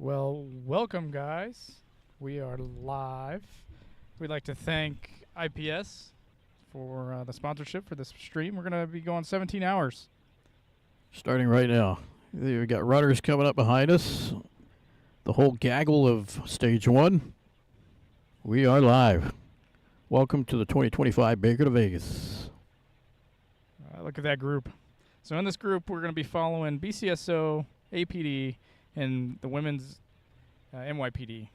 Well, welcome, guys. We are live. We'd like to thank IPS for the sponsorship for this stream. We're going to be going 17 hours. Starting right now. We've got runners coming up behind us. The whole gaggle of stage one. We are live. Welcome to the 2025 Baker2Vegas. Look at that group. So in this group, we're going to be following BCSO, APD, and the women's NYPD.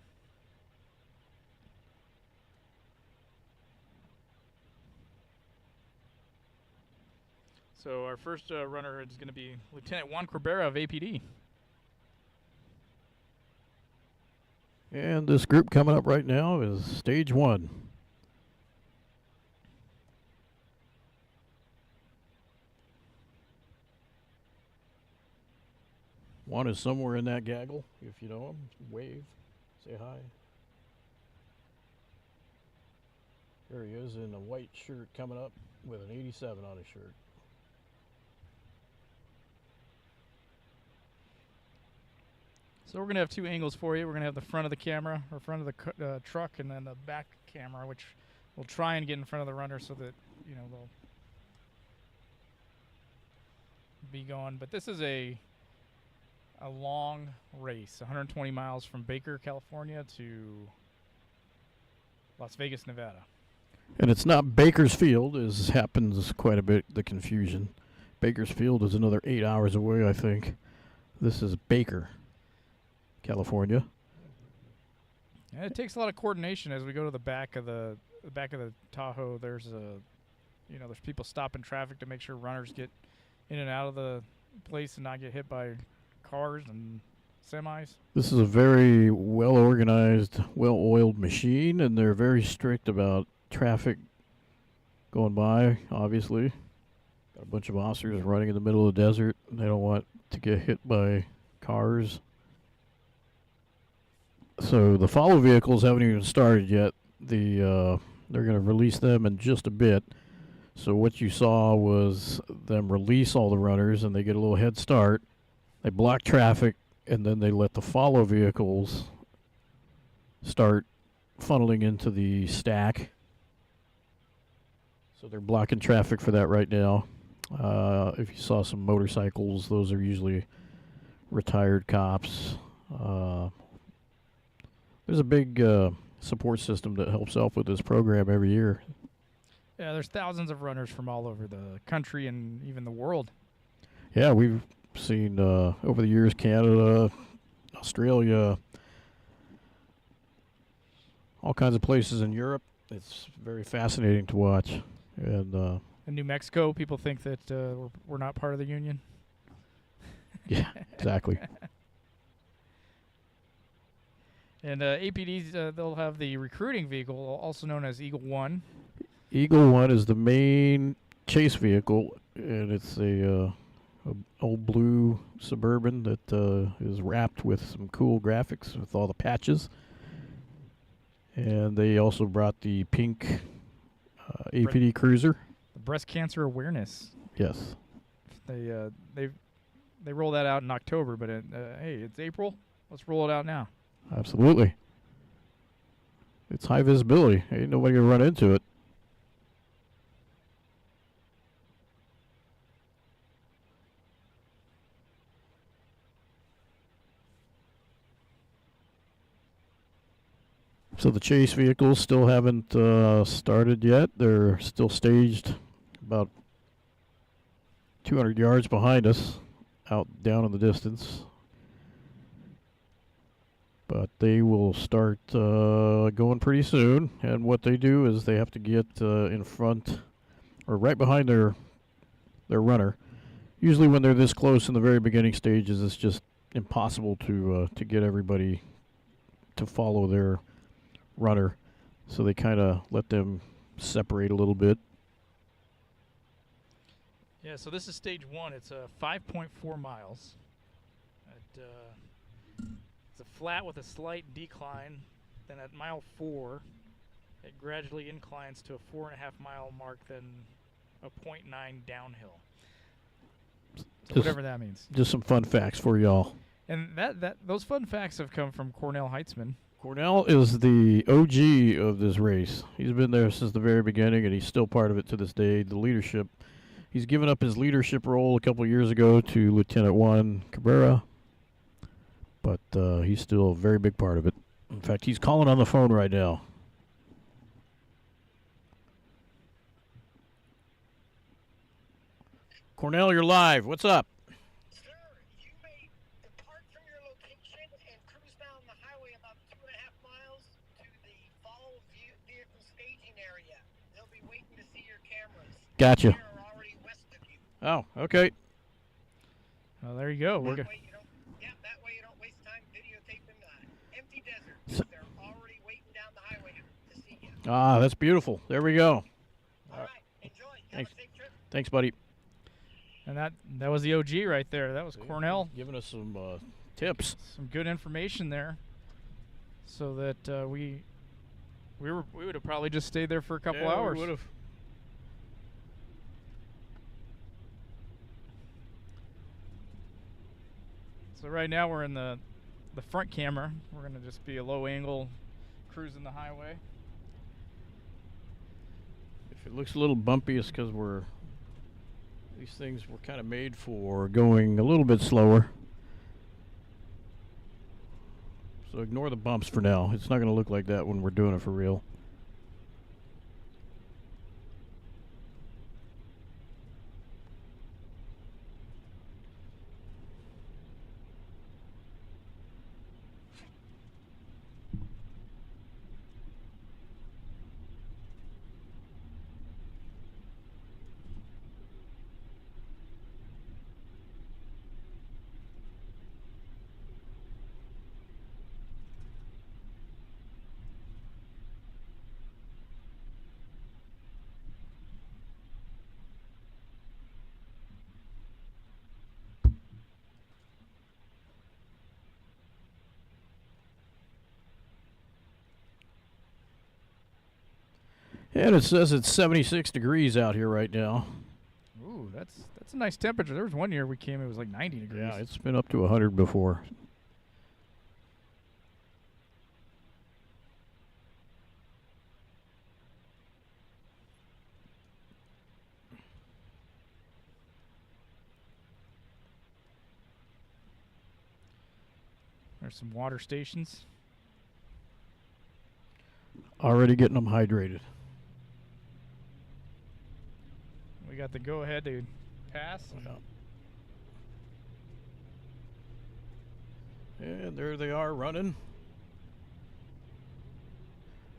So our first runner is going to be Lieutenant Juan Corbera of APD. And this group coming up right now is stage one. One is somewhere in that gaggle. If you know him, wave, say hi. There he is in a white shirt coming up with an 87 on his shirt. So we're going to have two angles for you. We're going to have the front of the camera, or front of the truck, and then the back camera, which we'll try and get in front of the runner so that, you know, they'll be going. But this is a long race, 120 miles from Baker, California to Las Vegas, Nevada. And it's not Bakersfield, as happens quite a bit, the confusion. Bakersfield is another 8 hours away, I think. This is Baker, California. And it takes a lot of coordination as we go to the back of the Tahoe. There's there's people stopping traffic to make sure runners get in and out of the place and not get hit by cars and semis. This is a very well-organized, well-oiled machine, and they're very strict about traffic going by, obviously. Got a bunch of officers running in the middle of the desert. They don't want to get hit by cars. So the follow vehicles haven't even started yet. They're going to release them in just a bit. So what you saw was them release all the runners, and they get a little head start. They block traffic, and then they let the follow vehicles start funneling into the stack. So they're blocking traffic for that right now. If you saw some motorcycles, those are usually retired cops. There's a big support system that helps out with this program every year. Yeah, there's thousands of runners from all over the country and even the world. Yeah, we've seen over the years Canada, Australia, all kinds of places in Europe. It's very fascinating to watch. And in New Mexico, people think that we're not part of the union. Yeah, exactly. And APDs, they'll have the recruiting vehicle, also known as Eagle 1. Eagle 1 is the main chase vehicle, and it's a old blue Suburban that is wrapped with some cool graphics with all the patches. And they also brought the pink APD Cruiser. The breast cancer awareness. Yes. They roll that out in October, but hey, it's April. Let's roll it out now. Absolutely. It's high visibility. Ain't nobody gonna run into it. So the chase vehicles still haven't started yet. They're still staged about 200 yards behind us, out down in the distance. But they will start going pretty soon. And what they do is they have to get in front or right behind their runner. Usually when they're this close in the very beginning stages, it's just impossible to get everybody to follow their runner. So they kind of let them separate a little bit. Yeah, so this is stage one. It's 5.4 miles. It's a flat with a slight decline. Then at mile 4, it gradually inclines to a 4.5 mile mark, then a 0.9 downhill. So whatever that means. Just some fun facts for y'all. And those fun facts have come from Cornell Heitzman. Cornell is the OG of this race. He's been there since the very beginning, and he's still part of it to this day. The leadership. He's given up his leadership role a couple of years ago to Lieutenant Juan Cabrera, but he's still a very big part of it. In fact, he's calling on the phone right now. Cornell, you're live. What's up? Sir, you may depart from your location and cruise down the highway about 2.5 miles to the follow vehicle staging area. They'll be waiting to see your cameras. Gotcha. They're already west of you. Oh, okay. Well, there you go. That way you don't waste time videotaping empty desert. They're already waiting down the highway to see you. Ah, that's beautiful. There we go. All right, enjoy. Thanks. Have a safe trip. Thanks, buddy. And that was the OG right there. That was Cornell. Giving us some tips. Some good information there, so that we would have probably just stayed there for a couple hours. We would have. So right now we're in the front camera. We're gonna just be a low angle cruising the highway. If it looks a little bumpy, it's because these things were kind of made for going a little bit slower. So ignore the bumps for now. It's not going to look like that when we're doing it for real. And it says it's 76 degrees out here right now. Ooh, that's a nice temperature. There was one year we came, it was like 90 degrees. Yeah, it's been up to 100 before. There's some water stations. Already getting them hydrated. We got the go-ahead to pass. And there they are running.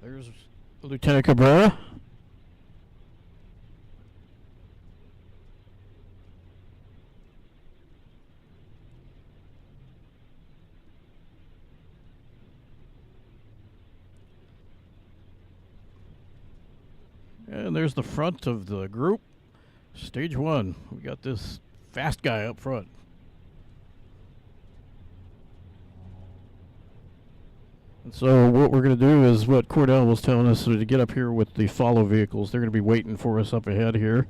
There's Lieutenant Cabrera. And there's the front of the group. Stage 1. We got this fast guy up front. And so what we're going to do is what Cordell was telling us, to get up here with the follow vehicles. They're going to be waiting for us up ahead here.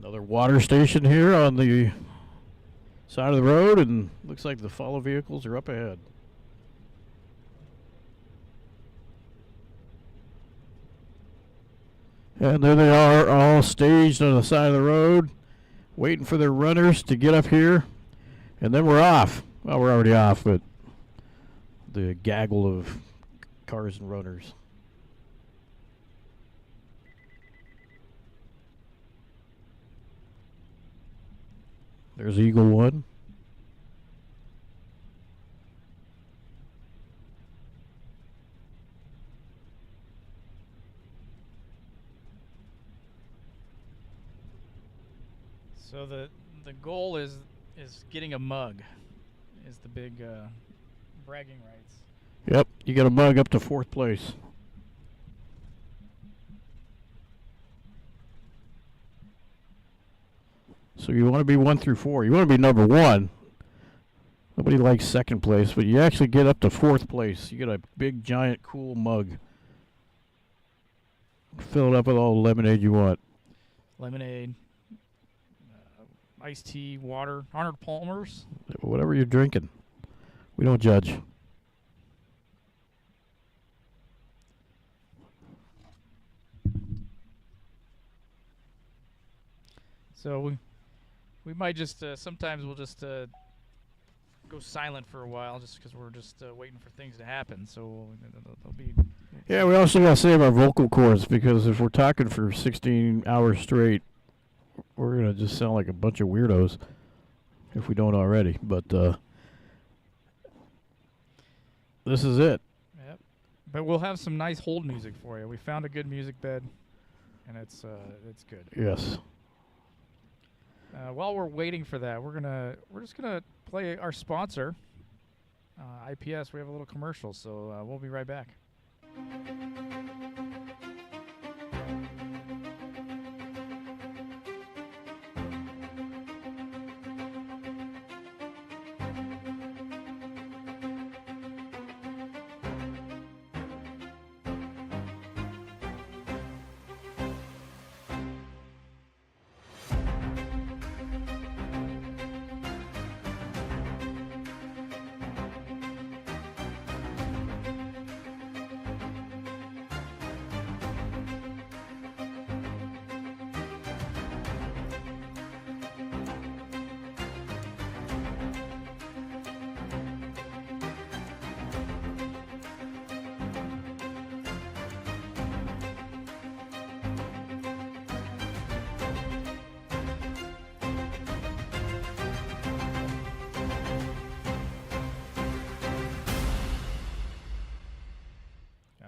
Another water station here on the side of the road, and looks like the follow vehicles are up ahead. And there they are, all staged on the side of the road, waiting for their runners to get up here. And then we're off. Well, we're already off, but the gaggle of cars and runners. There's Eagle 1. So the goal is getting a mug. Is the big bragging rights. Yep, you get a mug up to 4th place. So you want to be 1 through 4. You want to be number 1. Nobody likes 2nd place, but you actually get up to 4th place. You get a big, giant, cool mug. Fill it up with all the lemonade you want. Lemonade, iced tea, water, Arnold Palmer's. Whatever you're drinking. We don't judge. So we might just sometimes we'll just go silent for a while just because we're just waiting for things to happen. So there'll be. Yeah, we also got to save our vocal cords because if we're talking for 16 hours straight, we're going to just sound like a bunch of weirdos if we don't already. But this is it. Yep. But we'll have some nice hold music for you. We found a good music bed, and it's good. Yes. While we're waiting for that, we're just gonna play our sponsor, IPS. We have a little commercial, so we'll be right back.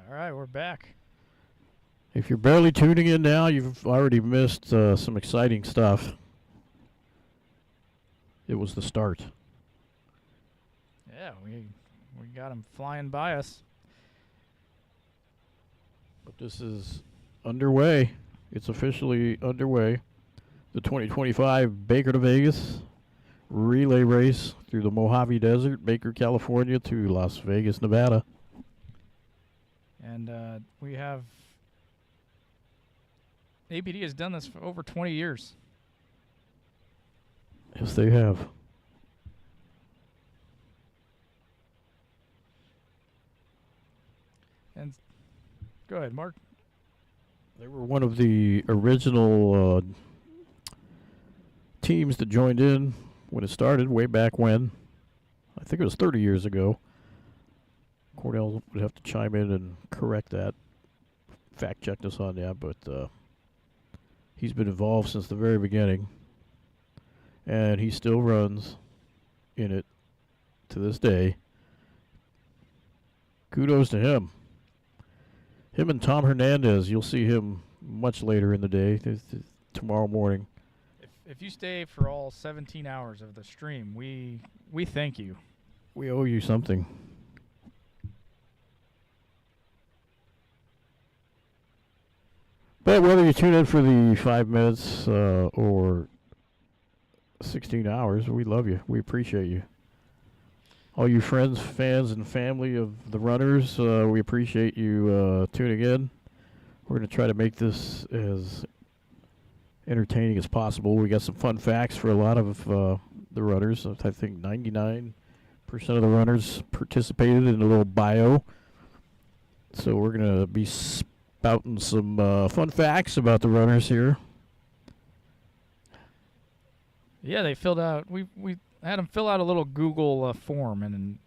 All right, we're back. If you're barely tuning in now, you've already missed some exciting stuff. It was the start. Yeah, we got them flying by us. But this is underway. It's officially underway. The 2025 Baker2Vegas relay race through the Mojave Desert, Baker, California to Las Vegas, Nevada. And we have APD has done this for over 20 years. Yes, they have. And go ahead, Mark. They were one of the original teams that joined in when it started, way back when. I think it was 30 years ago. Cornell would have to chime in and correct that, fact check us on that, but he's been involved since the very beginning, and he still runs in it to this day. Kudos to him. Him and Tom Hernandez, you'll see him much later in the day, tomorrow morning. If you stay for all 17 hours of the stream, we thank you. We owe you something. But whether you tune in for the 5 minutes or 16 hours, we love you. We appreciate you. All you friends, fans, and family of the runners, we appreciate you tuning in. We're going to try to make this as entertaining as possible. We got some fun facts for a lot of the runners. I think 99% of the runners participated in a little bio. So we're going to be spouting some fun facts about the runners here. Yeah, they filled out. We had them fill out a little Google form, and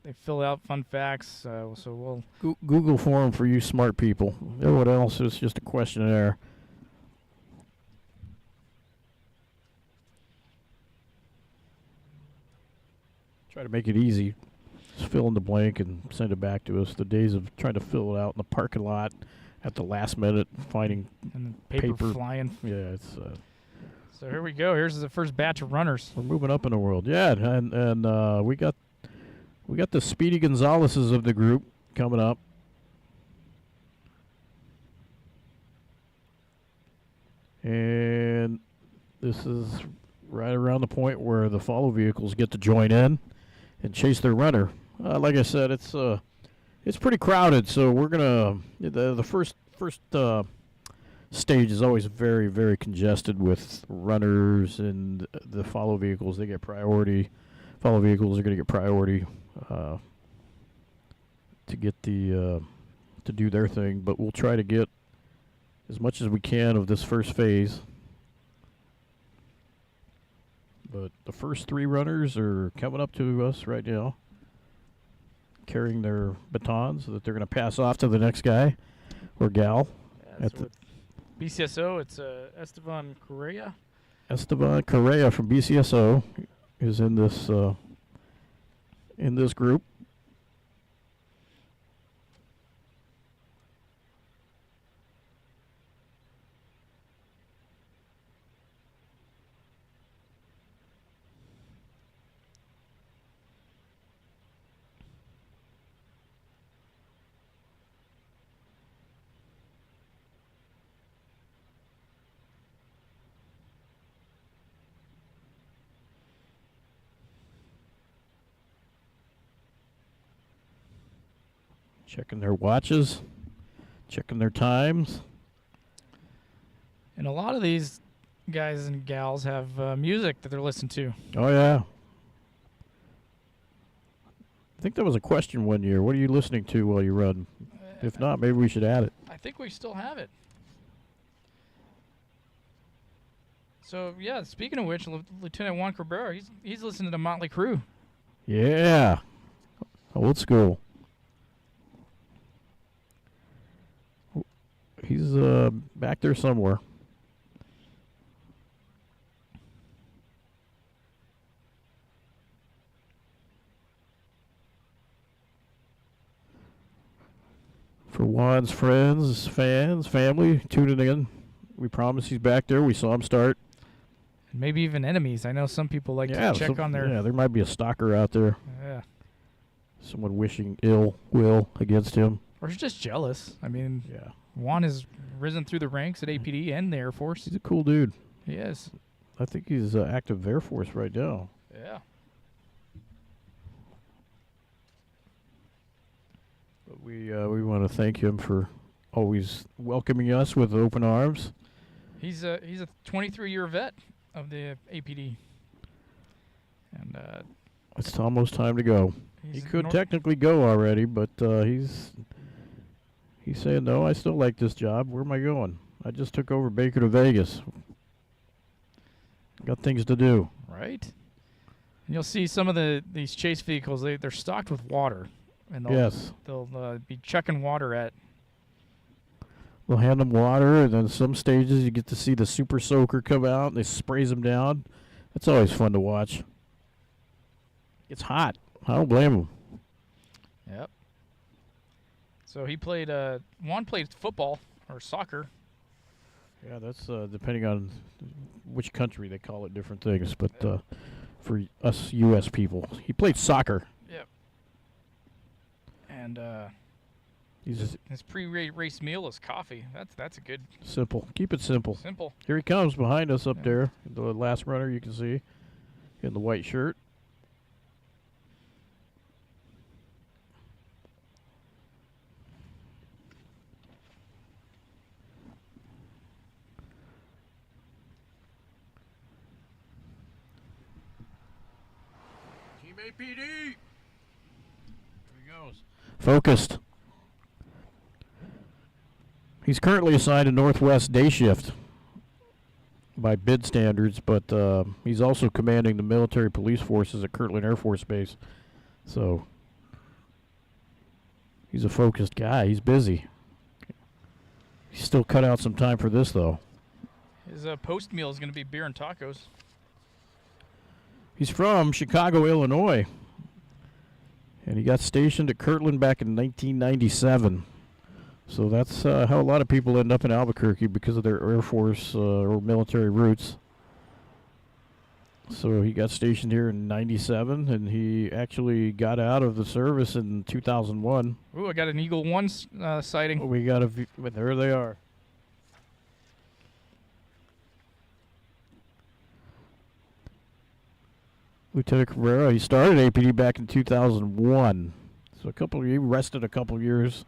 they fill out fun facts. So we'll Google form for you smart people. Everyone else is just a questionnaire. Try to make it easy. Just fill in the blank and send it back to us. The days of trying to fill it out in the parking lot at the last minute finding And the paper flying. Yeah, it's. So here we go. Here's the first batch of runners. We're moving up in the world. Yeah, and we got the Speedy Gonzaleses of the group coming up. And this is right around the point where the follow vehicles get to join in and chase their runner. Like I said, it's pretty crowded, so we're gonna the first stage is always very, very congested with runners, and the follow vehicles, they get priority. Follow vehicles are going to get priority to get the to do their thing, but we'll try to get as much as we can of this first phase. But the first 3 runners are coming up to us right now, carrying their batons so that they're going to pass off to the next guy or gal. Yeah, so BCSO, it's Esteban Correa. Esteban Correa from BCSO is in this group. Checking their watches, checking their times. And a lot of these guys and gals have music that they're listening to. Oh, yeah. I think that was a question one year. What are you listening to while you run? If not, maybe we should add it. I think we still have it. So, yeah, speaking of which, Lieutenant Juan Cabrera, he's listening to Motley Crue. Yeah. Old school. He's back there somewhere. For Juan's friends, fans, family tuning in, we promise he's back there. We saw him start. And maybe even enemies. I know some people like to check on their... Yeah, there might be a stalker out there. Yeah. Someone wishing ill will against him. Or just jealous. I mean... Yeah. Juan has risen through the ranks at APD and the Air Force. He's a cool dude. He is. I think he's active Air Force right now. Yeah. But we want to thank him for always welcoming us with open arms. He's a 23-year vet of the APD. And it's almost time to go. He could technically go already, but he's saying, no, I still like this job. Where am I going? I just took over Baker2Vegas. Got things to do. Right. And you'll see some of these chase vehicles, they're stocked with water. And they'll be chucking water at. They'll hand them water, and then some stages you get to see the super soaker come out, and they sprays them down. That's always fun to watch. It's hot. I don't blame them. Yep. So he played, Juan played football or soccer. Yeah, that's depending on which country they call it different things. But for us U.S. people, he played soccer. Yep. And his pre-race meal is coffee. That's a good... Simple. Keep it simple. Simple. Here he comes behind us up there. The last runner you can see in the white shirt. APD. Here he goes. Focused. He's currently assigned to Northwest day shift by bid standards, but he's also commanding the military police forces at Kirtland Air Force Base. So he's a focused guy. He's busy. He's still cut out some time for this, though. His post meal is going to be beer and tacos. He's from Chicago, Illinois, and he got stationed at Kirtland back in 1997. So that's how a lot of people end up in Albuquerque because of their Air Force or military roots. So he got stationed here in '97, and he actually got out of the service in 2001. Ooh, I got an Eagle 1 sighting. We got but there they are. Lieutenant Cabrera, he started APD back in 2001. So he rested a couple years.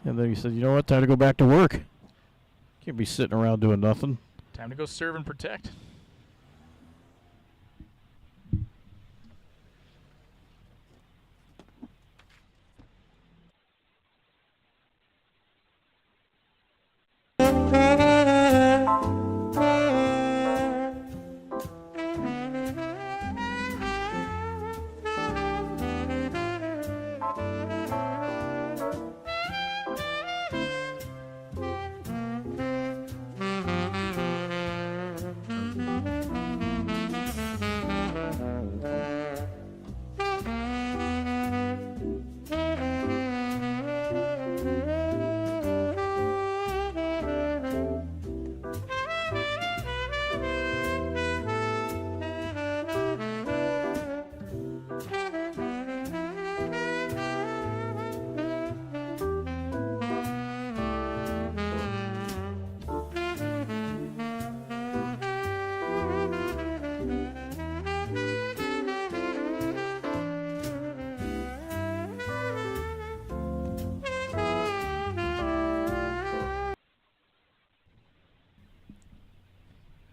And then he said, you know what, time to go back to work. Can't be sitting around doing nothing. Time to go serve and protect.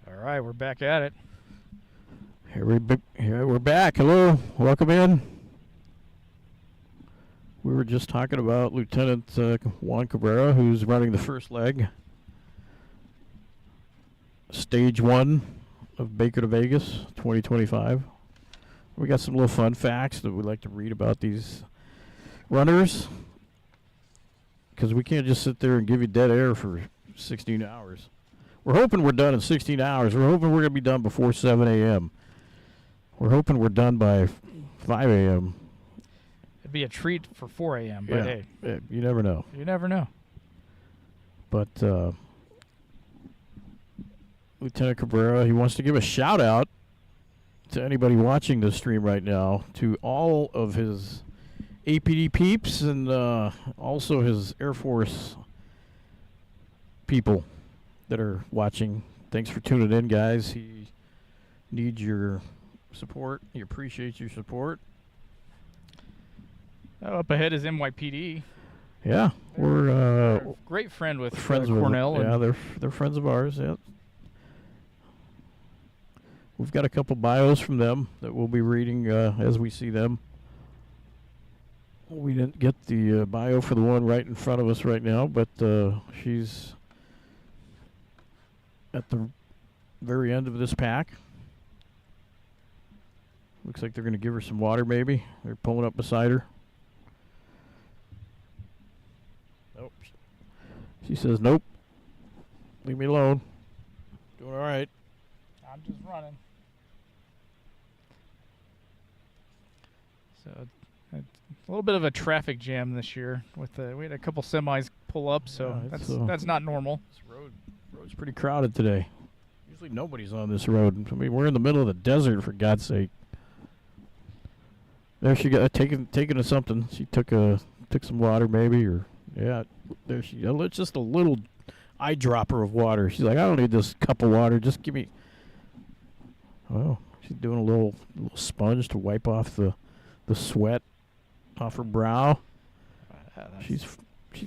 All right, we're back at it. Here we're back. Hello, welcome in. We were just talking about Lieutenant Juan Cabrera, who's running the first leg, Stage 1 of Baker2Vegas 2025. We got some little fun facts that we'd like to read about these runners, because we can't just sit there and give you dead air for 16 hours. We're hoping we're done in 16 hours. We're hoping we're going to be done before 7 a.m. We're hoping we're done by 5 a.m. It'd be a treat for 4 a.m., but hey. You never know. You never know. But Lieutenant Cabrera, he wants to give a shout-out to anybody watching this stream right now, to all of his APD peeps and also his Air Force people that are watching. Thanks for tuning in, guys. He needs your support. He appreciates your support. Up ahead is NYPD. Yeah, we're a great friend with friends Cornell. Yeah, they're friends of ours. Yeah, we've got a couple bios from them that we'll be reading as we see them. We didn't get the bio for the one right in front of us right now, but she's at the very end of this pack. Looks like they're going to give her some water, maybe. They're pulling up beside her. Nope. She says, nope. Leave me alone. Doing all right. I'm just running. So a little bit of a traffic jam this year. We had a couple semis pull up, so that's not normal. This road's pretty crowded today. Usually nobody's on this road. I mean, we're in the middle of the desert, for God's sake. There she got taken to something. She took some water, maybe, or yeah. There she. It's just a little eyedropper of water. She's like, I don't need this cup of water. Just give me. Oh, she's doing a little sponge to wipe off the sweat off her brow. She's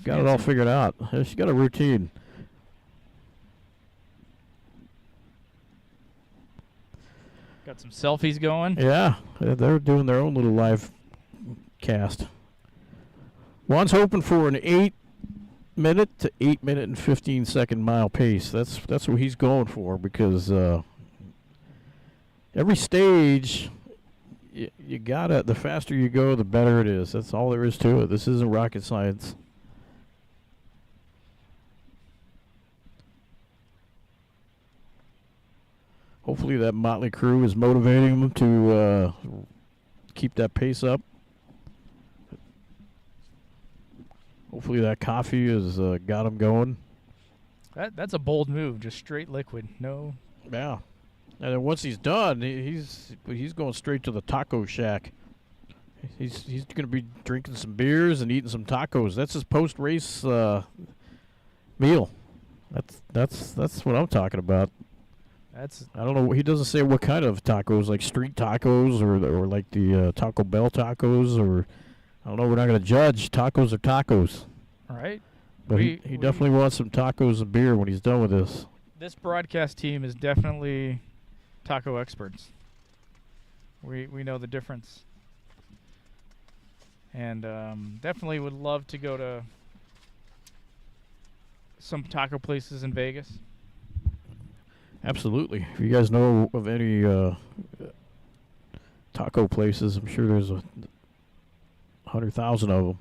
got it all figured out. She's got a routine. Got some selfies going. Yeah, they're doing their own little live cast. Juan's hoping for an 8-minute to 8-minute and 15-second mile pace. That's what he's going for, because every stage, you gotta. The faster you go, the better it is. That's all there is to it. This isn't rocket science. Hopefully that motley crew is motivating them to keep that pace up. Hopefully that coffee has got him going. That's a bold move, just straight liquid. No. Yeah. And then once he's done, he's going straight to the taco shack. He's going to be drinking some beers and eating some tacos. That's his post-race meal. That's what I'm talking about. I don't know. He doesn't say what kind of tacos, like street tacos or like the Taco Bell tacos, or I don't know. We're not going to judge. Tacos are tacos. All right. But he definitely wants some tacos and beer when he's done with this. This broadcast team is definitely taco experts. We know the difference. And definitely would love to go to some taco places in Vegas. Absolutely. If you guys know of any taco places, I'm sure there's 100,000 of them.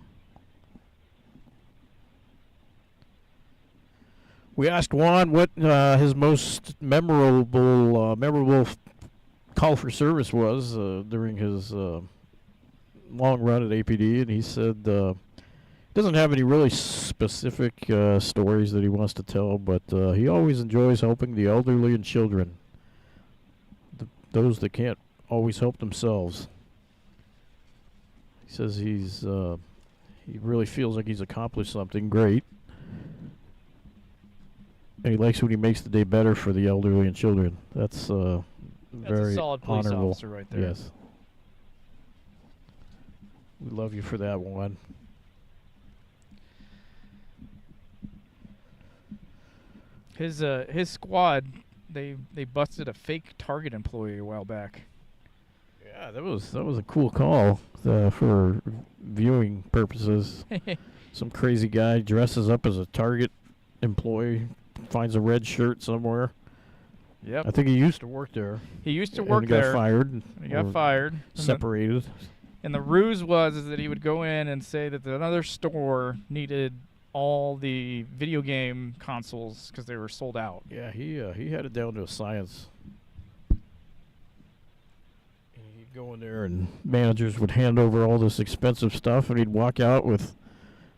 We asked Juan what his most memorable call for service was during his long run at APD, and he said doesn't have any really specific stories that he wants to tell, but he always enjoys helping the elderly and children, those that can't always help themselves. He says he really feels like he's accomplished something great, and he likes when he makes the day better for the elderly and children. That's very a solid police honorable. officer right there. Yes. We love you for that one. His squad, they busted a fake Target employee a while back. Yeah, that was a cool call for viewing purposes. Some crazy guy dresses up as a Target employee, finds a red shirt somewhere. Yep. I think he used to work there. He used to work and he there. got fired. He got fired. Separated. And the ruse was that he would go in and say that another store needed all the video game consoles because they were sold out. Yeah, he had it down to a science. He'd go in there and managers would hand over all this expensive stuff, and he'd walk out with.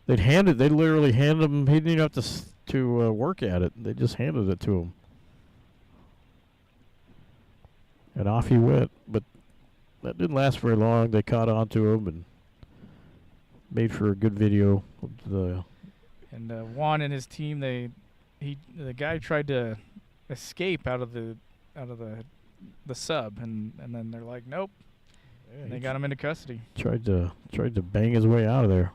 They'd literally hand him. He didn't even have to work at it. They just handed it to him, and off he went. But that didn't last very long. They caught on to him and made for a good video. And Juan and his team, the guy tried to escape out of the sub, and then they're like, nope. Yeah, and they got him into custody. Tried to bang his way out of there.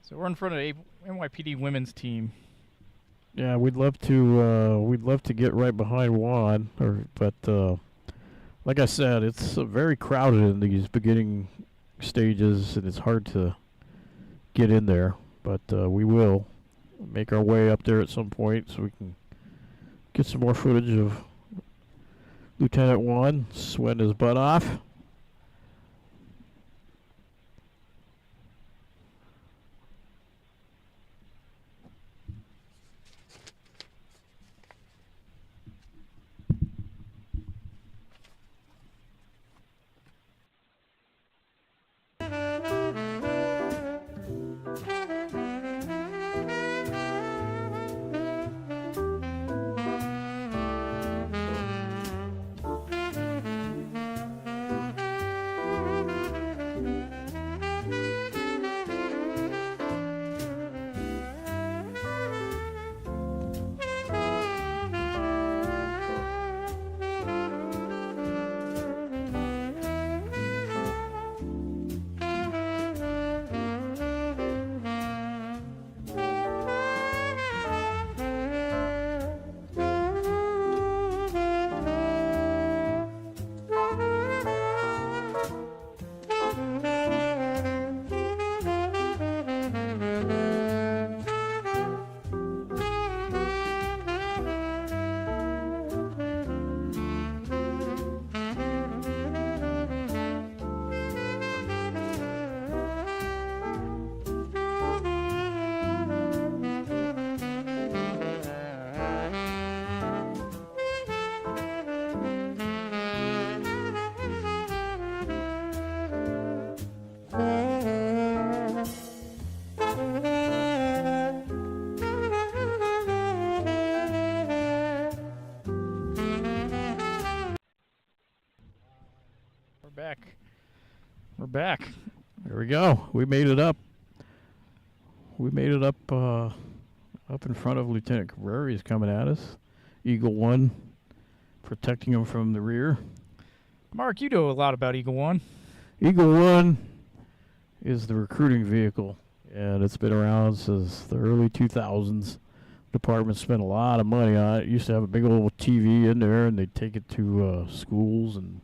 So we're in front of NYPD Women's team. Yeah, we'd love to get right behind Juan, but like I said, it's very crowded in these beginning stages, and it's hard to get in there. But we will make our way up there at some point so we can get some more footage of Lieutenant Juan sweating his butt off. back. There we go. We made it up. We made it up in front of Lieutenant Cabrera. He's coming at us. Eagle 1 protecting him from the rear. Mark, you know a lot about Eagle 1. Eagle 1 is the recruiting vehicle, and it's been around since the early 2000s. Department spent a lot of money on it. It used to have a big old TV in there, and they'd take it to schools and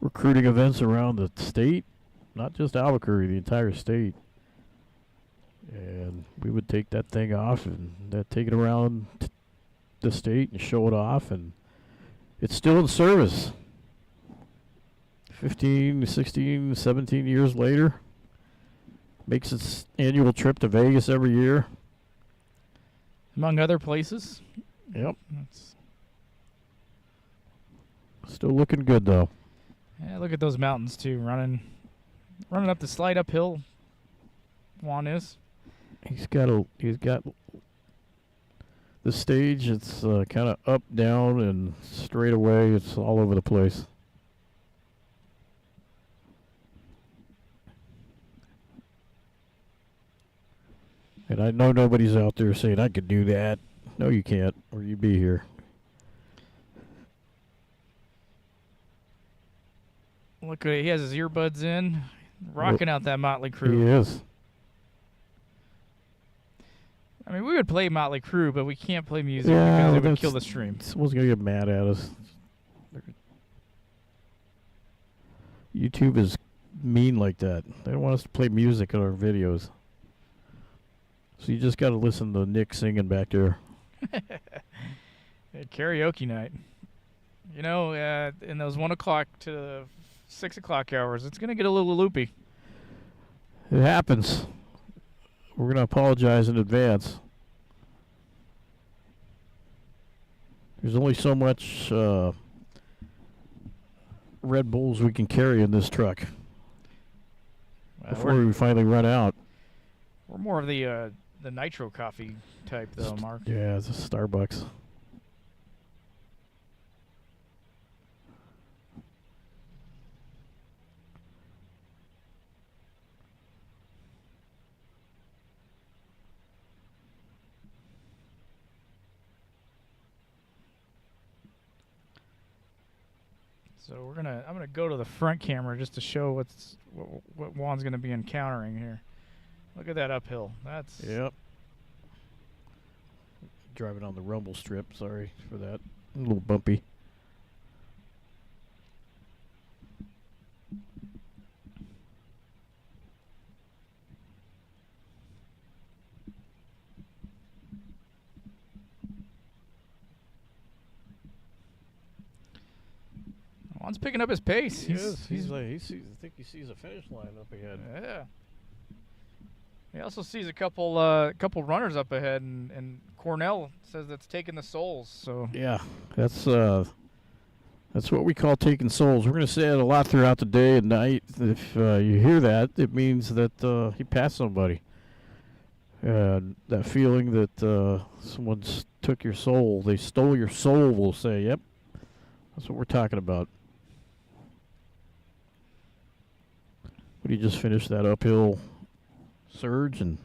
recruiting events around the state, not just Albuquerque, the entire state. And we would take that thing off and take it around the state and show it off, and it's still in service. 15, 16, 17 years later. Makes its annual trip to Vegas every year. Among other places. Yep. Still looking good, though. Yeah, look at those mountains, too, running up the slight uphill. Juan is. He's got the stage. It's kind of up, down, and straight away. It's all over the place. And I know nobody's out there saying, I could do that. No, you can't, or you'd be here. Look, he has his earbuds in, rocking out that Motley Crue. He is. I mean, we would play Motley Crue, but we can't play music because it would kill the stream. Someone's going to get mad at us. YouTube is mean like that. They don't want us to play music in our videos. So you just got to listen to Nick singing back there. Karaoke night. You know, in those 1 o'clock to 6 o'clock hours, it's going to get a little loopy. It happens. We're going to apologize in advance. There's only so much Red Bulls we can carry in this truck before we finally run out. We're more of the nitro coffee type, though, Mark. Yeah, it's a Starbucks. So I'm gonna go to the front camera just to show what Juan's gonna be encountering here. Look at that uphill. That's Yep. Driving on the rumble strip. Sorry for that. A little bumpy. Juan's picking up his pace. He's like I think he sees a finish line up ahead. Yeah. He also sees a couple runners up ahead, and Cornell says that's taking the souls. So yeah, that's what we call taking souls. We're going to say it a lot throughout the day and night. If you hear that, it means that he passed somebody. That feeling that someone's took your soul, they stole your soul. We'll say, yep, that's what we're talking about. But he just finished that uphill surge and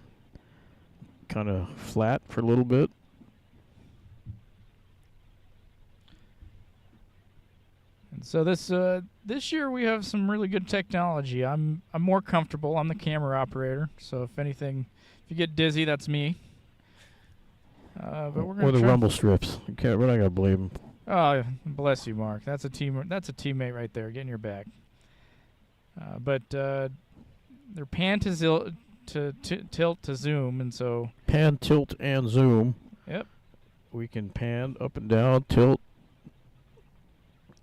kind of flat for a little bit. And so this year we have some really good technology. I'm more comfortable. I'm the camera operator, so if anything, if you get dizzy, that's me. But we're gonna or the rumble strips. We're not gonna blame him. Oh, bless you, Mark. That's a teammate right there. Get in your back. But they're pan to tilt to zoom, and so pan, tilt, and zoom. Yep. We can pan up and down, tilt,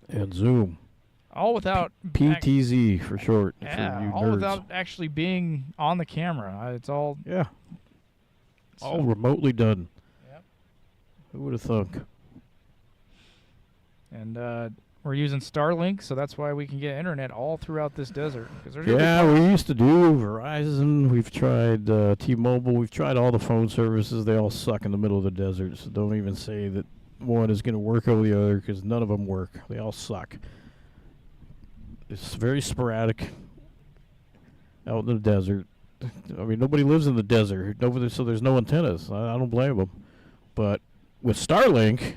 and zoom. All without PTZ for short. Yeah, for you all nerds. without actually being on the camera. It's all all remotely done. Yep. Who would have thunk? And we're using Starlink, so that's why we can get internet all throughout this desert. Yeah, we used to do Verizon. We've tried T-Mobile. We've tried all the phone services. They all suck in the middle of the desert, so don't even say that one is going to work over the other because none of them work. They all suck. It's very sporadic. out in the desert. I mean, nobody lives in the desert. Nobody, so there's no antennas. I don't blame them. But with Starlink,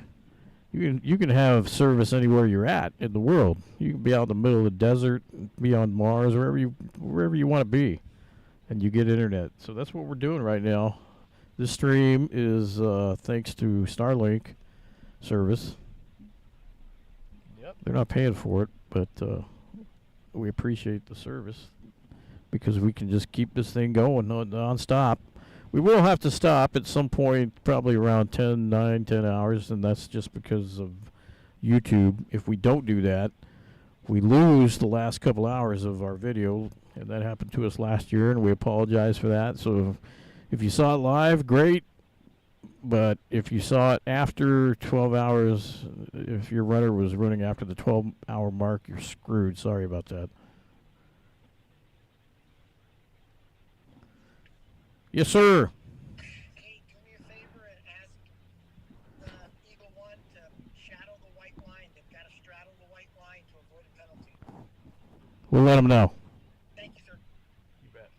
you can have service anywhere you're at in the world. You can be out in the middle of the desert, be on Mars, wherever you want to be, and you get internet. So that's what we're doing right now. This stream is thanks to Starlink service. Yep. They're not paying for it, but we appreciate the service because we can just keep this thing going non-stop. We will have to stop at some point, probably around 10 hours, and that's just because of YouTube. If we don't do that, we lose the last couple hours of our video, and that happened to us last year, and we apologize for that. So if you saw it live, great, but if you saw it after 12 hours, if your runner was running after the 12-hour mark, you're screwed. Sorry about that. Yes, sir. Hey, do me a favor and ask Eagle 1 to shadow the white line. They've got to straddle the white line to avoid a penalty. We'll let them know. Thank you, sir. You bet.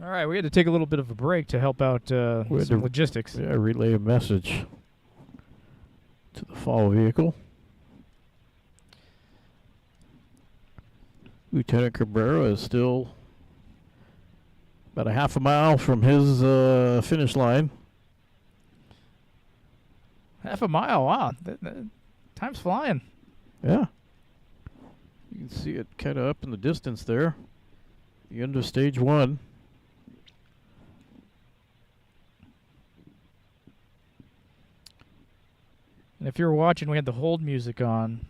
All right, we had to take a little bit of a break to help out We had some to- logistics. Yeah, relay a message to the follow vehicle. Lieutenant Cabrera is still about a half a mile from his finish line. Half a mile, wow. Time's flying. Yeah. You can see it kind of up in the distance there. The end of stage one. And if you were watching, we had the hold music on,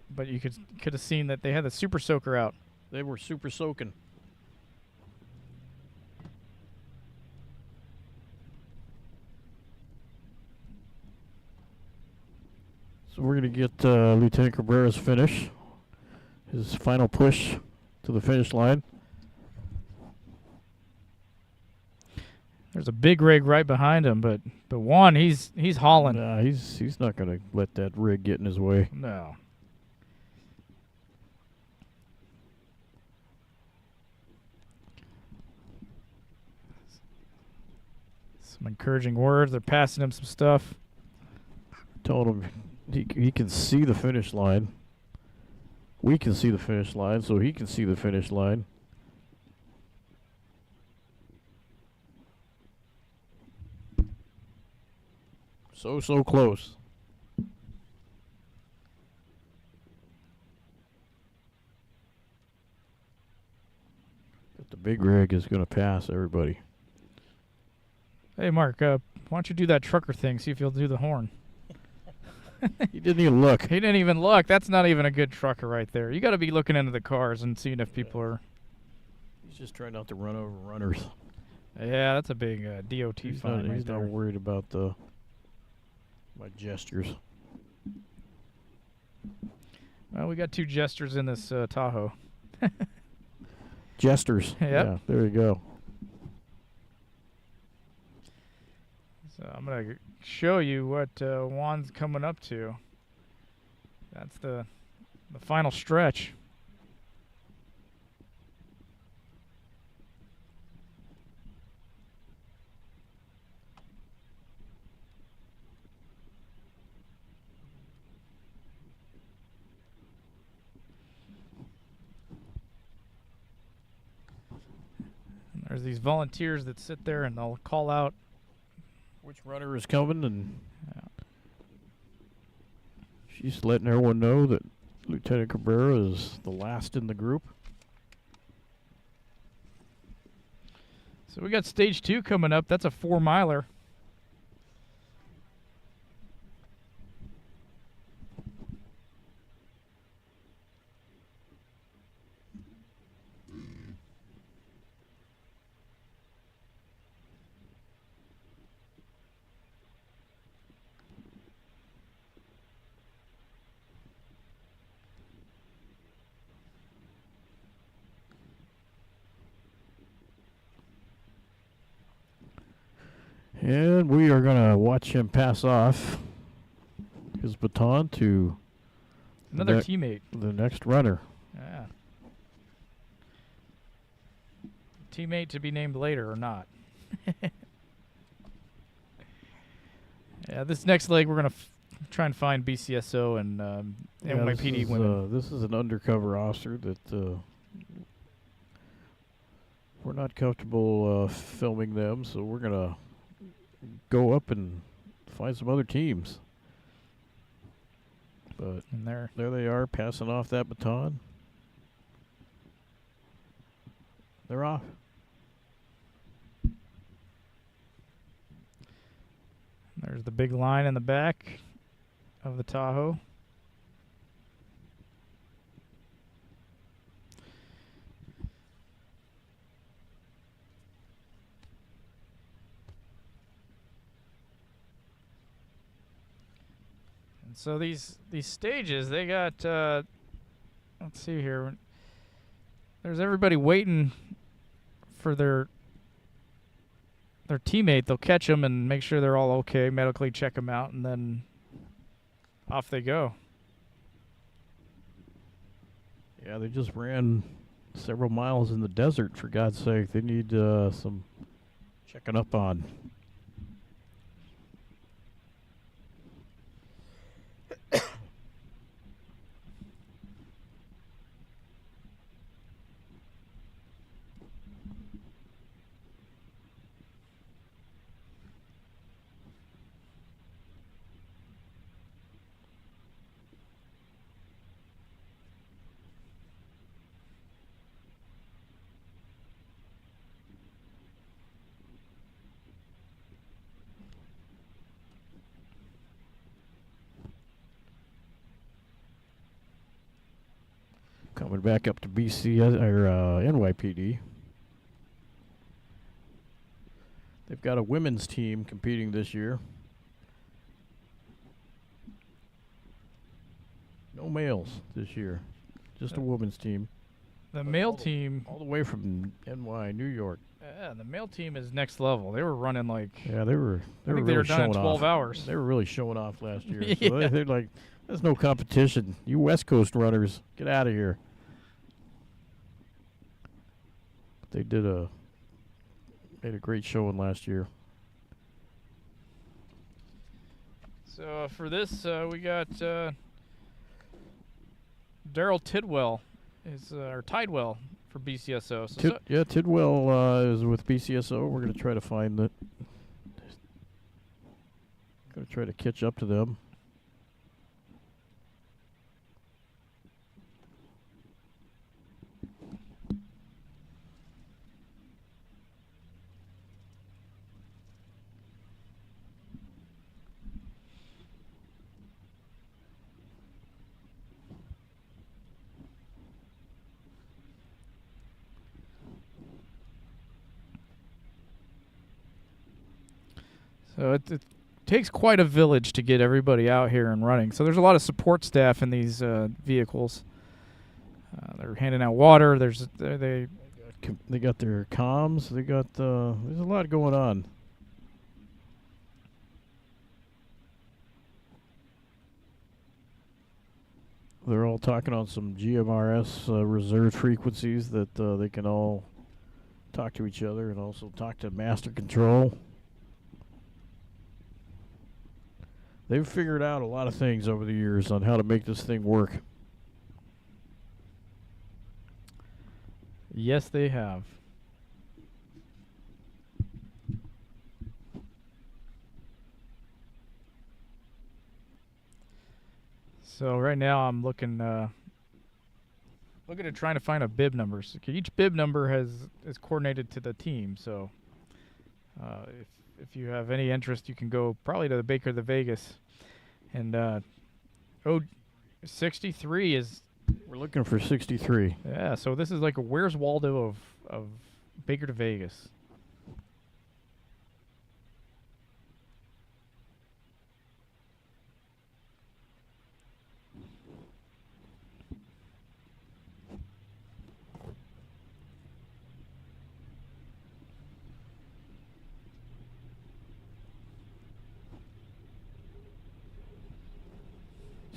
but you could have seen that they had the super soaker out. They were super soaking. So we're going to get Lieutenant Cabrera's finish, his final push to the finish line. There's a big rig right behind him, but Juan, he's hauling. Nah, he's not going to let that rig get in his way. No. Some encouraging words. They're passing him some stuff. Told him he can see the finish line. We can see the finish line, so he can see the finish line. So close. But the big rig is going to pass everybody. Hey, Mark, why don't you do that trucker thing? See if you'll do the horn. He didn't even look. He didn't even look. That's not even a good trucker right there. You got to be looking into the cars and seeing if people are. He's just trying not to run over runners. Yeah, that's a big DOT He's fine not, right he's there. not worried about my gestures. Well, we got two jesters in this Tahoe. Jesters. Yep. Yeah, there you go. So I'm going to show you what Juan's coming up to. That's the final stretch. And there's these volunteers that sit there and they'll call out Which runner is coming, and Yeah. she's letting everyone know that Lieutenant Cabrera is the last in the group. So we got stage 2 coming up. That's a 4-miler. And we are going to watch him pass off his baton to Another teammate. the next runner. Yeah. Teammate to be named later or not. Yeah, this next leg we're going to try and find BCSO and NYPD Women. This is an undercover officer that we're not comfortable filming them, so we're going to go up and find some other teams. But And there they are, passing off that baton. They're off. There's the big line in the back of the Tahoe. And so these stages, they got let's see here. There's everybody waiting for their teammate. They'll catch them and make sure they're all okay, medically check them out, and then off they go. Yeah, they just ran several miles in the desert, for God's sake. They need some checking up on. Coming back up to NYPD. They've got a women's team competing this year. No males this year, just a women's team. The male team, all the way from New York. Yeah, the male team is next level. They were running like they were they really were done in showing 12 off. hours. They were really showing off last year. So Yeah. they're like, there's no competition. You West Coast runners, get out of here. They made a great showing last year. So for this, we got Daryl Tidwell, or Tidewell for BCSO. So Tidwell is with BCSO. We're going to try to find it. Going to try to catch up to them. So it takes quite a village to get everybody out here and running. So there's a lot of support staff in these vehicles. They're handing out water. They got their comms. They got there's a lot going on. They're all talking on some GMRS reserved frequencies that they can all talk to each other and also talk to master control. They've figured out a lot of things over the years on how to make this thing work. Yes, they have. So right now I'm looking at trying to find a bib number. So each bib number is coordinated to the team. So if you have any interest, you can go probably to the Baker2Vegas. And 63 is... We're looking for 63. Yeah, so this is like a Where's Waldo of Baker2Vegas.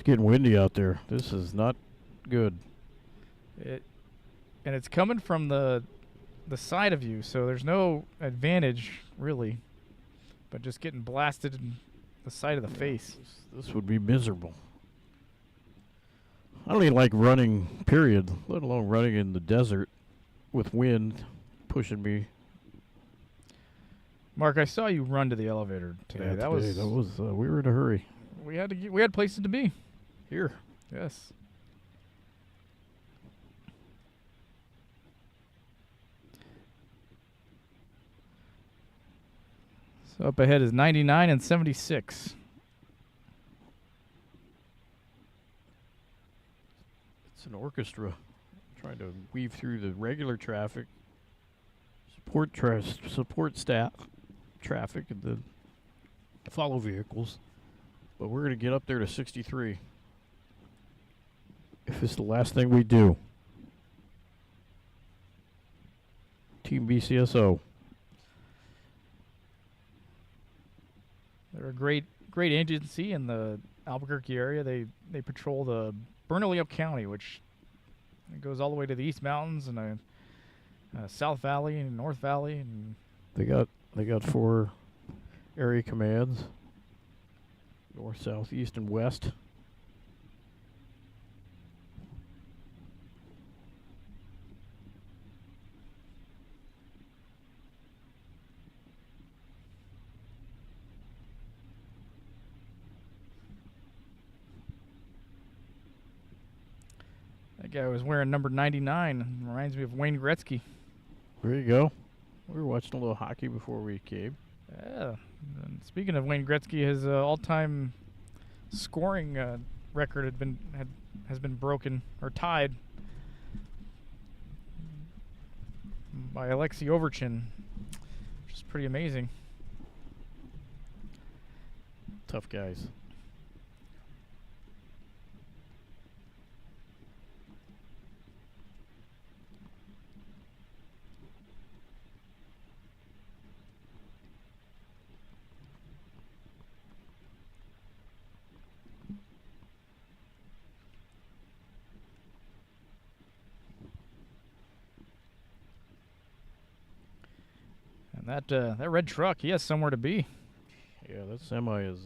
It's getting windy out there. This is not good. And it's coming from the side of you, so there's no advantage really, but just getting blasted in the side of the face. This would be miserable. I don't even like running, period, let alone running in the desert with wind pushing me. Mark, I saw you run to the elevator today. Yeah, that was we were in a hurry. We had places to be. Here. Yes. So up ahead is 99 and 76. It's an orchestra trying to weave through the regular traffic, support staff traffic, and the follow vehicles. But we're going to get up there to 63. If it's the last thing we do. Team BCSO. They're a great agency in the Albuquerque area. They patrol the Bernalillo County, which goes all the way to the East Mountains and South Valley and North Valley, and They got 4 area commands: north, south, east, and west. that guy was wearing number 99. Reminds me of Wayne Gretzky. There you go. We were watching a little hockey before we came. Yeah. And speaking of Wayne Gretzky, his all-time scoring record has been broken or tied by Alexei Ovechkin, which is pretty amazing. Tough guys. And that red truck, he has somewhere to be. Yeah, that semi is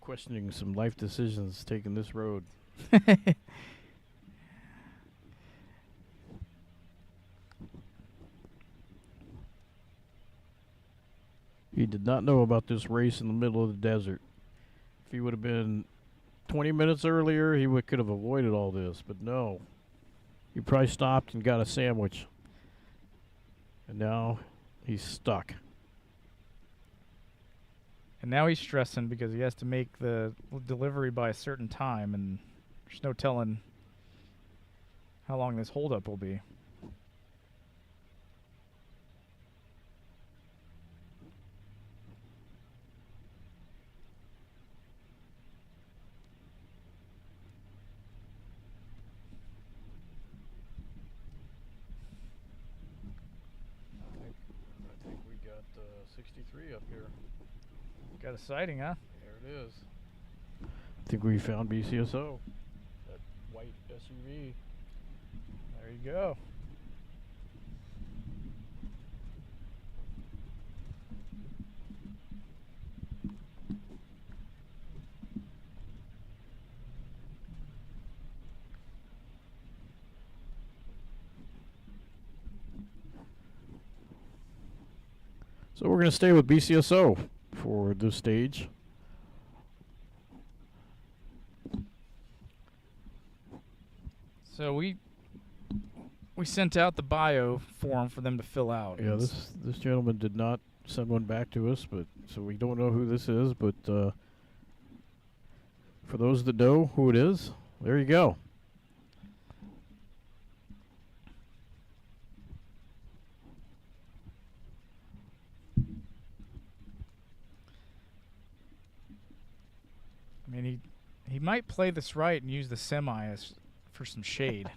questioning some life decisions taking this road. He did not know about this race in the middle of the desert. If he would have been 20 minutes earlier, he could have avoided all this, but no. He probably stopped and got a sandwich. And now he's stuck. And now he's stressing because he has to make the delivery by a certain time, and there's no telling how long this holdup will be. I think we got 63 up here. Got a sighting, huh? There it is. I think we found BCSO. That white SUV. There you go. So we're going to stay with BCSO for this stage. So we sent out the bio form for them to fill out. Yeah, this gentleman did not send one back to us, but so we don't know who this is, but for those that know who it is, there you go. I mean, he might play this right and use the semi as for some shade.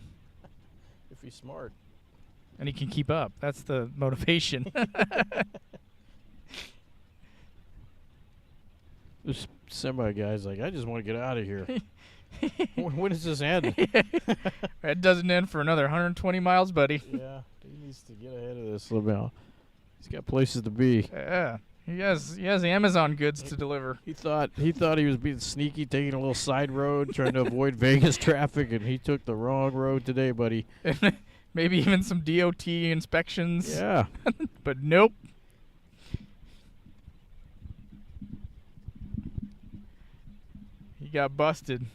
If he's smart. And he can keep up. That's the motivation. There's semi guy's like, I just want to get out of here. When does this end? It doesn't end for another 120 miles, buddy. Yeah, he needs to get ahead of this somehow. He's got places to be. Yeah, he has Amazon goods to deliver. He thought he was being sneaky, taking a little side road, trying to avoid Vegas traffic, and he took the wrong road today, buddy. Maybe even some DOT inspections. Yeah. But nope. He got busted.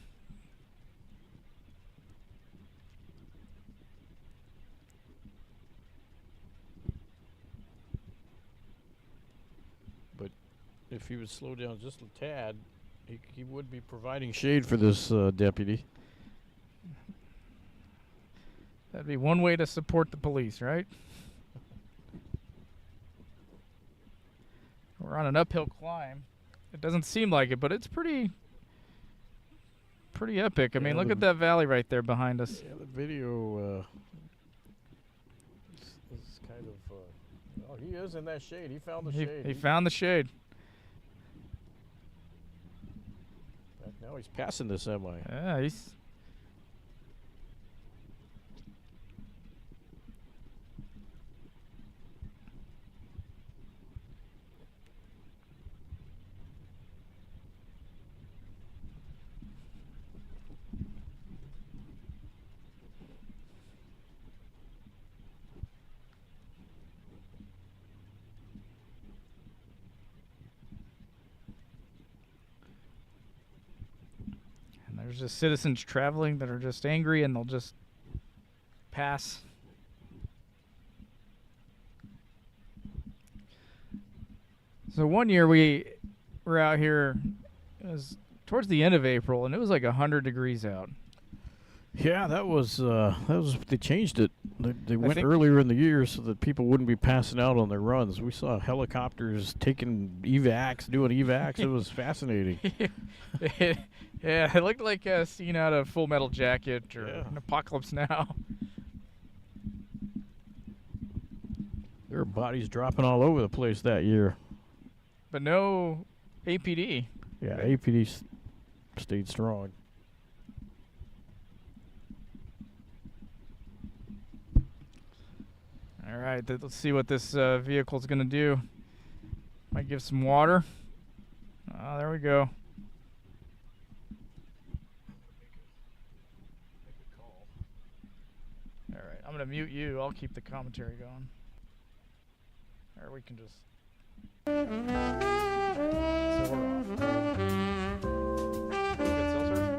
If he would slow down just a tad, he would be providing shade for this deputy. That'd be one way to support the police, right? We're on an uphill climb. It doesn't seem like it, but it's pretty epic. I mean, look at that valley right there behind us. Yeah, the video is kind of... oh, he is in that shade. He found the shade. He found the shade. Now he's passing the semi. Yeah, he's... There's just citizens traveling that are just angry, and they'll just pass. So one year we were out here, it was towards the end of April, and it was like 100 degrees out. Yeah, that was they changed it. They went earlier in the year so that people wouldn't be passing out on their runs. We saw helicopters taking evacs, doing evacs. It was fascinating. Yeah, it looked like a scene out of Full Metal Jacket or an Apocalypse Now. There were bodies dropping all over the place that year. But no APD. Yeah, APD stayed strong. All right, let's see what this vehicle's going to do. Might give some water. Oh, there we go. All right, I'm going to mute you. I'll keep the commentary going. Or we can just... So we're off. Get seltzers?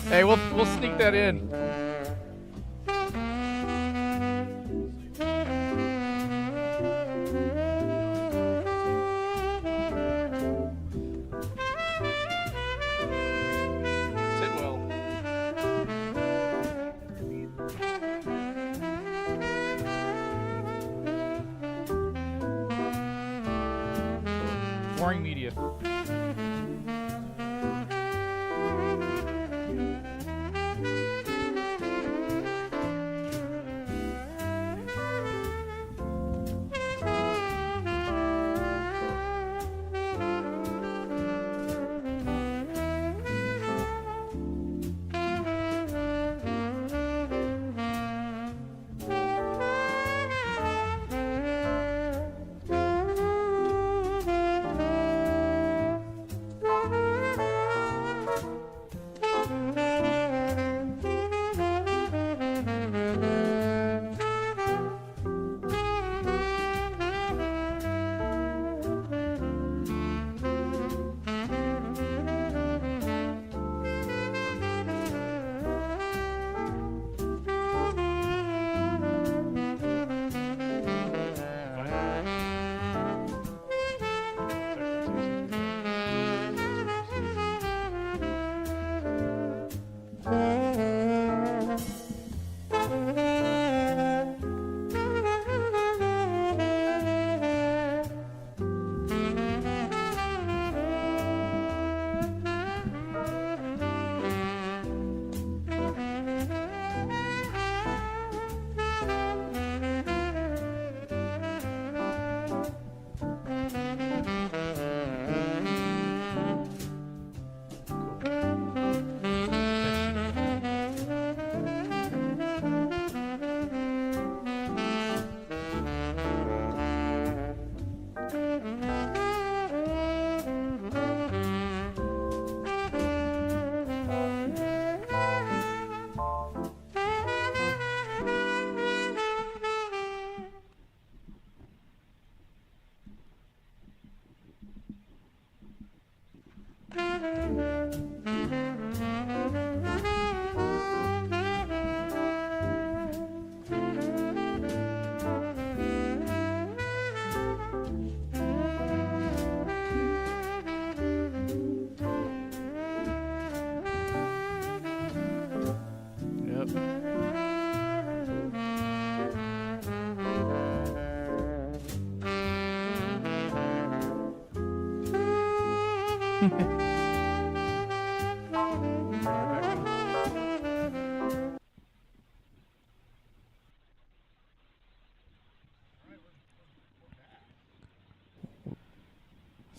Hey, we'll sneak that in. Sit well. Boring media.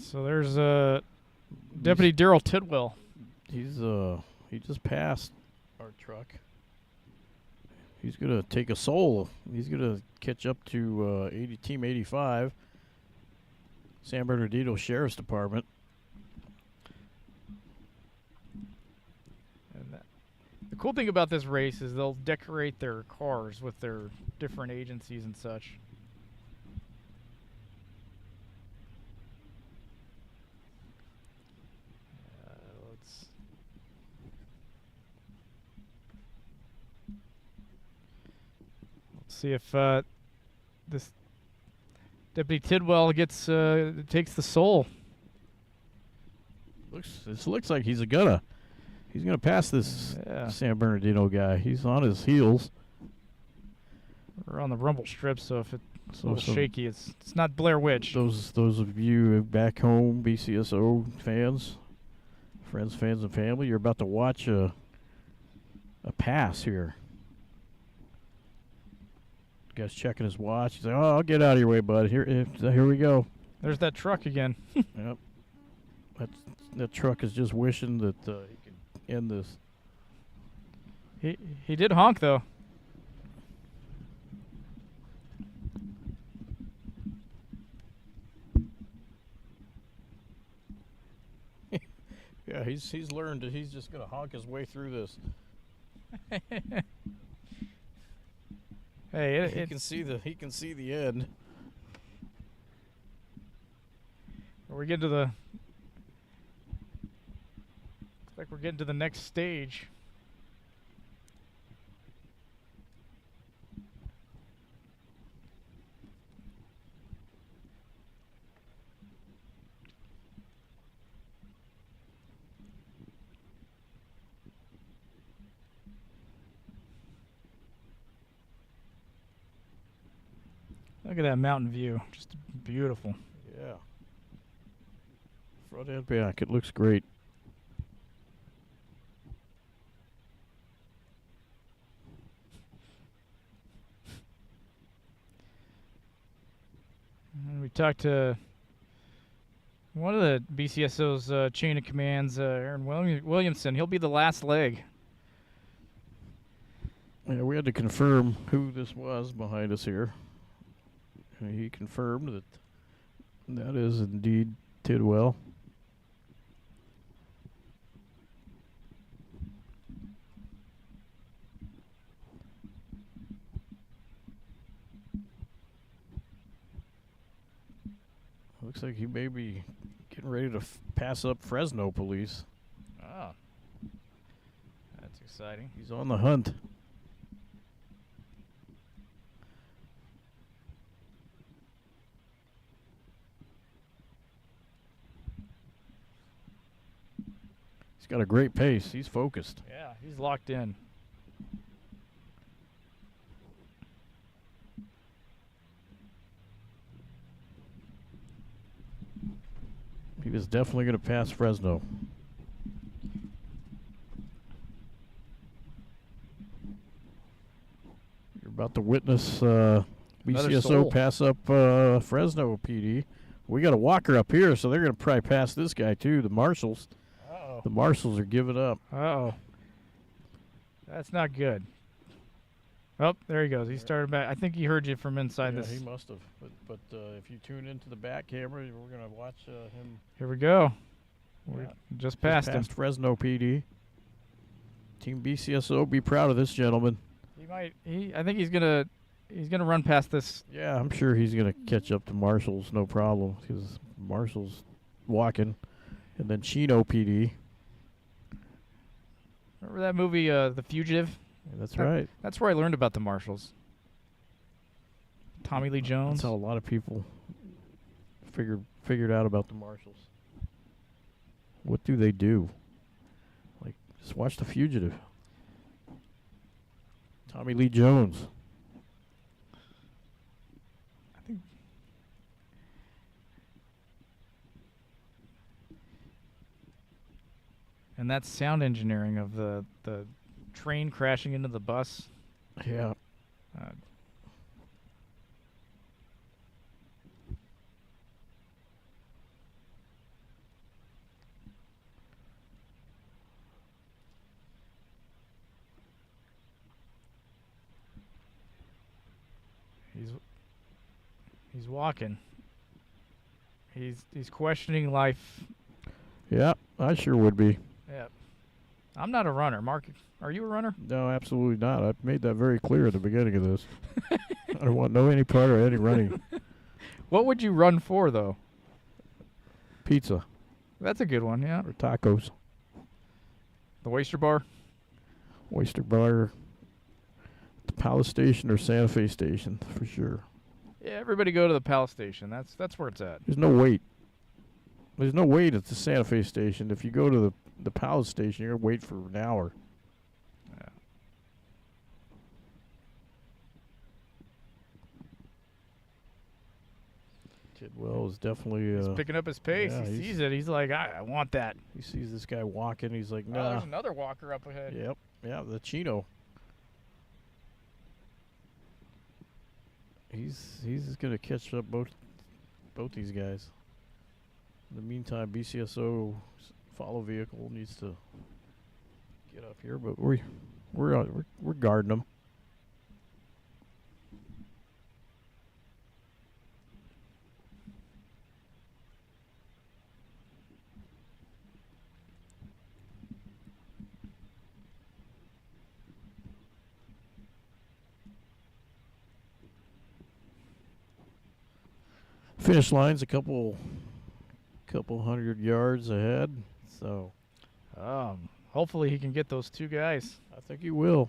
So there's Deputy Daryl Tidwell. He just passed our truck. He's gonna take a soul. He's gonna catch up to Team 85, San Bernardino Sheriff's Department. And the cool thing about this race is they'll decorate their cars with their different agencies and such. See if this Deputy Tidwell gets takes the soul. This looks like he's gonna pass this San Bernardino guy. He's on his heels. We're on the rumble strip, so if it's a little shaky, it's not Blair Witch. Those of you back home, BCSO fans, friends, fans, and family, you're about to watch a pass here. Guy's checking his watch. He's like, "Oh, I'll get out of your way, bud. Here we go." There's that truck again. Yep. That truck is just wishing that he could end this. He did honk though. Yeah, he's learned that he's just gonna honk his way through this. Hey, he can see the end. We're getting to the. Looks like we're getting to the next stage. Look at that mountain view. Just beautiful. Yeah. Front and back. It looks great. And we talked to one of the BCSO's chain of commands, Aaron Williamson. He'll be the last leg. Yeah, we had to confirm who this was behind us here. He confirmed that is indeed Tidwell. Looks like he may be getting ready to pass up Fresno police. Oh, that's exciting. He's on the hunt. Got a great pace. He's focused. Yeah, he's locked in. He was definitely going to pass Fresno. You're about to witness BCSO pass up Fresno PD. We got a walker up here, so they're going to probably pass this guy too, the marshals. The marshals are giving up. Uh-oh. That's not good. Oh, there he goes. He started back. I think he heard you from inside this. Yeah, he must have. But if you tune into the back camera, we're going to watch him. Here we go. We just passed him. Fresno PD. Team BCSO, be proud of this gentleman. He might. I think he's gonna run past this. Yeah, I'm sure he's gonna catch up to Marshall's, no problem, because Marshall's walking. And then Chino PD. Remember that movie, The Fugitive? Yeah, that's right. That's where I learned about the marshals. Tommy Lee Jones. That's how a lot of people figured out about the marshals. What do they do? Like, just watch The Fugitive. Tommy Lee Jones. I think. And that's sound engineering of the train crashing into the bus. Yeah. He's walking. He's questioning life. Yeah, I sure would be. Yeah. I'm not a runner. Mark, are you a runner? No, absolutely not. I've made that very clear at the beginning of this. I don't want any part of any running. What would you run for, though? Pizza. That's a good one, yeah. Or tacos. The Oyster Bar? Oyster Bar. The Palace Station or Santa Fe Station, for sure. Yeah, everybody go to the Palace Station. That's where it's at. There's no wait. There's no wait at the Santa Fe Station. If you go to the Palace Station, you're going to wait for an hour. Yeah. Tidwell is definitely... He's picking up his pace. yeah, he sees it. He's like, I want that. He sees this guy walking. He's like, Oh, nah. there's another walker up ahead. Yep. Yeah, the Chino. He's going to catch up both these guys. In the meantime, BCSO follow vehicle needs to get up here, but we're guarding them. Finish line's a couple hundred yards ahead, so Hopefully he can get those two guys. I think he will.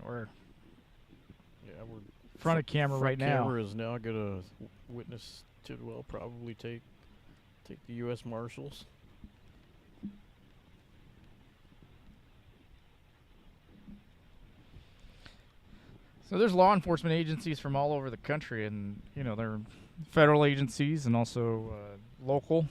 We're We're front of camera right now. Camera is now going to witness Tidwell probably take the U.S. Marshals. So there's law enforcement agencies from all over the country, and they're federal agencies and also local,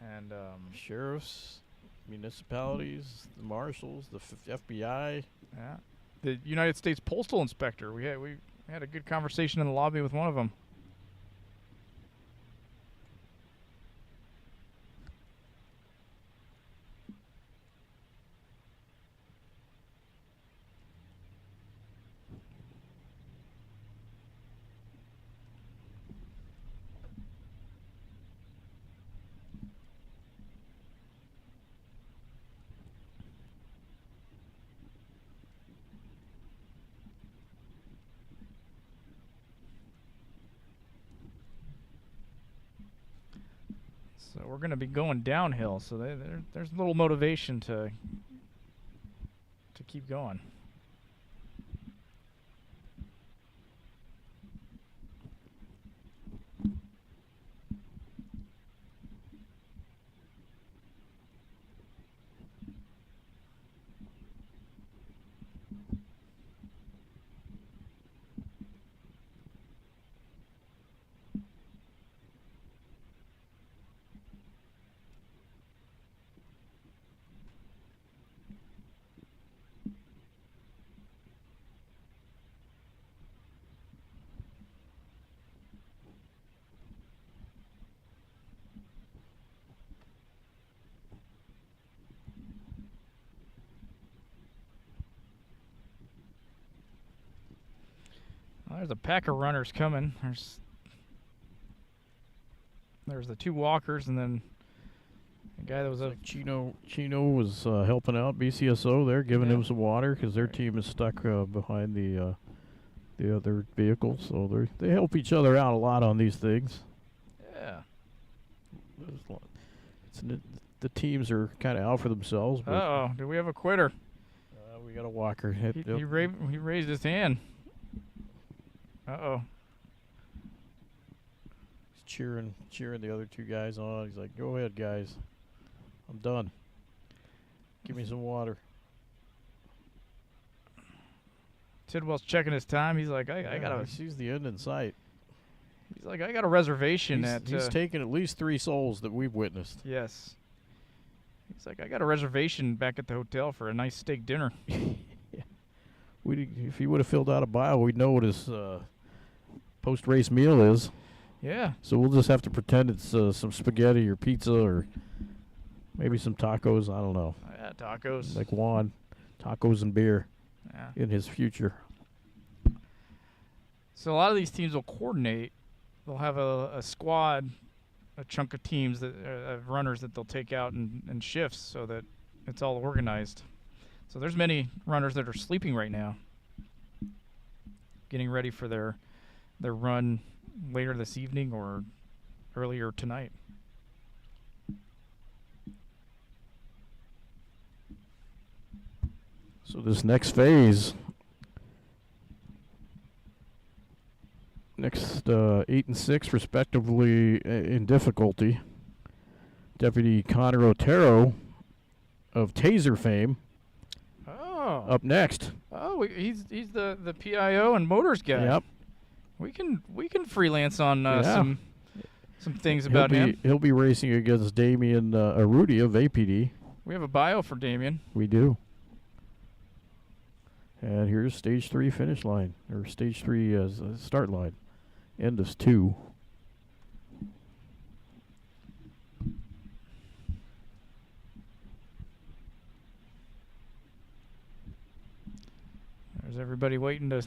and Sheriffs, municipalities, the marshals, the FBI. yeah, the United States Postal Inspector. We had a good conversation in the lobby with one of them. So we're going to be going downhill, so there's a little motivation to keep going. Well, there's a pack of runners coming. There's There's the 2 walkers, and then the guy that was up. Like Chino was helping out BCSO there, giving Yeah. him some water because their Right. team is stuck behind the other vehicle. So they help each other out a lot on these things. Yeah. The teams are kind of out for themselves. But Uh-oh. Do we have a quitter? we got a walker. He raised his hand. Uh-oh. He's cheering the other 2 guys on. He's like, "Go ahead, guys. I'm done. Give me some water." Tidwell's checking his time. He's like, I Yeah, got he sees the end in sight. He's like, I got a reservation He's taken at least 3 souls that we've witnessed. Yes. He's like, I got a reservation back at the hotel for a nice steak dinner. If he would have filled out a bio, we'd know what his post-race meal is. Yeah. So we'll just have to pretend it's some spaghetti or pizza or maybe some tacos. I don't know. Yeah, tacos. Like Juan, tacos and beer Yeah. in his future. So a lot of these teams will coordinate. They'll have a squad, a chunk of teams that of runners that they'll take out in shifts so that it's all organized. So there's many runners that are sleeping right now, getting ready for their run later this evening or earlier tonight. So this next phase, next 8 and 6 respectively in difficulty. Deputy Connor Otero of Taser fame Oh. up next. Oh, he's the PIO and motors guy. Yep. We can freelance on Yeah. some things about him. He'll be racing against Damian Arudi of APD. We have a bio for Damien. We do. And here's stage 3 finish line, or stage 3 as start line. End of 2. There's everybody waiting to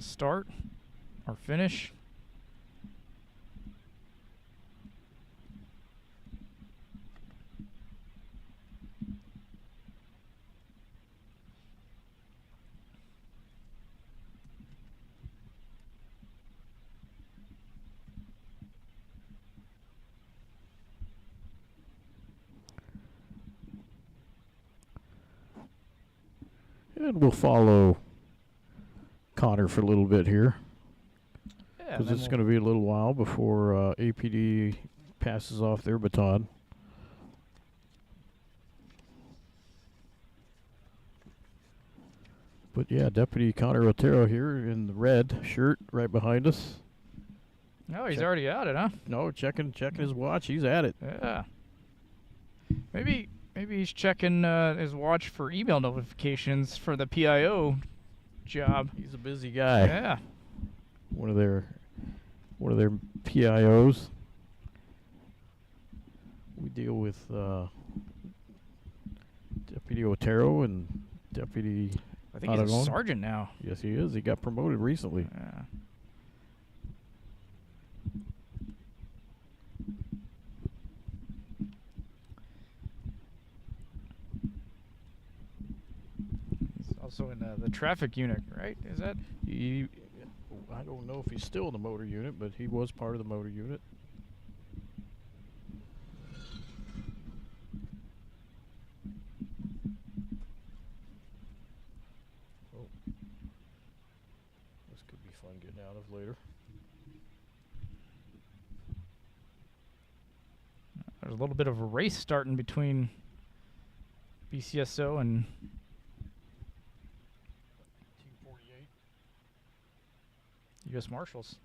start or finish. And we'll follow Connor for a little bit here, Yeah, because it's going to be a little while before APD passes off their baton. But yeah, Deputy Connor Otero here in the red shirt right behind us. Oh, he's Check. already at it, huh? No, checking his watch. He's at it. Yeah. Maybe he's checking his watch for email notifications for the PIO job. He's a busy guy. Yeah. One of their PIOs. We deal with Deputy Otero and Deputy. I think he's a Aragon. sergeant now. Yes, he is. He got promoted recently. Yeah. He's also in the traffic unit, right? Is that? I don't know if he's still in the motor unit, but he was part of the motor unit. Oh. This could be fun getting out of later. There's a little bit of a race starting between BCSO and Team 48. U.S. Marshals.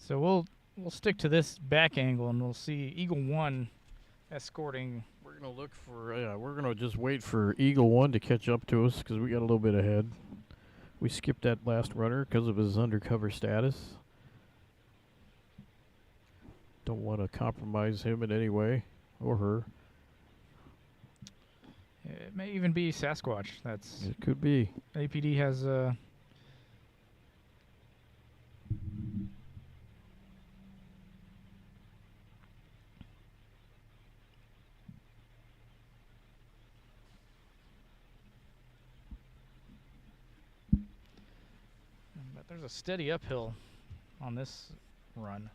So we'll stick to this back angle, and we'll see Eagle 1 escorting. We're gonna look for we're gonna just wait for Eagle 1 to catch up to us because we got a little bit ahead. We skipped that last runner because of his undercover status. Don't want to compromise him in any way, or her. It may even be Sasquatch. That's It could be. APD has but there's a steady uphill on this run.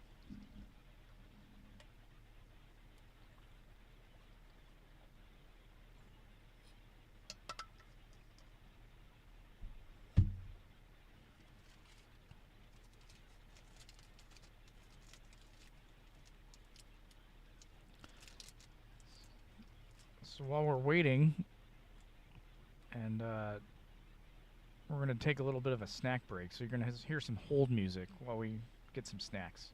So while we're waiting, and we're going to take a little bit of a snack break. So you're going to hear some hold music while we get some snacks.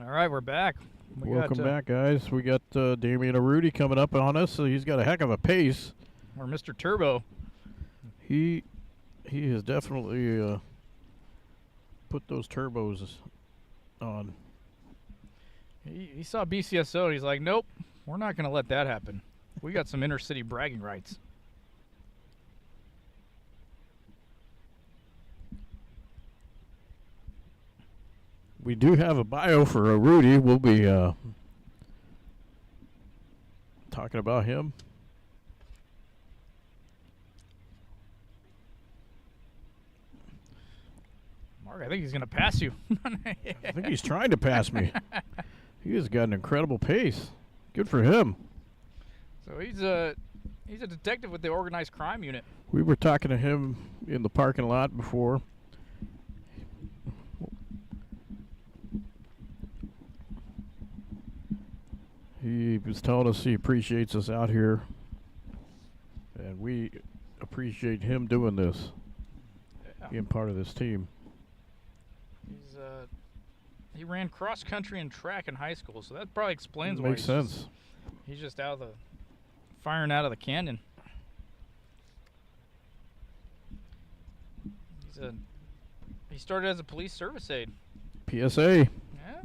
All right, we're back. Welcome back, guys. We got Damian Arudi coming up on us. So he's got a heck of a pace. Or Mr. Turbo. He has definitely put those turbos on. He saw BCSO and he's like, nope, we're not going to let that happen. We got some inner city bragging rights. We do have a bio for Arudi. We'll be talking about him. Mark, I think he's going to pass you. I think he's trying to pass me. He has got an incredible pace. Good for him. So he's a detective with the organized crime unit. We were talking to him in the parking lot before. He was telling us he appreciates us out here, and we appreciate him doing this, being part of this team. He ran cross country and track in high school, so that probably explains why Makes sense. He's just firing out of the canyon. He started as a police service aide. PSA. Yeah.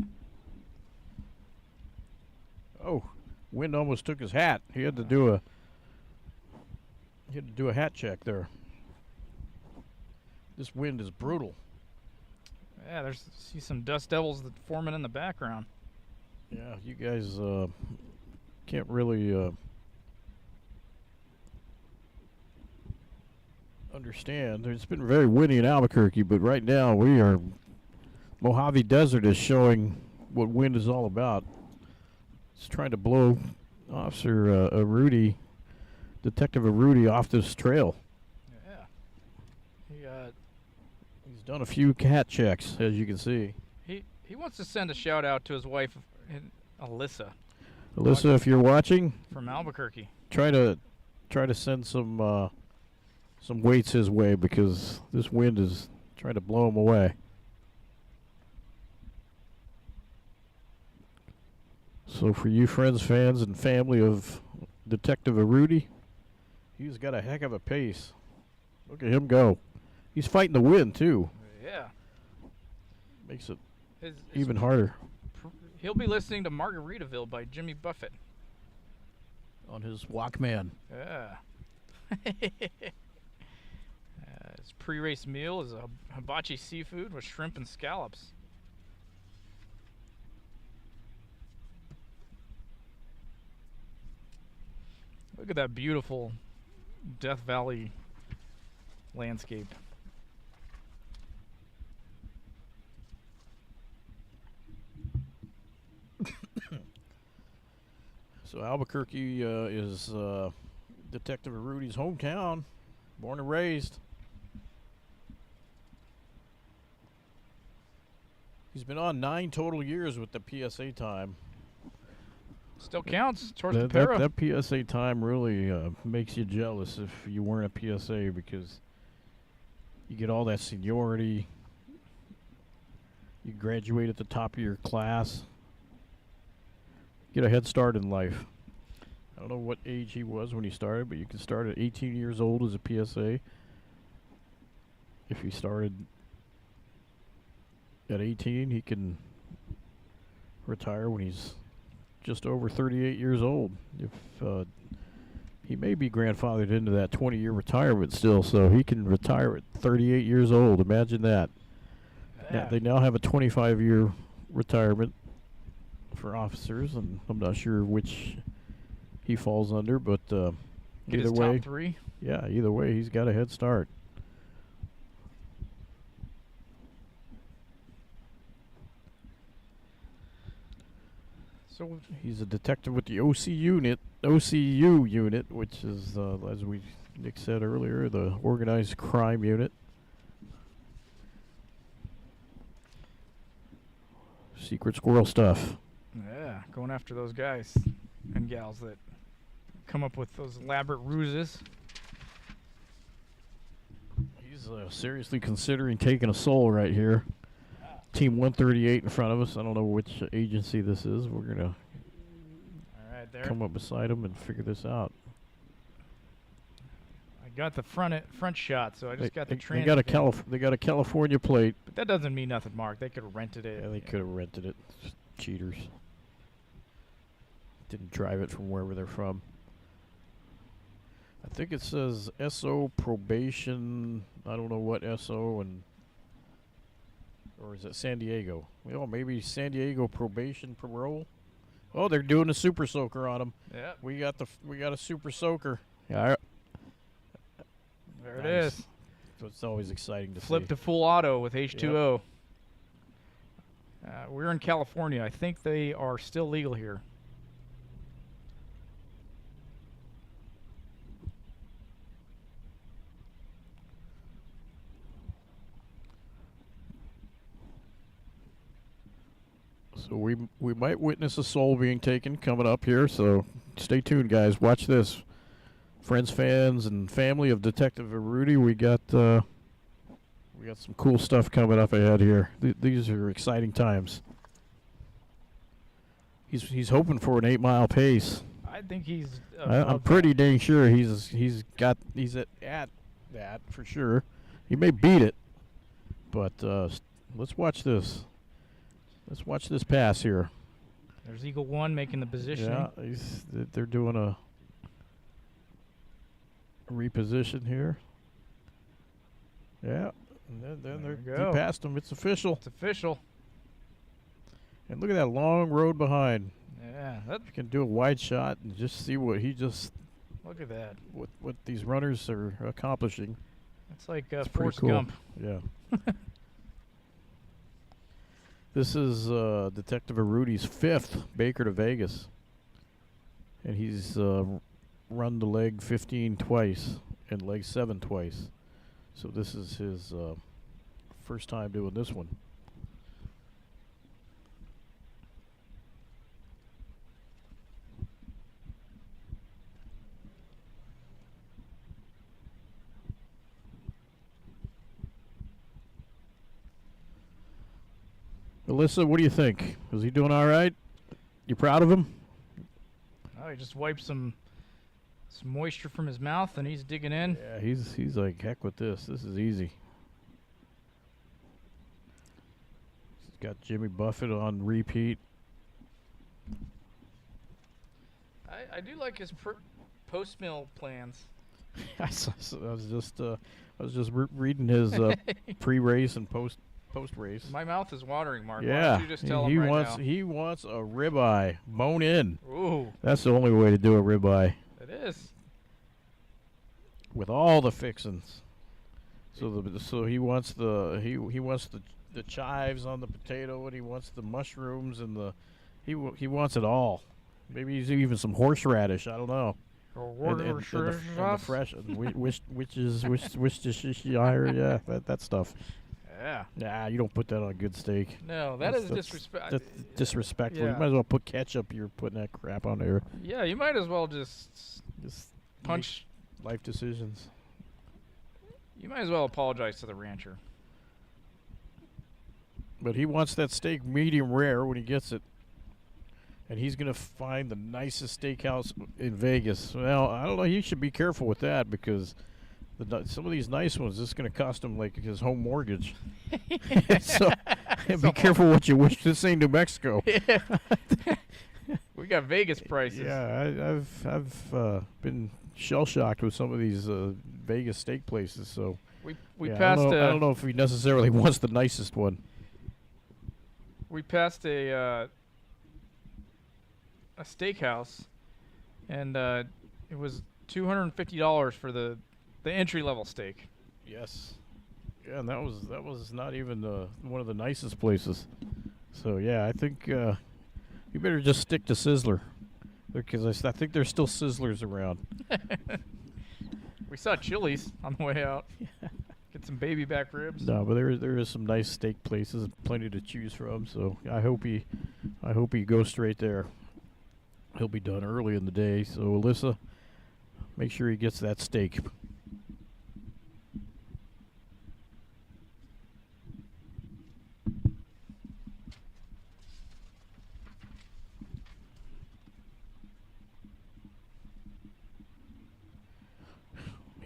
Oh, wind almost took his hat. He had to do a hat check there. This wind is brutal. Yeah, see some dust devils that forming in the background. Yeah, you guys can't really understand. It's been very windy in Albuquerque, but right now Mojave Desert is showing what wind is all about. It's trying to blow Officer Arudi, Detective Arudi, off this trail. Yeah. He's done a few cat checks, as you can see. He wants to send a shout out to his wife, Alyssa. Alyssa, if you're watching, from Albuquerque, try to send some weights his way, because this wind is trying to blow him away. So for you friends, fans, and family of Detective Arudi, he's got a heck of a pace. Look at him go. He's fighting the wind, too. Yeah. Makes it even harder. He'll be listening to Margaritaville by Jimmy Buffett. On his Walkman. Yeah. His pre-race meal is a hibachi seafood with shrimp and scallops. Look at that beautiful Death Valley landscape. So Albuquerque is Detective Arudi's hometown, born and raised. He's been on 9 total years with the PSA time. Still counts towards the para. That PSA time really makes you jealous if you weren't a PSA, because you get all that seniority. You graduate at the top of your class. Get a head start in life. I don't know what age he was when he started, but you can start at 18 years old as a PSA. If he started at 18, he can retire when he's just over 38 years old. If he may be grandfathered into that 20-year retirement still, so he can retire at 38 years old. Imagine that. Yeah. They now have a 25-year retirement for officers, and I'm not sure which he falls under, but either way, top 3. Yeah, either way, he's got a head start. So he's a detective with the OCU unit, which is, as Nick said earlier, the organized crime unit. Secret squirrel stuff. Yeah, going after those guys and gals that come up with those elaborate ruses. He's seriously considering taking a soul right here. Team 138 in front of us. I don't know which agency this is. We're gonna All right, there. come up beside them and figure this out. I got the front shot, so I just got the They transit. got a van. they got a California plate. But that doesn't mean nothing, Mark. They could have rented it. Yeah, they could have rented it. Cheaters. Didn't drive it from wherever they're from. I think it says SO probation. I don't know what SO and, or is it San Diego? Well, maybe San Diego probation parole. Oh, they're doing a super soaker on them. Yeah. We got a super soaker. Yeah, There it nice. is. So it's always exciting to Flip see. to full auto with H2O. We're in California. I think they are still legal here. So we might witness a soul being taken coming up here. So stay tuned, guys. Watch this. Friends, fans, and family of Detective Arudi, we got some cool stuff coming up ahead here. These are exciting times. He's hoping for an 8-mile pace. I think he's. I'm pretty dang sure he's at that for sure. He may beat it, but let's watch this. Let's watch this pass here. There's Eagle 1 making the position. Yeah, they're doing a reposition here. Yeah, and then he passed him. It's official. It's official. And look at that long road behind. Yeah, that. You can do a wide shot and just see what he just Look at that. what these runners are accomplishing. It's like It's pretty Forrest cool. Gump. Yeah. This is Detective Arudi's 5th Baker2Vegas, and he's run the leg 15 twice and leg 7 twice. So this is his first time doing this one. Alyssa, what do you think? Is he doing all right? You proud of him? Oh, he just wiped some moisture from his mouth, and he's digging in. Yeah, he's like, heck with this. This is easy. He's got Jimmy Buffett on repeat. I do like his post-mill plans. I was just reading his pre-race and post-race. My mouth is watering, Mark. Why Yeah, don't you just tell him right now? He wants a ribeye bone in. Ooh, That's the only way to do a ribeye, it is. with all the fixins. So he wants the wants the chives on the potato, and he wants the mushrooms, and he wants it all. Maybe he's even some horseradish. I don't know. And the fresh, which is yeah, that stuff. Yeah. Nah, you don't put that on a good steak. No, That's disrespect. That's disrespectful. You Yeah. might as well put ketchup. You're putting that crap on there. Yeah, you might as well just Just punch. make life decisions. You might as well apologize to the rancher. But he wants that steak medium rare when he gets it. And he's going to find the nicest steakhouse in Vegas. Well, I don't know. He should be careful with that, because some of these nice ones, this is going to cost him like his home mortgage. So be careful what you wish. This ain't New Mexico. Yeah. We got Vegas prices. Yeah, I've been shell shocked with some of these Vegas steak places. So We yeah, passed. I don't know if he necessarily wants the nicest one. We passed a steakhouse, and it was $250 for the entry level steak. Yes. Yeah, and that was not even one of the nicest places. So yeah, I think you better just stick to Sizzler, because I think there's still Sizzlers around. We saw Chili's on the way out. Get some baby back ribs. No, but there is some nice steak places, plenty to choose from. So I hope he goes straight there. He'll be done early in the day. So Alyssa, make sure he gets that steak.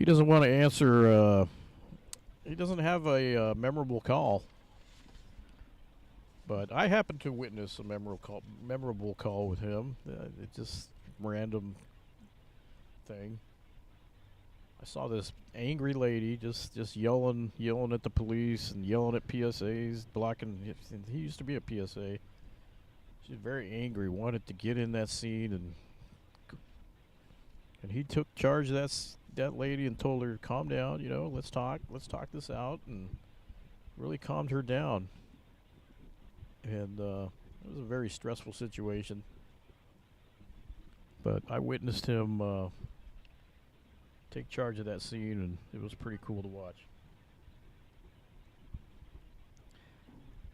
doesn't want to answer. He doesn't have a memorable call. But I happened to witness a memorable call with him. It just random thing. I saw this angry lady just yelling at the police and yelling at PSAs, blocking. He used to be a PSA. She's very angry, wanted to get in that scene, and he took charge of that lady and told her, "Calm down, let's talk this out," and really calmed her down. And it was a very stressful situation. But I witnessed him take charge of that scene, and it was pretty cool to watch.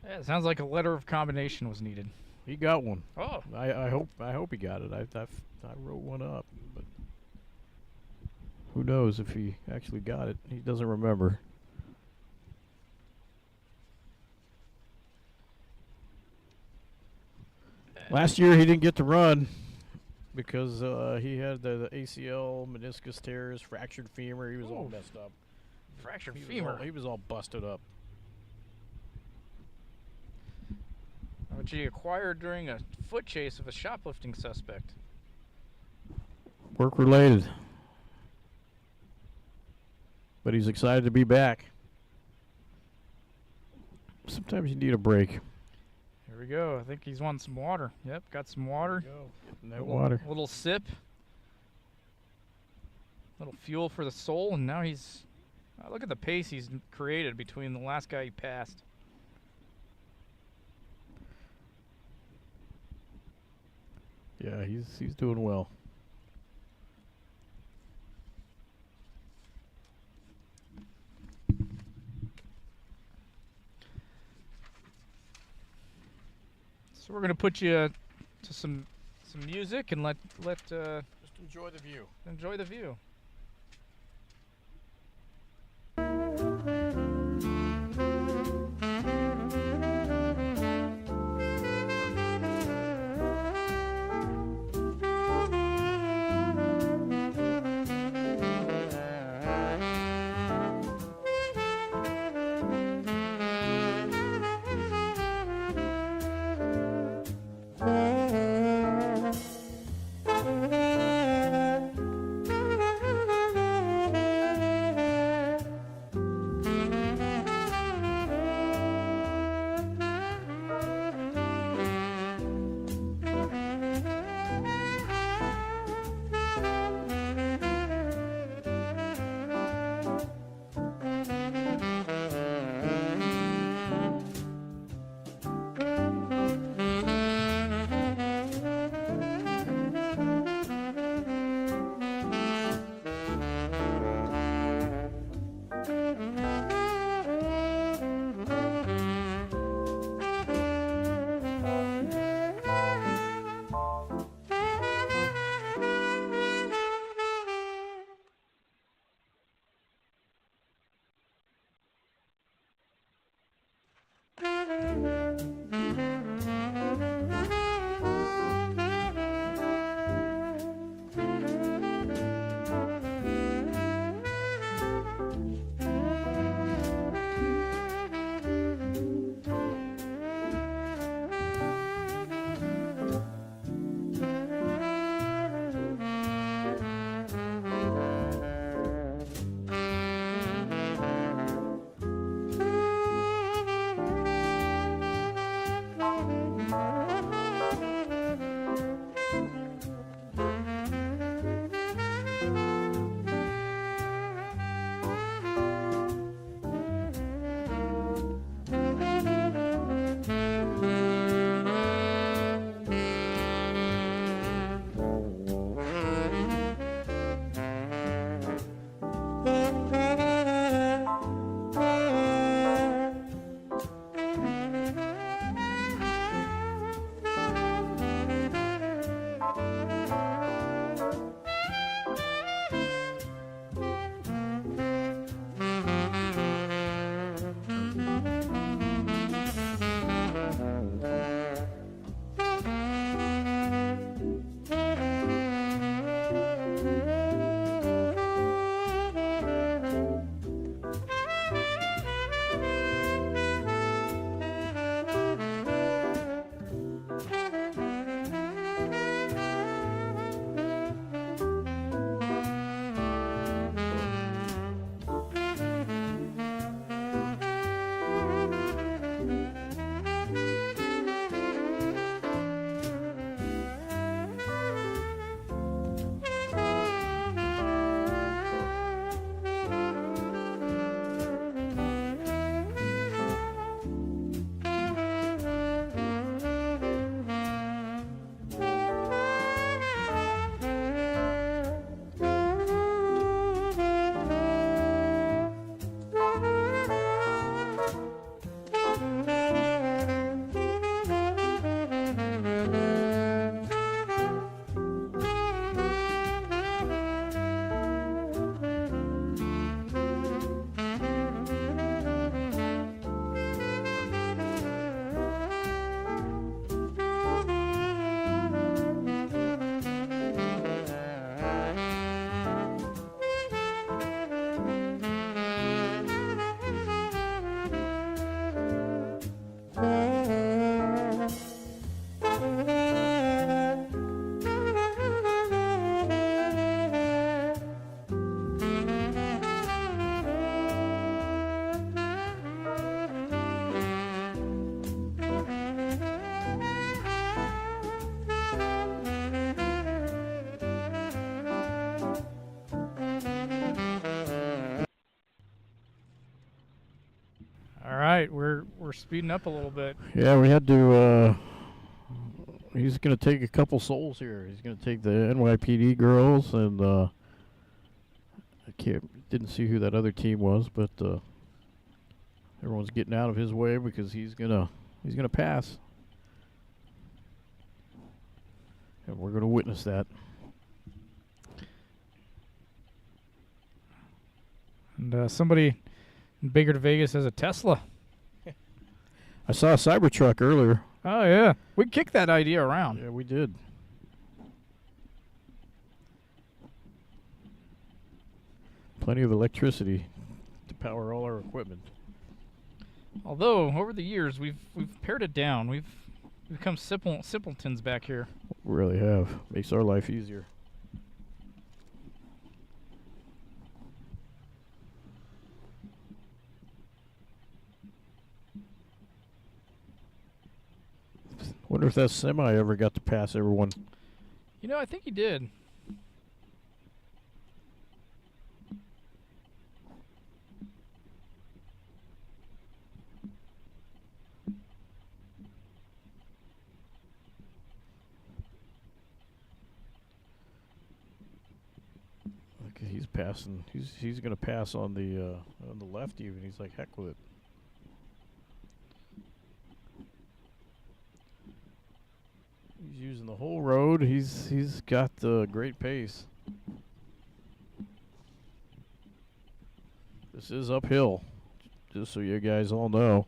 Yeah, it sounds like a letter of combination was needed. He got one. Oh. I hope he got it. I wrote one up, but who knows if he actually got it. He doesn't remember. Last year he didn't get to run because he had the ACL, meniscus tears, fractured femur. He was all messed up. Fractured femur. He was all busted up. Which he acquired during a foot chase of a shoplifting suspect. Work related. But he's excited to be back. Sometimes you need a break. Here we go. I think he's wanting some water. Yep, got some water. Getting that water. A little sip. Little fuel for the soul, and now he's... look at the pace he's created between the last guy he passed. Yeah, he's doing well. So we're gonna put you to some music and let just enjoy the view. enjoy the view. we're speeding up a little bit. Yeah, we had to. He's going to take a couple souls here. He's going to take the NYPD girls, and I didn't see who that other team was, but everyone's getting out of his way because he's gonna pass, and we're going to witness that. And somebody in Baker2Vegas has a Tesla. I saw a Cybertruck earlier. Oh, yeah. We kicked that idea around. Yeah, we did. Plenty of electricity to power all our equipment. Although, over the years, we've pared it down. We've become simpletons back here. We really have. Makes our life easier. Wonder if that semi ever got to pass everyone. You know, I think he did. Okay, he's passing. He's gonna pass on the left even. He's like, heck with it. He's using the whole road. He's got great pace. This is uphill, just so you guys all know.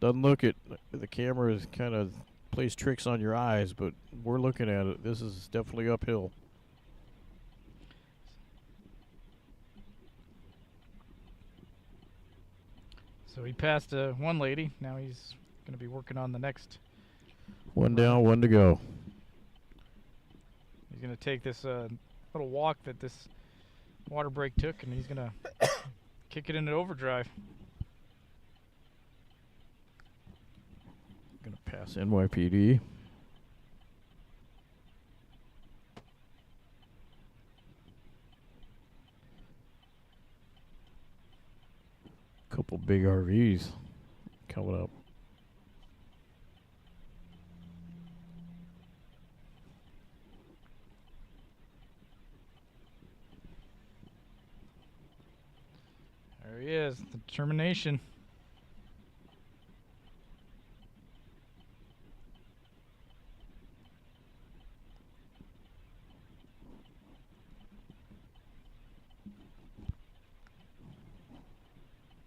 Doesn't look it. The camera is kind of plays tricks on your eyes, but we're looking at it. This is definitely uphill. So he passed one lady. Now he's going to be working on the next. One down, one to go. He's going to take this little walk that this water break took, and he's going to kick it into overdrive. Gonna pass NYPD. Couple big RVs coming up. There he is, the determination.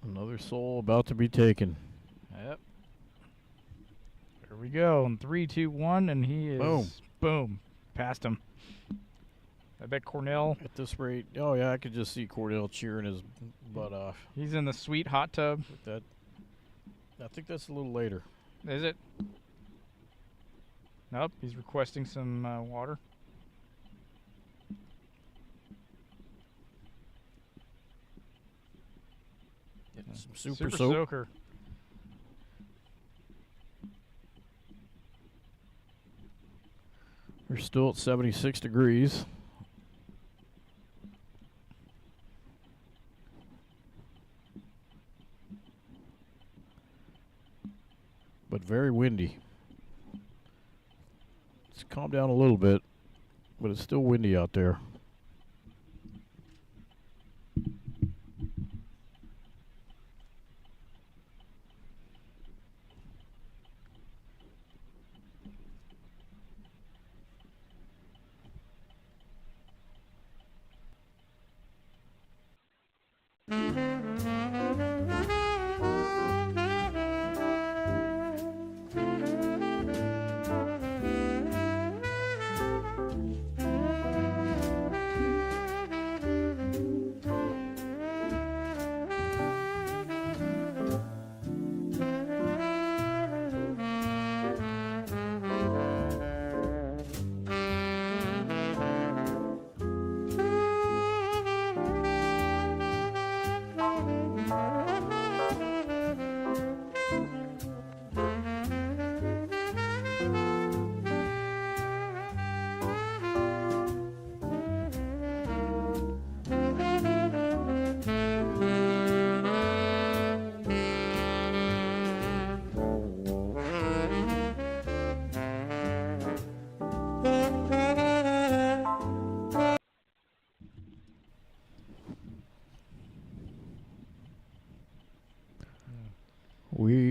Another soul about to be taken. Yep. There we go. And 3, 2, 1, and he is boom. Past him. I bet Cornell. At this rate, oh yeah, I could just see Cordell cheering his butt off. He's in the sweet hot tub. With that, I think that's a little later. Is it? Nope. He's requesting some water. Getting some super soak. soaker. We're still at 76 degrees. But very windy. It's calmed down a little bit, but it's still windy out there.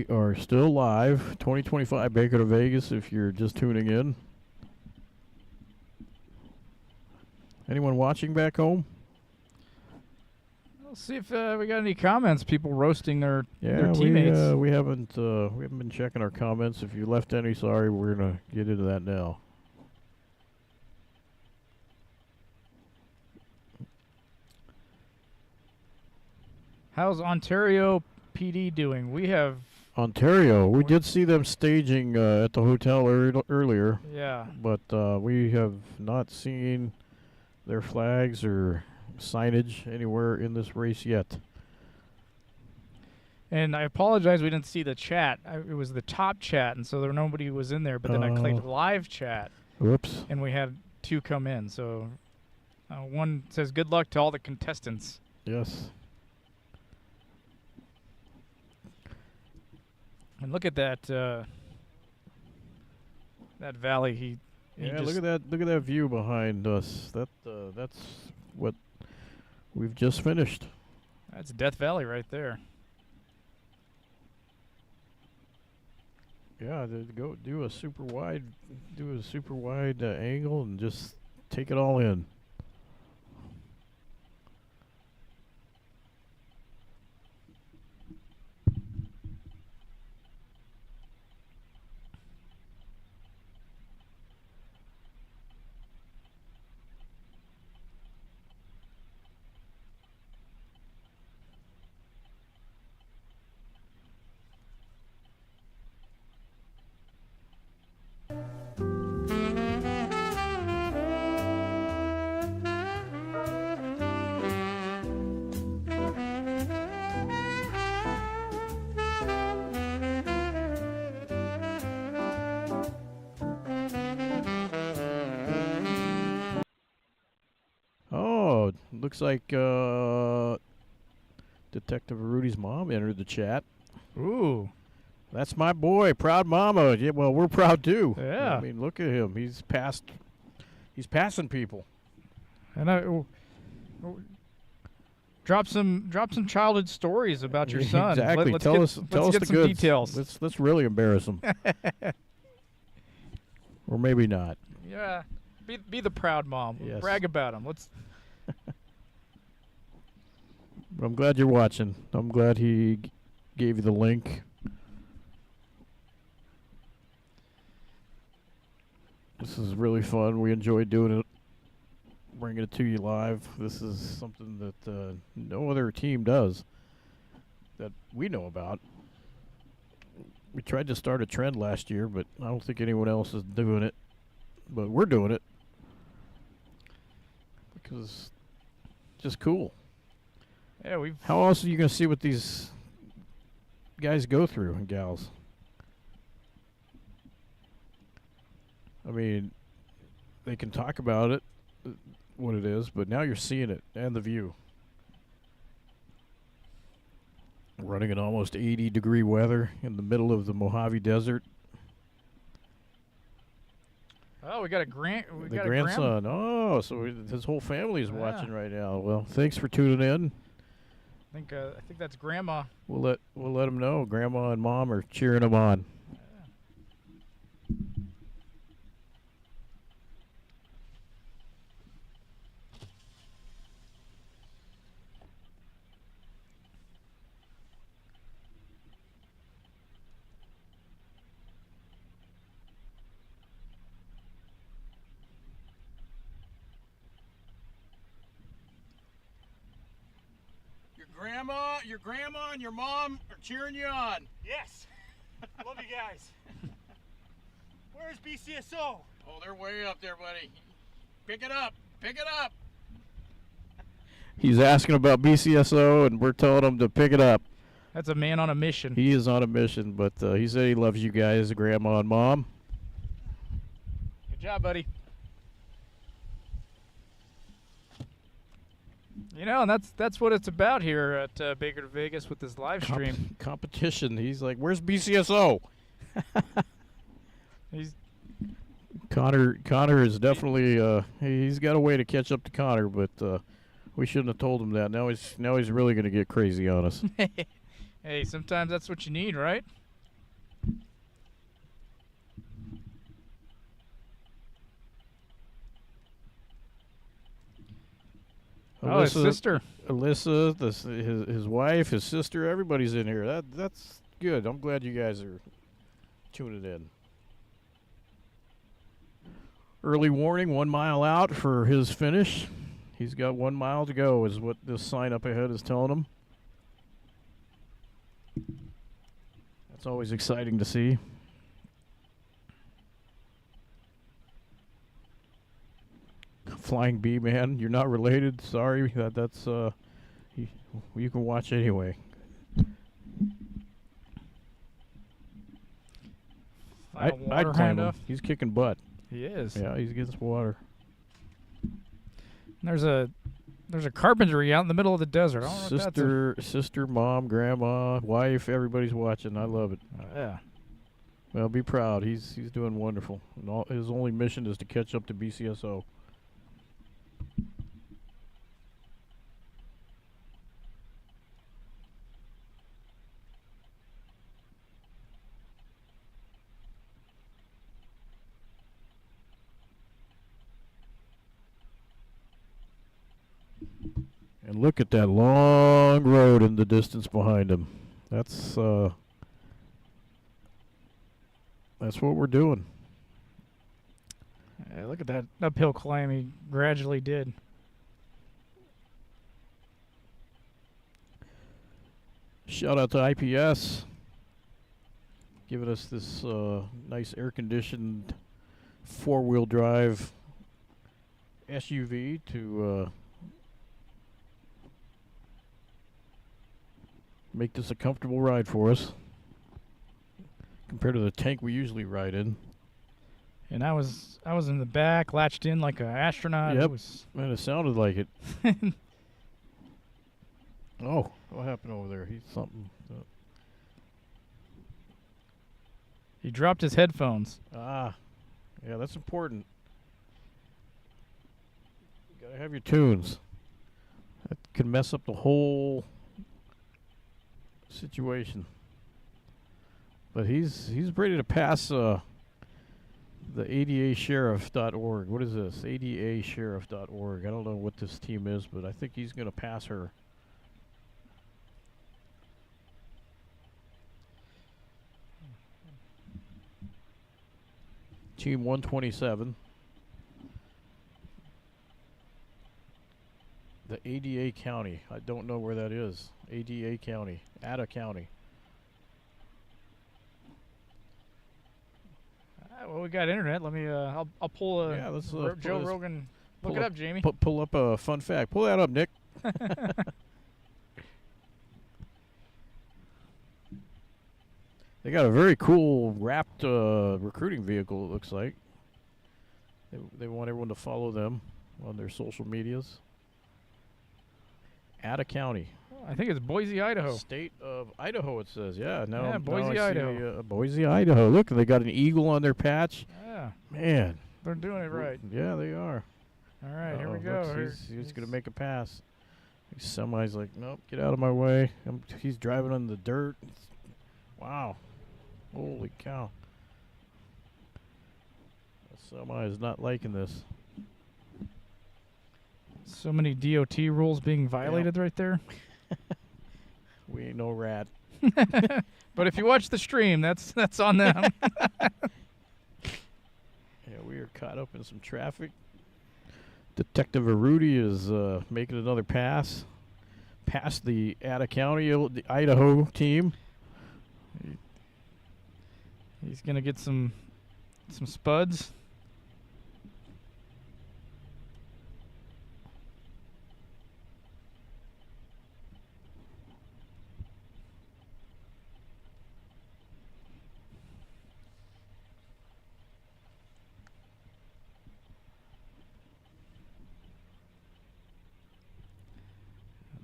We are still live, 2025 Baker2Vegas, if you're just tuning in. Anyone watching back home? Let's see if we got any comments. People roasting their teammates. We haven't been checking our comments. If you left any, sorry, we're gonna get into that now. How's Ontario PD doing? We have Ontario. We did see them staging at the hotel earlier. Yeah. But we have not seen their flags or signage anywhere in this race yet. And I apologize we didn't see the chat. It was the top chat, and so nobody was in there. But then I clicked live chat. Whoops. And we had 2 come in. So one says, good luck to all the contestants. Yes. And look at that that valley. Yeah, look at that view behind us. That's what we've just finished. That's Death Valley right there. Yeah, go do a super wide angle and just take it all in. Looks like Detective Arudi's mom entered the chat. Ooh. That's my boy, proud mama. Yeah, well, we're proud too. Yeah. I mean, look at him. He's passing people. And drop some childhood stories about your son. Exactly. Tell us the some goods. Details. Let's really embarrass him. Or maybe not. Yeah. Be the proud mom. Yes. Brag about him. Let's. But I'm glad you're watching. I'm glad he gave you the link. This is really fun. We enjoy doing it, bringing it to you live. This is something that no other team does that we know about. We tried to start a trend last year, but I don't think anyone else is doing it. But we're doing it because it's just cool. Yeah, How else are you going to see what these guys go through and gals? I mean, they can talk about it, what it is, but now you're seeing it and the view. Running in almost 80-degree weather in the middle of the Mojave Desert. Oh, we got a grandson. Oh, so his whole family is watching right now. Well, thanks for tuning in. I think that's Grandma. We'll let them know. Grandma and Mom are cheering them on. Your grandma and your mom are cheering you on. Yes. Love you guys. Where's BCSO? Oh, they're way up there, buddy. Pick it up. Pick it up. He's asking about BCSO, and we're telling him to pick it up. That's a man on a mission. He is on a mission, but he said he loves you guys, Grandma and Mom. Good job, buddy. You know, and that's what it's about here at Baker2Vegas with this live stream. Competition. He's like, where's BCSO? Connor is definitely he's got a way to catch up to Connor, but we shouldn't have told him that. Now he's really going to get crazy on us. Hey, sometimes that's what you need, right? Oh, his sister. Alyssa, his wife, his sister, everybody's in here. That's good. I'm glad you guys are tuning in. Early warning, 1 mile out for his finish. He's got 1 mile to go, is what this sign up ahead is telling him. That's always exciting to see. Flying bee man, you're not related. Sorry, that's you can watch anyway. I'd claim him. He's kicking butt. He is. Yeah, he's getting some water. There's a carpentry out in the middle of the desert. I don't know what that's Sister, mom, grandma, wife, everybody's watching. I love it. Yeah. Well, be proud. He's doing wonderful. And his only mission is to catch up to BCSO. And look at that long road in the distance behind him. That's what we're doing. Yeah, look at that uphill climb he gradually did. Shout out to IPS, giving us this nice air-conditioned 4-wheel drive SUV to make this a comfortable ride for us compared to the tank we usually ride in. And I was in the back, latched in like an astronaut. Yep, man, it sounded like it. Oh, what happened over there? He's something. He dropped his headphones. Ah, yeah, that's important. You gotta have your tunes. That can mess up the whole situation. But he's ready to pass the ADAsheriff.org. What is this? ADAsheriff.org. I don't know what this team is, but I think he's going to pass her. Team 127. The ADA County. I don't know where that is. ADA County. Ada County. Well, we got internet. Let me. I'll pull a. Yeah, let's Joe Rogan. Look it up, Jamie. Pull up a fun fact. Pull that up, Nick. They got a very cool wrapped recruiting vehicle. It looks like. They want everyone to follow them on their social medias. Ada County. I think it's Boise, Idaho. State of Idaho, it says. Yeah, Yeah, Boise, I Idaho. See, Boise, Idaho. Look, they got an eagle on their patch. Yeah. Man. They're doing it right. Yeah, they are. All right, here we go. He's going to make a pass. Semi's like, nope, get out of my way. He's driving on the dirt. Wow. Holy cow. The semi is not liking this. So many DOT rules being violated right there. We ain't no rat. But if you watch the stream, that's on them. Yeah, we are caught up in some traffic. Detective Arudi is making another pass. Past the Ada County, the Idaho team. He's going to get some spuds.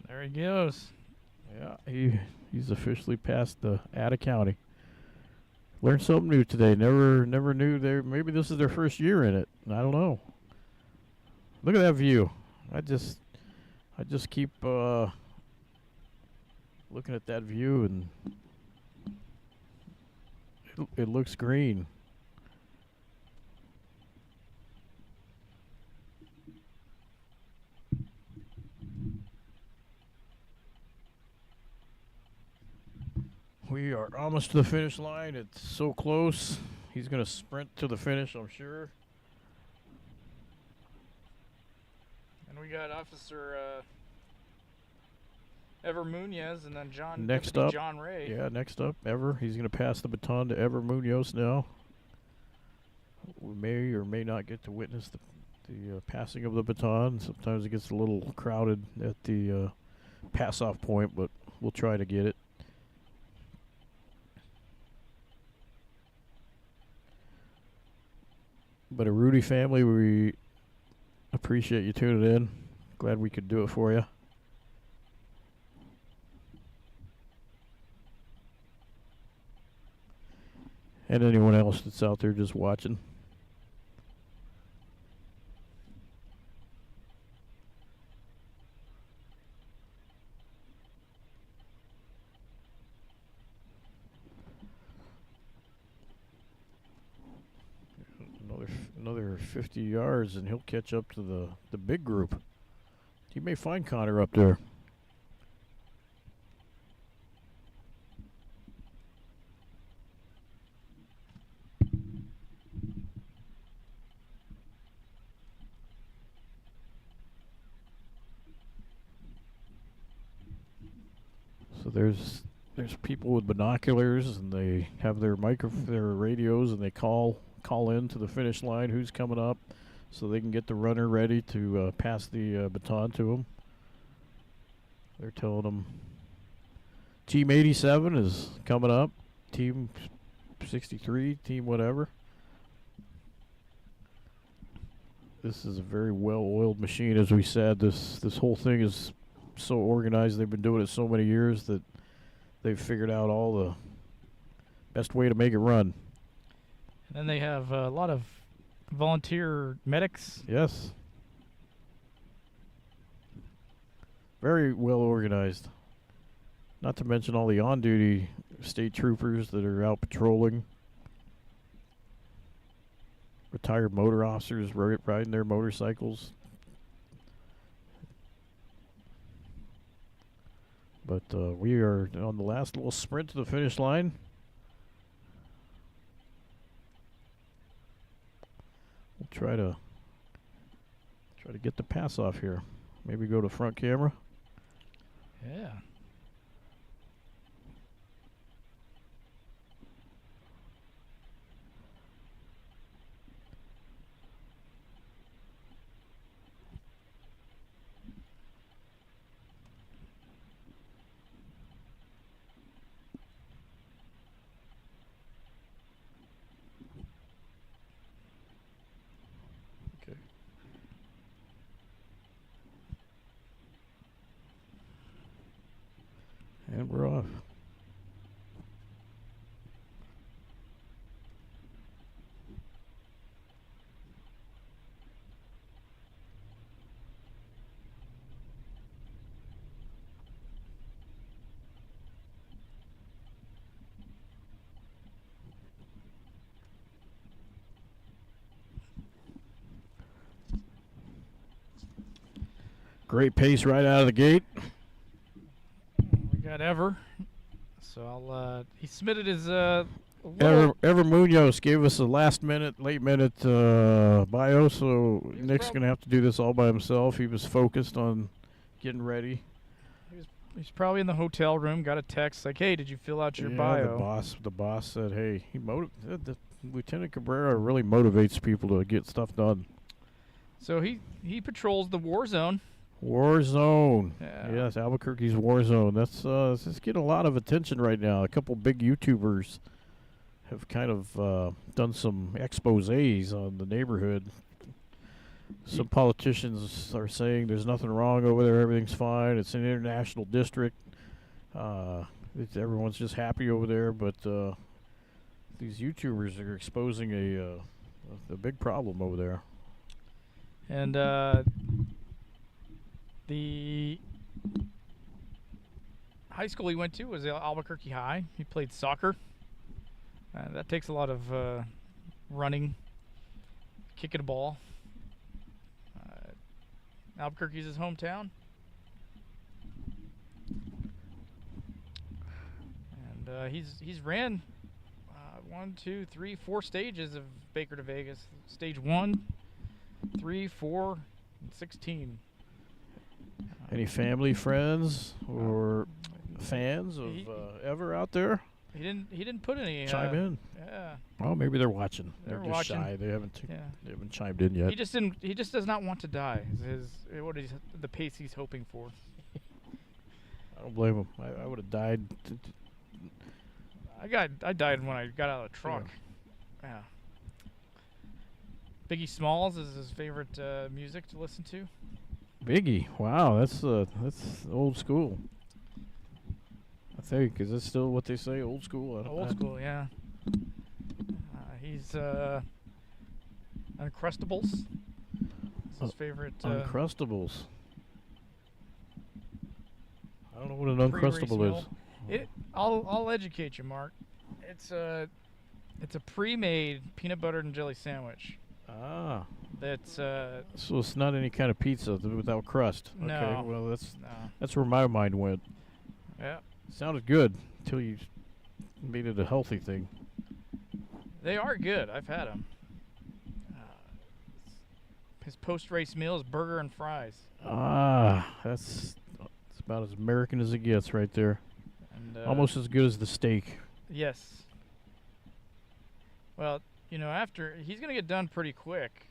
There he goes. Yeah, he's officially passed the Ada County. Learned something new today. Never knew there. Maybe this is their first year in it. I don't know. Look at that view. I just keep looking at that view, and it looks green. We're almost to the finish line. It's so close. He's going to sprint to the finish, I'm sure. And we got Officer Ever Munoz, and then Next Deputy up, John Ray. Yeah, next up, Ever. He's going to pass the baton to Ever Munoz now. We may or may not get to witness the passing of the baton. Sometimes it gets a little crowded at the pass-off point, but we'll try to get it. But Arudi family, we appreciate you tuning in. Glad we could do it for you. And anyone else that's out there just watching. Another 50 yards and he'll catch up to the big group. He may find Connor up there. So there's people with binoculars, and they have their radios, and they call in to the finish line who's coming up, so they can get the runner ready to pass the baton to him. They're telling them Team 87 is coming up, Team 63, Team whatever. This is a very well-oiled machine, as we said. This whole thing is so organized. They've been doing it so many years that they've figured out all the best way to make it run. And then they have a lot of volunteer medics. Yes. Very well organized. Not to mention all the on-duty state troopers that are out patrolling. Retired motor officers riding their motorcycles. But we are on the last little sprint to the finish line. We'll try to get the pass off here. Maybe go to front camera. Yeah. And we're off. Great pace right out of the gate. We got Ever. So I'll he submitted his Ever Munoz gave us a late minute bio, so Nick's going to have to do this all by himself. He was focused on getting ready. He's probably in the hotel room, got a text like, "Hey, did you fill out your bio?" The boss said, "Hey, Lieutenant Cabrera really motivates people to get stuff done." So he patrols the war zone. War zone. Yeah. Yes, Albuquerque's war zone. That's getting a lot of attention right now. A couple big YouTubers have kind of done some exposés on the neighborhood. Some politicians are saying there's nothing wrong over there, everything's fine. It's an international district. Everyone's just happy over there, but these YouTubers are exposing a big problem over there. And the high school he went to was Albuquerque High. He played soccer. That takes a lot of running, kicking a ball. Albuquerque's his hometown. And and he's ran 1, 2, 3, 4 stages of Baker2Vegas. Stage 1, 3, 4, and 16. Any family, friends, or fans of Ever out there? He didn't put any Chime in. Yeah. Oh, maybe they're watching. They're just watching. shy. They haven't. Yeah. They haven't chimed in yet. He just does not want to die. The pace he's hoping for. I don't blame him. I would have died. I died when I got out of the truck. Yeah. Biggie Smalls is his favorite music to listen to. Biggie. Wow, that's old school. I think, is that still what they say? Old school. Old school, yeah. He's Uncrustables. Is his favorite. Uncrustables. I don't know what an Uncrustable is. I'll educate you, Mark. It's a pre-made peanut butter and jelly sandwich. Ah. That's So it's not any kind of pizza without crust. No. Okay. Well, no. that's where my mind went. Yeah. Sounded good until you made it a healthy thing. They are good. I've had them. His post-race meal is burger and fries. Ah, that's about as American as it gets right there. And, almost as good as the steak. Yes. Well, after he's gonna get done pretty quick,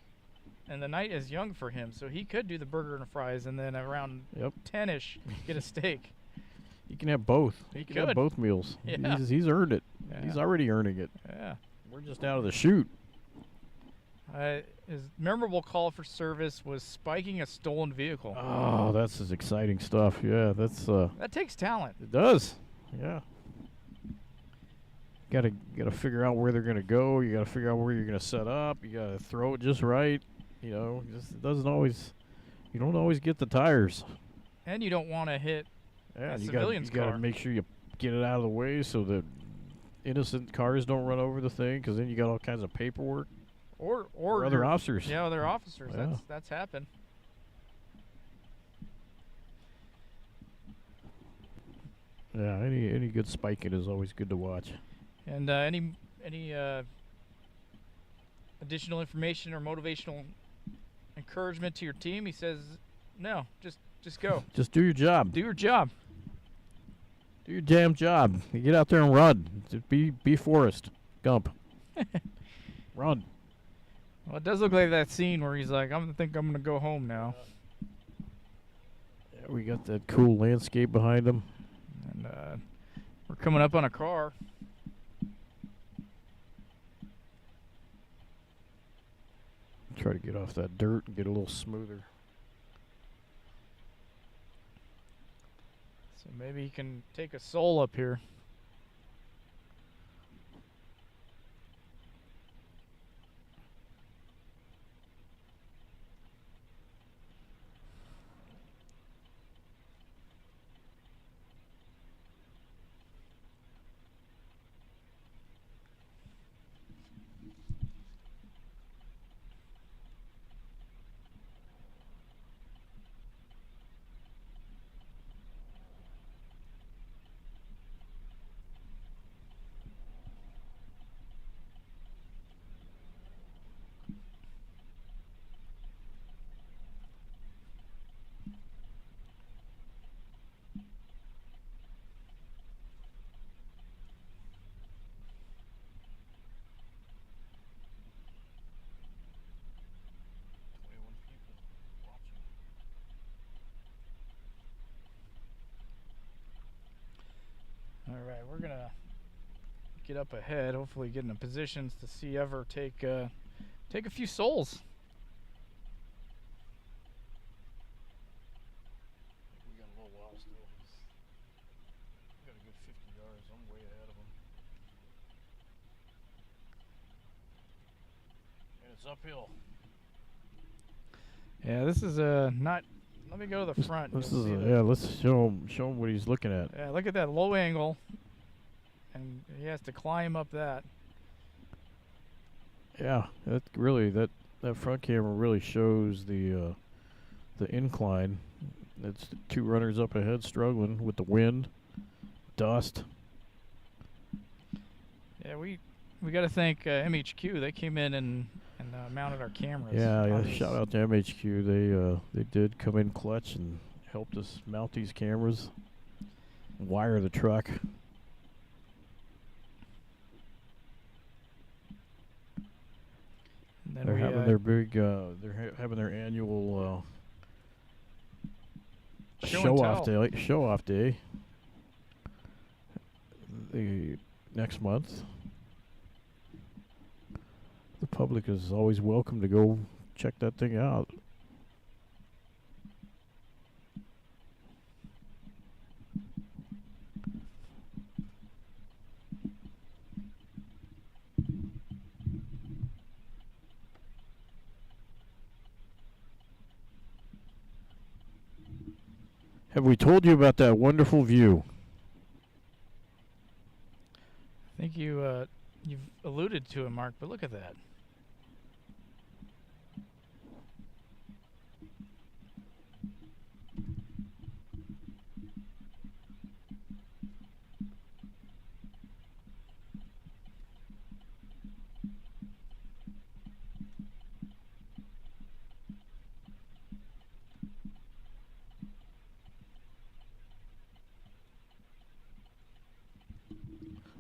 and the night is young for him, so he could do the burger and fries, and then around 10ish get a steak. He can have both. He can could. have both meals. Yeah. He's earned it. Yeah. He's already earning it. Yeah. We're just out of the chute. His memorable call for service was spiking a stolen vehicle. Oh, that's his exciting stuff. Yeah, that's That takes talent. it does. Yeah. Gotta figure out where they're gonna go. You gotta figure out where you're gonna set up. You gotta throw it just right. It doesn't always. You don't always get the tires. And you don't want to hit Yeah, a you civilian's gotta car. make sure you get it out of the way so that innocent cars don't run over the thing. Because then you got all kinds of paperwork. Or other officers. Yeah, other officers. Yeah. That's happened. Yeah, any good spiking is always good to watch. And any additional information or motivational encouragement to your team? He says, no, just go. Just do your job. Do your job. Do your damn job. You get out there and run. Just be Forrest Gump. Run. Well, it does look like that scene where he's like, I think I'm gonna go home now. Yeah, we got that cool landscape behind him. And we're coming up on a car. Try to get off that dirt and get a little smoother. So maybe he can take a soul up here. All right, we're gonna get up ahead. Hopefully, get in a positions to see Ever take a few souls. We got a little while still. We got a good 50 yards. I'm way ahead of him. And it's uphill. Yeah, this is not. Let me go to the front. This You'll is see yeah. Let's show him what he's looking at. Yeah, look at that low angle, and he has to climb up that. Yeah, that front camera really shows the incline. It's two runners up ahead struggling with the wind, dust. Yeah, we got to thank MHQ. They came in and mounted our cameras. Yeah, on yeah. these. Shout out to MHQ. They did come in clutch and helped us mount these cameras, wire the truck. And then They're we, having their big. Having their annual Show and tell. Show off day. The next month. The public is always welcome to go check that thing out. Have we told you about that wonderful view? I think you've alluded to it, Mark, but look at that.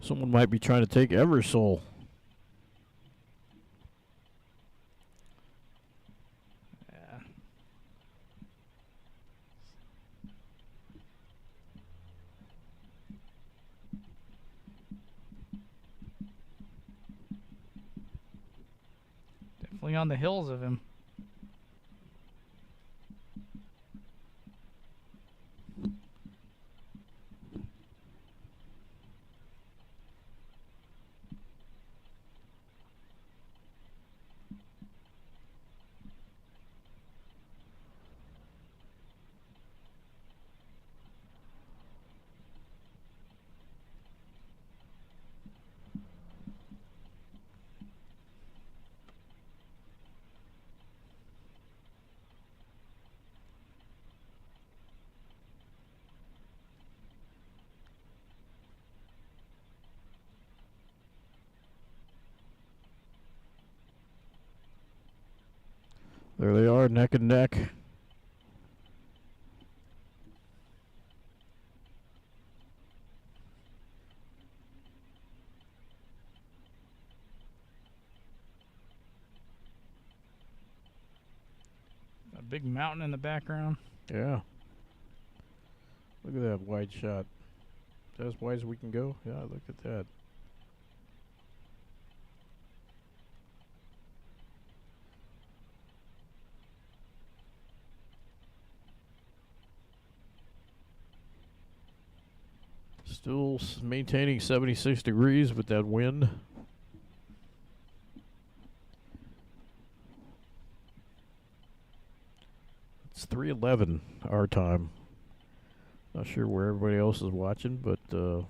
Someone might be trying to take Eversole. Yeah. Definitely on the hills of him. There they are, neck and neck. A big mountain in the background. Yeah. Look at that wide shot. Is that as wide as we can go? Yeah, look at that. Still maintaining 76 degrees with that wind. It's 3:11 our time. Not sure where everybody else is watching, but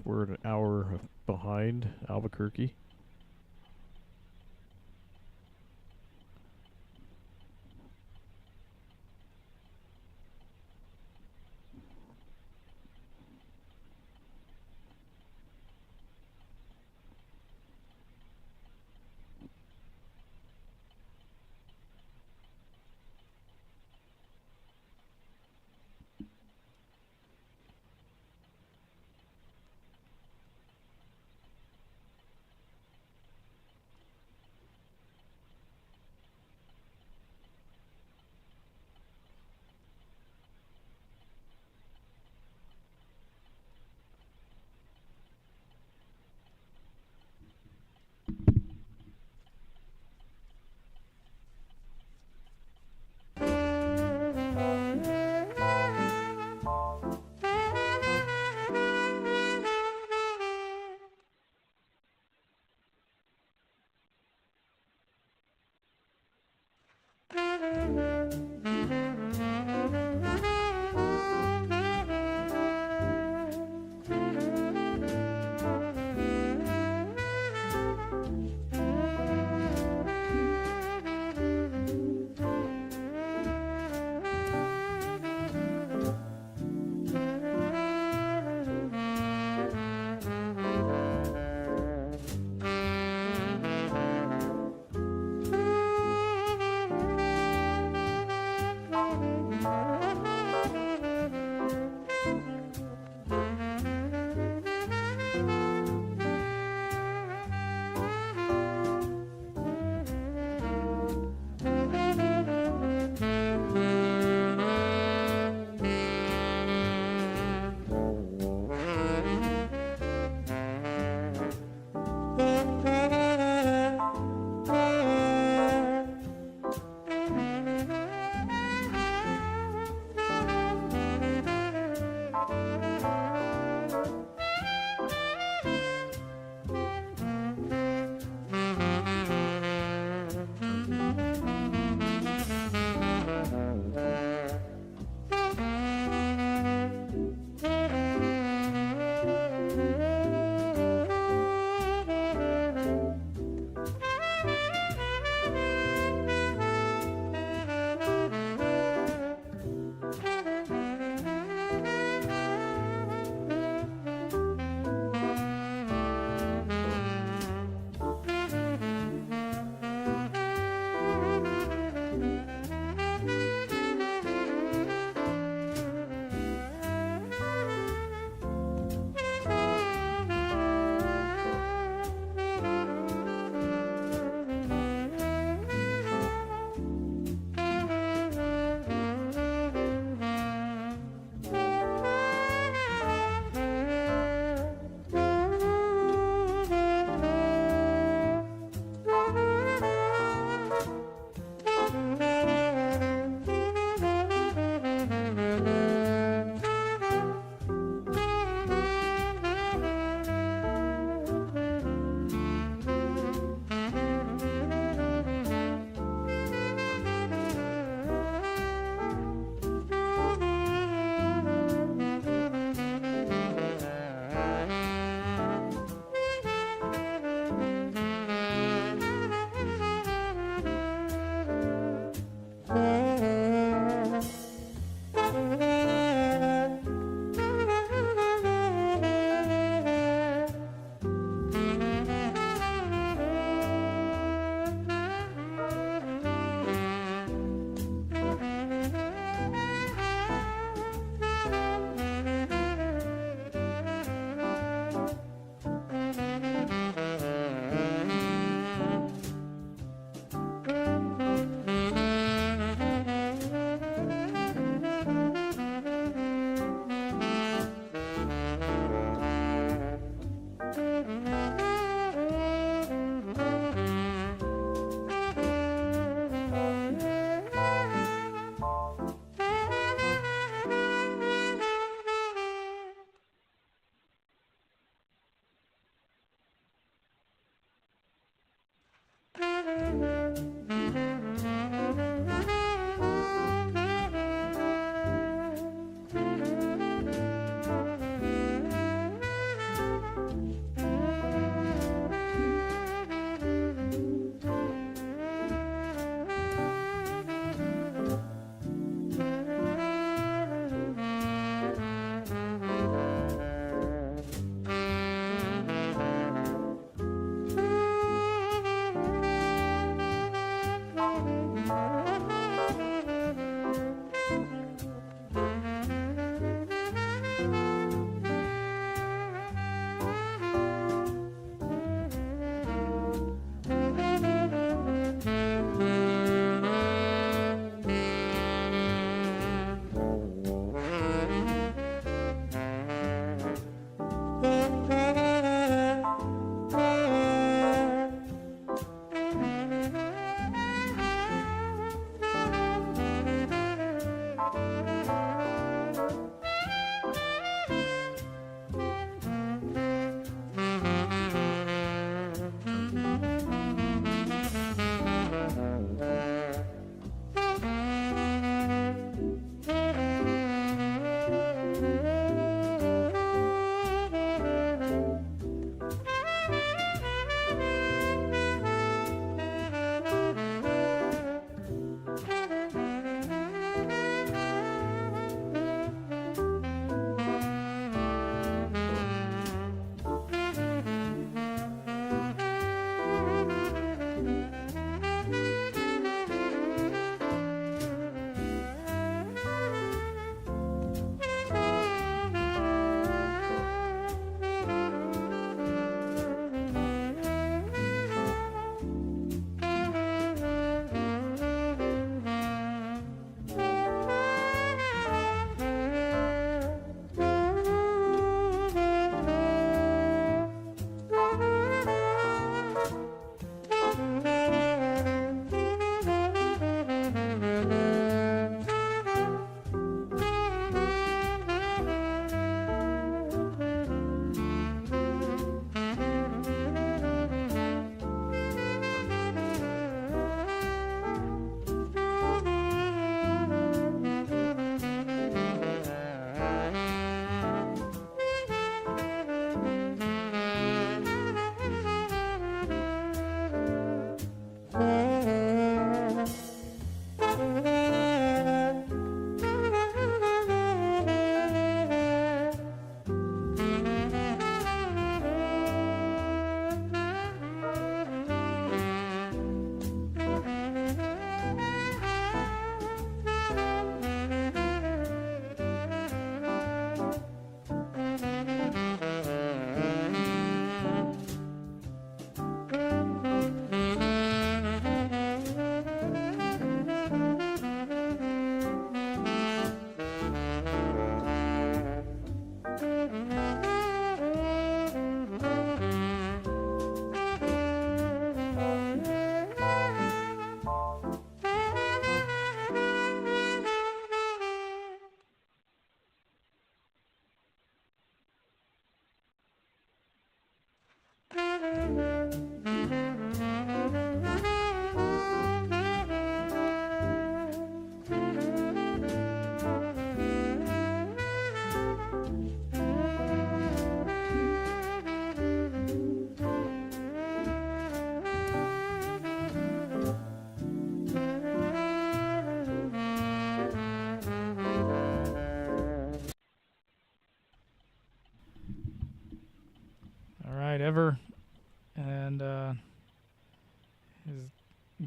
we're an hour behind Albuquerque.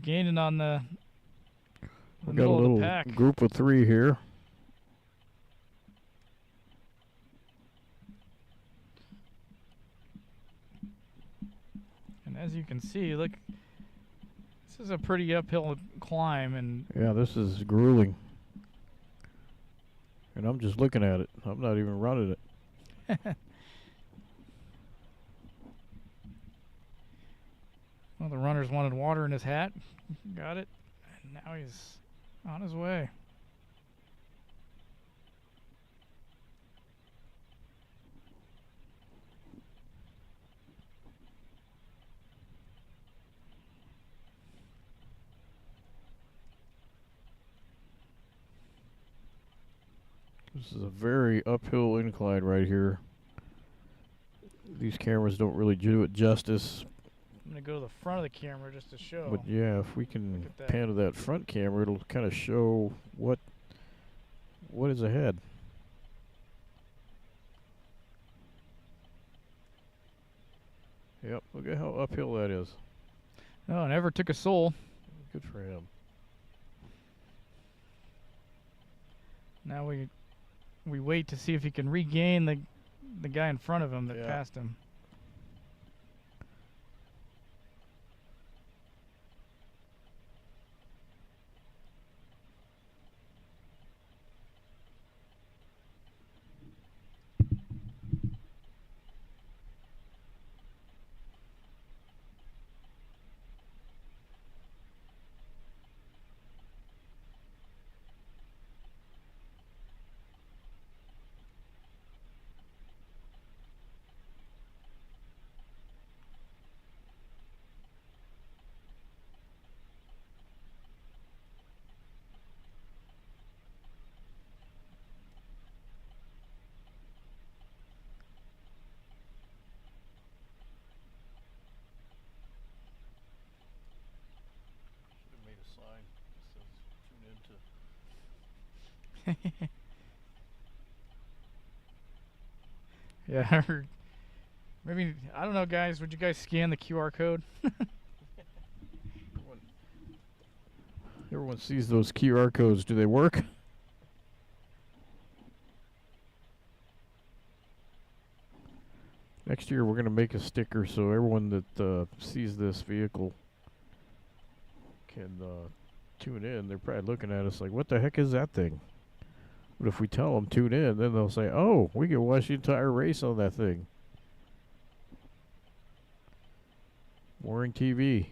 gaining on the We got a middle of little the pack. group of 3 here. And as you can see, look, this is a pretty uphill climb, and Yeah, this is grueling. And I'm just looking at it. I'm not even running it. well, the runners wanted water in his hat. Got it. And now he's on his way. This is a very uphill incline right here. These cameras don't really do it justice. I'm going to go to the front of the camera just to show. But yeah, if we can Look at that. pan to that front camera, it'll kind of show what is ahead. Yep, look at how uphill that is. Oh, never took a soul. Good for him. Now we wait to see if he can regain the guy in front of him that Yeah. passed him. Should have made a sign that says tune into. Yeah, I heard. Maybe, I don't know, guys. Would you guys scan the QR code? Everyone sees those QR codes. Do they work? Next year we're going to make a sticker so everyone that sees this vehicle can tune in. They're probably looking at us like, what the heck is that thing? But if we tell them tune in, then they'll say, oh, we can watch the entire race on that thing. Mooring TV.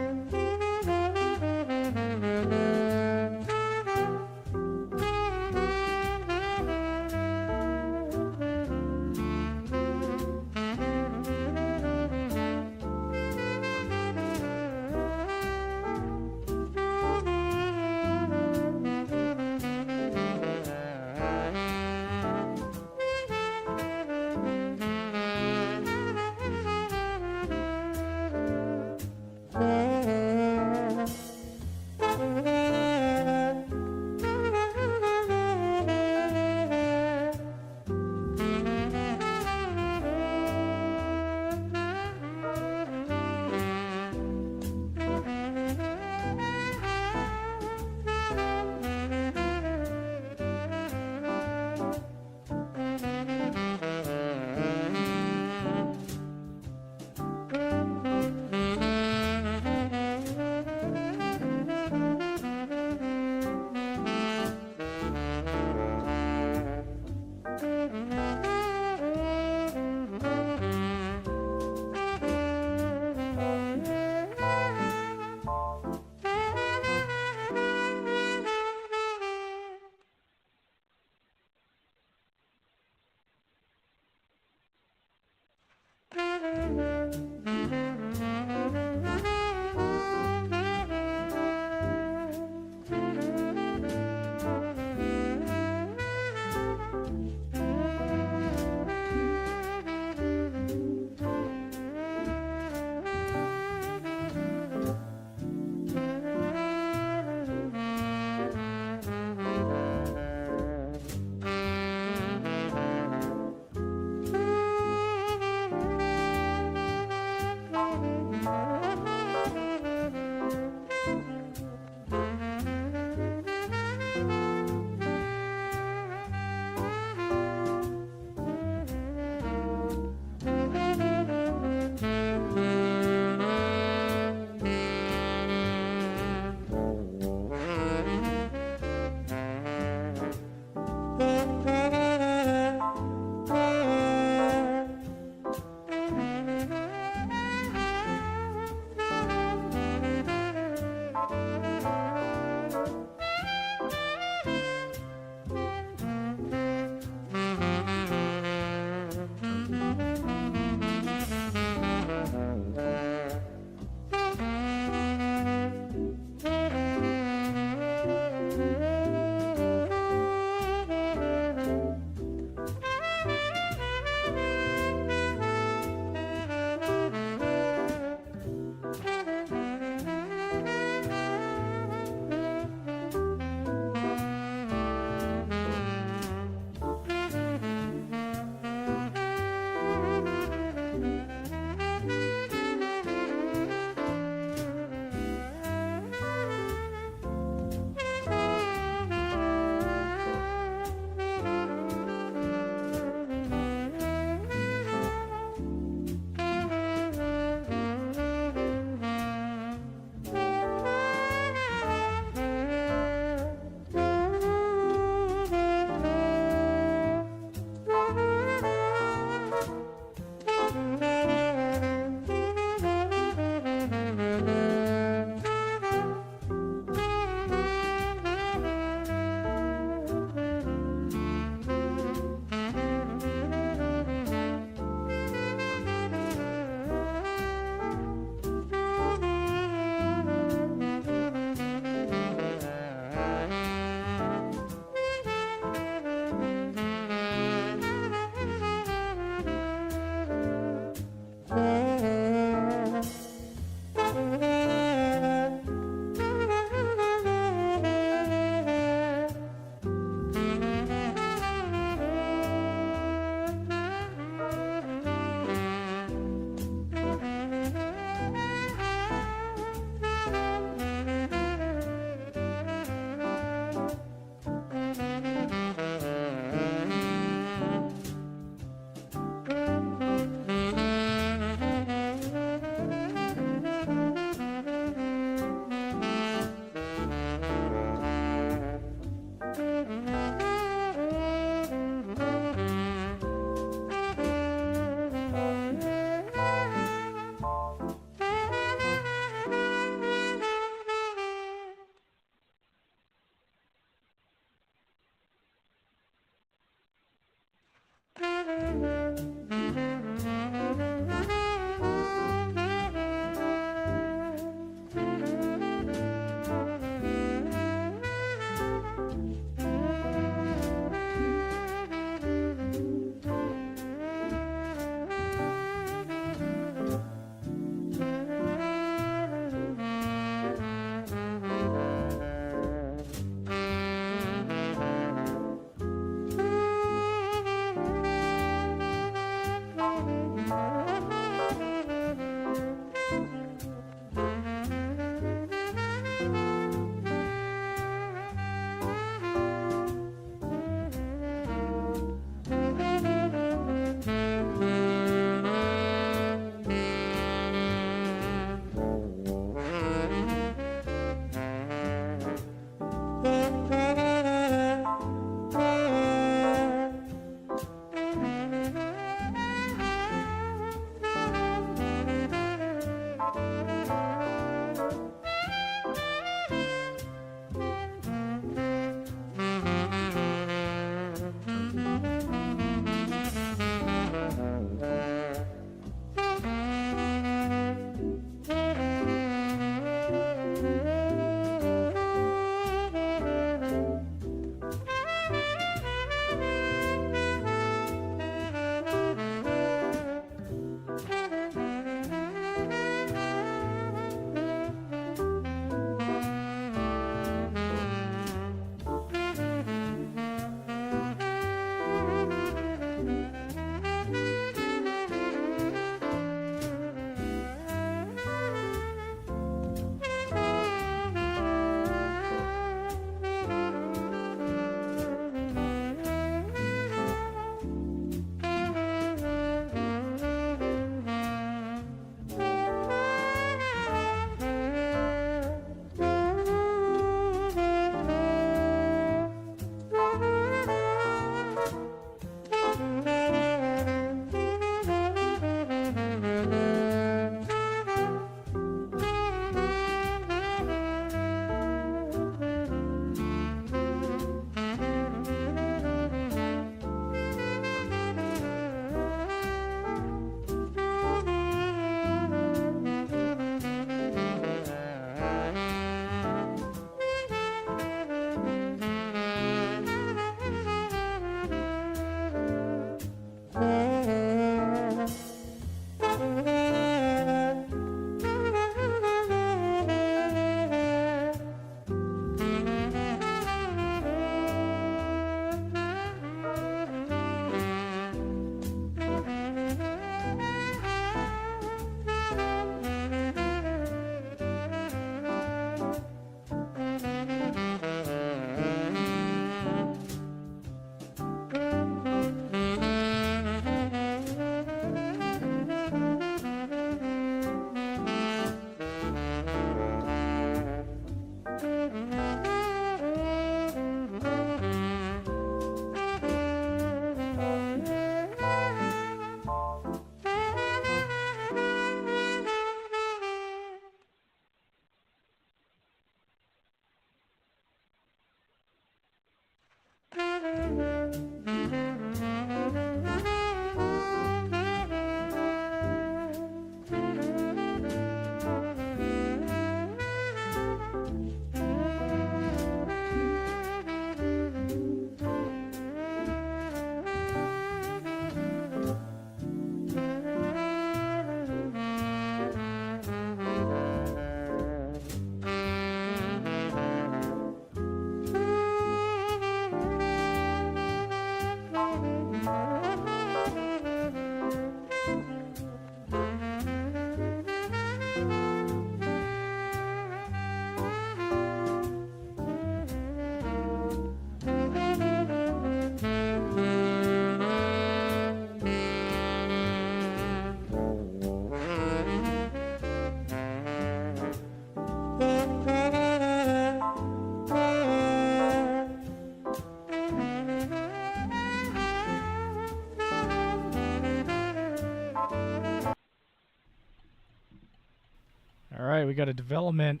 All right, we got a development,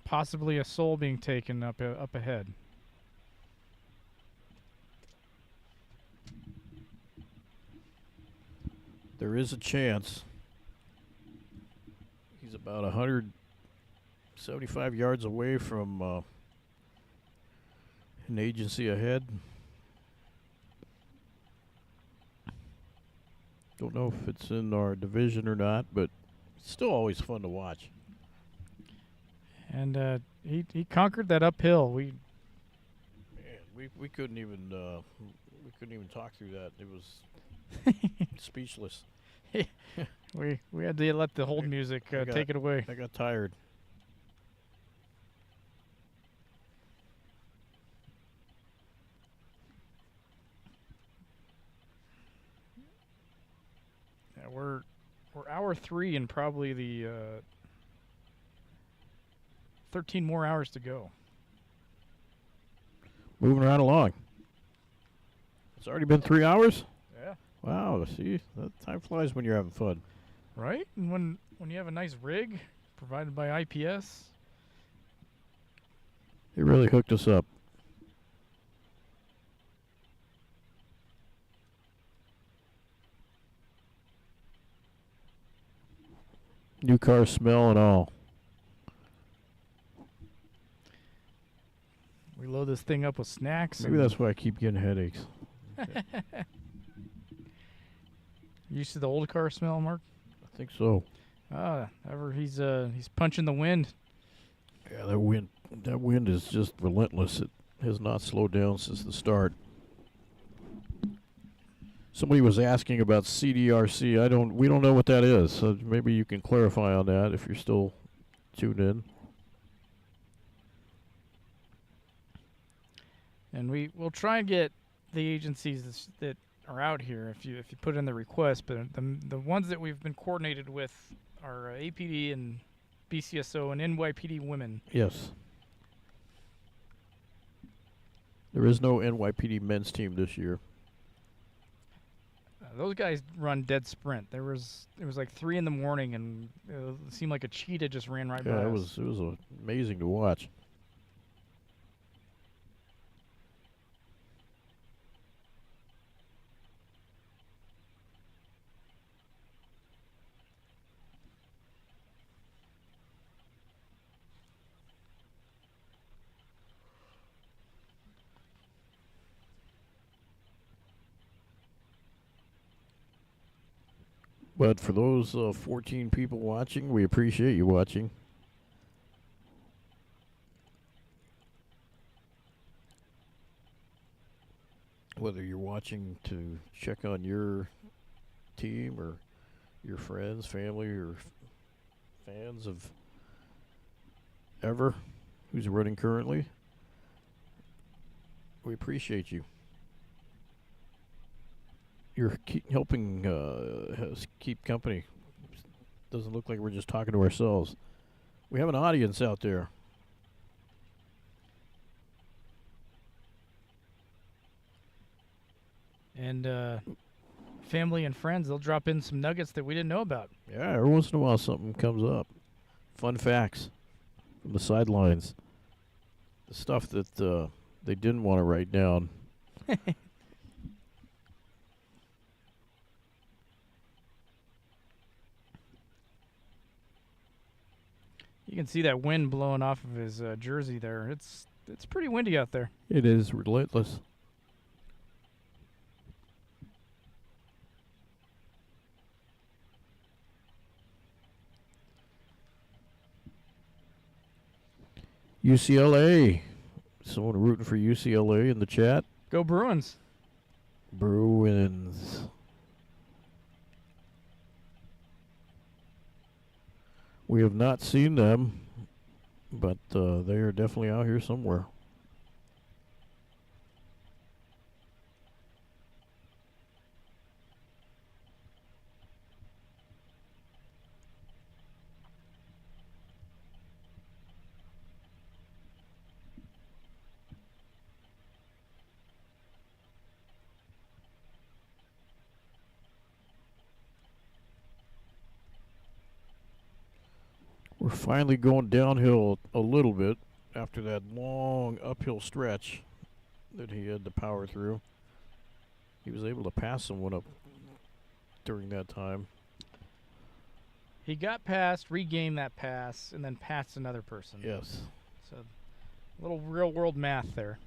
possibly a soul being taken up ahead. There is a chance. He's about 175 yards away from an agency ahead. Don't know if it's in our division or not, but it's still always fun to watch. And he conquered that uphill. Man, we couldn't even talk through that. It was speechless. We had to let the hold music take it away. I got tired. Yeah, we're hour 3 and probably the 13 more hours to go. Moving right along. It's already been 3 hours? Yeah. Wow, see, that time flies when you're having fun. Right? And when you have a nice rig provided by IPS. They really hooked us up. New car smell and all. We load this thing up with snacks. Maybe that's why I keep getting headaches. Used to the old car smell, Mark? I think so. Ever he's punching the wind. Yeah, that wind is just relentless. It has not slowed down since the start. Somebody was asking about CDRC. We don't know what that is. So maybe you can clarify on that if you're still tuned in. And we'll try and get the agencies that are out here if you put in the request. But the ones that we've been coordinated with are APD and BCSO and NYPD Women. Yes. There is no NYPD men's team this year. Those guys run dead sprint. It was like 3 in the morning, and it seemed like a cheetah just ran right by us. It was amazing to watch. But for those 14 people watching, we appreciate you watching. Whether you're watching to check on your team or your friends, family, or fans of Ever, who's running currently, we appreciate you. You're helping us keep company. Doesn't look like we're just talking to ourselves. We have an audience out there. And family and friends, they'll drop in some nuggets that we didn't know about. Yeah, every once in a while something comes up. Fun facts from the sidelines. The stuff that they didn't want to write down. You can see that wind blowing off of his jersey there. It's pretty windy out there. It is relentless. UCLA. Someone rooting for UCLA in the chat. Go Bruins. Bruins. We have not seen them, but they are definitely out here somewhere. We're finally going downhill a little bit after that long uphill stretch that he had to power through. He was able to pass someone up during that time. He got past, regained that pass, and then passed another person. Yes. So, a little real-world math there.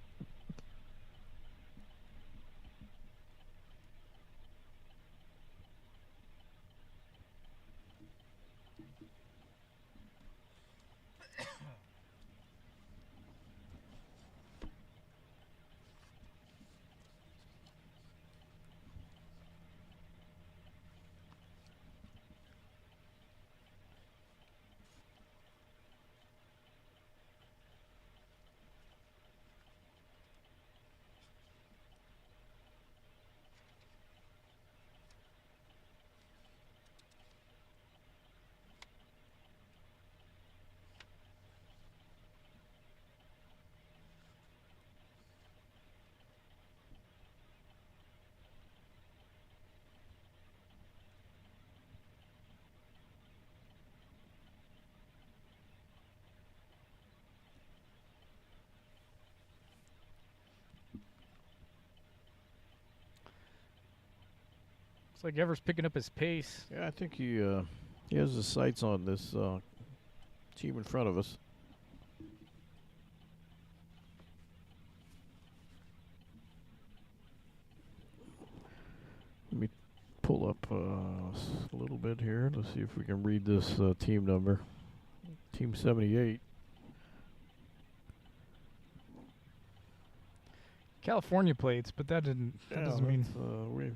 Looks like Ever's picking up his pace. Yeah, I think he has his sights on this team in front of us. Let me pull up a little bit here. Let's see if we can read this team number. Team 78. California plates, but that didn't. That doesn't mean.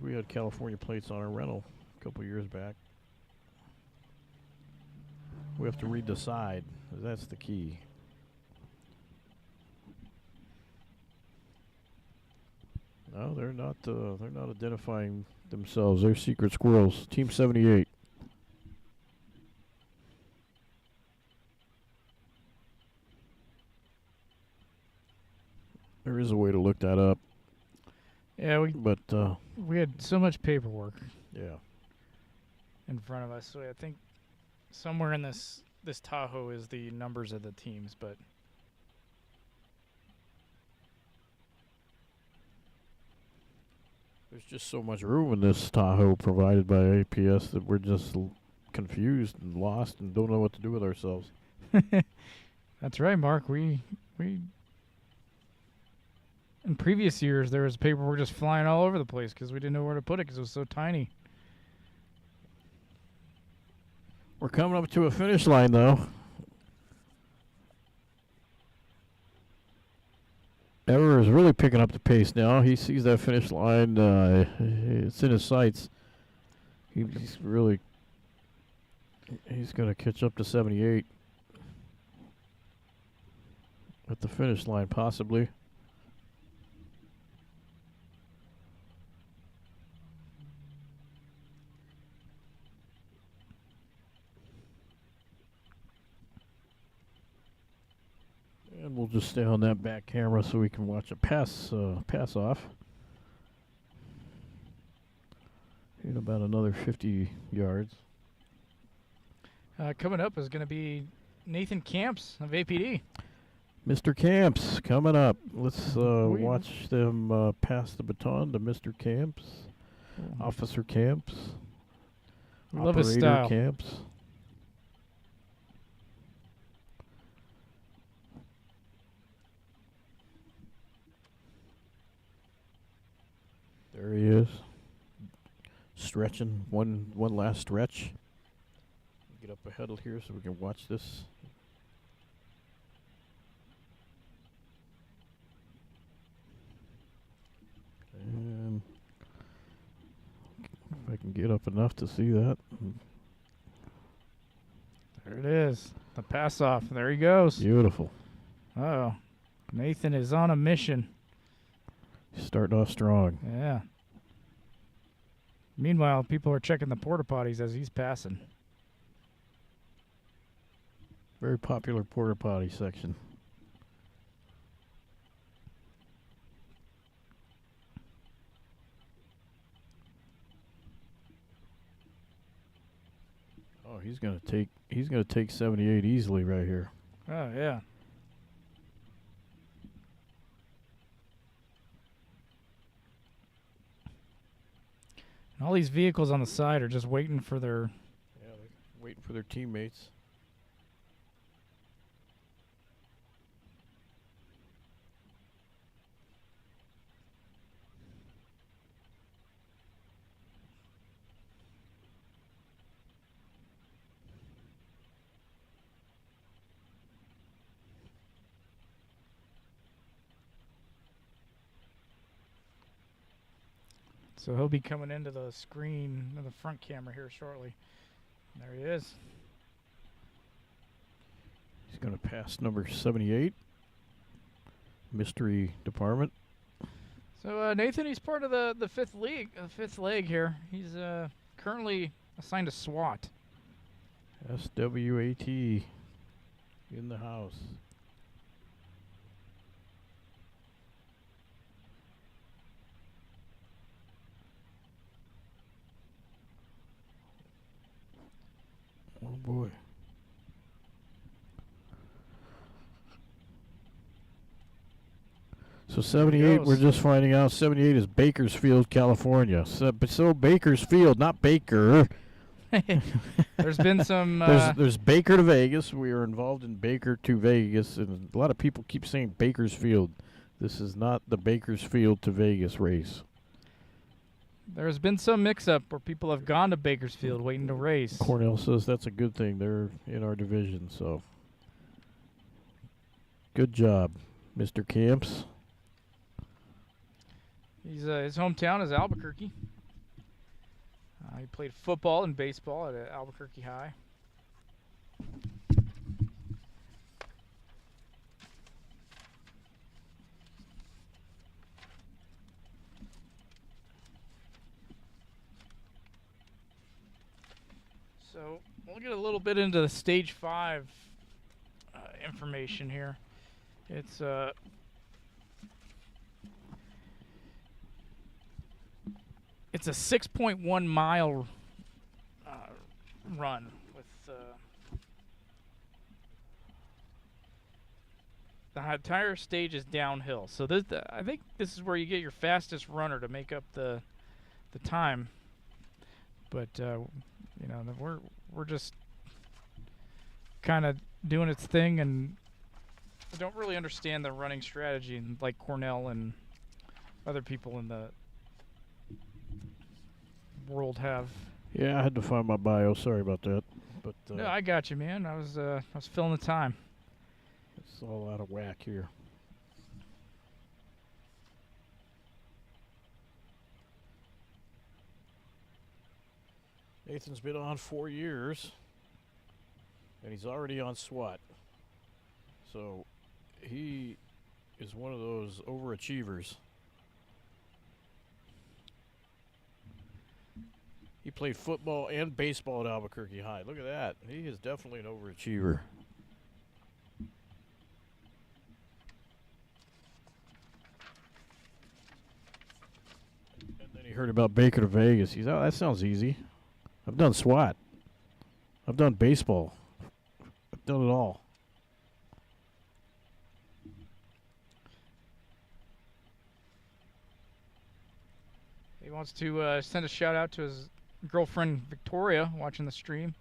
We had California plates on our rental a couple years back. We have to read the side. That's the key. No, they're not. They're not identifying themselves. They're secret squirrels. Team 78. There is a way to look that up. Yeah, but we had so much paperwork. Yeah. In front of us, so I think somewhere in this Tahoe is the numbers of the teams, but. There's just so much room in this Tahoe provided by APS that we're just confused and lost and don't know what to do with ourselves. That's right, Mark. We in previous years there was paperwork just flying all over the place because we didn't know where to put it because it was so tiny. We're coming up to a finish line, though. Ever is really picking up the pace now. He sees that finish line. It's in his sights. He's really... He's going to catch up to 78. At the finish line, possibly. And we'll just stay on that back camera so we can watch a pass off. In about another 50 yards. Coming up is going to be Nathan Camps of APD. Mr. Camps coming up. Let's watch them pass the baton to Mr. Camps, Officer Camps, Love his Operator style. Camps. There he is, stretching one last stretch. Get up ahead of here so we can watch this. And if I can get up enough to see that. There it is. The pass off. There he goes. Beautiful. Oh, Nathan is on a mission. Starting off strong. Yeah. Meanwhile, people are checking the porta potties as he's passing. Very popular porta potty section. Oh, He's gonna take 78 easily right here. Oh, yeah. And all these vehicles on the side are just waiting for their... Yeah, they're waiting for their teammates. So he'll be coming into the screen of the front camera here shortly. There he is. He's going to pass number 78. Mystery department. So Nathan, he's part of the fifth leg here. He's currently assigned to SWAT. SWAT in the house. Oh boy. So 78, we're just finding out 78 is Bakersfield, California. So Bakersfield, not Baker. There's been some... there's Baker2Vegas. We are involved in Baker2Vegas, and a lot of people keep saying Bakersfield. This is not the Bakersfield to Vegas race. There's been some mix-up where people have gone to Bakersfield waiting to race. Cornell says that's a good thing. They're in our division, so good job, Mr. Camps. He's his hometown is Albuquerque. He played football and baseball at Albuquerque High. So we'll get a little bit into the Stage 5 information here. It's a 6.1 mile run with the entire stage is downhill. So I think this is where you get your fastest runner to make up the time. But you know, we're just kind of doing its thing, and I don't really understand the running strategy, and like Cornell and other people in the world have. Yeah, I had to find my bio. Sorry about that. But No, I got you, man. I was filling the time. It's all out of whack here. Nathan's been on 4 years, and he's already on SWAT. So he is one of those overachievers. He played football and baseball at Albuquerque High. Look at that. He is definitely an overachiever. And then he heard about Baker2Vegas. He's, oh, that sounds easy. I've done SWAT. I've done baseball. I've done it all. He wants to send a shout out to his girlfriend Victoria watching the stream.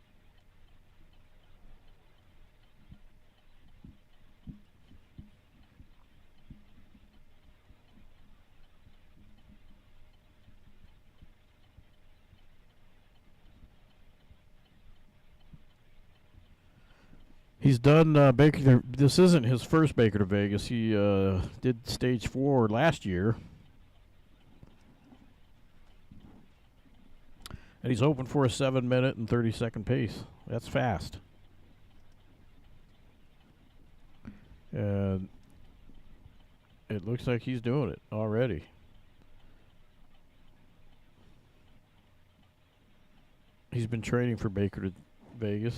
He's done this isn't his first Baker2Vegas. He did stage 4 last year. And he's open for a 7-minute and 30-second pace. That's fast. And it looks like he's doing it already. He's been training for Baker2Vegas.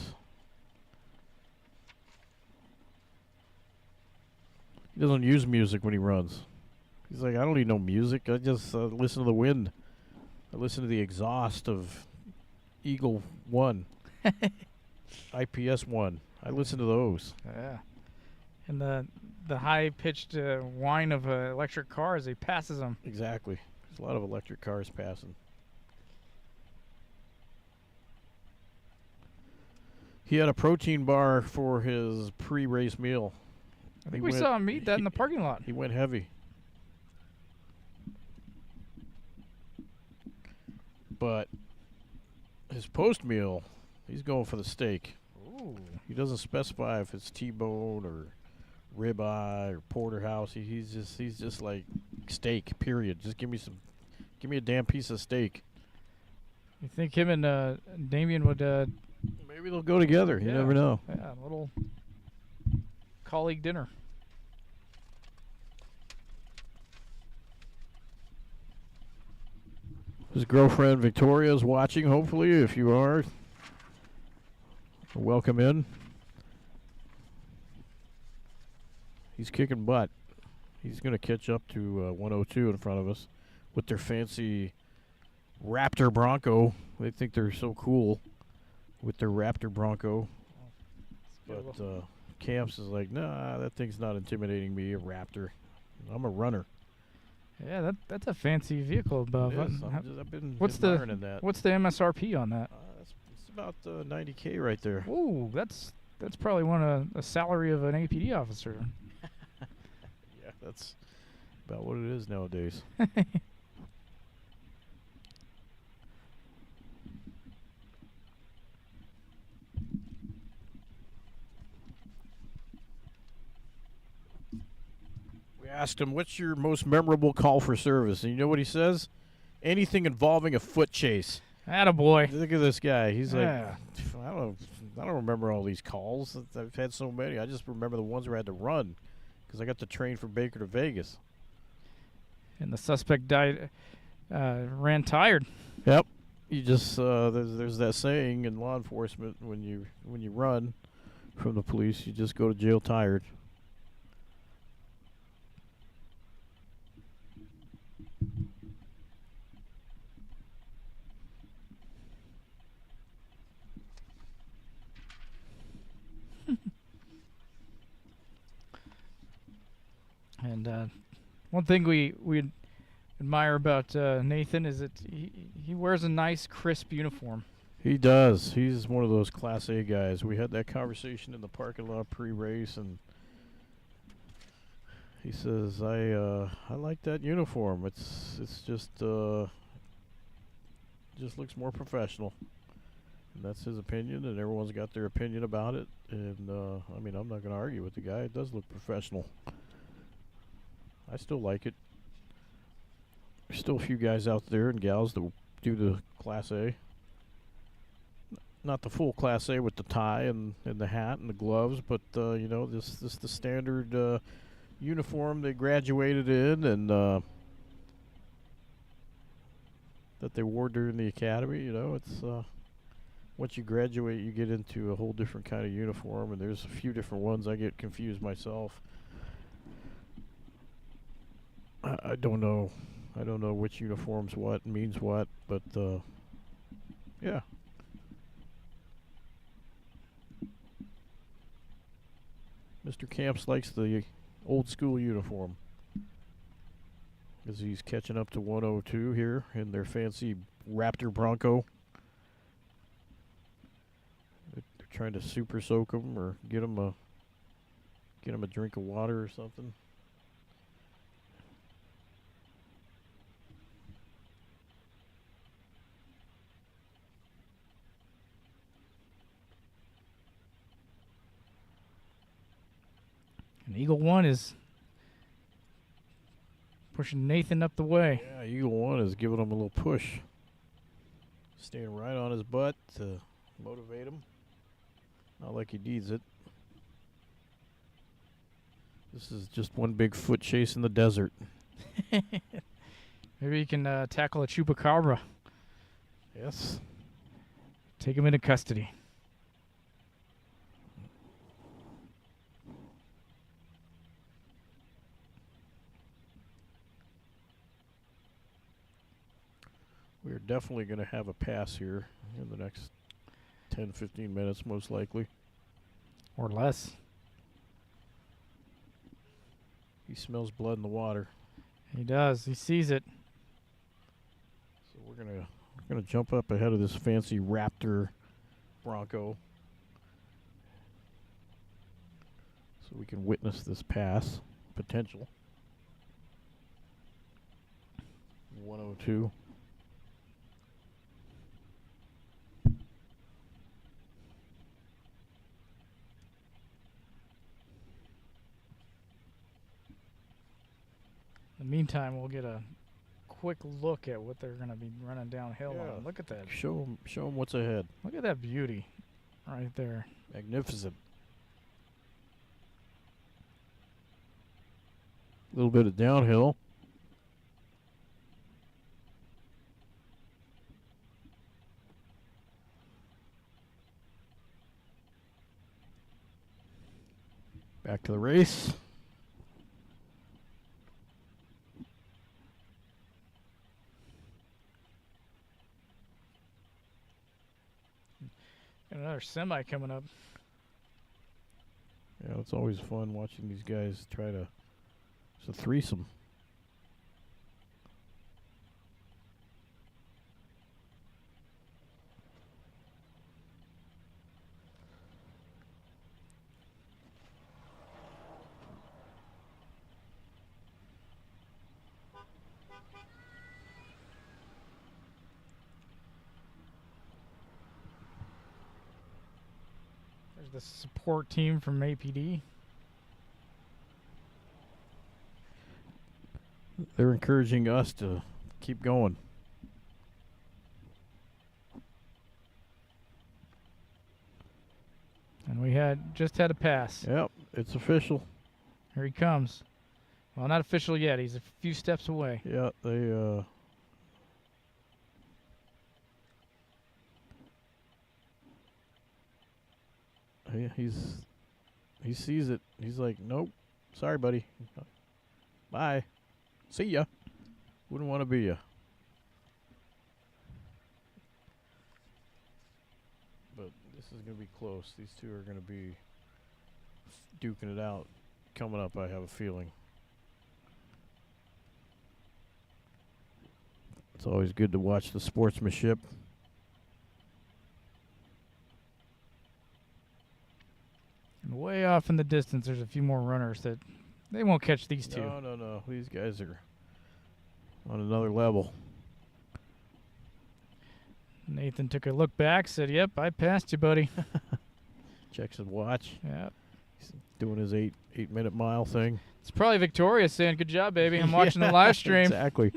He doesn't use music when he runs. He's like, I don't need no music. I just listen to the wind. I listen to the exhaust of Eagle 1. IPS 1. I listen to those. Yeah. And the high-pitched whine of an electric car as he passes them. Exactly. There's a lot of electric cars passing. He had a protein bar for his pre-race meal. I think we saw him eat that in the parking lot. He went heavy. But his post-meal, he's going for the steak. Ooh. He doesn't specify if it's T-bone or ribeye or porterhouse. He's just like steak. Period. Just give me a damn piece of steak. You think him and Damien would? Maybe they'll go together. You Yeah. never know. Yeah, a little colleague dinner. His girlfriend Victoria is watching. Hopefully, if you are, welcome in. He's kicking butt. He's going to catch up to 102 in front of us with their fancy Raptor Bronco. They think they're so cool with their Raptor Bronco. But Camps is like, nah, that thing's not intimidating me, a Raptor. I'm a runner. Yeah, that's a fancy vehicle, Bob. It is. I've been What's admiring that. What's the MSRP on that? It's about $90K right there. Ooh, that's probably a salary of an APD officer. Yeah, that's about what it is nowadays. We asked him, what's your most memorable call for service? And you know what he says? Anything involving a foot chase. Attaboy. Look at this guy. He's Yeah. like, I don't remember all these calls. I've had so many. I just remember the ones where I had to run because I got to train for Baker2Vegas. And the suspect ran tired. Yep. You just there's that saying in law enforcement when you run from the police, you just go to jail tired. And one thing we admire about Nathan is that he wears a nice, crisp uniform. He does. He's one of those Class A guys. We had that conversation in the parking lot pre-race, and he says, "I like that uniform. It's just looks more professional." And that's his opinion, and everyone's got their opinion about it. And I mean, I'm not going to argue with the guy. It does look professional. I still like it. There's still a few guys out there and gals that do the Class A. Not the full Class A with the tie and the hat and the gloves, but you know, this the standard uniform they graduated in and that they wore during the academy. You know, it's once you graduate, you get into a whole different kind of uniform, and there's a few different ones. I get confused myself. I don't know. I don't know which uniform's what means what, but yeah. Mr. Camps likes the old school uniform as he's catching up to 102 here in their fancy Raptor Bronco. They're trying to super soak him or get him a drink of water or something. And Eagle 1 is pushing Nathan up the way. Yeah, Eagle 1 is giving him a little push. Staying right on his butt to motivate him. Not like he needs it. This is just one big foot chase in the desert. Maybe he can tackle a chupacabra. Yes. Take him into custody. We're definitely going to have a pass here in the next 10, 15 minutes most likely. Or less. He smells blood in the water. He does. He sees it. So we're gonna jump up ahead of this fancy Raptor Bronco, so we can witness this pass potential. 102. In the meantime, we'll get a quick look at what they're going to be running downhill Yeah. on. Look at that. Show 'em what's ahead. Look at that beauty right there. Magnificent. A little bit of downhill. Back to the race. And another semi coming up. Yeah, it's always fun watching these guys try to. It's a threesome. There's the support team from APD. They're encouraging us to keep going. And we just had a pass. Yep, it's official. Here he comes. Well, not official yet. He's a few steps away. Yeah, they he sees it. He's like, nope, sorry, buddy. Bye. See ya. Wouldn't want to be ya. But this is going to be close. These two are going to be duking it out coming up, I have a feeling. It's always good to watch the sportsmanship. And way off in the distance, there's a few more runners that they won't catch these two. No. These guys are on another level. Nathan took a look back, said, "Yep, I passed you, buddy." Checks his watch. Yep. He's doing his 8-minute mile thing. It's probably Victoria saying, "Good job, baby. I'm watching the live stream." Exactly.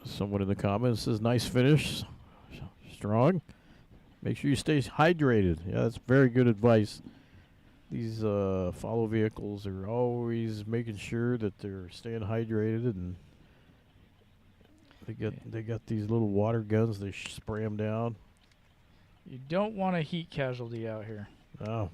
Someone in the comments says, nice finish. Strong. Make sure you stay hydrated. Yeah, that's very good advice. These follow vehicles are always making sure that they're staying hydrated, and they got these little water guns. They spray them down. You don't want a heat casualty out here. No.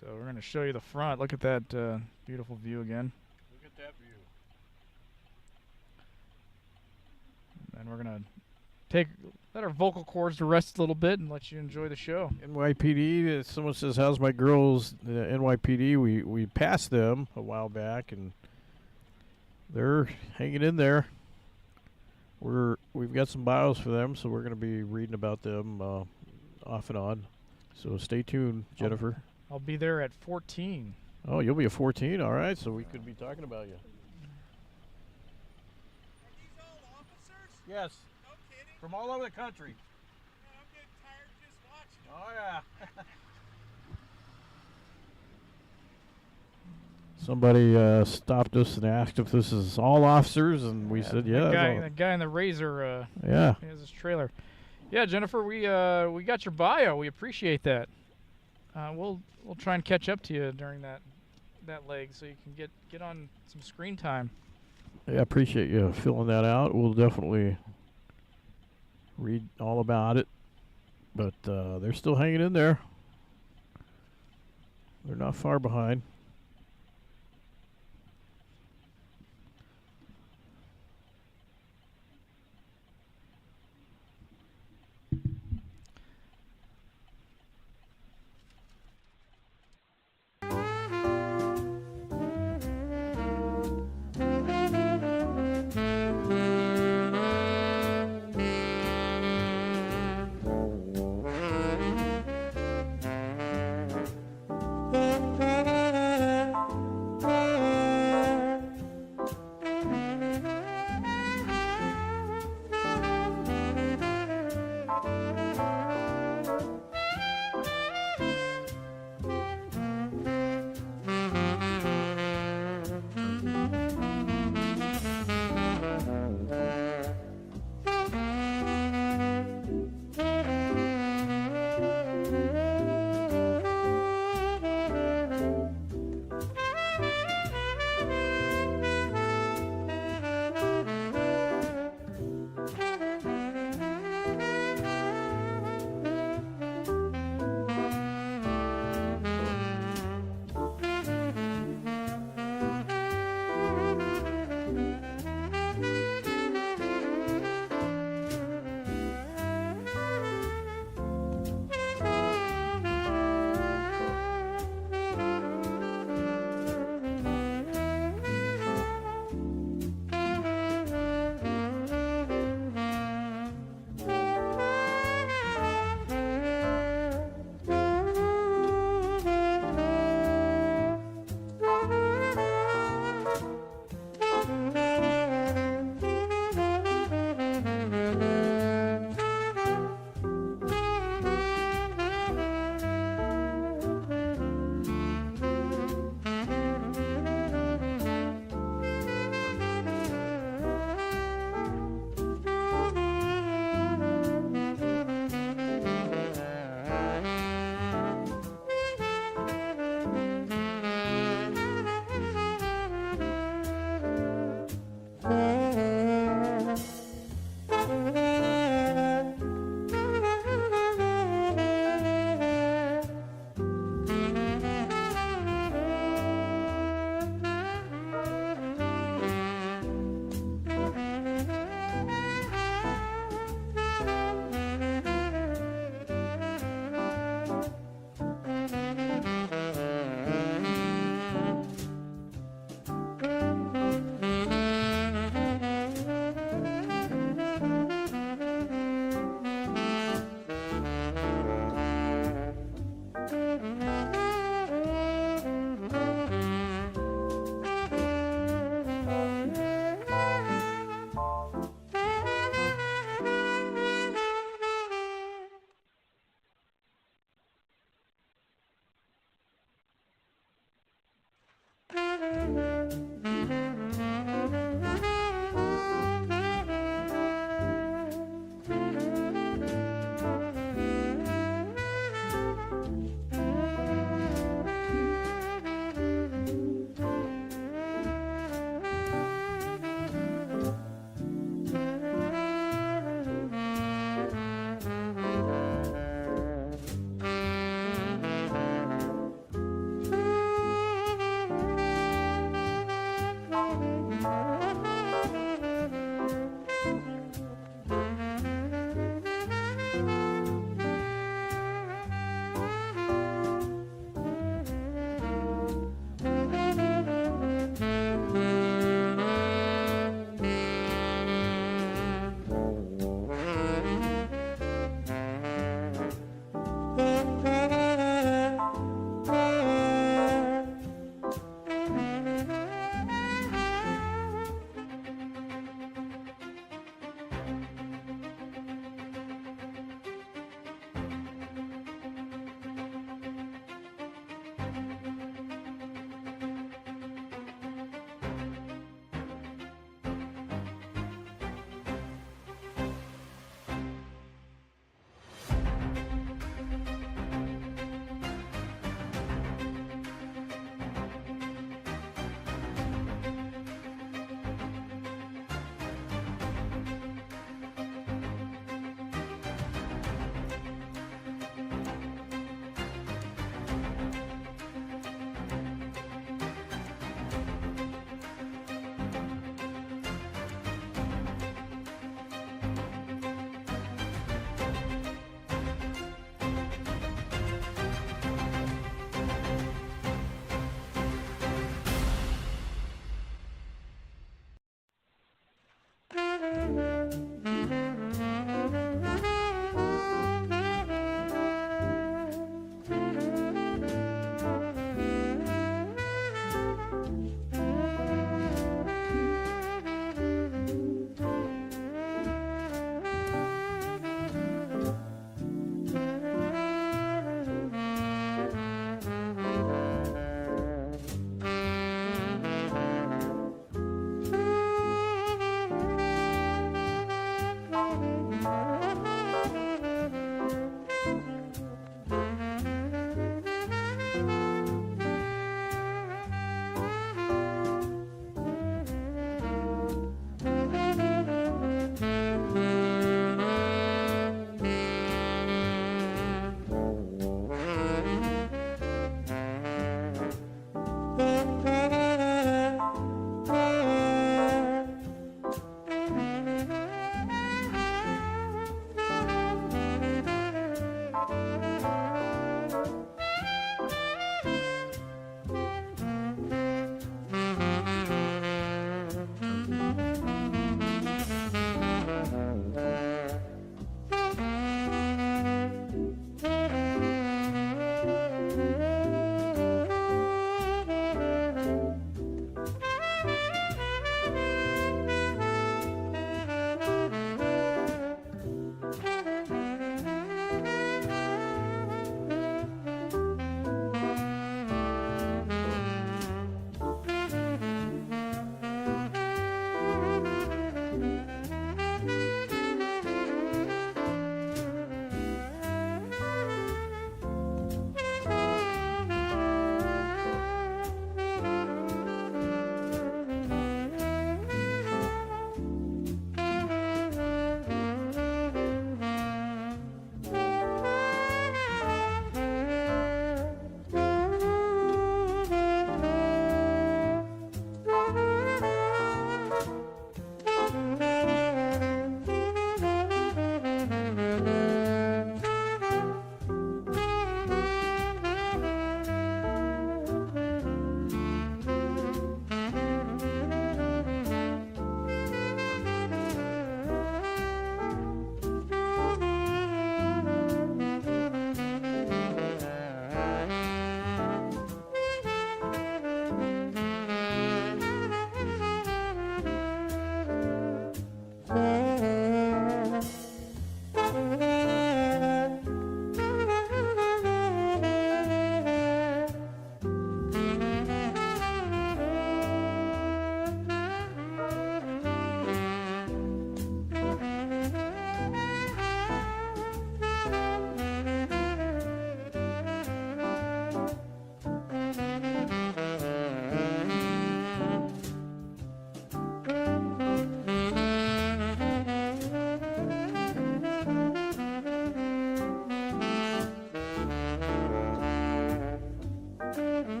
So we're going to show you the front. Look at that beautiful view again. Look at that view. And we're going to let our vocal cords rest a little bit and let you enjoy the show. NYPD, someone says, how's my girls, NYPD? We passed them a while back, and they're hanging in there. We've got some bios for them, so we're going to be reading about them off and on. So stay tuned, Jennifer. I'll be there at 14. Oh, you'll be a 14? All right, so we could be talking about you. Are these all officers? Yes, No kidding. from all over the country. Man, I'm getting tired just watching. Oh, yeah. Somebody stopped us and asked if this is all officers, and we said, yeah. That guy in the Razor Yeah. has his trailer. Yeah, Jennifer, we got your bio. We appreciate that. We'll try and catch up to you during that that leg so you can get on some screen time. Yeah, I appreciate you filling that out. We'll definitely read all about it. But they're still hanging in there. They're not far behind.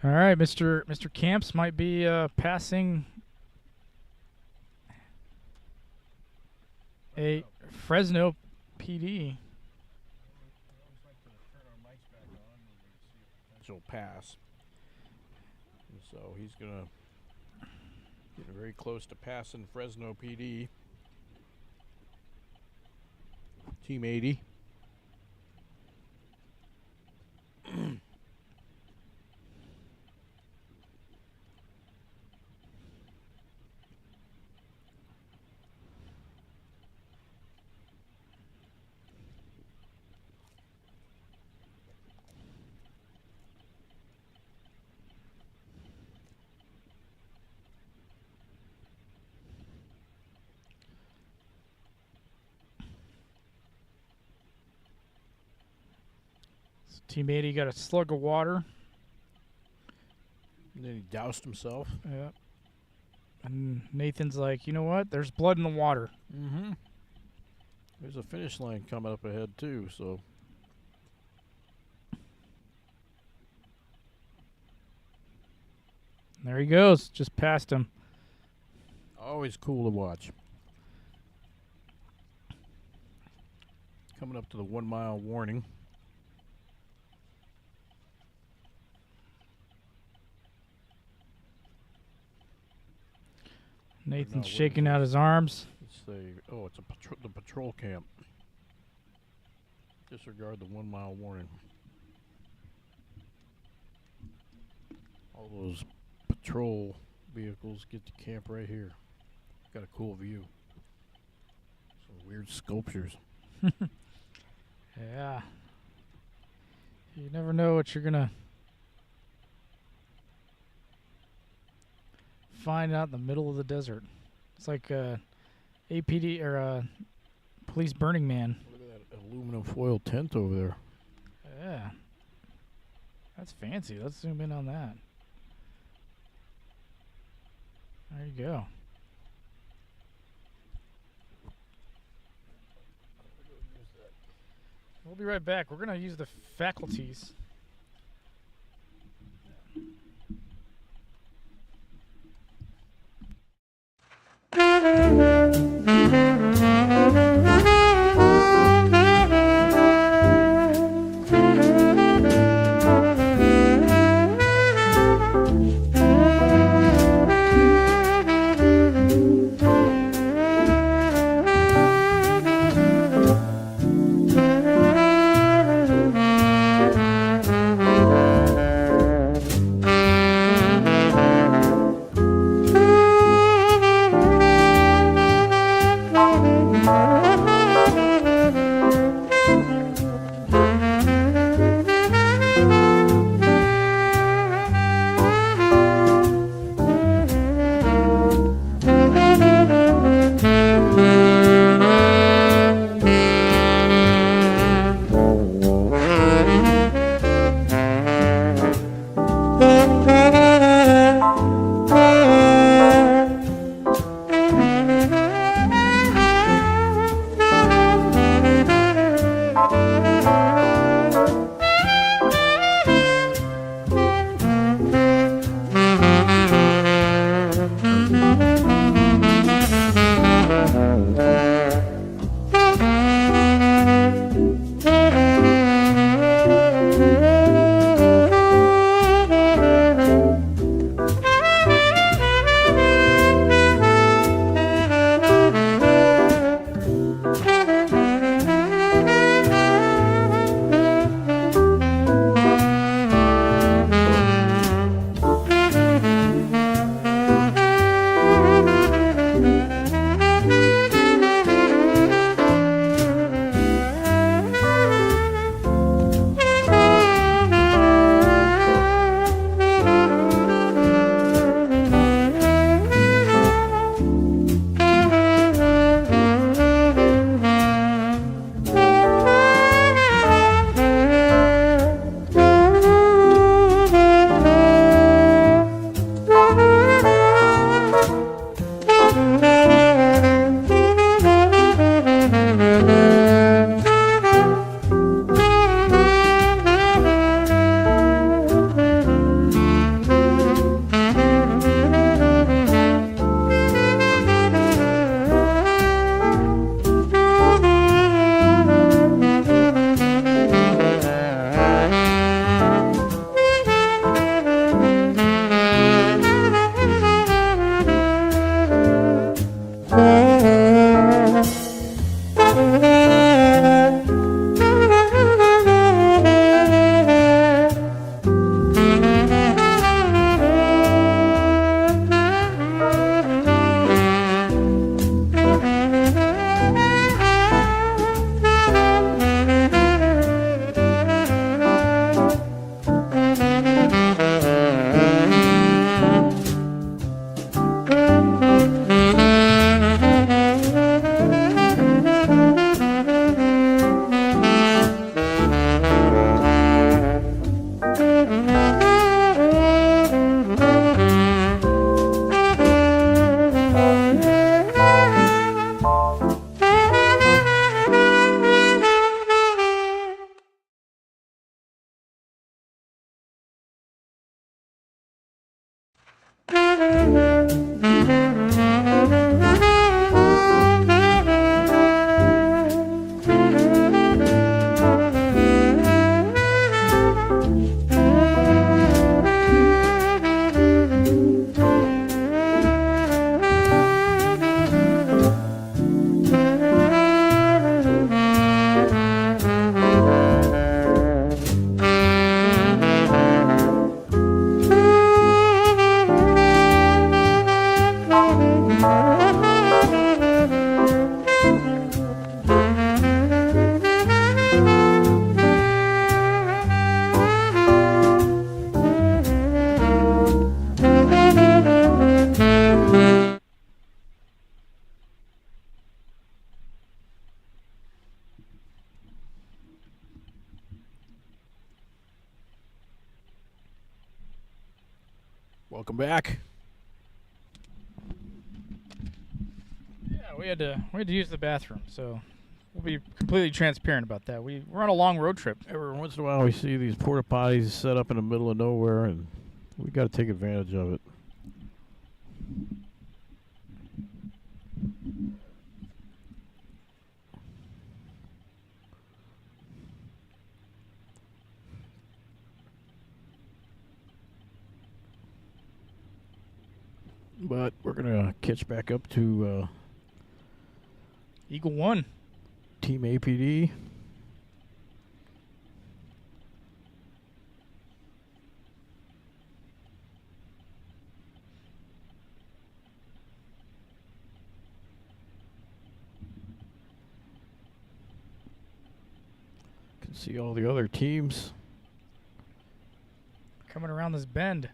All right, Mr. Camps might be passing a Fresno PD. Potential pass. And so he's gonna get very close to passing Fresno PD. Team 80. Team 80 got a slug of water. And then he doused himself. Yeah. And Nathan's like, you know what? There's blood in the water. Mm-hmm. There's a finish line coming up ahead too, so. There he goes. Just past him. Always cool to watch. Coming up to the 1 mile warning. Nathan's shaking out his arms. It's the patrol camp. Disregard the 1 mile warning. All those patrol vehicles get to camp right here. Got a cool view. Some weird sculptures. Yeah. You never know what you're gonna find out in the middle of the desert. It's like APD or Police Burning Man. Look at that aluminum foil tent over there. Yeah. That's fancy. Let's zoom in on that. There you go. We'll be right back. We're going to use the faculties. Welcome back. Yeah, we had to use the bathroom, so we'll be completely transparent about that. We're on a long road trip. Every once in a while we see these porta potties set up in the middle of nowhere, and we got to take advantage of it. But we're gonna catch back up to Eagle 1. Team APD. Can see all the other teams. Coming around this bend.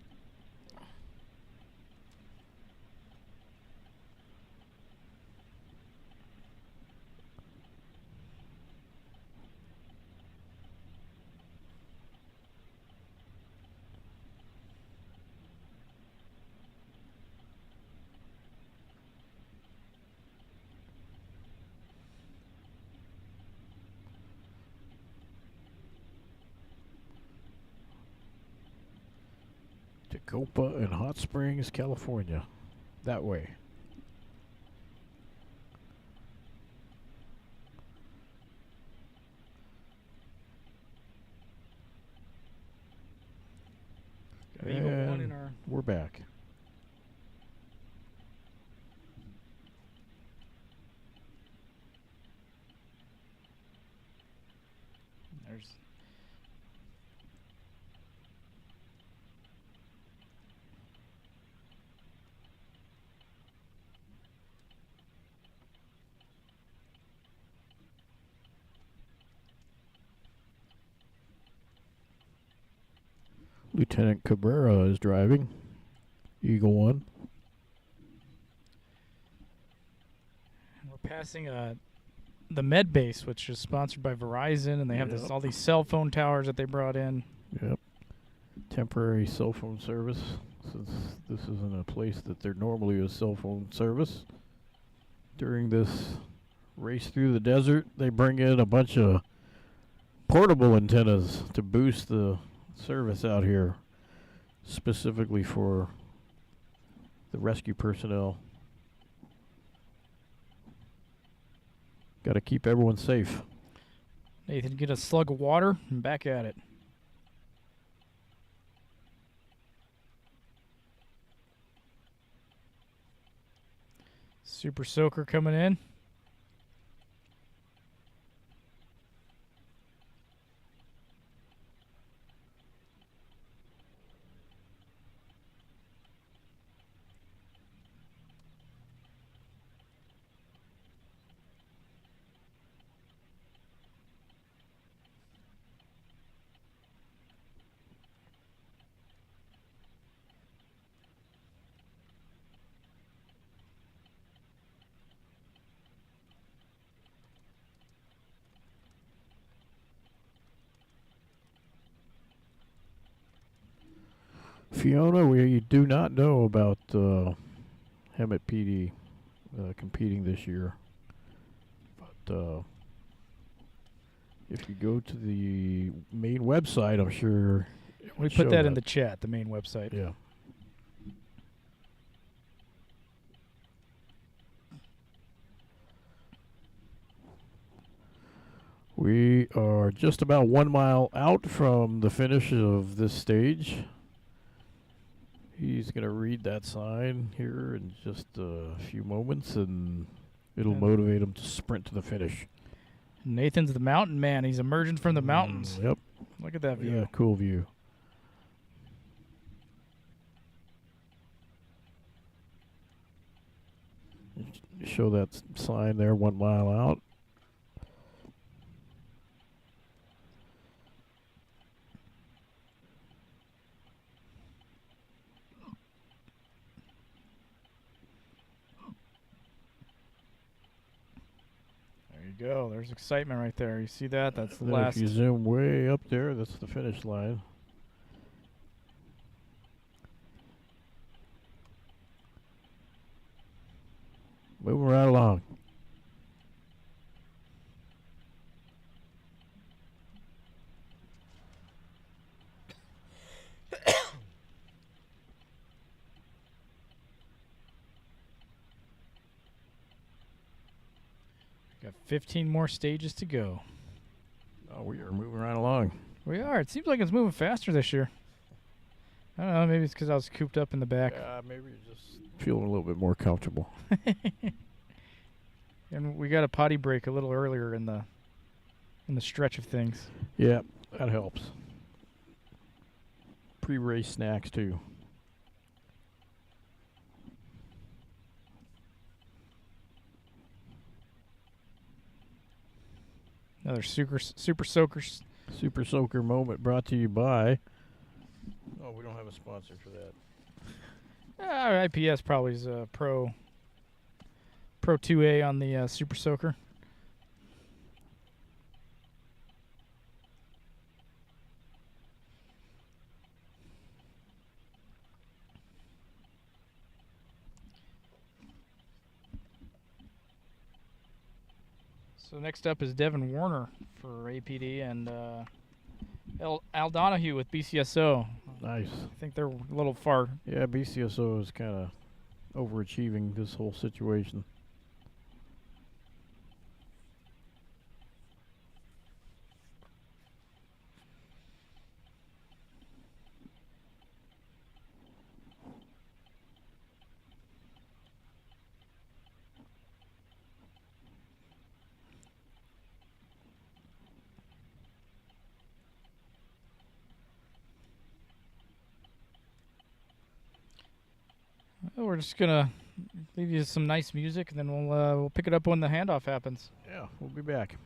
Copa and Hot Springs, California. That way. Got Eagle 1 in our... We're back. There's... Lieutenant Cabrera is driving. Eagle 1. We're passing the med base, which is sponsored by Verizon, and they have all these cell phone towers that they brought in. Yep. Temporary cell phone service, since this isn't a place that there normally is cell phone service. During this race through the desert, they bring in a bunch of portable antennas to boost the service out here, specifically for the rescue personnel. Got to keep everyone safe. Nathan, get a slug of water and back at it. Super soaker coming in. Fiona, we do not know about Hemet PD competing this year. But if you go to the main website, I'm sure We put that in the chat, the main website. Yeah. We are just about 1 mile out from the finish of this stage. He's going to read that sign here in just a few moments, and it'll motivate him to sprint to the finish. Nathan's the mountain man. He's emerging from the mountains. Yep. Look at that view. Yeah, cool view. Show that sign there, 1 mile out. There you go. There's excitement right there. You see that? That's the Then last. if you zoom way up there, that's the finish line. Moving right along. Got 15 more stages to go. Oh, we are moving right along. We are. It seems like it's moving faster this year. I don't know. Maybe it's because I was cooped up in the back. Maybe you're just feeling a little bit more comfortable. And we got a potty break a little earlier in the stretch of things. Yeah, that helps. Pre-race snacks too. Another super soakers. Super Soaker moment brought to you by. Oh, we don't have a sponsor for that. IPS probably is a Pro 2A on the Super Soaker. So next up is Devin Warner for APD and Al Donahue with BCSO. Nice. I think they're a little far. Yeah, BCSO is kind of overachieving this whole situation. Well, we're just gonna leave you some nice music, and then we'll pick it up when the handoff happens. Yeah, we'll be back.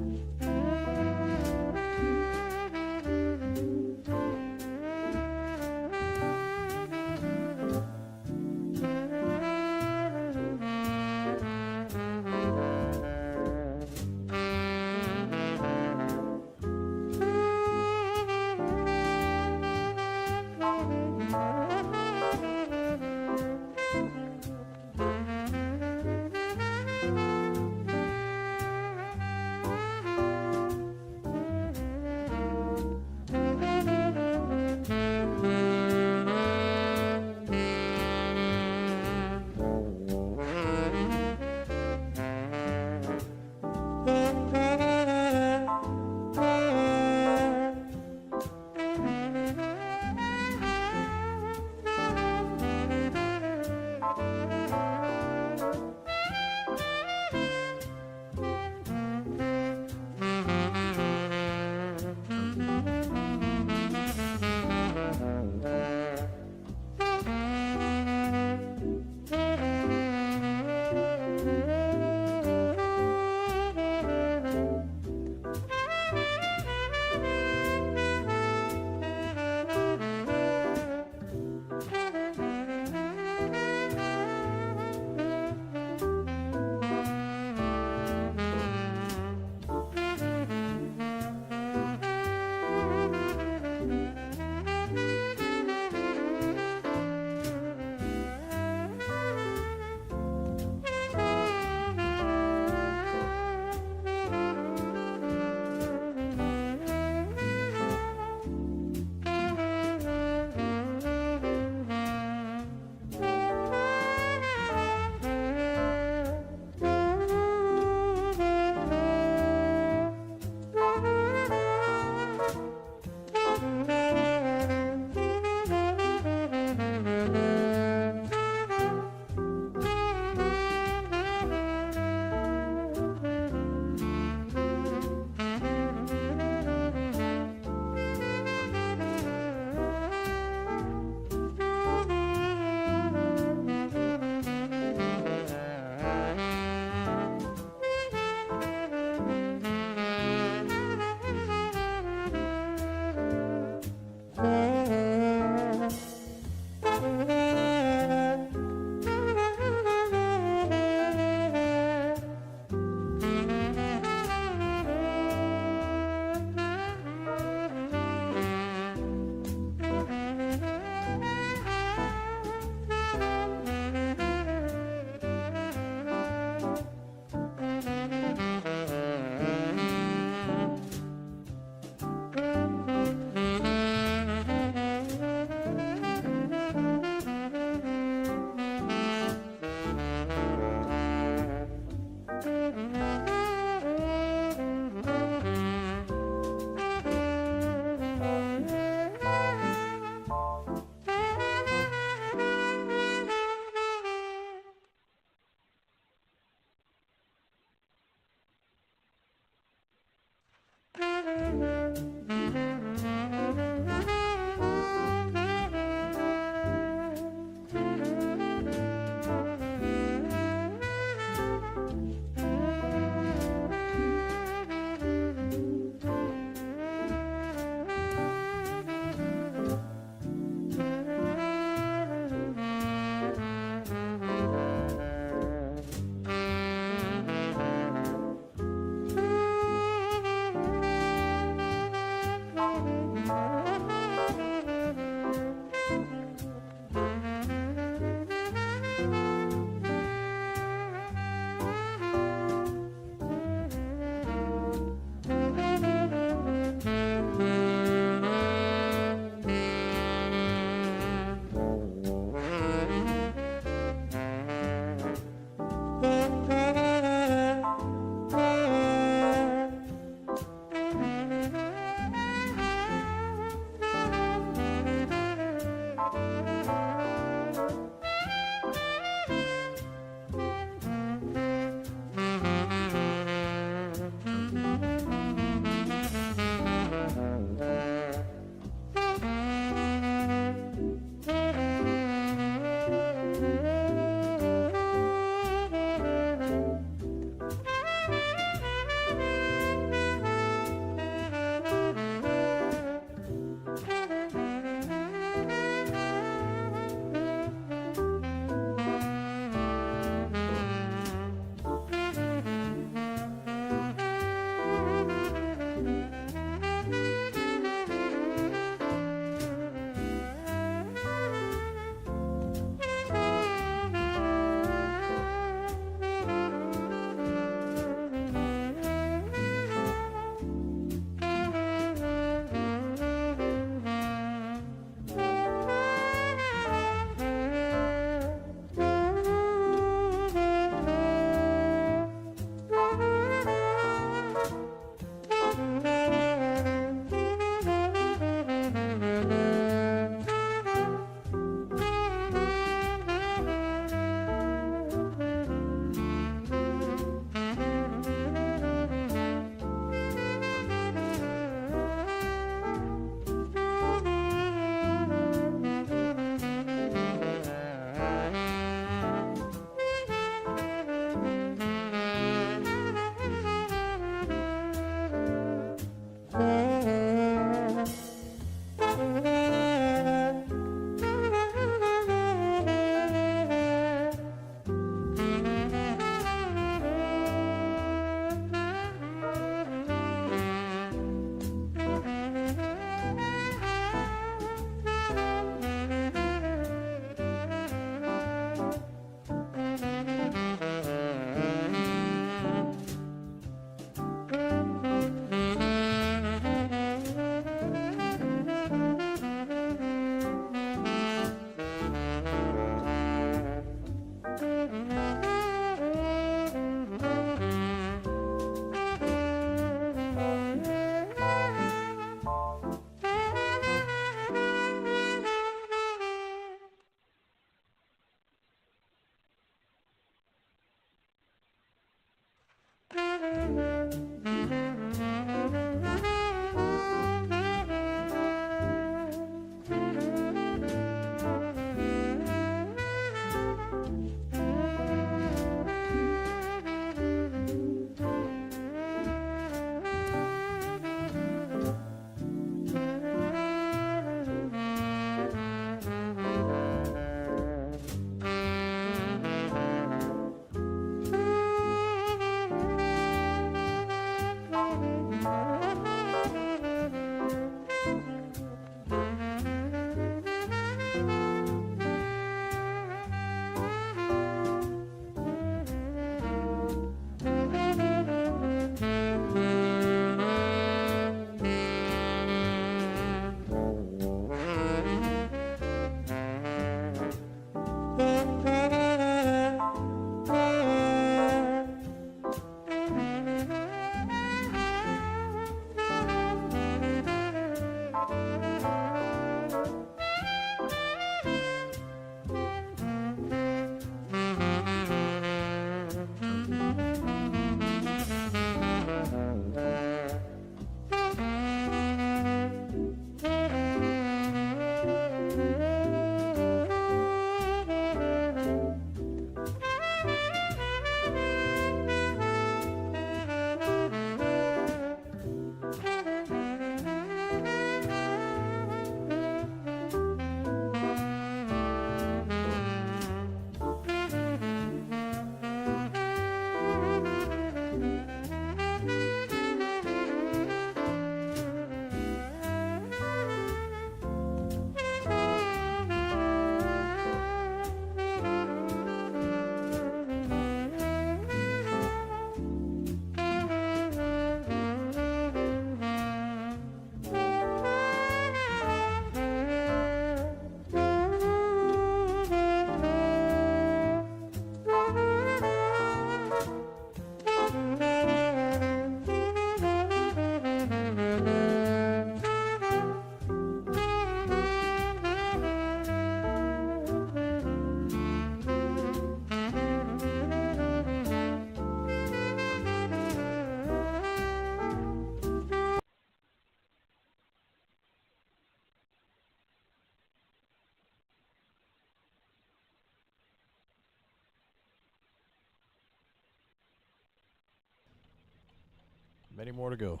Many more to go.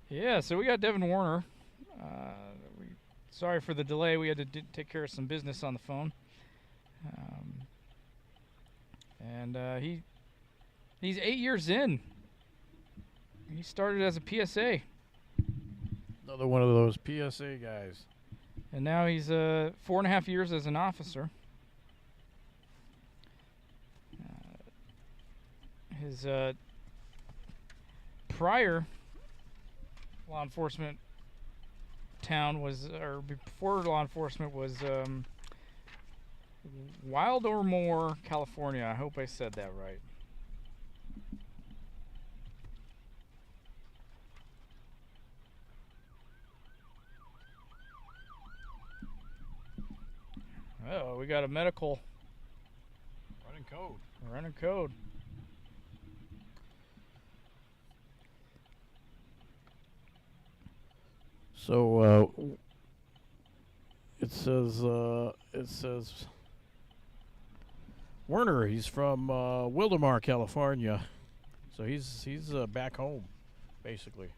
Yeah, so we got Devin Warner. Sorry for the delay. We had to take care of some business on the phone. He's 8 years in. He started as a PSA. Another one of those PSA guys. And now he's 4.5 years as an officer. His prior law enforcement town was, or before law enforcement was Wildormore, California. I hope I said that right. Oh, we got a medical. Running code. Running code. So it says Werner. He's from Wildemar, California. So he's back home, basically.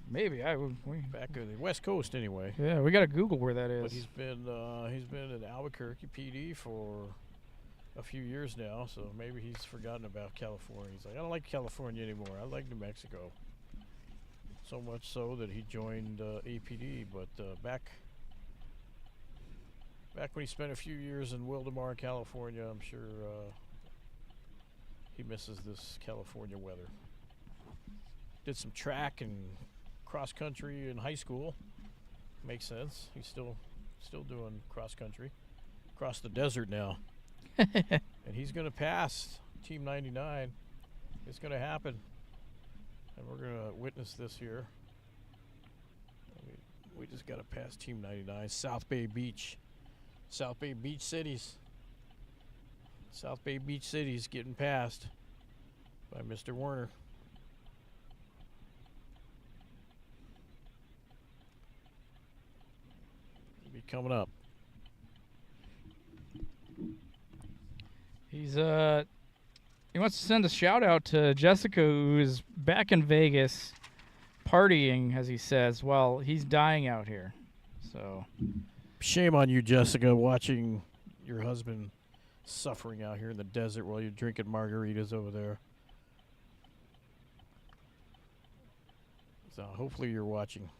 Maybe Back on the West Coast, anyway. yeah, we got to Google where that is. But he's been at Albuquerque PD for a few years now. So maybe he's forgotten about California. He's like, I don't like California anymore. I like New Mexico. So much so that he joined APD. But back when he spent a few years in Wildemar, California, I'm sure he misses this California weather. Did some track and cross country in high school. Makes sense. He's still doing cross country. Across the desert now. And he's going to pass Team 99. It's going to happen. And we're going to witness this here. We just got to pass Team 99. South Bay Beach. South Bay Beach Cities. South Bay Beach Cities getting passed by Mr. Werner. He'll be coming up. He's he wants to send a shout out to Jessica, who is back in Vegas partying, as he says, while he's dying out here. So Shame on you, Jessica, watching your husband suffering out here in the desert while you're drinking margaritas over there. So hopefully you're watching.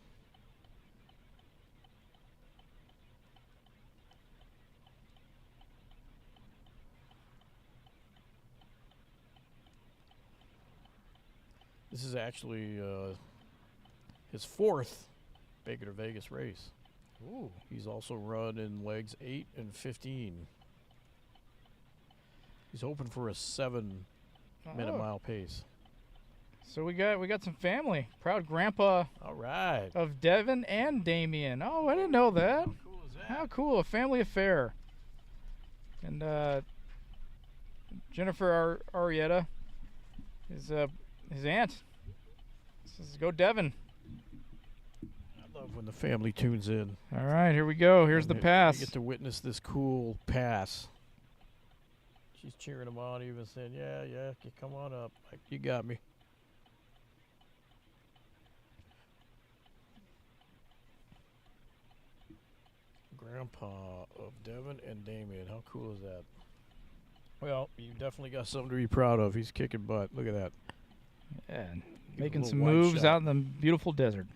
This is actually his fourth Baker2Vegas race. ooh. He's also run in legs 8 and 15. He's hoping for a 7-minute mile pace. So we got some family. Proud grandpa All right. of Devin and Damien. Oh, I didn't know that. How cool is that? How cool, a family affair. And Jennifer Arietta is his aunt. Says, go Devin. I love when the family tunes in. All right, here we go. Here's the And pass. You get to witness this cool pass. She's cheering him on, even saying, yeah, come on up. Like, you got me. Grandpa of Devin and Damien. How cool is that? Well, you definitely got something to be proud of. He's kicking butt. Look at that. Yeah, Give making a some little wide moves shot. out in the beautiful desert.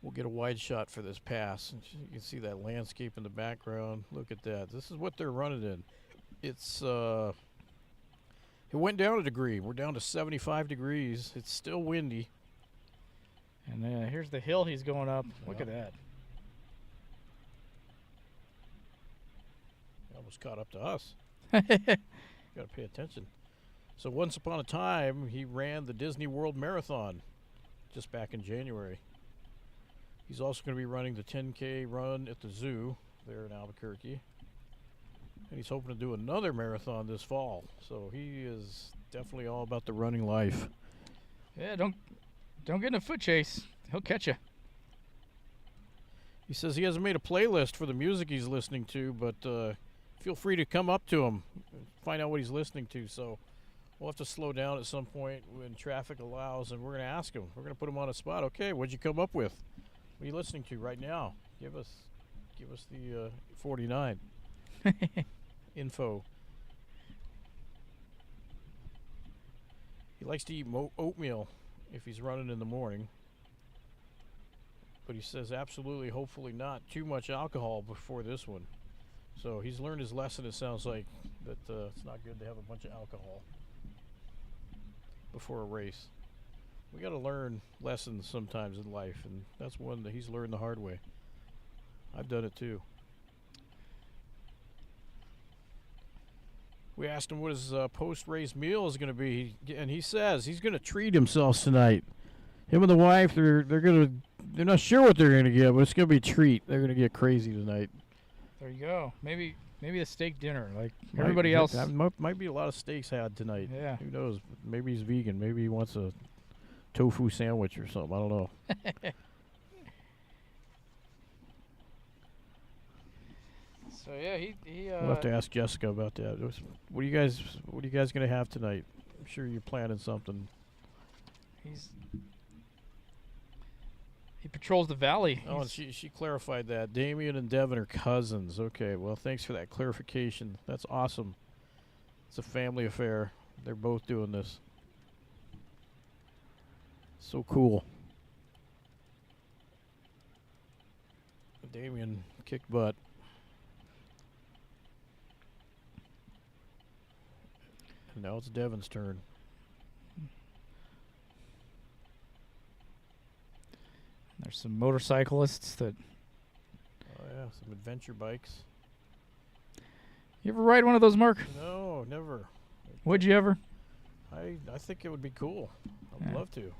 We'll get a wide shot for this pass. And you can see that landscape in the background. Look at that. This is what they're running in. It's it went down a degree. We're down to 75 degrees. It's still windy. And here's the hill he's going up. Look Yeah. at that. Almost caught up to us. Got to pay attention. So once upon a time, he ran the Disney World Marathon just back in January. He's also going to be running the 10K run at the zoo there in Albuquerque. And he's hoping to do another marathon this fall. So he is definitely all about the running life. Yeah, don't get in a foot chase. He'll catch you. He says he hasn't made a playlist for the music he's listening to, but feel free to come up to him and find out what he's listening to. So We'll have to slow down at some point when traffic allows, and we're going to ask him. We're going to put him on a spot. Okay, what'd you come up with? What are you listening to right now? Give us the 49 info. He likes to eat oatmeal if he's running in the morning. But he says absolutely, hopefully not too much alcohol before this one. So he's learned his lesson, it sounds like, that it's not good to have a bunch of alcohol before a race. We got to learn lessons sometimes in life, and that's one that he's learned the hard way. I've done it too. We asked him what his post-race meal is going to be, and he says he's going to treat himself tonight. Him and the wife, they're not sure what they're going to get, but it's going to be a treat. They're going to get crazy tonight. There you go. Maybe a steak dinner like everybody else. Might be a lot of steaks had tonight. Yeah. Who knows? Maybe he's vegan. Maybe he wants a tofu sandwich or something. I don't know. So yeah, he We'll have to ask Jessica about that. What are you guys going to have tonight? I'm sure you're planning something. He patrols the valley. Oh, and she clarified that. Damien and Devin are cousins. Okay, well, thanks for that clarification. That's awesome. It's a family affair. They're both doing this. So cool. Damien kicked butt. And now it's Devin's turn. There's some motorcyclists that. Oh yeah, some adventure bikes. You ever ride one of those, Mark? No, never. Would you ever? I think it would be cool. I'd love to.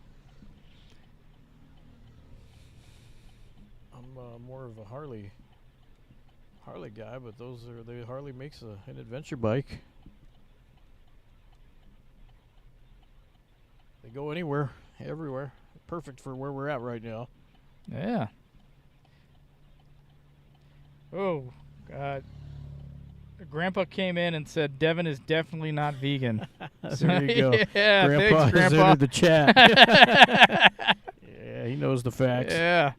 I'm more of a Harley guy, but Harley makes an adventure bike. They go anywhere, everywhere. Perfect for where we're at right now. Yeah. Oh, God. Grandpa came in and said Devin is definitely not vegan. There you go. Yeah, Grandpa thanks, has Grandpa. entered the chat. Yeah, he knows the facts. Yeah.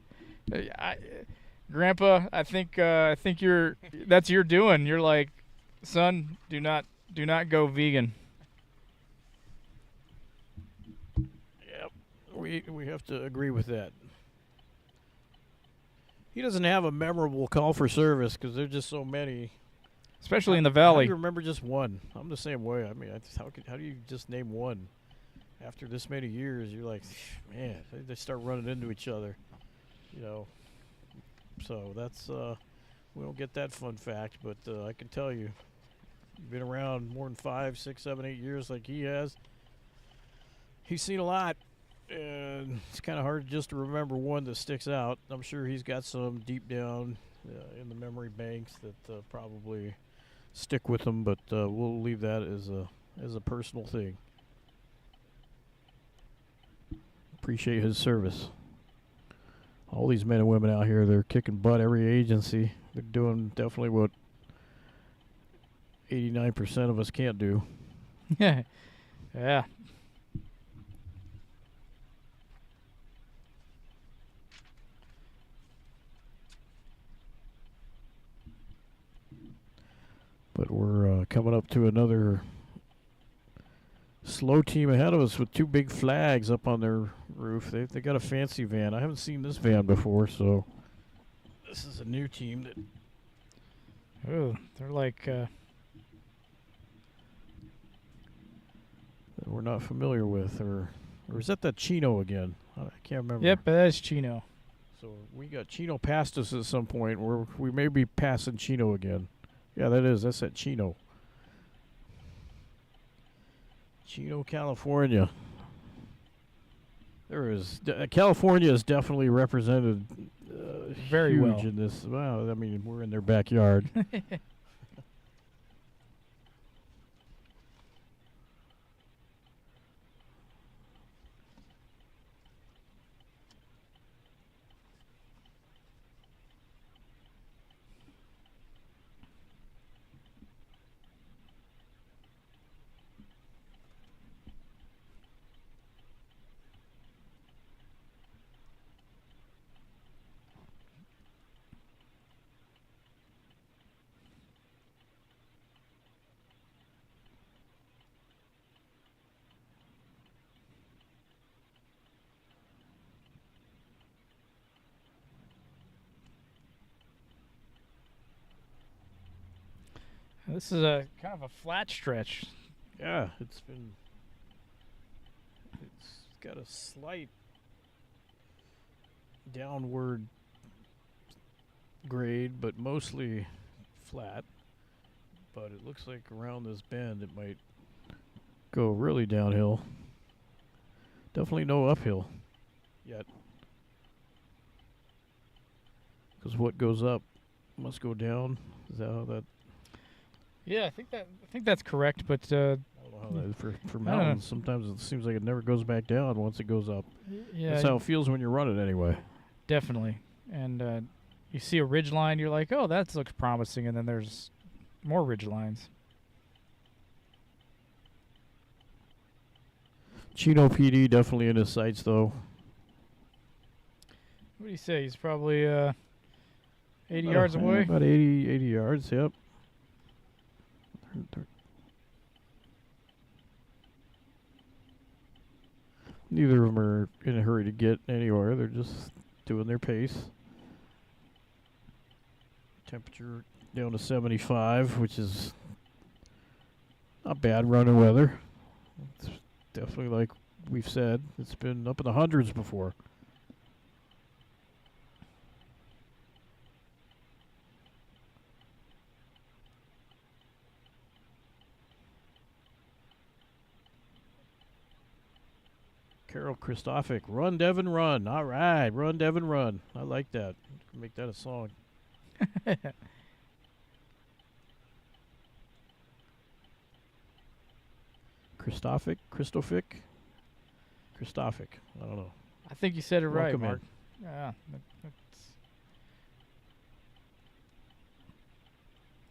Grandpa, I think that's your doing. You're like, son, do not go vegan. Yep. We have to agree with that. He doesn't have a memorable call for service because there's just so many. Especially in the How valley. do you remember just one? I'm the same way. I mean, how do you just name one? After this many years, you're like, man, they start running into each other, you know. So that's we don't get that fun fact, but I can tell you, you've been around more than 5, 6, 7, 8 years like he has. He's seen a lot, and it's kind of hard just to remember one that sticks out. I'm sure he's got some deep down in the memory banks that probably stick with him, but we'll leave that as a personal thing. Appreciate his service. All these men and women out here, they're kicking butt every agency. They're doing definitely what 89% of us can't do. Yeah. But we're coming up to another slow team ahead of us with 2 big flags up on their roof. They got a fancy van. I haven't seen this van before, so this is a new team that. Oh, they're like. That we're not familiar with, or is that Chino again? I can't remember. Yep, that is Chino. So we got Chino past us at some point. We may be passing Chino again. Yeah, that's that Chino. Chino, California. There is California is definitely represented Very huge well in this. Well, I mean, we're in their backyard. This is a kind of a flat stretch. Yeah, it's got a slight downward grade, but mostly flat. But it looks like around this bend it might go really downhill. Definitely no uphill yet. Because what goes up must go down. Is that how that? Yeah, I think that's correct. But I don't know how that for mountains. Sometimes it seems like it never goes back down once it goes up. yeah, That's how it feels when you're running anyway. definitely. And you see a ridge line, you're like, oh, that looks promising, and then there's more ridge lines. Chino PD definitely in his sights though. What do you say? He's probably 80 yards away. About 80 yards, yep. Neither of them are in a hurry to get anywhere. They're just doing their pace. Temperature down to 75, which is not bad running weather. It's definitely, like we've said, it's been up in the hundreds before. Carol Christophic, run Devin run. All right, run Devin run. I like that. Make that a song. Christophic? Christophic. I don't know. I think you said it right, Welcome in. Mark. Yeah.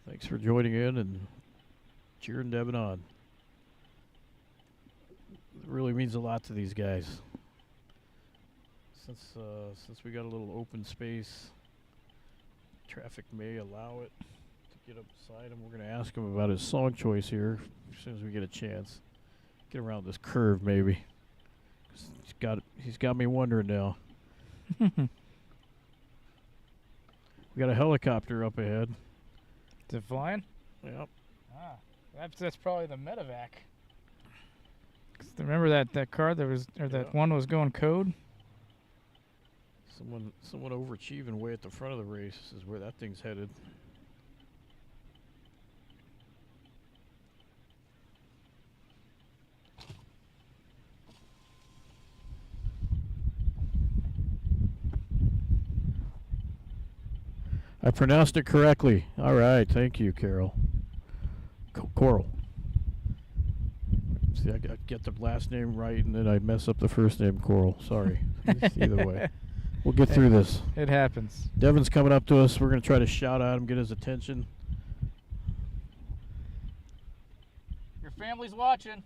Thanks for joining in and cheering Devin on. It really means a lot to these guys. Since we got a little open space, traffic may allow it to get up beside him. We're going to ask him about his song choice here as soon as we get a chance. Get around this curve, maybe. 'Cause he's got me wondering now. We got a helicopter up ahead. Is it flying? Yep. Ah, that's probably the medevac. 'Cause remember that car that was, or that one was going code? Someone overachieving way at the front of the race is where that thing's headed. I pronounced it correctly. All right, thank you, Carol. Coral. See, I get the last name right, and then I mess up the first name, Coral. Sorry. Either way. We'll get through this. It happens. Devin's coming up to us. We're going to try to shout at him, get his attention. Your family's watching.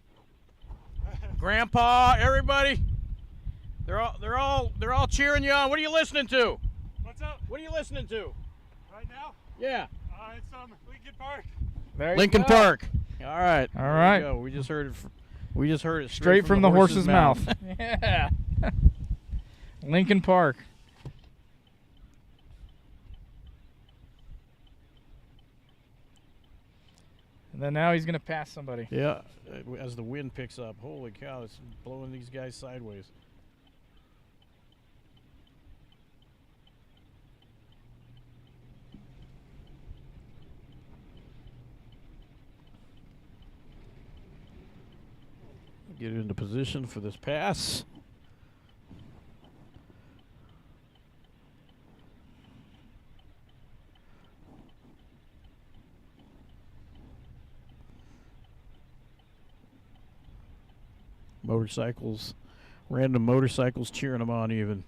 Grandpa, everybody. They're all cheering you on. What are you listening to? What's up? What are you listening to? Right now? Yeah. It's Lincoln Park. There you Lincoln go. Park. All right. All There right. we go. We just heard it Straight from the horse's mouth. Yeah. Lincoln Park. And then now he's going to pass somebody. Yeah, as the wind picks up. Holy cow, it's blowing these guys sideways. Get into position for this pass. Motorcycles, random motorcycles cheering them on even.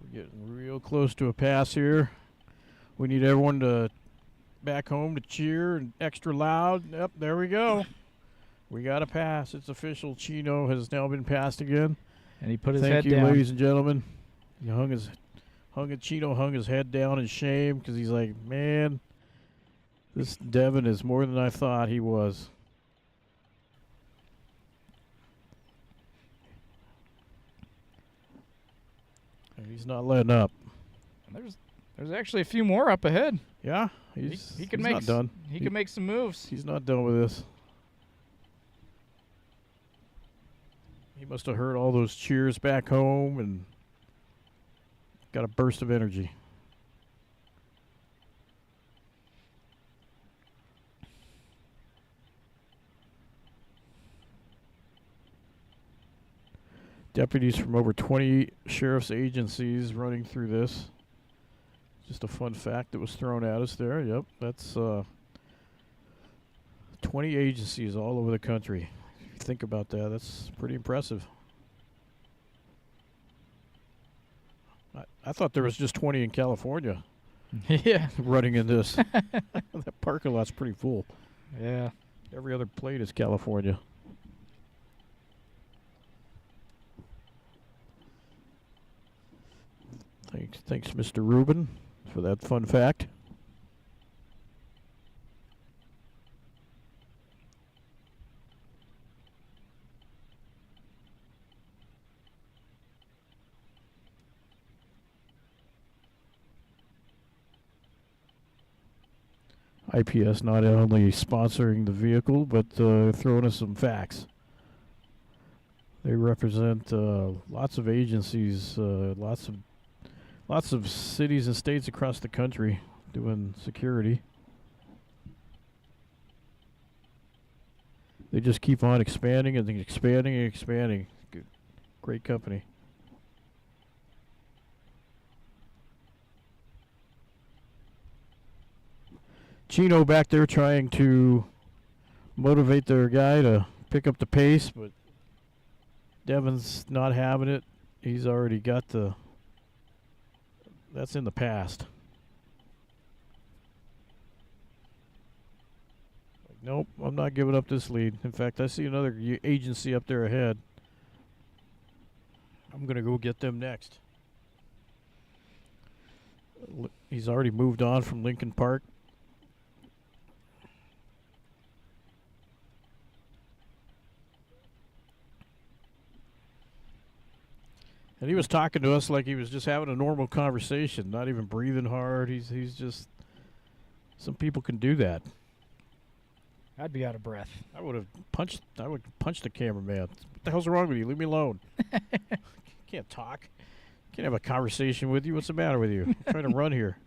We're getting real close to a pass here. We need everyone to back home to cheer and extra loud. Yep, there we go. We got a pass. It's official. Chino has now been passed again. And he put his Thank head you, down. ladies and gentlemen. Chino hung his head down in shame because he's like, man, this Devin is more than I thought he was. And he's not letting up. There's There's actually a few more up ahead. Yeah, He he's can not make done. He can make some moves. He's not done with this. He must have heard all those cheers back home and got a burst of energy. Deputies from over 20 sheriff's agencies running through this. Just a fun fact that was thrown at us there. Yep, that's 20 agencies all over the country. If you think about that, that's pretty impressive. I thought there was just 20 in California Yeah. running in this. That parking lot's pretty full. Yeah. Every other plate is California. Thanks, Mr. Rubin, for that fun fact. IPS not only sponsoring the vehicle, but throwing us some facts. They represent lots of agencies, lots of cities and states across the country doing security. They just keep on expanding and expanding and expanding. Good. Great company. Chino back there trying to motivate their guy to pick up the pace, but Devin's not having it. He's already got the... That's in the past. Like, nope, I'm not giving up this lead. In fact, I see another agency up there ahead. I'm going to go get them next. He's already moved on from Lincoln Park. And he was talking to us like he was just having a normal conversation, not even breathing hard. He's just... Some people can do that. I'd be out of breath. I would punch the cameraman. What the hell's wrong with you? Leave me alone. Can't talk. Can't have a conversation with you. What's the matter with you? I'm trying to run here.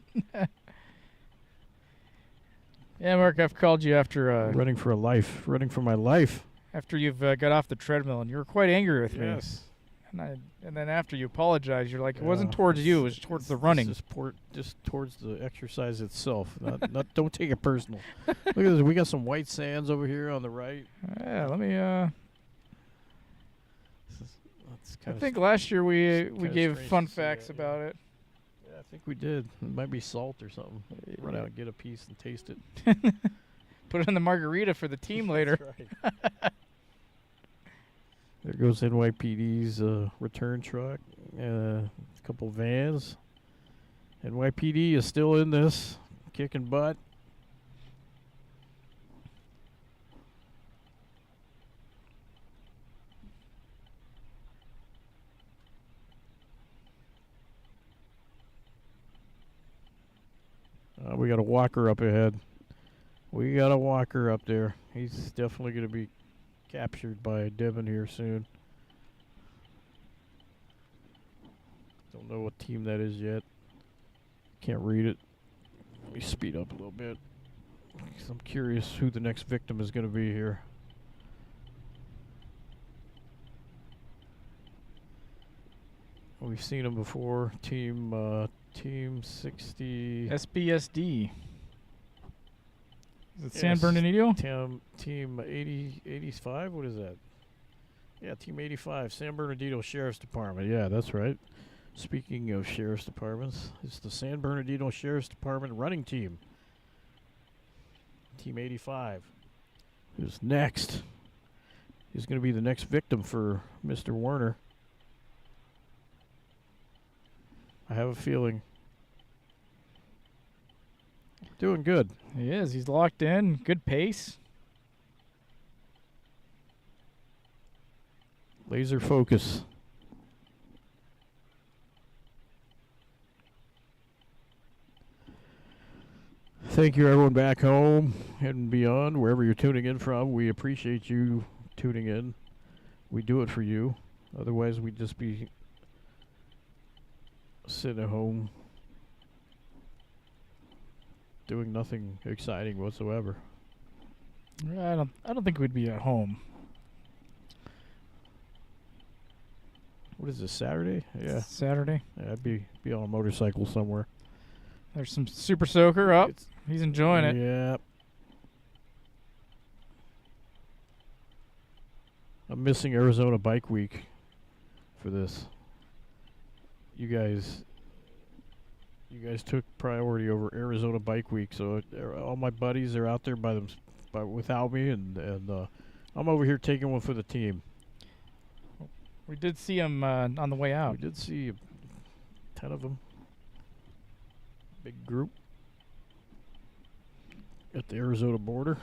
Yeah, Mark, I've called you after... running for my life. After you've got off the treadmill, and you were quite angry with me. Yes. And then after you apologized, you're like, it wasn't towards you, it was towards the running. Just towards the exercise itself. Not don't take it personal. Look at this. We got some white sands over here on the right. Yeah, let me... I think last year we gave fun facts about it. Yeah, I think we did. It might be salt or something. Run out and get a piece and taste it. Put it in the margarita for the team later. That's right. There goes NYPD's return truck, a couple vans. NYPD is still in this, kicking butt. We got a walker up ahead. We got a walker up there. He's definitely going to be captured by Devin here soon. Don't know what team that is yet. Can't read it. Let me speed up a little bit, 'cause I'm curious who the next victim is going to be here. We've seen him before. Team 60. SBSD. Is it Yes. San Bernardino? Team 85. What is that? Yeah, Team 85, San Bernardino Sheriff's Department. Yeah, that's right. Speaking of Sheriff's Departments, it's the San Bernardino Sheriff's Department running team. Team 85. Who's next? He's going to be the next victim for Mr. Werner. I have a feeling. Doing good. He is. He's locked in. Good pace. Laser focus. Thank you, everyone back home and beyond, wherever you're tuning in from. We appreciate you tuning in. We do it for you. Otherwise, we'd just be sitting at home doing nothing exciting whatsoever. I don't think we'd be at home. What is this, Saturday? Yeah. Saturday. Yeah, I'd be on a motorcycle somewhere. There's some Super Soaker up. It's- He's enjoying it. Yeah. I'm missing Arizona Bike Week for this. You guys took priority over Arizona Bike Week, so all my buddies are out there without me, and I'm over here taking one for the team. We did see him on the way out. We did see 10 of them. Big group at the Arizona border.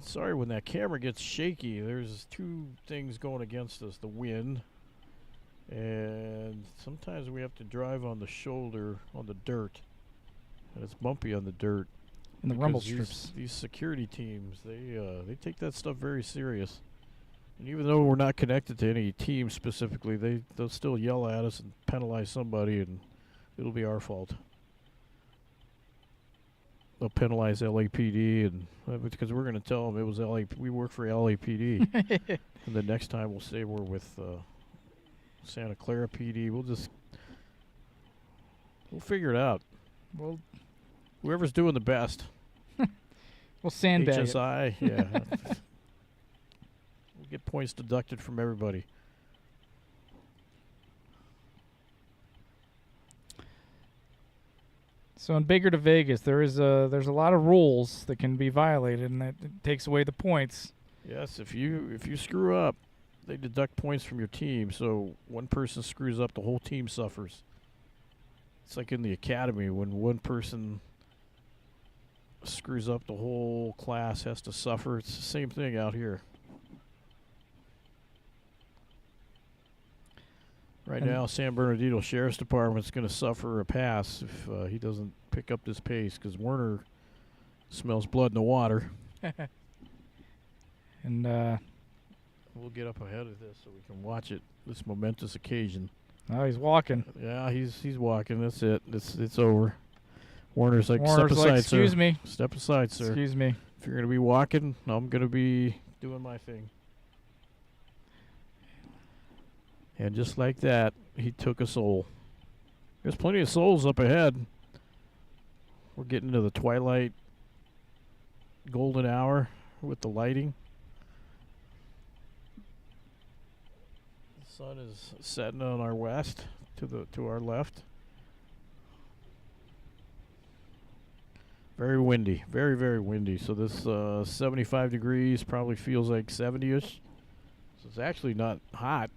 Sorry, when that camera gets shaky, there's two things going against us. The wind, and sometimes we have to drive on the shoulder on the dirt, and it's bumpy on the dirt. And the because rumble strips. These security teams, they take that stuff very serious. And even though we're not connected to any team specifically, they'll still yell at us and penalize somebody, and it'll be our fault. They'll penalize LAPD, and because we're going to tell them it was we work for LAPD. And the next time we'll say we're with Santa Clara PD. We'll figure it out. Well, Whoever's doing the best. we'll sandbag it. HSI, yeah. We'll get points deducted from everybody. So in Baker2Vegas, there's a lot of rules that can be violated, and that it takes away the points. Yes, if you screw up, they deduct points from your team. So one person screws up, the whole team suffers. It's like in the academy when one person screws up, the whole class has to suffer. It's the same thing out here. Right now, San Bernardino Sheriff's Department's going to suffer a pass if he doesn't pick up this pace, because Werner smells blood in the water. And We'll get up ahead of this so we can watch it, this momentous occasion. oh, he's walking. Yeah, he's walking. That's it. It's over. Warner's like, Warner's step like, aside, excuse sir. me. Step aside, sir. Excuse me. If you're going to be walking, I'm going to be doing my thing. And just like that, he took a soul. There's plenty of souls up ahead. We're getting to the twilight golden hour with the lighting. The sun is setting on our west, to our left. Very windy, very, very windy. So this 75 degrees probably feels like 70-ish. So it's actually not hot.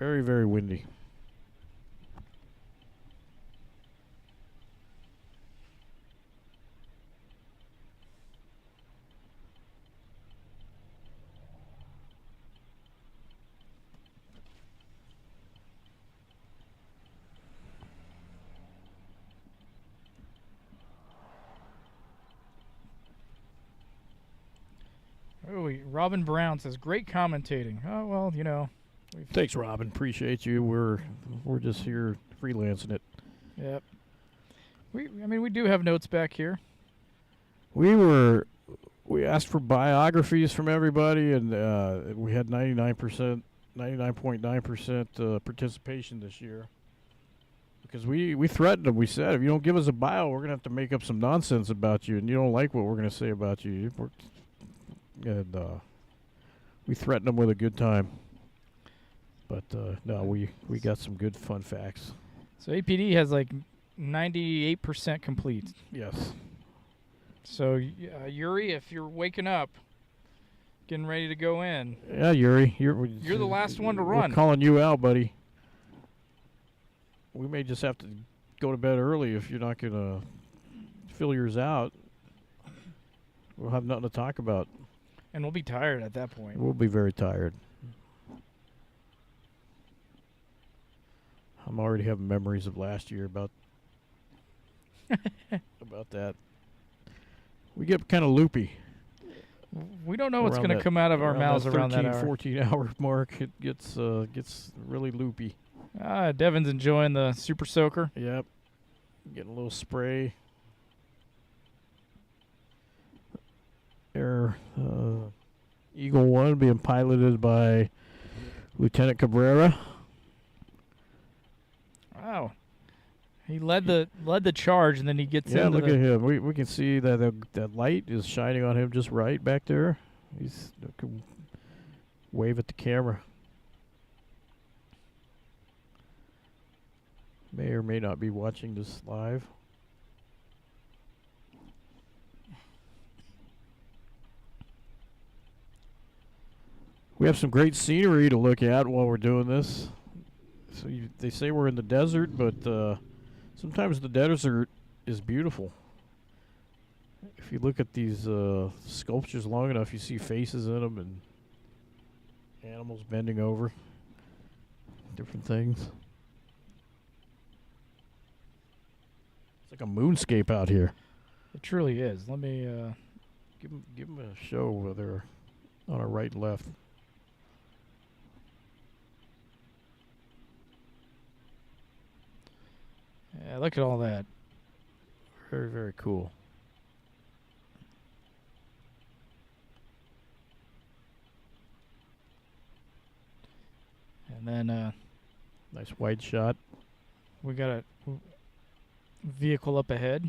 Very, very windy. Oh, Robin Brown says, great commentating. Oh, well, you know. Thanks, Robin. Appreciate you. We're just here freelancing it. Yep. We do have notes back here. We asked for biographies from everybody, and we had 99.9% participation this year. Because we threatened them. We said, if you don't give us a bio, we're going to have to make up some nonsense about you, and you don't like what we're going to say about you. And we threatened them with a good time. But no, we got some good fun facts. So APD has like 98% complete. Yes. So Yuri, if you're waking up, getting ready to go in. Yeah, Yuri, you're the last one to run. We're calling you out, buddy. We may just have to go to bed early if you're not gonna fill yours out, we'll have nothing to talk about. And we'll be tired at that point. We'll be very tired. I'm already having memories of last year about about that. We get kind of loopy. We don't know what's Around going to that- come out of our mouths around that 13, hour. 14-hour mark. It gets really loopy. Devin's enjoying the Super Soaker. Yep. Getting a little spray. Air Eagle 1 being piloted by Lieutenant Cabrera. Wow. He led the charge, and then he gets Yeah, into look the... at him. We can see that that light is shining on him just right back there. He's can wave at the camera. May or may not be watching this live. We have some great scenery to look at while we're doing this. So they say we're in the desert, but sometimes the desert is beautiful. If you look at these sculptures long enough, you see faces in them and animals bending over, different things. It's like a moonscape out here. It truly is. Let me... Give them a show where they're on our right and left. Yeah, look at all that. Very, very cool. And then Nice wide shot. we got a vehicle up ahead.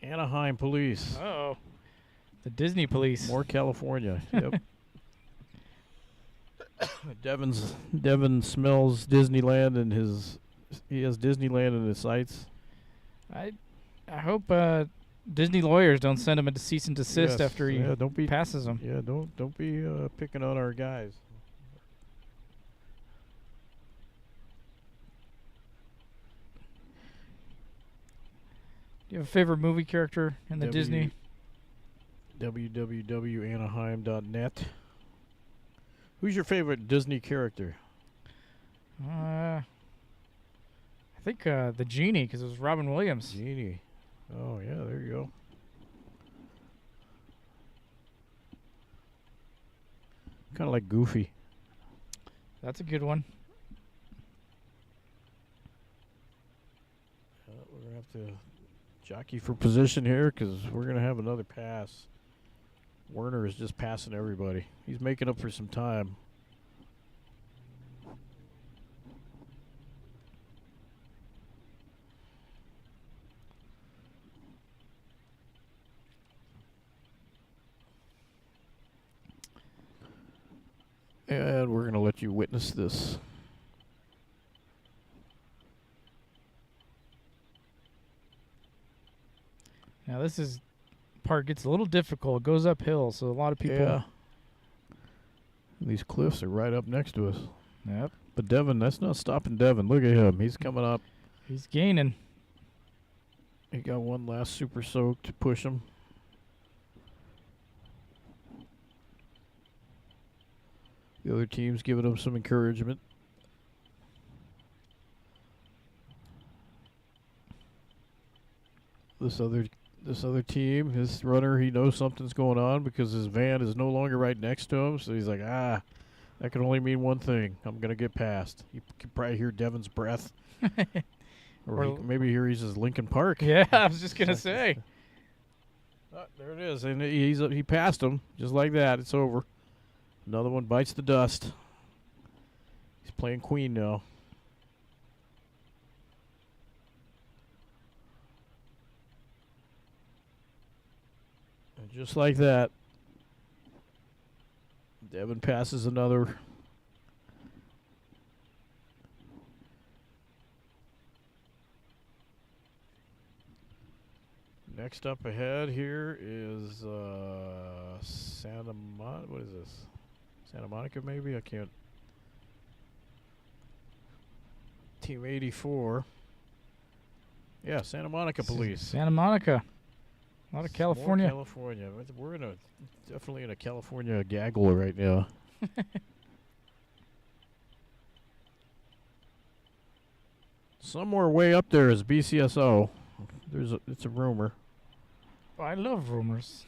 Anaheim police. Uh-oh. The Disney police. More California. Yep. Devin smells Disneyland and he has Disneyland in his sights. I hope Disney lawyers don't send him into cease and desist Yes, after he don't be passes them. Yeah, don't be picking on our guys. Do you have a favorite movie character in the Disney? www.anaheim.net. Who's your favorite Disney character? I think the Genie, because it was Robin Williams. Genie. Oh, yeah, there you go. Kind of like Goofy. That's a good one. We're going to have to jockey for position here because we're going to have another pass. Werner is just passing everybody. He's making up for some time. And we're going to let you witness this. Now this is part gets a little difficult. It goes uphill, so a lot of people. Yeah. These cliffs are right up next to us. Yep. But Devin, that's not stopping Devin. Look at him. He's coming up. He's gaining. He got one last super soak to push him. The other team's giving him some encouragement. This other team, his runner, he knows something's going on because his van is no longer right next to him. So he's like, that can only mean one thing. I'm going to get past. You can probably hear Devin's breath. Or he can maybe hear he's Lincoln Park. Yeah, I was just gonna say. There it is. And he passed him just like that. It's over. Another one bites the dust. He's playing Queen now. And just like that, Devin passes another. Next up ahead here is Santa Monica. What is this? Santa Monica, maybe? I can't. Team 84. Yeah, Santa Monica police. Santa Monica. A lot of California. More California. We're definitely in a California gaggle right now. Somewhere way up there is BCSO. It's a rumor. I love rumors.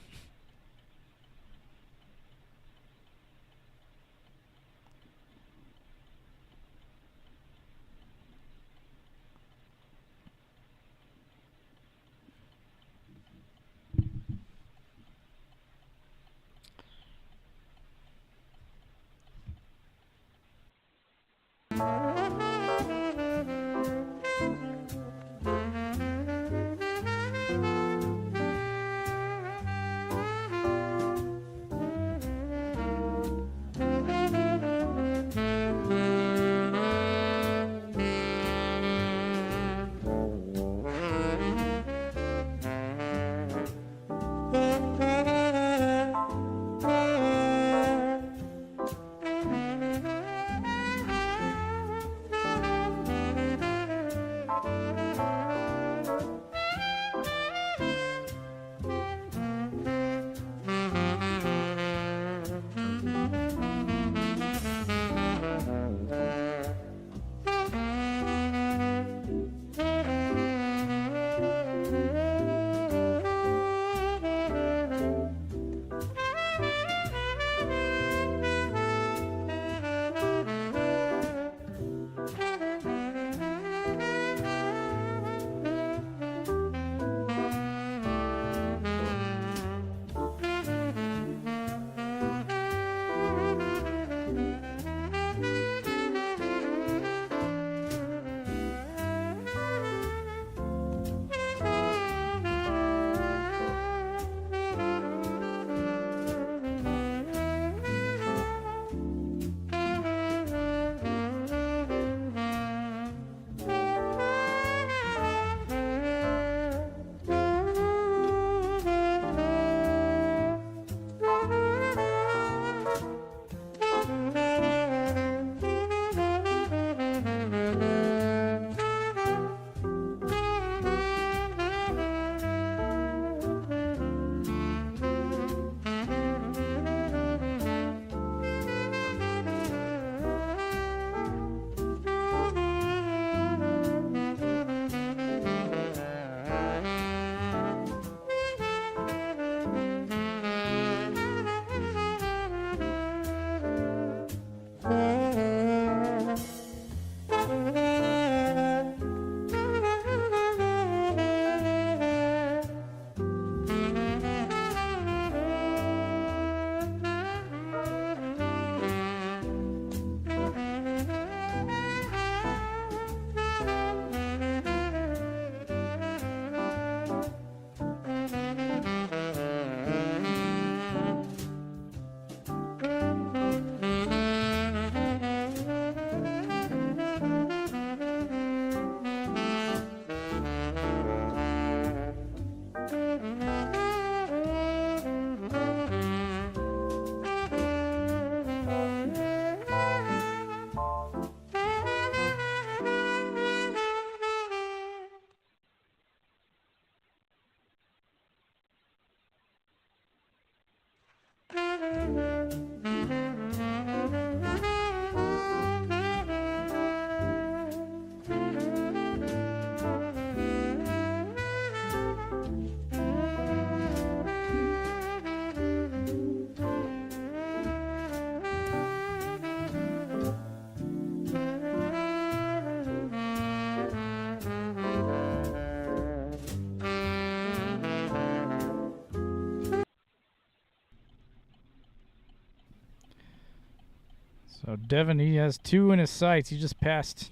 So Devin, he has 2 in his sights. He just passed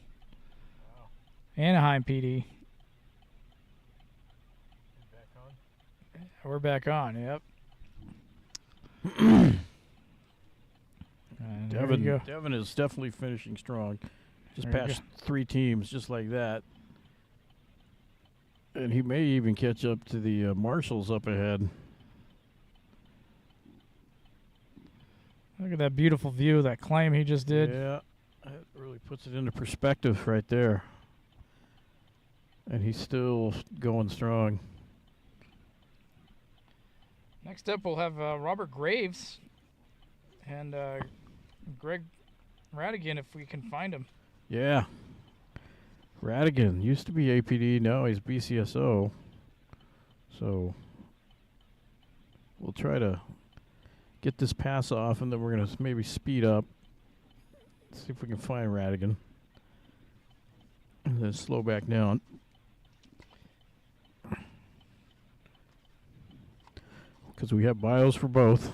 Anaheim PD. We're back on. Yep. And there you go. Devin is definitely finishing strong. Just There you passed 3 teams just like that. And he may even catch up to the marshals up ahead. Look at that beautiful view, that climb he just did. Yeah, that really puts it into perspective right there. And he's still going strong. Next up, we'll have Robert Graves and Greg Radigan, if we can find him. Yeah. Radigan used to be APD, now he's BCSO. So we'll try to get this pass off, and then we're going to maybe speed up. See if we can find Radigan. And then slow back down. Because we have bios for both.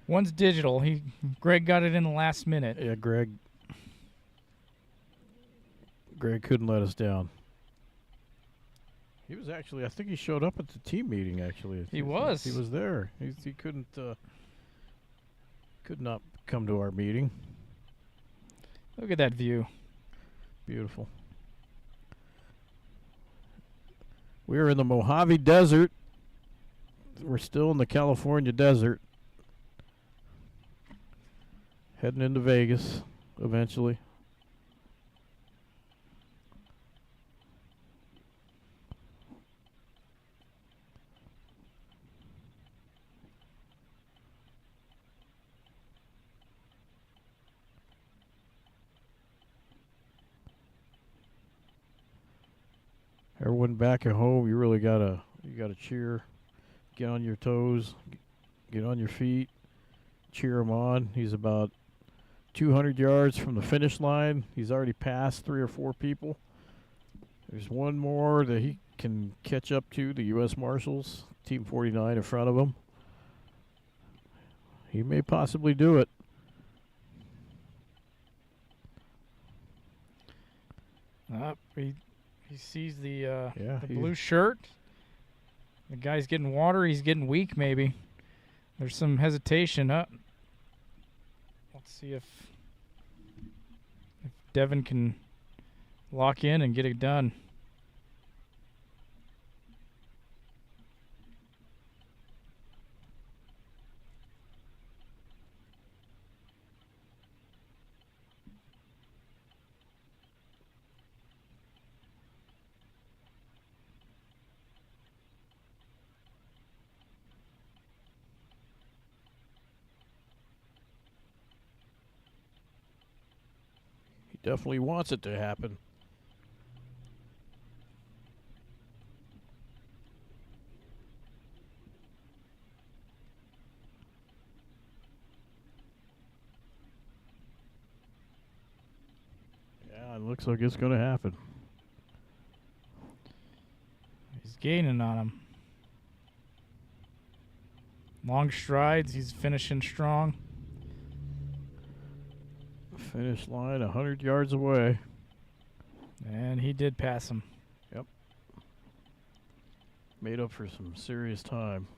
One's digital. Greg got it in the last minute. Yeah, Greg couldn't let us down. He was actually, I think he showed up at the team meeting, actually. He was. He was there. He couldn't, could not come to our meeting. Look at that view. Beautiful. We are in the Mojave Desert. We're still in the California desert. Heading into Vegas eventually. Everyone back at home, you really gotta cheer. Get on your toes, get on your feet, cheer him on. He's about 200 yards from the finish line. He's already passed 3 or 4 people. There's one more that he can catch up to, the U.S. Marshals, Team 49 in front of him. He may possibly do it. He sees the Yeah, blue shirt. The guy's getting water. He's getting weak, maybe. There's some hesitation. Let's see if Devin can lock in and get it done. Definitely wants it to happen. Yeah, it looks like it's going to happen. He's gaining on him. Long strides. He's finishing strong. Finish line 100 yards away. And he did pass him. Yep. Made up for some serious time.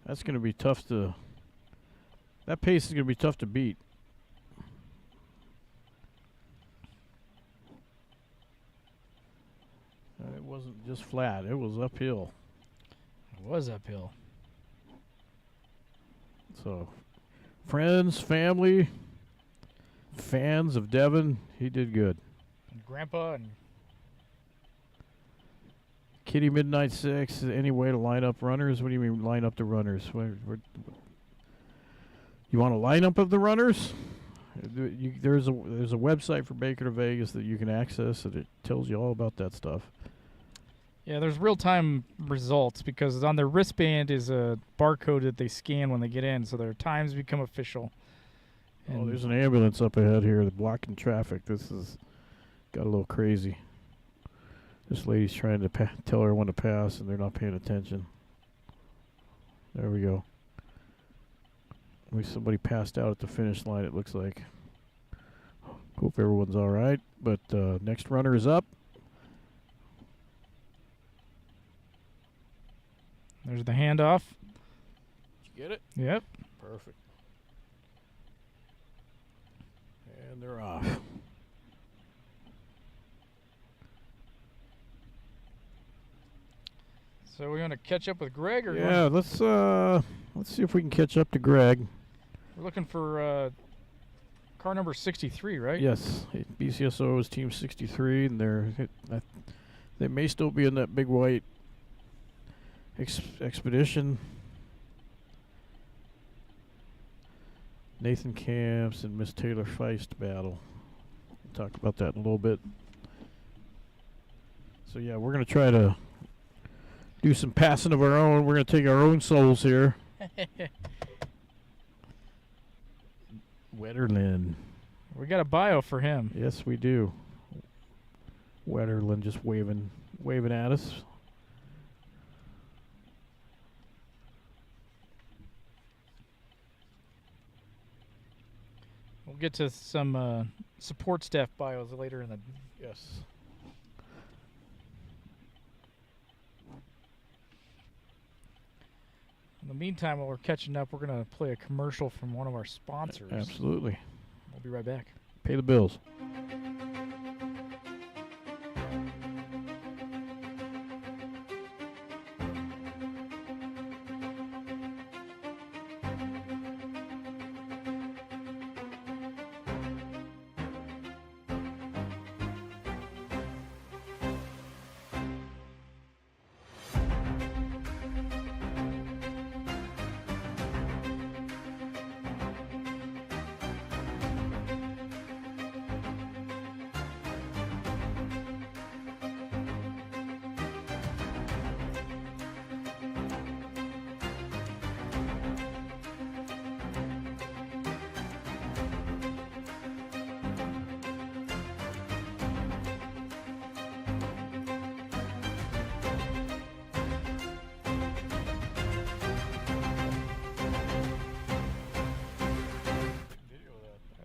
That's going to be tough to... That pace is going to be tough to beat. It wasn't just flat. It was uphill. It was uphill. So, friends, family... fans of Devin, he did good. And Grandpa and Kitty Midnight 6, any way to line up runners? What do you mean line up the runners? You want a lineup of the runners? There's a website for Baker2Vegas that you can access, and it tells you all about that stuff. yeah, there's real-time results because on their wristband is a barcode that they scan when they get in, so their times become official. Oh, there's an ambulance up ahead here that's blocking traffic. This has got a little crazy. This lady's trying to tell everyone to pass, and they're not paying attention. There we go. Somebody passed out at the finish line, it looks like. Hope everyone's all right. But next runner is up. There's the handoff. Did you get it? Yep. Perfect. And they're off. So we're going to catch up with Greg? Or Yeah, let's see if we can catch up to Greg. we're looking for car number 63, right? Yes, BCSO is Team 63, and they may still be in that big white expedition. Nathan Camps and Miss Taylor Feist battle. We'll talk about that in a little bit. So yeah, we're gonna try to do some passing of our own. We're gonna take our own souls here. Wetterlin. We got a bio for him. Yes, we do. Wetterlin just waving at us. We'll get to some support staff bios later in the. Yes. In the meantime, while we're catching up, we're going to play a commercial from one of our sponsors. Absolutely. We'll be right back. Pay the bills.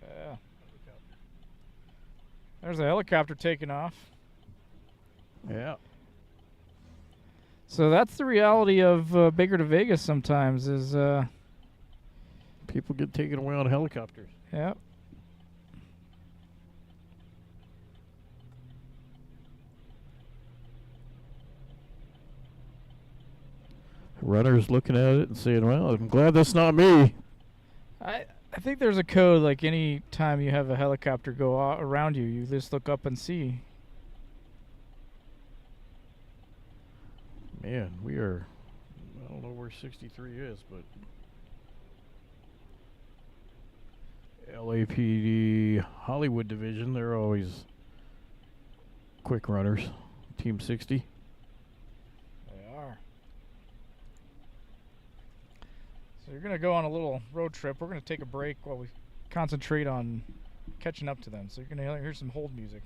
Yeah. There's a helicopter taking off. Yeah. So that's the reality of Baker2Vegas sometimes is, People get taken away on helicopters. yeah. Runners looking at it and saying, well, I'm glad that's not me. I think there's a code, like any time you have a helicopter go around you, you just look up and see. Man, we are, I don't know where 63 is, but LAPD Hollywood Division, they're always quick runners. Team 60. They are. So you're going to go on a little road trip. We're going to take a break while we concentrate on catching up to them. So you're going to hear some hold music.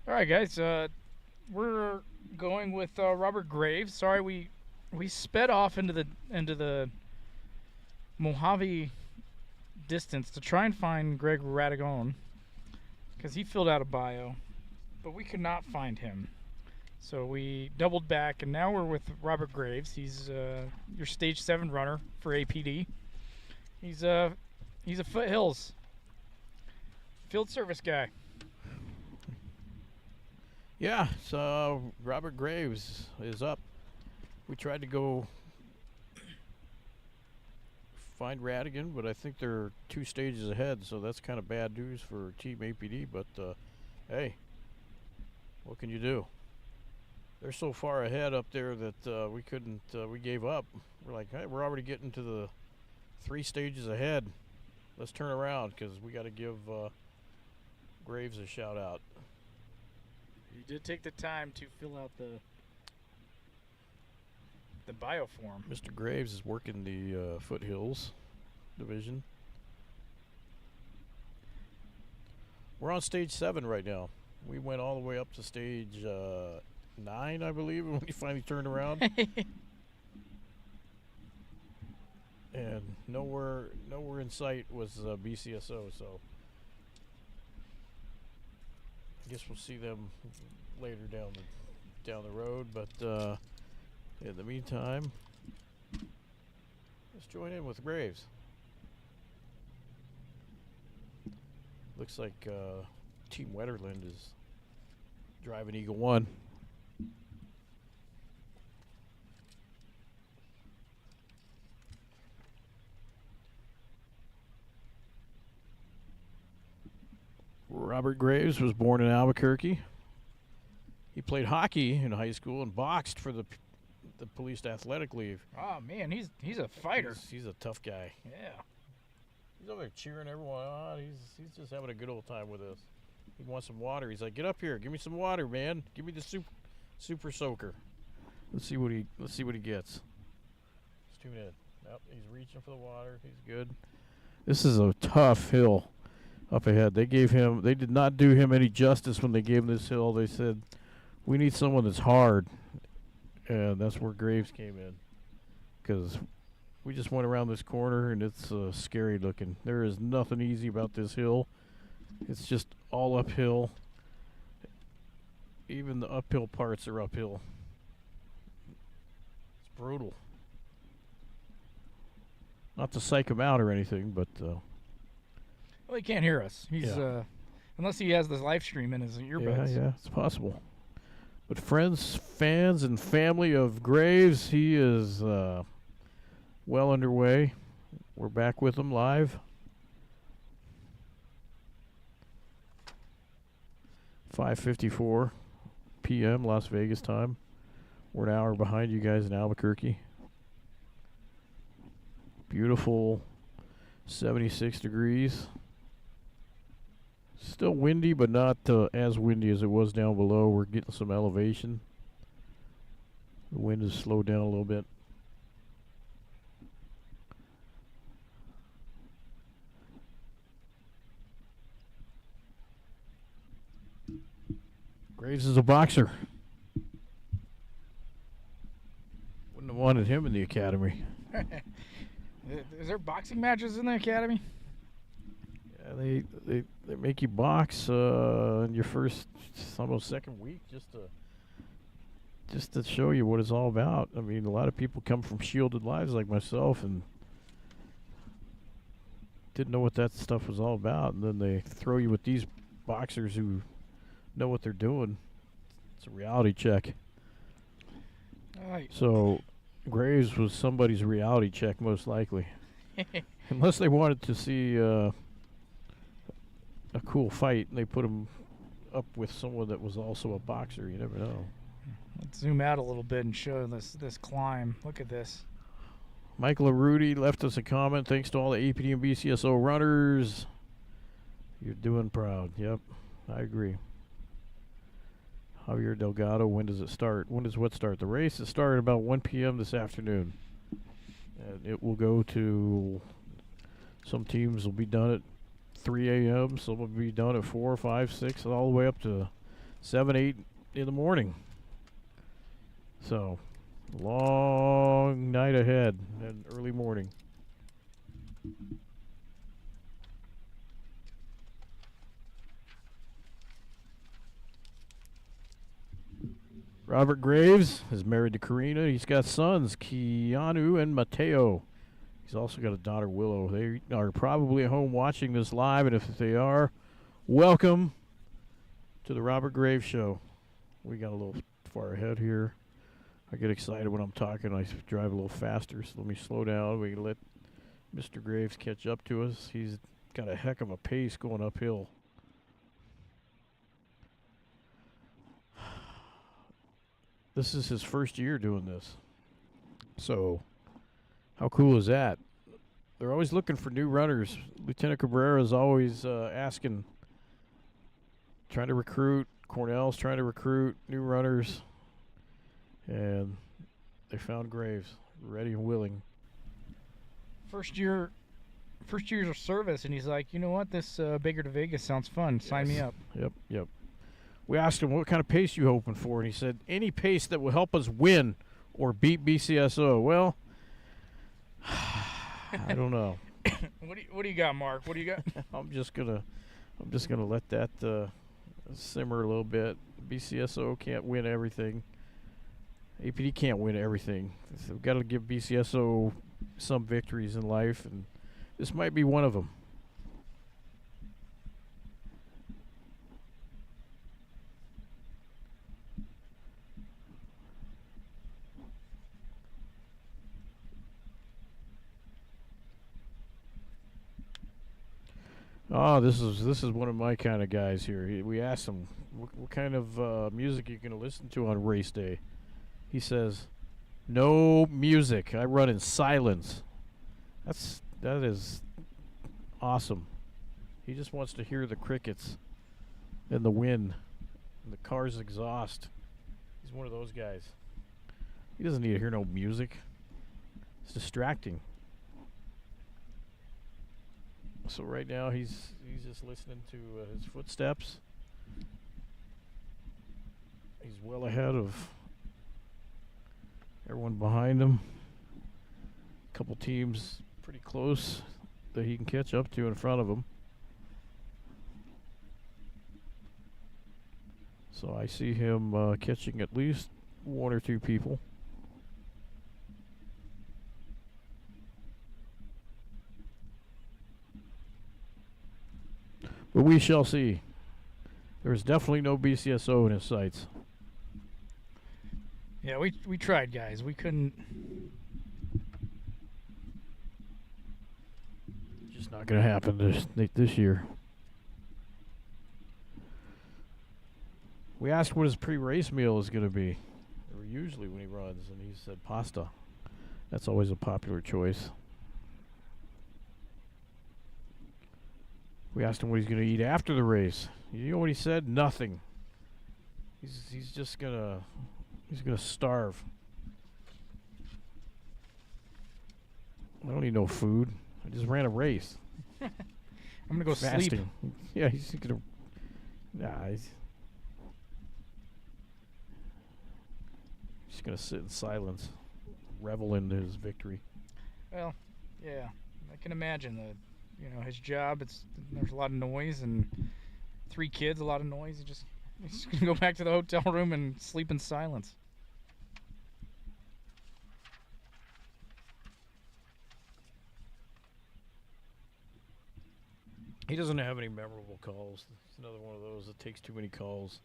All right, guys. We're going with Robert Graves. Sorry, we sped off into the Mojave distance to try and find Greg Radagon because he filled out a bio, but we could not find him. So we doubled back, and now we're with Robert Graves. He's your Stage 7 runner for APD. He's a foothills field service guy. Yeah, so Robert Graves is up. We tried to go find Radigan, but I think they're 2 stages ahead, so that's kind of bad news for Team APD, but hey, what can you do? They're so far ahead up there that we couldn't, we gave up. We're like, hey, we're already getting to the 3 stages ahead. Let's turn around because we got to give Graves a shout out. You did take the time to fill out the bio form. Mr. Graves is working the foothills division. We're on stage 7 right now. We went all the way up to stage 9, I believe, when we finally turned around. And nowhere in sight was BCSO, so I guess we'll see them later down the road, but in the meantime, let's join in with Graves. Looks like Team Wetterland is driving Eagle 1. Robert Graves was born in Albuquerque. He played hockey in high school and boxed for the police athletic league. Oh man, he's a fighter. He's a tough guy. Yeah. He's over there cheering everyone on. He's just having a good old time with us. He wants some water. He's like, "Get up here, give me some water, man. Give me the super soaker." Let's see what he gets. Let's tune in. Yep, he's reaching for the water. He's good. This is a tough hill up ahead. They did not do him any justice when they gave him this hill. They said, we need someone that's hard. And that's where Graves came in. Because we just went around this corner and it's scary looking. There is nothing easy about this hill. It's just all uphill. Even the uphill parts are uphill. It's brutal. Not to psych him out or anything, but Well, he can't hear us. He's unless he has this live stream in his earbuds. Yeah, it's possible. But friends, fans, and family of Graves, he is well underway. We're back with him live. 5:54 p.m. Las Vegas time. We're an hour behind you guys in Albuquerque. Beautiful 76 degrees. Still windy, but not as windy as it was down below. We're getting some elevation. The wind has slowed down a little bit. Graves is a boxer. Wouldn't have wanted him in the academy. Is there boxing matches in the academy? Yeah, they make you box in your first, almost second week, just just to show you what it's all about. I mean, a lot of people come from shielded lives like myself and didn't know what that stuff was all about, and then they throw you with these boxers who know what they're doing. It's a reality check. All right. So Graves was somebody's reality check, most likely. Unless they wanted to see a cool fight, and they put him up with someone that was also a boxer. You never know. Let's zoom out a little bit and show this climb. Look at this. Michael Arudi left us a comment. Thanks to all the APD and BCSO runners. You're doing proud. Yep, I agree. Javier Delgado, when does it start? When does what start? The race is starting about 1 p.m. this afternoon. And it will go to, some teams will be done at 3 a.m., some will be done at 4, 5, 6, all the way up to 7, 8 in the morning. So, long night ahead and early morning. Robert Graves is married to Karina. He's got sons, Keanu and Mateo. He's also got a daughter, Willow. They are probably at home watching this live, and if they are, welcome to the Robert Graves Show. We got a little far ahead here. I get excited when I'm talking. I drive a little faster, so let me slow down. We can let Mr. Graves catch up to us. He's got a heck of a pace going uphill. This is his first year doing this. So, how cool is that? They're always looking for new runners. Lieutenant Cabrera is always asking, trying to recruit. Cornell's trying to recruit new runners. And they found Graves, ready and willing. First year of service, and he's like, you know what? This Baker2Vegas sounds fun. Sign me up. Yep. We asked him what kind of pace you hoping for, and he said any pace that will help us win or beat BCSO. Well, I don't know. What do you got, Mark? What do you got? I'm just gonna let that simmer a little bit. BCSO can't win everything. APD can't win everything. So we've got to give BCSO some victories in life, and this might be one of them. Oh, this is one of my kind of guys here. We asked him what kind of music you're going to listen to on race day. He says, "No music. I run in silence." That is awesome. He just wants to hear the crickets and the wind and the car's exhaust. He's one of those guys. He doesn't need to hear no music. It's distracting. So right now he's just listening to his footsteps. He's well ahead of everyone behind him. A couple teams pretty close that he can catch up to in front of him. So I see him catching at least one or two people. But we shall see. There's definitely no BCSO in his sights. Yeah, we tried, guys. We couldn't. Just not going to happen this year. We asked what his pre-race meal is going to be, or usually when he runs, and he said pasta. That's always a popular choice. We asked him what he's going to eat after the race. You know what he said? Nothing. He's just gonna starve. I don't need no food. I just ran a race. I'm gonna go Fasting. sleep. Yeah, he's gonna. Nah, he's gonna sit in silence, revel in his victory. Well, yeah, I can imagine that. His job. There's a lot of noise, and 3 kids, a lot of noise. He's just gonna go back to the hotel room and sleep in silence. He doesn't have any memorable calls. It's another one of those that takes too many calls.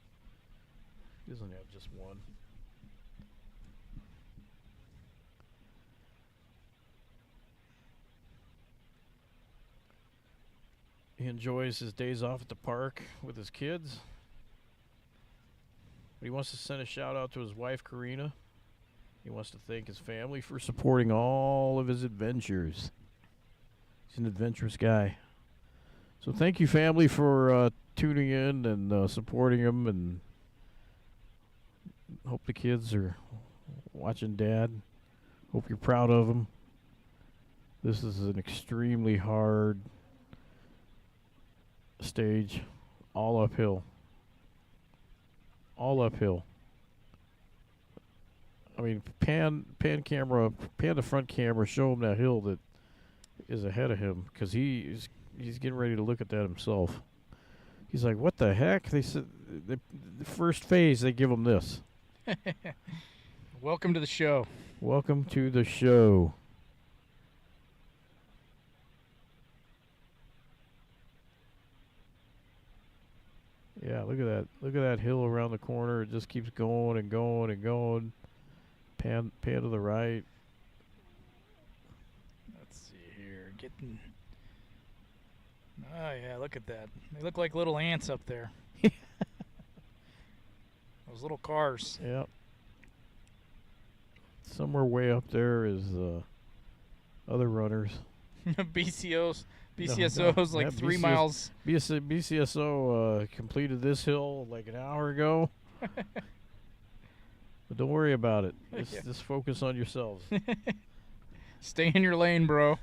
He doesn't have just one. He enjoys his days off at the park with his kids. But he wants to send a shout out to his wife, Karina. He wants to thank his family for supporting all of his adventures. He's an adventurous guy. So thank you, family, for tuning in and supporting him. And hope the kids are watching Dad. Hope you're proud of him. This is an extremely hard stage, all uphill. All uphill. I mean, pan the front camera, show him that hill that is ahead of him, because he's getting ready to look at that himself. He's like, what the heck? They said the first phase they give him this. Welcome to the show. Welcome to the show. Yeah, look at that. Look at that hill around the corner. It just keeps going and going and going. Pan to the right. Let's see here. Getting. Oh yeah, look at that. They look like little ants up there. Those little cars. Yep. Somewhere way up there is other runners. BCSO's No, like yeah, 3 miles. BCSO completed this hill like an hour ago. But don't worry about it. Just focus on yourselves. Stay in your lane, bro.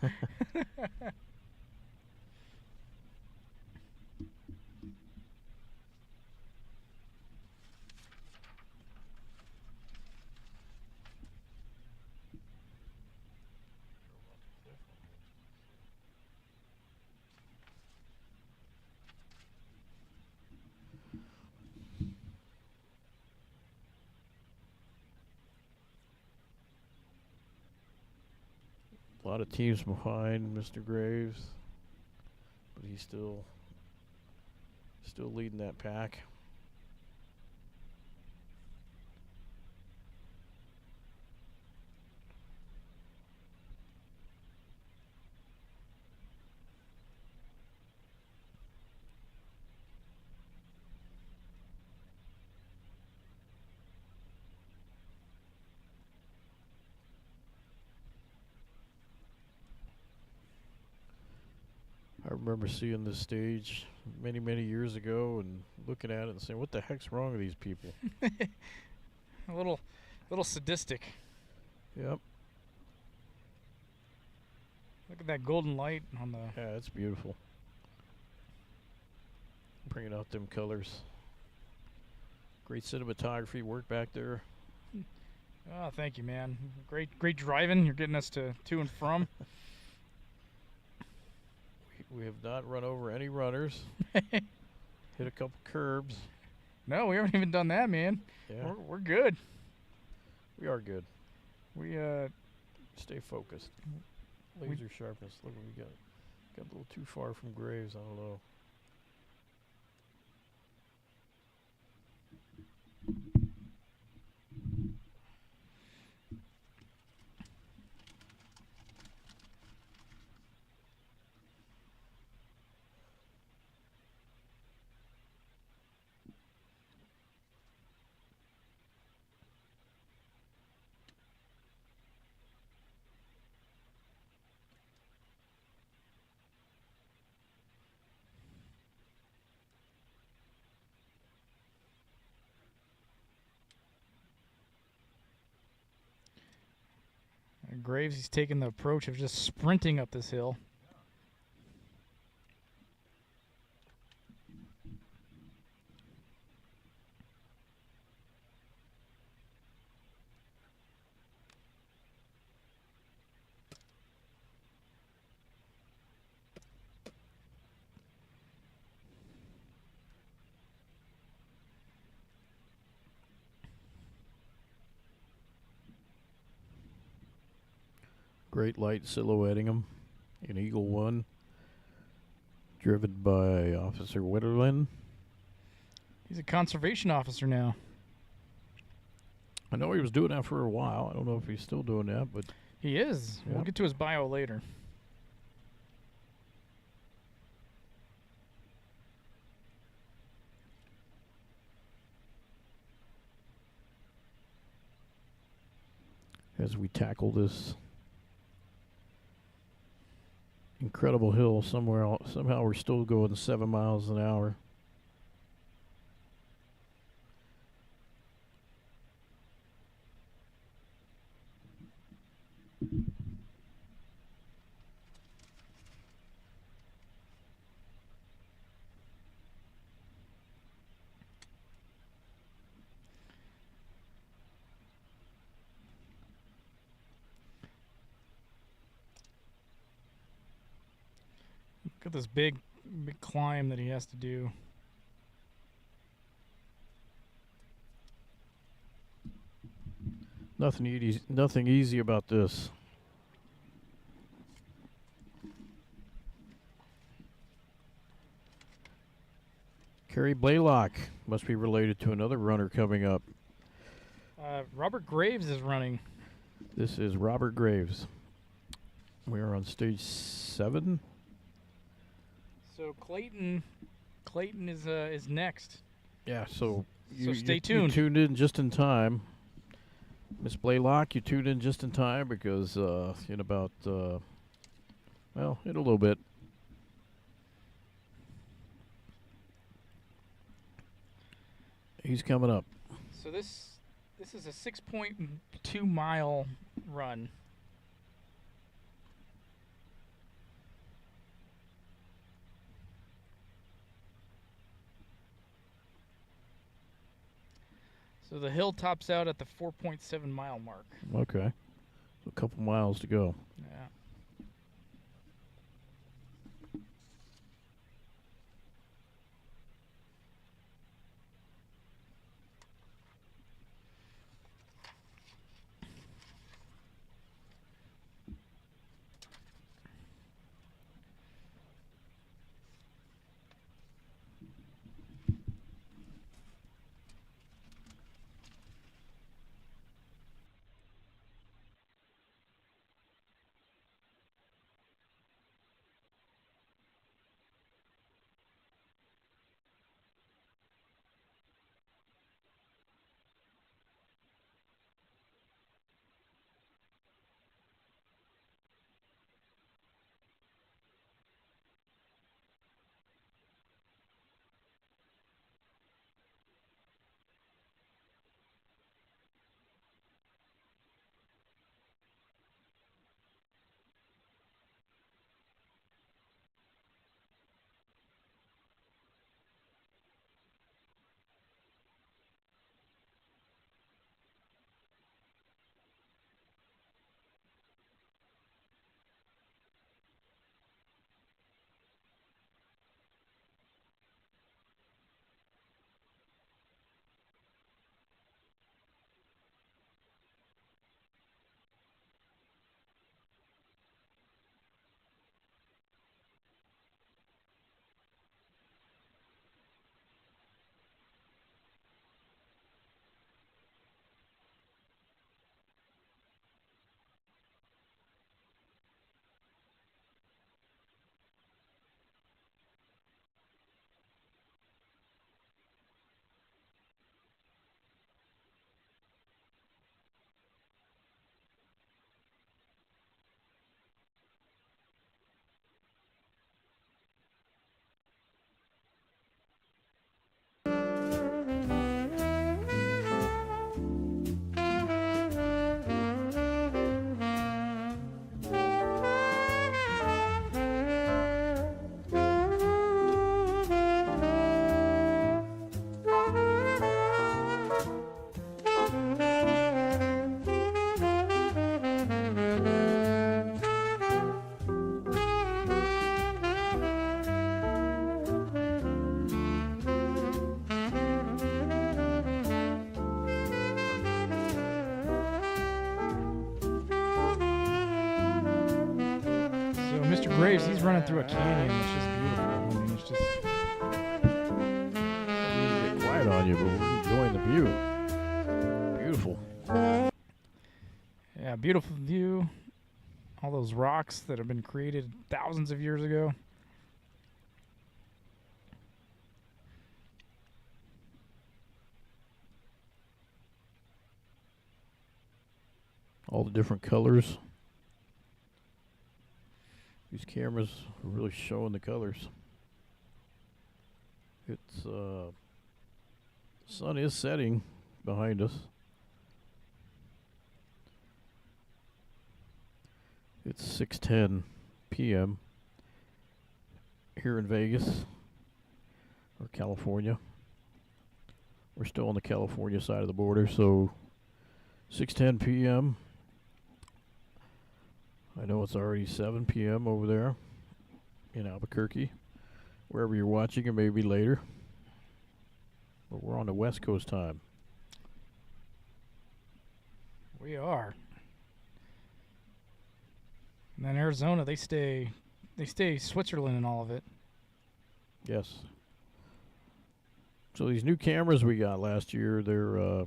A lot of teams behind Mr. Graves, but he's still leading that pack. I remember seeing this stage many, many years ago and looking at it and saying, what the heck's wrong with these people? A little sadistic. Yep. Look at that golden light on the. Yeah, it's beautiful. Bringing out them colors. Great cinematography work back there. Oh, thank you, man. Great driving. You're getting us to and from. We have not run over any runners. Hit a couple curbs. No, we haven't even done that, man. Yeah, We're good. we are good. We Stay focused. Laser sharpness. Look, we got a little too far from Graves. I don't know. Graves, he's taking the approach of just sprinting up this hill. Great light silhouetting him in Eagle 1. driven by Officer Witterlin. He's a conservation officer now. I know he was doing that for a while. I don't know if he's still doing that, but He is. We'll Yep. get to his bio later. as we tackle this incredible hill somehow we're still going 7 miles an hour. Look at this big climb that he has to do. Nothing easy about this. Carrie Blaylock must be related to another runner coming up. Robert Graves is running. This is Robert Graves. We are on stage 7. So Clayton is next. Yeah, so stay you tuned. tuned in just in time. Miss Blaylock, you tuned in just in time because in about, in a little bit. He's coming up. So this is a 6.2 mile run. So the hill tops out at the 4.7 mile mark. Okay. So a couple miles to go. Yeah. Mr. Graves, he's running through a canyon. It's just beautiful. I mean, it's just I need to get quiet on you, but we're enjoying the view. Beautiful. yeah, beautiful view. All those rocks that have been created thousands of years ago. All the different colors. These cameras are really showing the colors. It's the sun is setting behind us. It's 6:10 p.m. here in Vegas or California. We're still on the California side of the border, so 6:10 p.m. I know it's already 7 p.m. over there in Albuquerque. Wherever you're watching, it may be later. But we're on the West Coast time. We are. And then Arizona, they stay Switzerland in all of it. Yes. So these new cameras we got last year, they're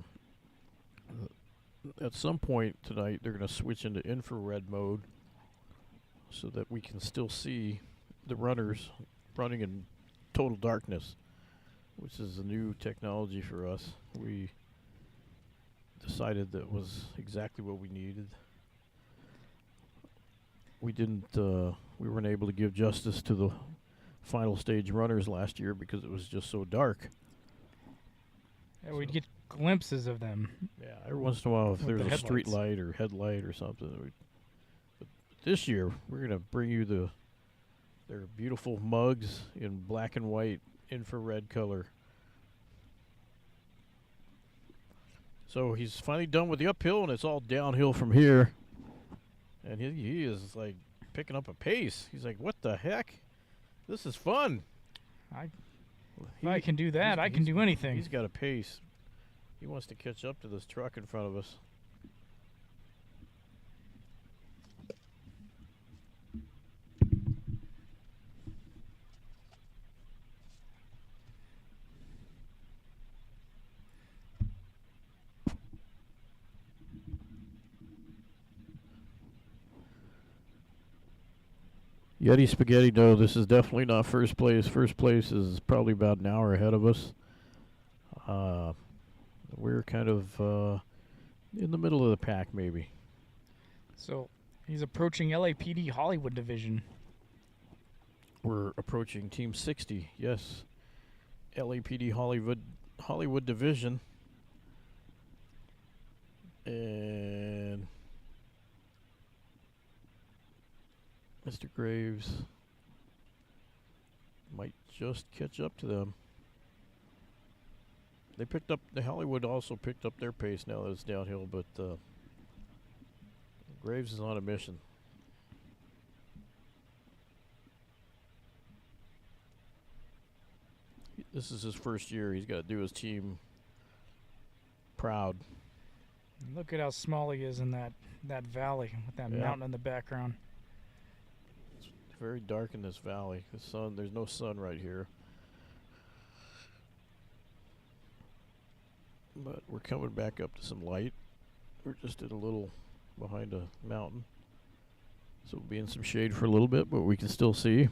at some point tonight they're going to switch into infrared mode so that we can still see the runners running in total darkness, which is a new technology for us. We decided that was exactly what we needed. We weren't able to give justice to the final stage runners last year because it was just so dark. Yeah, we'd get glimpses of them. Yeah, every once in a while if With there's the a street headlights. light or headlight or something. But this year we're going to bring you their beautiful mugs in black and white infrared color. So he's finally done with the uphill and it's all downhill from here. And he is like picking up a pace. He's like, what the heck? This is fun. If I can do that, I can do anything. He's got a pace. He wants to catch up to this truck in front of us. Yeti Spaghetti, no, this is definitely not first place. First place is probably about an hour ahead of us. We're kind of in the middle of the pack, maybe. So he's approaching LAPD Hollywood Division. We're approaching Team 60, yes. LAPD Hollywood Division. And Mr. Graves might just catch up to them. The Hollywood also picked up their pace now that it's downhill, but Graves is on a mission. This is his first year. He's got to do his team proud. Look at how small he is in that valley with that mountain in the background. It's very dark in this valley. The sun, there's no sun right here. But we're coming back up to some light. We're just at a little behind a mountain. So we'll be in some shade for a little bit, but we can still see.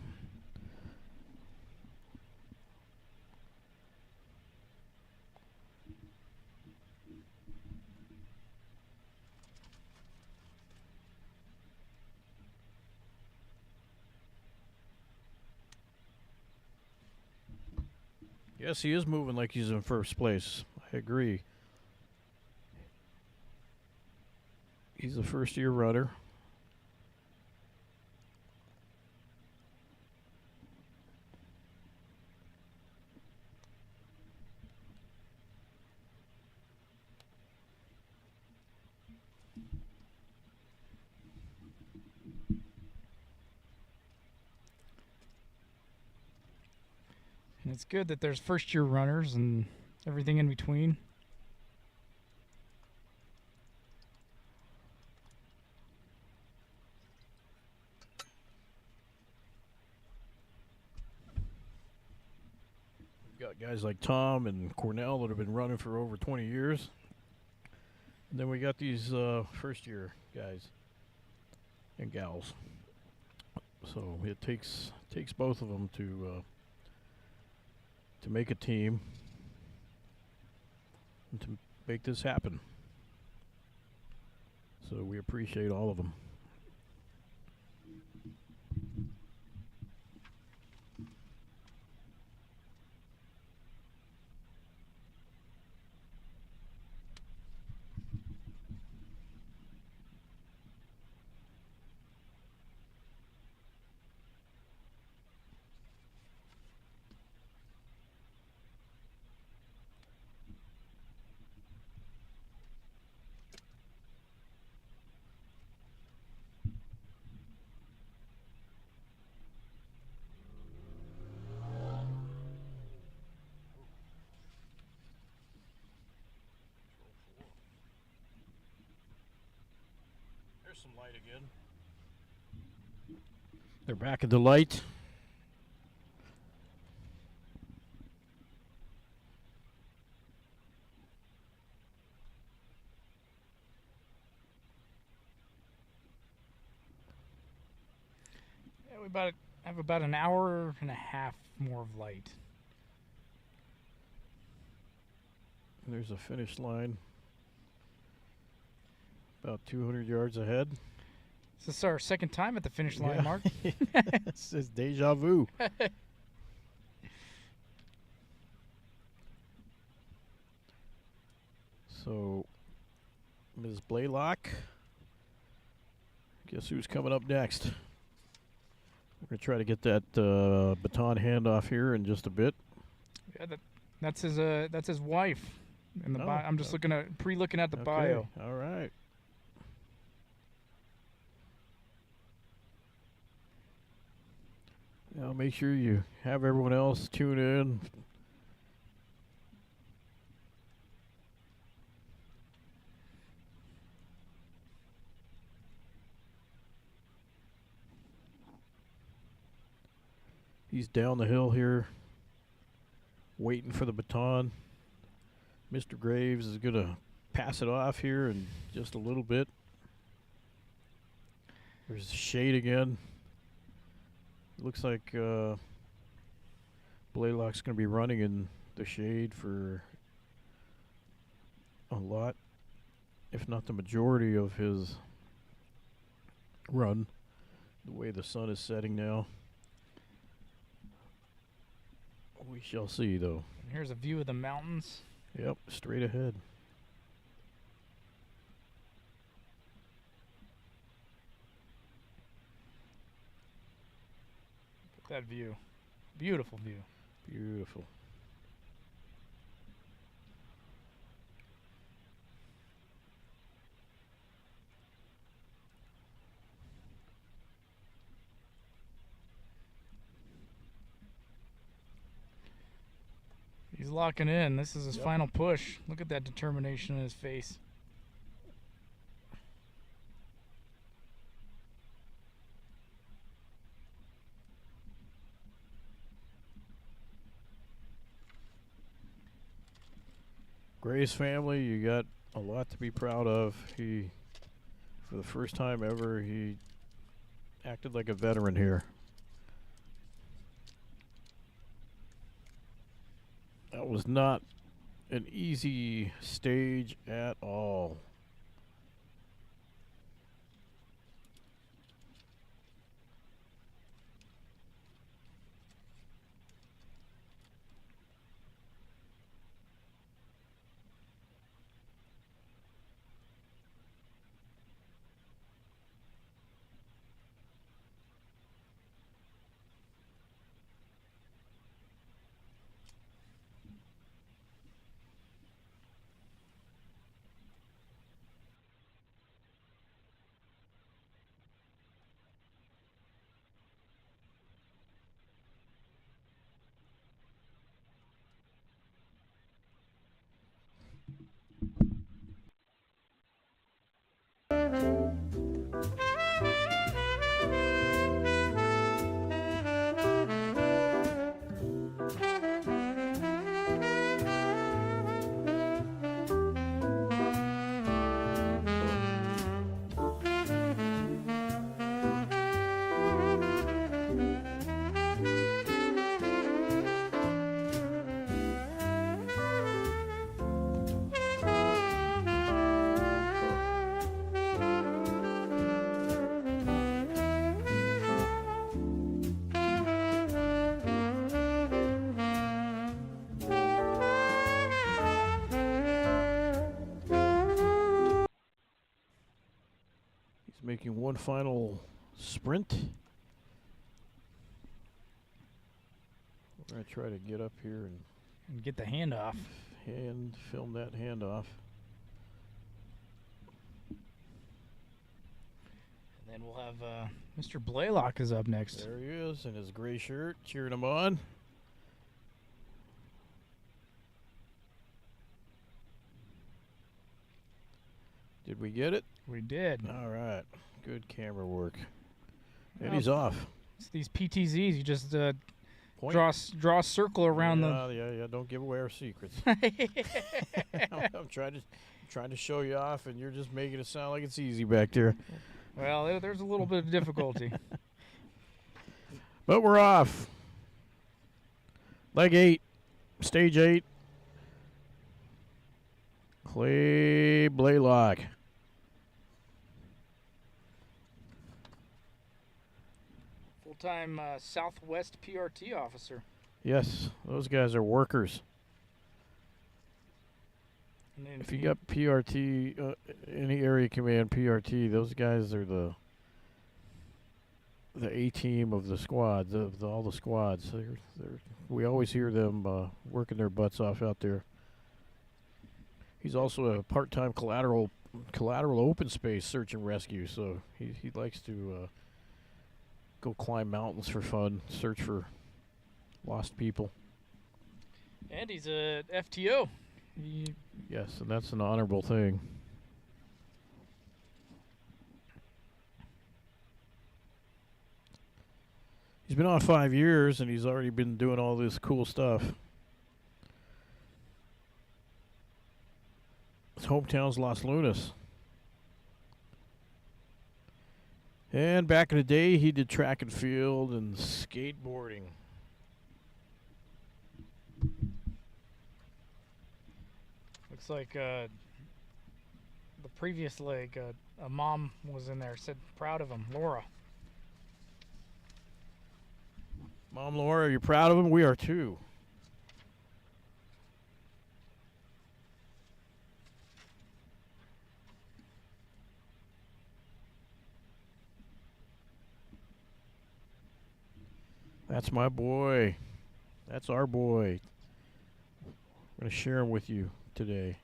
Yes, he is moving like he's in first place. I agree. He's a first-year runner. And it's good that there's first-year runners and everything in between. guys like Tom and Cornell that have been running for over 20 years. And then we got these first-year guys and gals. So it takes both of them to make a team and to make this happen. So we appreciate all of them. There's some light again. They're back at the light. Yeah, we have about an hour and a half more of light. There's a finish line about 200 yards ahead. Is this our second time at the finish line, Mark? This is deja vu. So, Ms. Blaylock, guess who's coming up next? We're going to try to get that baton handoff here in just a bit. Yeah, that's his wife. In the bio. I'm just looking at the bio. All right. Now make sure you have everyone else tune in. He's down the hill here, waiting for the baton. Mr. Graves is going to pass it off here in just a little bit. There's shade again. Looks like Blaylock's going to be running in the shade for a lot, if not the majority of his run, the way the sun is setting now. We shall see, though. And here's a view of the mountains. Yep, straight ahead. Look at that view. Beautiful view. Beautiful. He's locking in. This is his final push. Look at that determination in his face. Gray's family, you got a lot to be proud of. He, for the first time ever, he acted like a veteran here. That was not an easy stage at all. making one final sprint. We're going to try to get up here And get the handoff. and film that handoff. And then we'll have Mr. Blaylock is up next. There he is in his gray shirt, cheering him on. Did we get it? We did. All right. Good camera work. And Well, he's off. It's these PTZs. You just Point. draw a circle around Yeah. Don't give away our secrets. I'm trying to show you off, and you're just making it sound like it's easy back there. Well, there's a little bit of difficulty. But we're off. Leg 8, stage 8. Clay Blaylock. Full-time Southwest PRT officer. Yes, those guys are workers. And then If you got PRT, any area command PRT, those guys are the A team of the squads, of all the squads. We always hear them working their butts off out there. He's also a part-time collateral open space search and rescue, so he likes to go climb mountains for fun, search for lost people. And he's a FTO. Yes, and that's an honorable thing. He's been on 5 years, and he's already been doing all this cool stuff. His hometown's Los Lunas. And back in the day, he did track and field and skateboarding. Looks like the previous leg, a mom was in there, said proud of him, Laura. Mom Laura, are you proud of him? We are too. That's my boy. That's our boy. I'm going to share him with you today.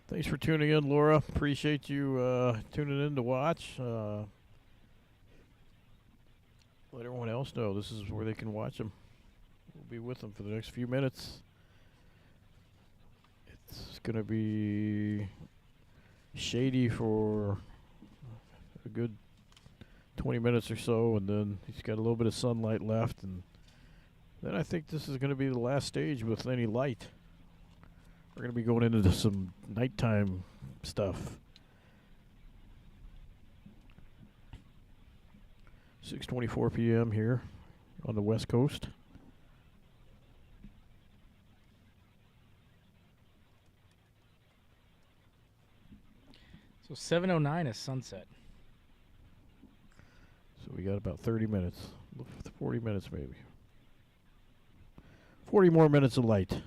Thanks for tuning in, Laura. Appreciate you tuning in to watch. Let everyone else know this is where they can watch them. We'll be with them for the next few minutes. It's going to be shady for a good 20 minutes or so, and then he's got a little bit of sunlight left, and then I think this is going to be the last stage with any light. We're going to be going into some nighttime stuff. 6:24 p.m. here on the West Coast. So 7:09 is sunset. So we got about 30 minutes, 40 minutes maybe. 40 more minutes of light.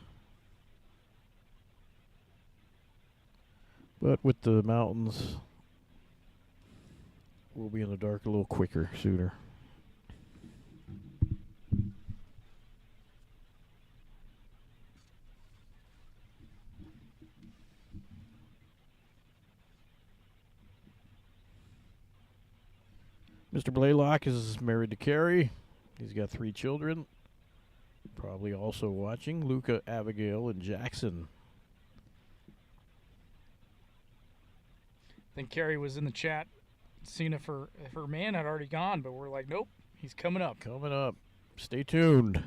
But with the mountains, we'll be in the dark a little quicker, sooner. Mr. Blaylock is married to Carrie. He's got 3 children. Probably also watching Luca, Abigail, and Jackson. I think Carrie was in the chat, seeing if her man had already gone, but we're like, nope, he's coming up. Coming up. Stay tuned.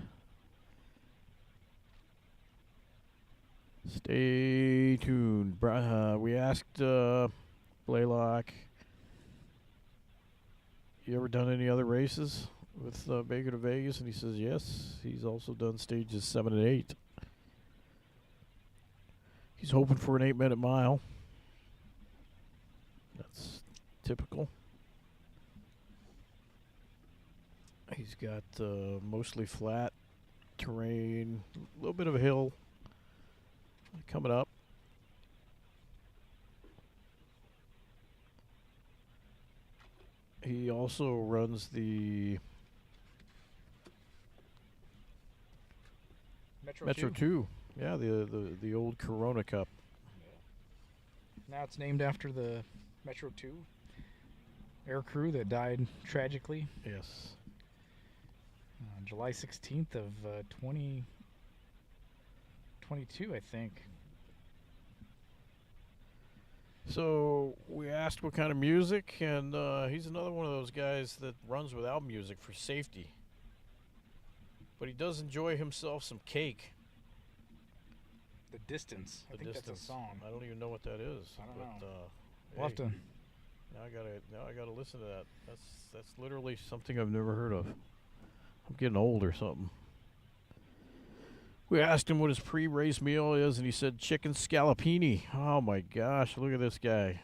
Stay tuned. We asked Blaylock, you ever done any other races with Baker2Vegas? And he says yes. He's also done stages 7 and 8. He's hoping for an 8-minute mile. That's typical. He's got mostly flat terrain, a little bit of a hill coming up. He also runs the Metro 2. Yeah, the old Corona Cup. Now it's named after the Metro 2 air crew that died tragically. Yes. July 16th of 2022, I think. So we asked what kind of music, and he's another one of those guys that runs without music for safety. But he does enjoy himself some cake. The Distance. I think that's a song. I don't even know what that is. I don't know. Hey, We'll have to. now I gotta listen to that. That's literally something I've never heard of. I'm getting old or something. We asked him what his pre-race meal is, and he said chicken scallopini. Oh my gosh, look at this guy.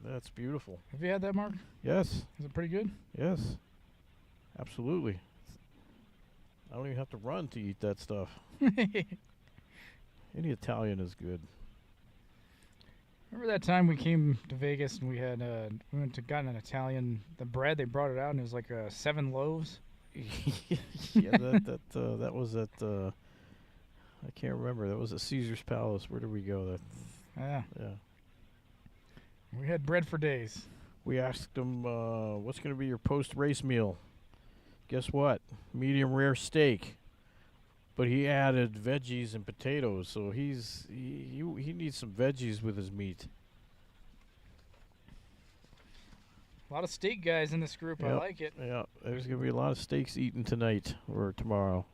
That's beautiful. Have you had that, Mark? Yes. Is it pretty good? Yes. Absolutely. I don't even have to run to eat that stuff. Any Italian is good. Remember that time we came to Vegas and we had we went to got an Italian. The bread, they brought it out and it was like 7 loaves. Yeah, that was at I can't remember. That was at Caesar's Palace. Where did we go? Yeah. Yeah. We had bread for days. We asked him, what's going to be your post-race meal? Guess what? Medium rare steak. But he added veggies and potatoes, so he needs some veggies with his meat. A lot of steak guys in this group. Yep. I like it. Yeah, there's going to be a lot of steaks eaten tonight or tomorrow.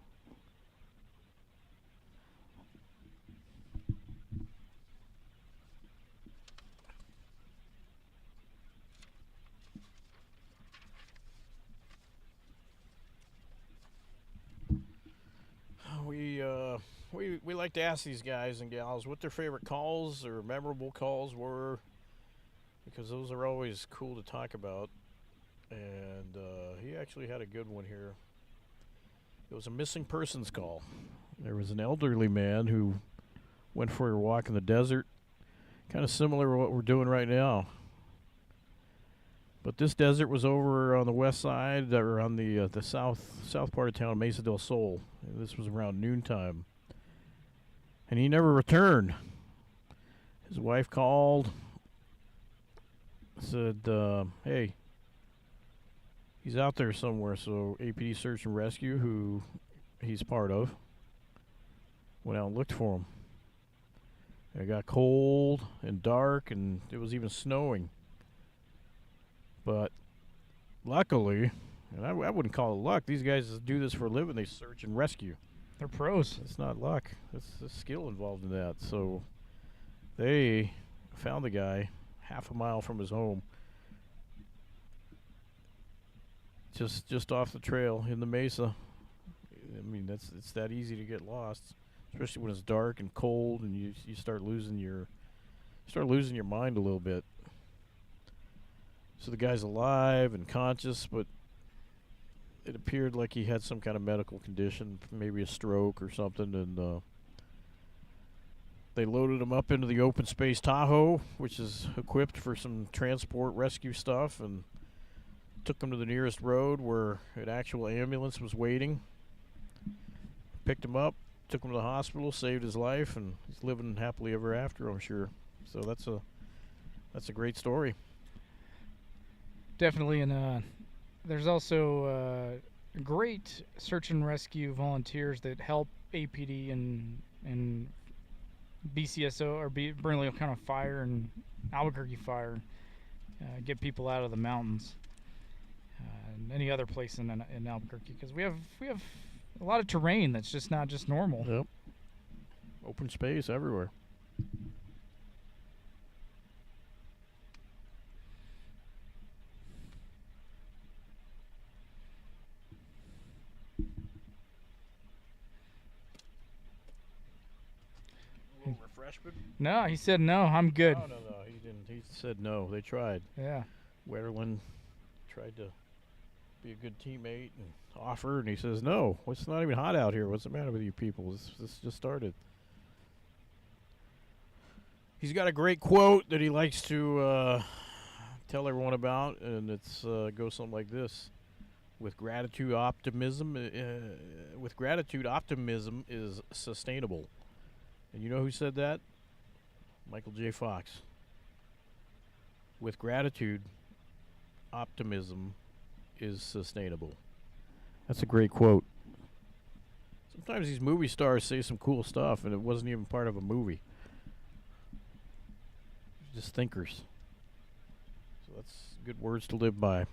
We like to ask these guys and gals what their favorite calls or memorable calls were, because those are always cool to talk about. And he actually had a good one here. It was a missing persons call. There was an elderly man who went for a walk in the desert, kind of similar to what we're doing right now. But this desert was over on the west side, or on the south part of town, Mesa del Sol. And this was around noontime. And he never returned. His wife called, said, hey, he's out there somewhere. So APD Search and Rescue, who he's part of, went out and looked for him. It got cold and dark, and it was even snowing. But luckily, and I wouldn't call it luck, these guys do this for a living. They search and rescue. They're pros. It's not luck. It's skill involved in that. So they found the guy half a mile from his home, just off the trail in the mesa. I mean, it's that easy to get lost, especially when it's dark and cold, and you start losing your mind a little bit. So the guy's alive and conscious, but it appeared like he had some kind of medical condition, maybe a stroke or something, and they loaded him up into the open space Tahoe, which is equipped for some transport rescue stuff, and took him to the nearest road where an actual ambulance was waiting. Picked him up, took him to the hospital, saved his life, and he's living happily ever after, I'm sure. So that's a great story. Definitely, and there's also great search and rescue volunteers that help APD and BCSO or Bernalillo County Fire and Albuquerque Fire get people out of the mountains and any other place in Albuquerque, because we have a lot of terrain that's just not just normal. Yep. Open space everywhere. Refreshment? No, he said no. I'm good. No, he didn't. He said no. They tried. Yeah. Wetterland tried to be a good teammate and offer, and he says, "No, it's not even hot out here. What's the matter with you people? This just started." He's got a great quote that he likes to tell everyone about, and it's goes something like this: with gratitude, optimism is sustainable. And you know who said that? Michael J. Fox. With gratitude, optimism is sustainable. That's a great quote. Sometimes these movie stars say some cool stuff, and it wasn't even part of a movie. Just thinkers. So that's good words to live by.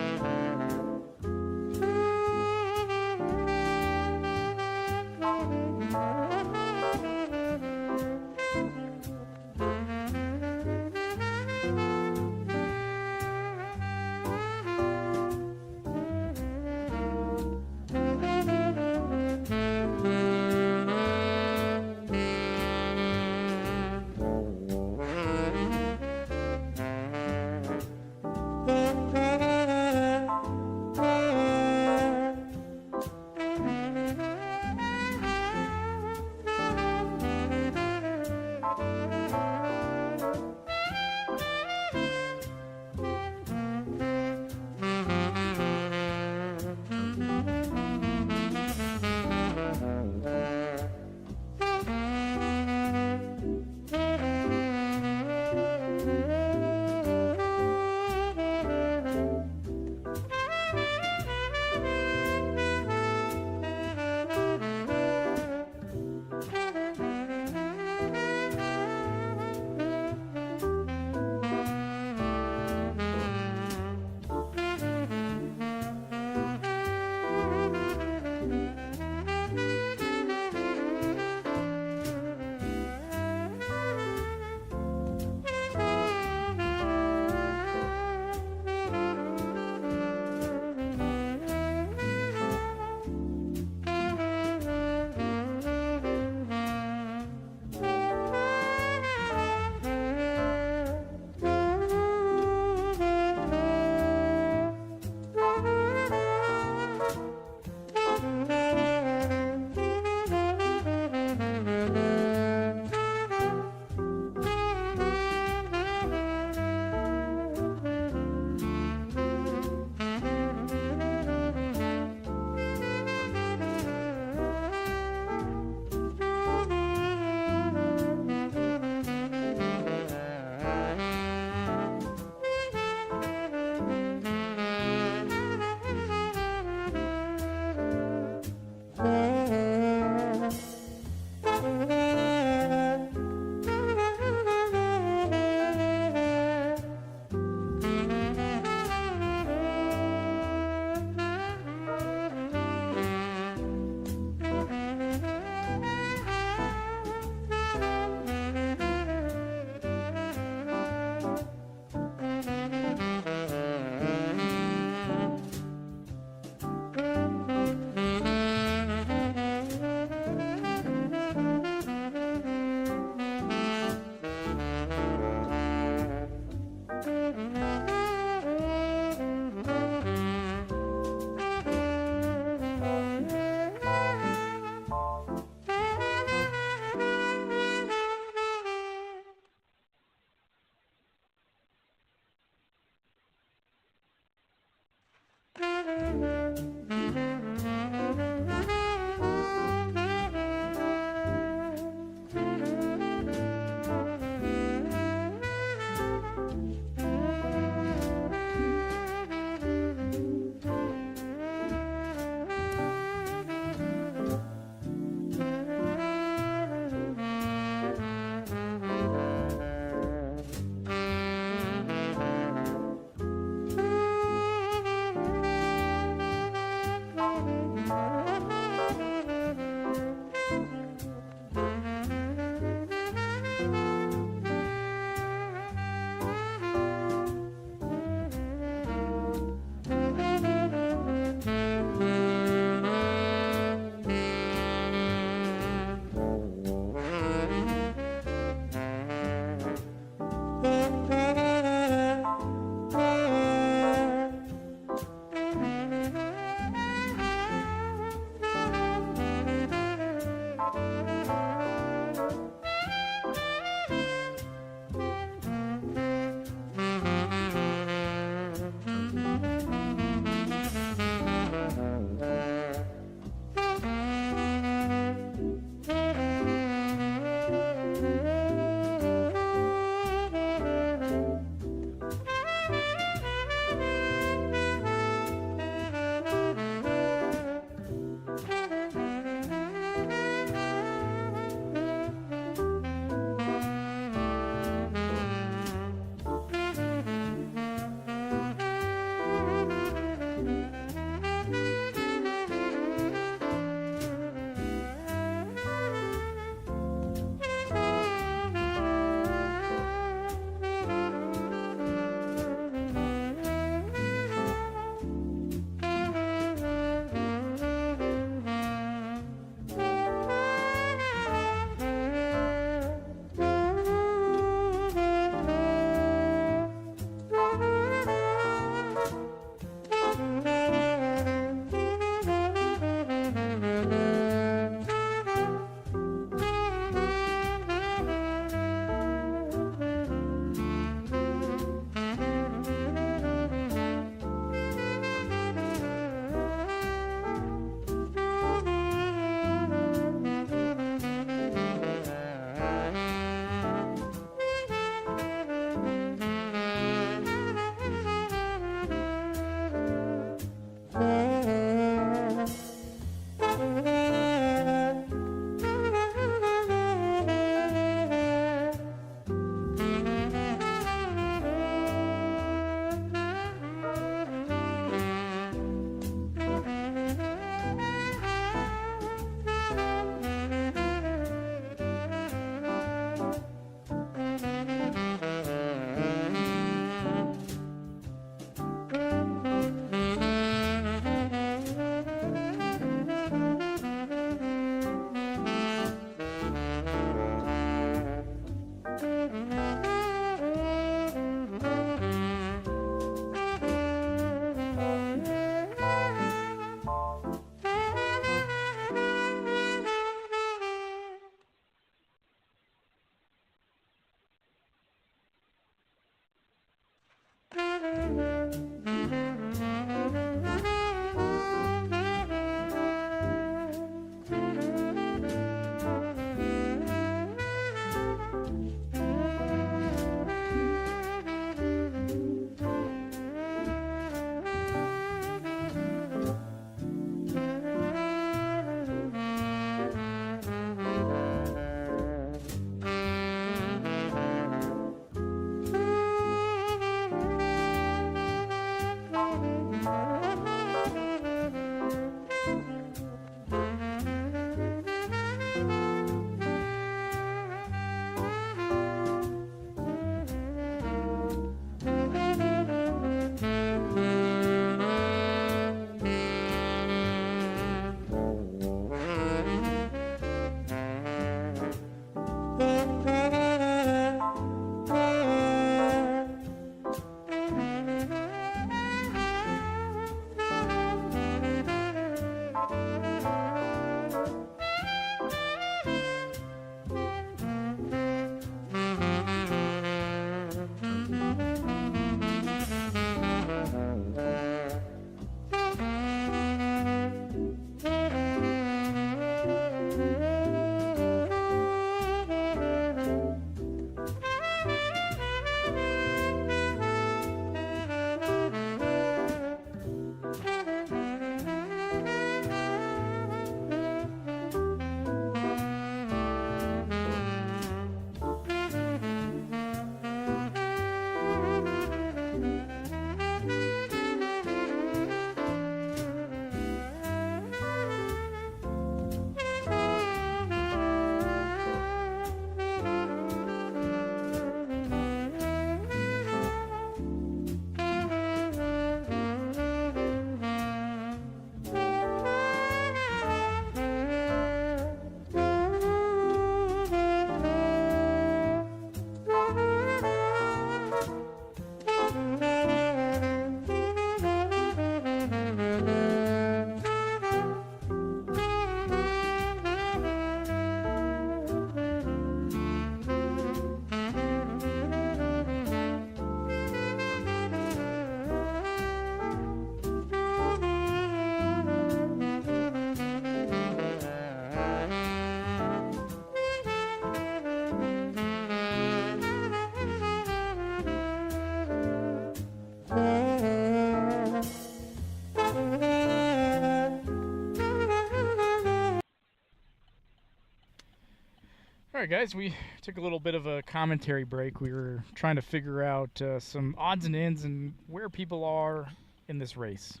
right, guys, we took a little bit of a commentary break. We were trying to figure out some odds and ends and where people are in this race.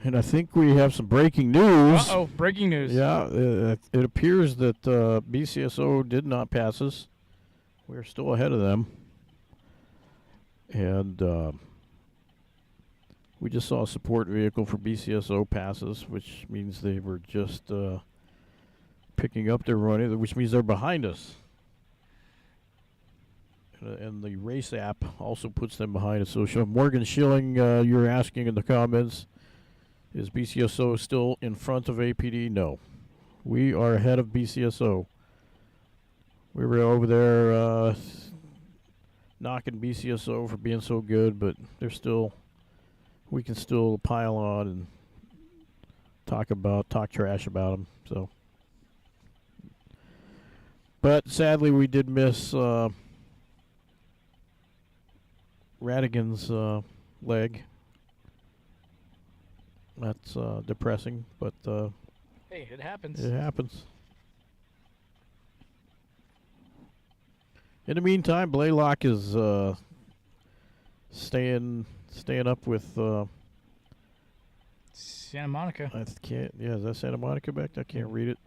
And I think we have some breaking news. Uh-oh, breaking news. Yeah, it appears that BCSO did not pass us. We're still ahead of them. And we just saw a support vehicle for BCSO pass us, which means they were just picking up their running, which means they're behind us. And the race app also puts them behind us. So Morgan Schilling, you're asking in the comments, is BCSO still in front of APD? No. We are ahead of BCSO. We were over there knocking BCSO for being so good, but they're still, we can still pile on and talk trash about them. So, but sadly we did miss Radigan's leg. That's depressing, but Hey, it happens. it happens. In the meantime, Blaylock is staying up with. Santa Monica. I can't. Yeah, is that Santa Monica back there? I can't read it.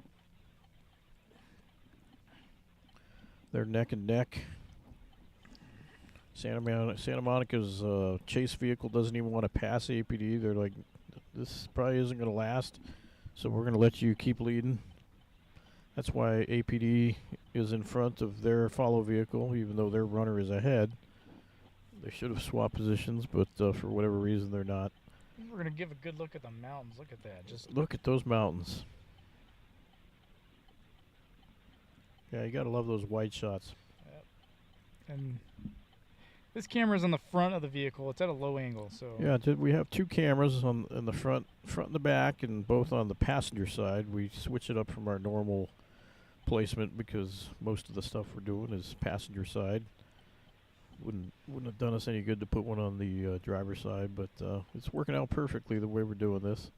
They're neck and neck. Santa Monica's chase vehicle doesn't even want to pass APD. They're like, this probably isn't going to last, so we're going to let you keep leading. That's why APD is in front of their follow vehicle, even though their runner is ahead. They should have swapped positions, but for whatever reason, they're not. We're going to give a good look at the mountains. Look at that. Just Look at those mountains. Yeah, you got to love those wide shots. And this camera's on the front of the vehicle. It's at a low angle, so Yeah, we have two cameras in the front and the back, and both on the passenger side. We switch it up from our normal placement because most of the stuff we're doing is passenger side. Wouldn't have done us any good to put one on the driver's side, but it's working out perfectly the way we're doing this.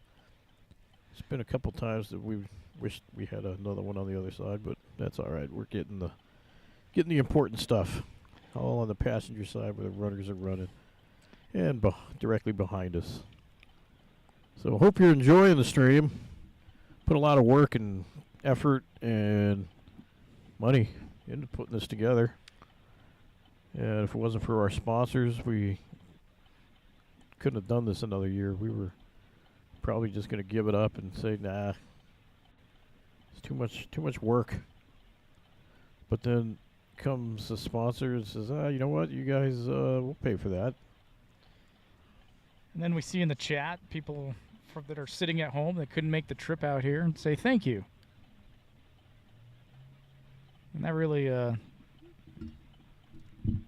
It's been a couple times that we wished we had another one on the other side, but that's all right. We're getting the important stuff all on the passenger side where the runners are running and directly behind us. So hope you're enjoying the stream. Put a lot of work and effort and money into putting this together. And if it wasn't for our sponsors, we couldn't have done this another year. We were probably just going to give it up and say, nah, it's too much work. But then comes the sponsor and says, you know what, you guys, we'll pay for that. And then we see in the chat people that are sitting at home that couldn't make the trip out here and say thank you. And that really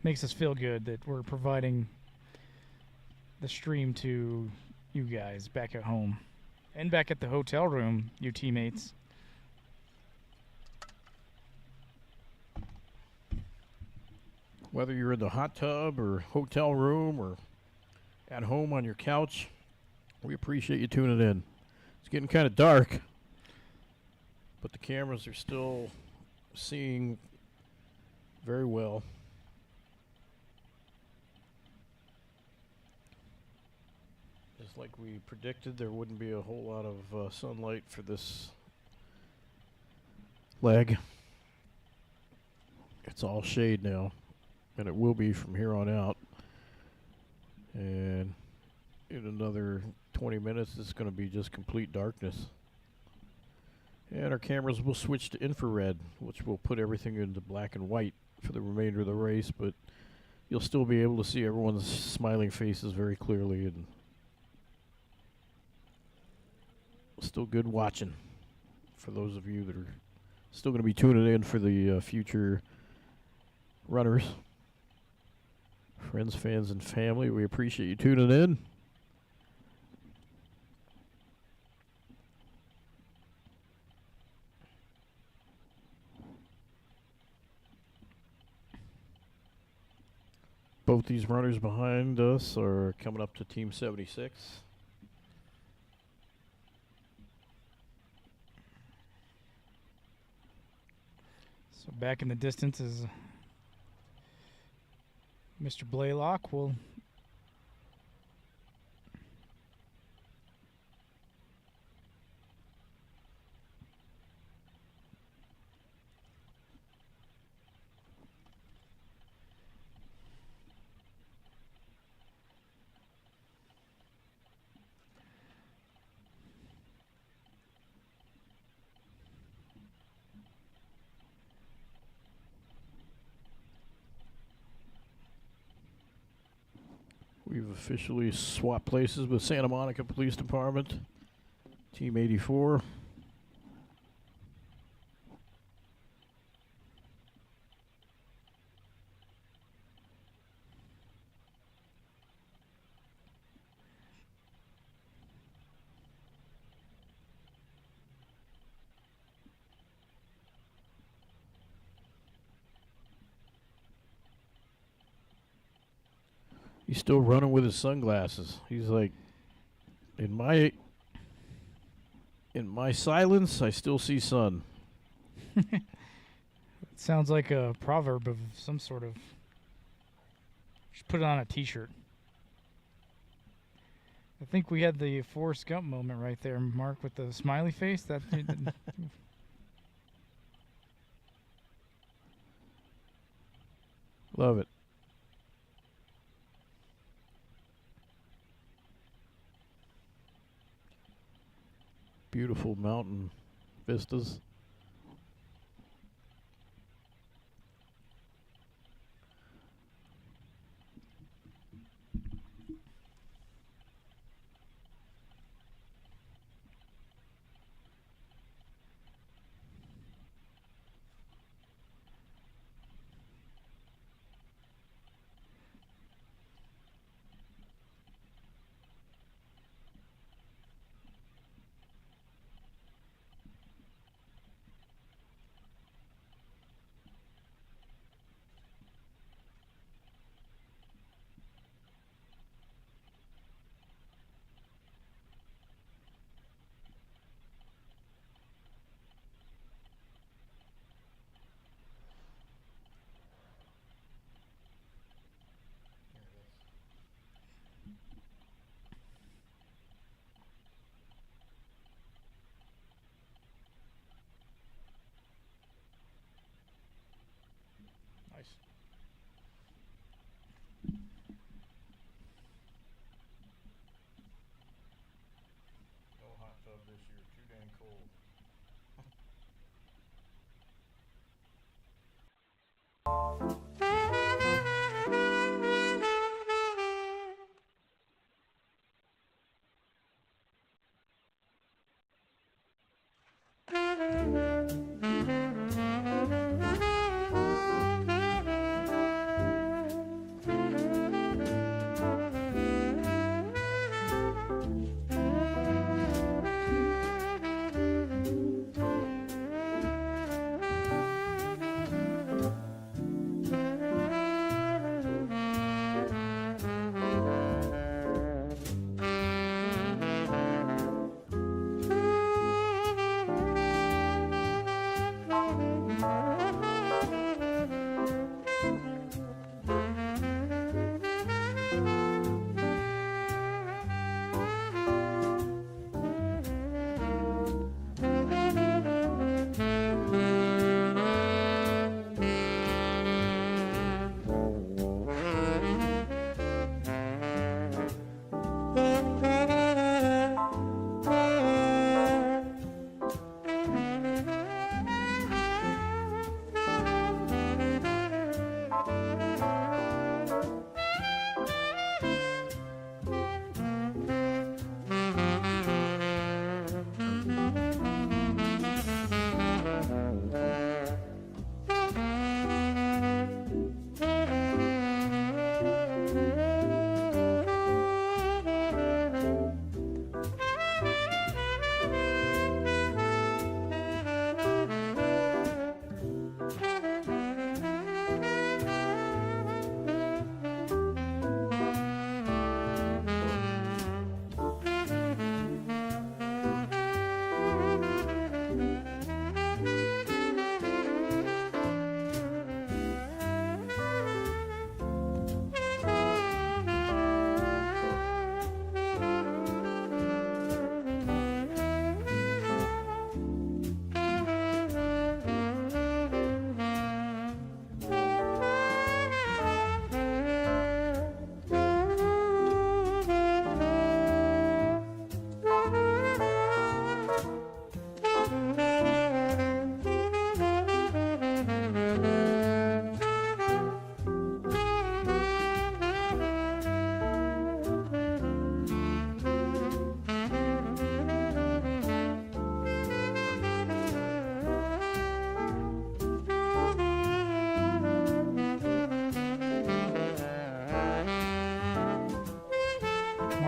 makes us feel good that we're providing the stream to you guys back at home and back at the hotel room, you teammates. Whether you're in the hot tub or hotel room or at home on your couch, we appreciate you tuning in. It's getting kind of dark, but the cameras are still seeing very well. Just like we predicted, there wouldn't be a whole lot of sunlight for this leg. It's all shade now. And it will be from here on out. And in another 20 minutes, it's going to be just complete darkness. And our cameras will switch to infrared, which will put everything into black and white for the remainder of the race. But you'll still be able to see everyone's smiling faces very clearly. And still good watching for those of you that are still going to be tuning in for the future runners. Friends, fans, and family, we appreciate you tuning in. Both these runners behind us are coming up to Team 76. So back in the distance is Mr. Blaylock. Will We've officially swapped places with Santa Monica Police Department. Team 84. He's still running with his sunglasses. He's like, in my silence, I still see sun. it sounds like a proverb of some sort of. Just put it on a T-shirt. I think we had the Forrest Gump moment right there, Mark, with the smiley face. That Love it. Beautiful mountain vistas. nice. No hot tub this year. Too dang cold.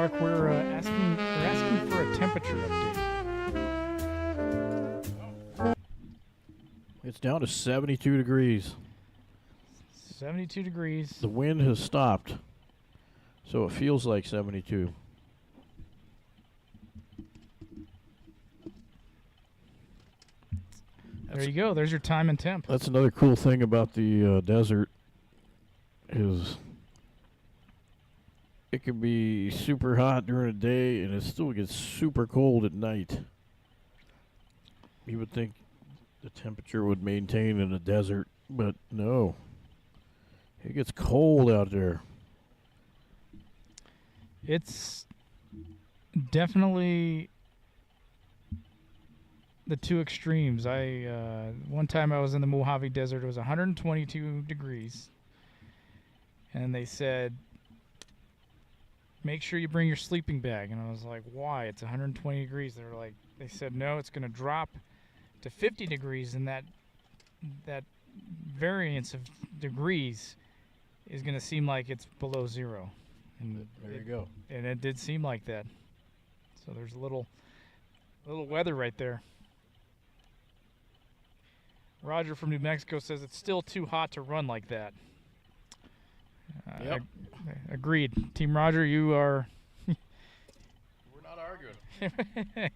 Mark, we're asking for a temperature update. It's down to 72 degrees. 72 degrees. The wind has stopped, so it feels like 72. There you go. There's your time and temp. That's another cool thing about the desert is it can be super hot during the day and it still gets super cold at night. You would think the temperature would maintain in the desert, but no. It gets cold out there. It's definitely the two extremes. One time I was in the Mojave Desert. It was 122 degrees, and they said, "Make sure you bring your sleeping bag." And I was like, "Why? It's 120 degrees." They said, "No, it's going to drop to 50 degrees, and that variance of degrees is going to seem like it's below zero." And There you go. And it did seem like that. So there's a little weather right there. Roger from New Mexico says it's still too hot to run like that. Yep. Agreed. Team Roger, you are... We're not arguing.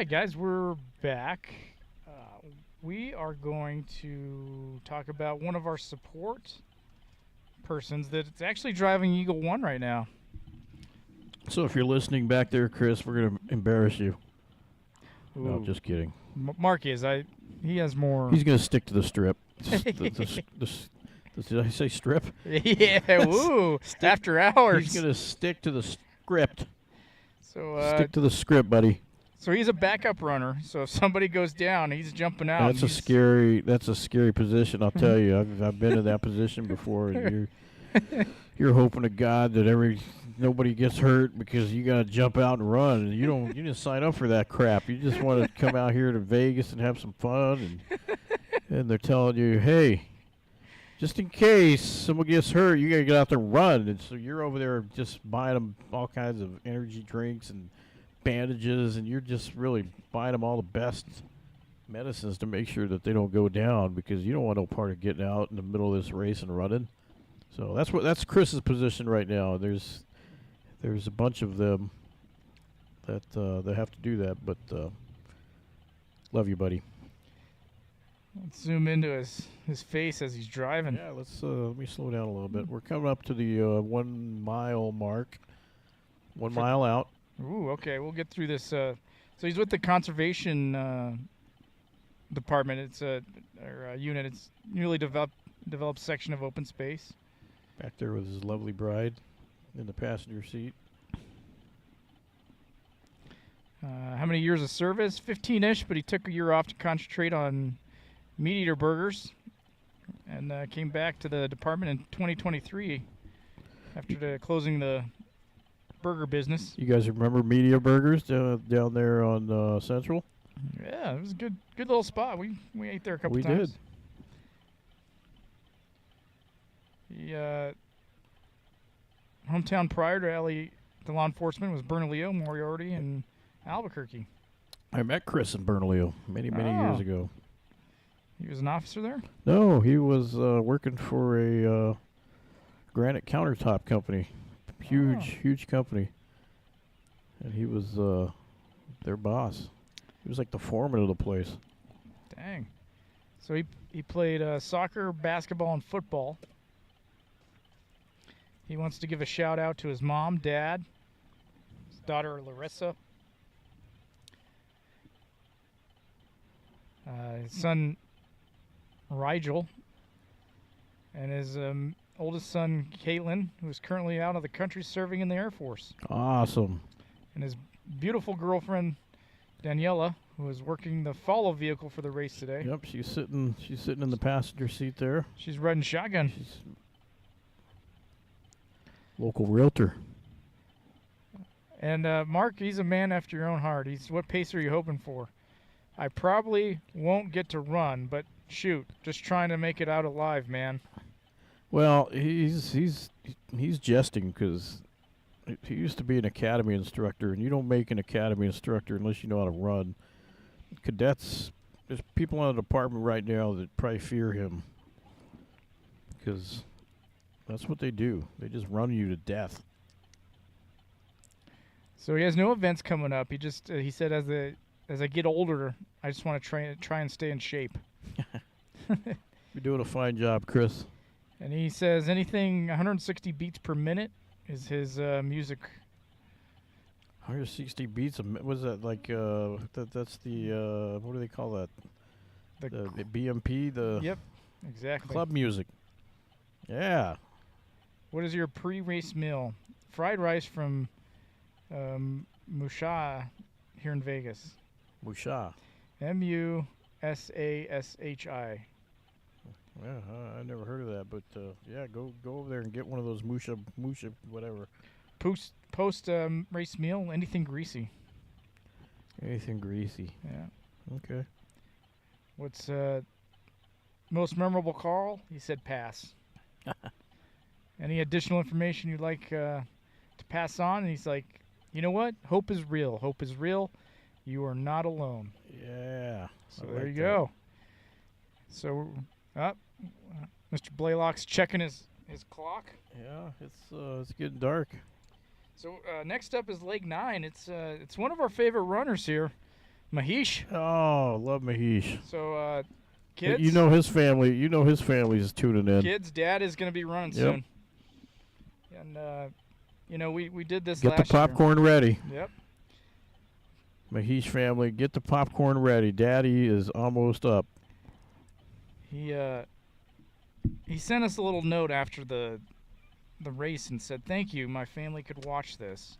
right, guys, we're back. We are going to talk about one of our support persons that's actually driving Eagle 1 right now. So if you're listening back there, Chris, we're going to embarrass you. No, Ooh. just kidding. Mark is. He has more. He's going to stick to the strip. Did I say strip? Yeah, woo. After hours. He's going to stick to the script. So, Stick to the script, buddy. So he's a backup runner. So if somebody goes down, he's jumping out. That's a scary position, I'll tell you. I've been in that position before. And you're hoping to God that nobody gets hurt because you got to jump out and run. And you didn't sign up for that crap. You just want to come out here to Vegas and have some fun. And they're telling you, hey, just in case someone gets hurt, you got to get out there and run. And so you're over there just buying them all kinds of energy drinks and bandages, and you're just really buying them all the best medicines to make sure that they don't go down, because you don't want no part of getting out in the middle of this race and running. So that's Chris's position right now. There's a bunch of them that have to do that, but love you, buddy. Let's zoom into his face as he's driving. Yeah, let me slow down a little bit. We're coming up to the 1 mile mark. 1 mile out. Ooh, okay. We'll get through this. So he's with the conservation department. It's a unit. It's newly developed section of open space. Back there with his lovely bride in the passenger seat. How many years of service? 15-ish, but he took a year off to concentrate on meat eater burgers, and came back to the department in 2023 after closing the burger business. You guys remember Media Burgers down there on Central? Yeah, it was a good little spot. We ate there a couple times. We did. The hometown prior to law enforcement was Bernalillo, Moriarty, and Albuquerque. I met Chris in Bernalillo many years ago. He was an officer there? No, he was working for a granite countertop company. Huge company. And he was their boss. He was like the foreman of the place. Dang. So he played soccer, basketball, and football. He wants to give a shout out to his mom, dad, his daughter Larissa, his son Rigel, and his oldest son, Caitlin, who is currently out of the country serving in the Air Force. Awesome. And his beautiful girlfriend, Daniela, who is working the follow vehicle for the race today. Yep, she's sitting in the passenger seat there. She's riding shotgun. She's local realtor. And Mark, he's a man after your own heart. What pace are you hoping for? I probably won't get to run, but shoot, just trying to make it out alive, man. Well, he's jesting, because he used to be an academy instructor, and you don't make an academy instructor unless you know how to run. Cadets, there's people in the department right now that probably fear him, because that's what they do. They just run you to death. So he has no events coming up. He said as I get older, I just want to try and stay in shape. You're doing a fine job, Chris. And he says anything 160 beats per minute is his music. 160 beats. Was that like that's the what do they call that? The BMP. Yep, exactly. Club music. Yeah. What is your pre-race meal? Fried rice from Musha here in Vegas. Musha. Musashi. Yeah, I never heard of that, but yeah, go over there and get one of those musha whatever. Post race meal, anything greasy. Anything greasy. Yeah. Okay. What's most memorable call? He said pass. Any additional information you'd like to pass on? And he's like, you know what? Hope is real. Hope is real. You are not alone. Yeah. So there you go. So, Mr. Blaylock's checking his clock. Yeah, it's getting dark. So next up is Leg 9. It's one of our favorite runners here. Mahesh. Oh, love Mahesh. So, kids. You know his family. You know his family is tuning in. Kids, Dad is going to be running soon. And you know, we did this Get last the popcorn ready. year. Yep. Mahesh family, get the popcorn ready. Daddy is almost up. He sent us a little note after the race and said, "Thank you, my family could watch this."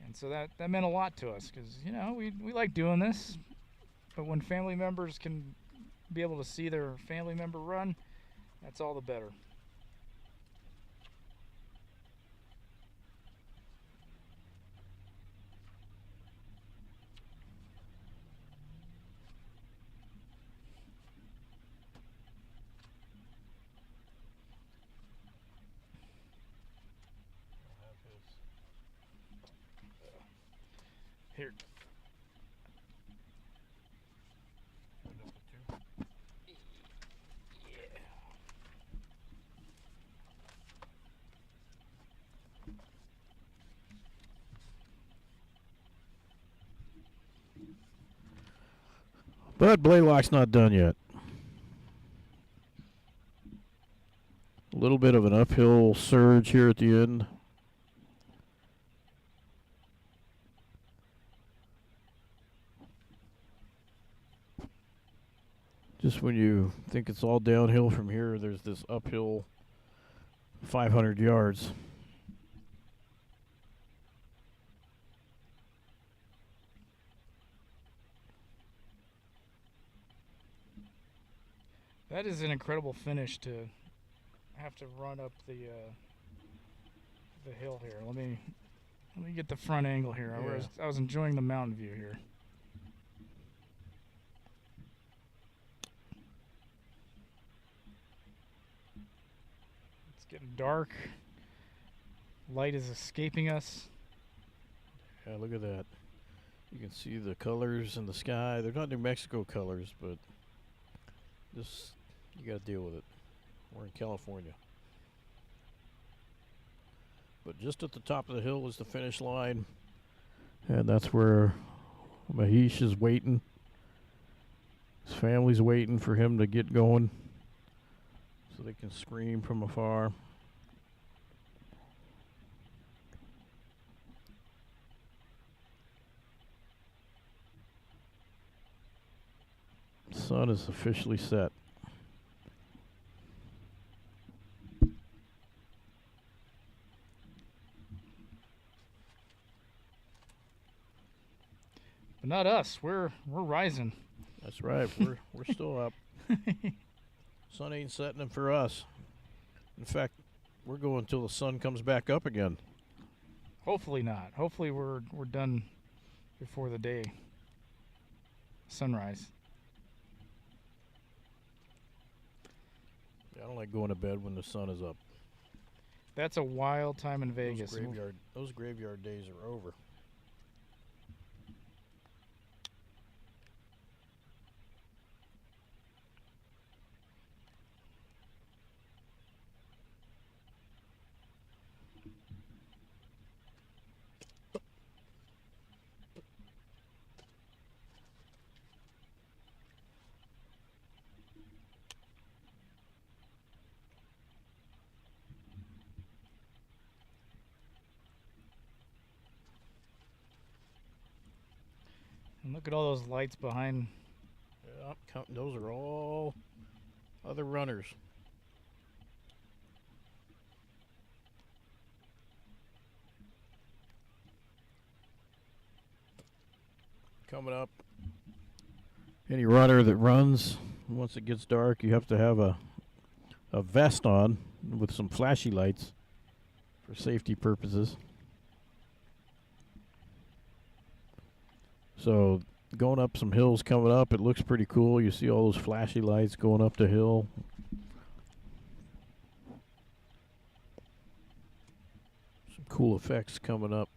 And so that meant a lot to us because, you know, we like doing this, but when family members can be able to see their family member run, that's all the better. Here. But Blaylock's not done yet. A little bit of an uphill surge here at the end. Just when you think it's all downhill from here, there's this uphill 500 yards. That is an incredible finish to have to run up the hill here. Let me get the front angle here. Yeah. I was enjoying the mountain view here. It's getting dark. Light is escaping us. Yeah, look at that. You can see the colors in the sky. They're not New Mexico colors, but just you got to deal with it. We're in California. But just at the top of the hill is the finish line, and that's where Mahesh is waiting. His family's waiting for him to get going so they can scream from afar. The sun is officially set. But not us. We're rising. That's right. We're still up. Sun ain't setting for us. In fact, we're going until the sun comes back up again. Hopefully not. Hopefully we're done before the day sunrise. Yeah, I don't like going to bed when the sun is up. That's a wild time in Vegas. Those graveyard days are over. And look at all those lights behind. Yeah, those are all other runners. Coming up. Any runner that runs, once it gets dark, you have to have a vest on with some flashy lights for safety purposes. So going up some hills coming up, it looks pretty cool. You see all those flashy lights going up the hill. Some cool effects coming up.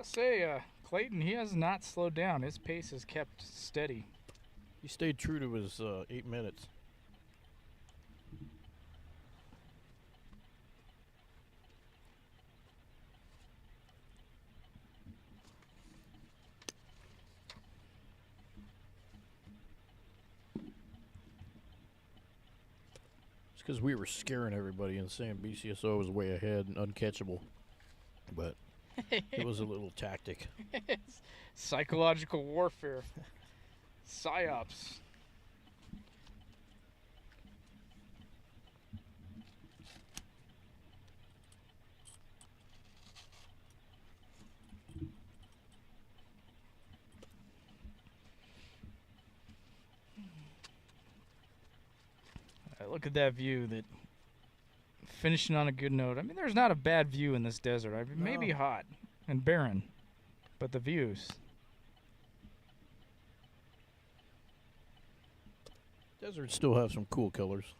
gotta say, Clayton, he has not slowed down. His pace has kept steady. He stayed true to his 8 minutes. It's because we were scaring everybody and saying BCSO was way ahead and uncatchable. But it was a little tactic. Psychological warfare. Psyops. Look at that view. That finishing on a good note. I mean, there's not a bad view in this desert. I mean, No. maybe hot and barren, but the views. Deserts still have some cool colors.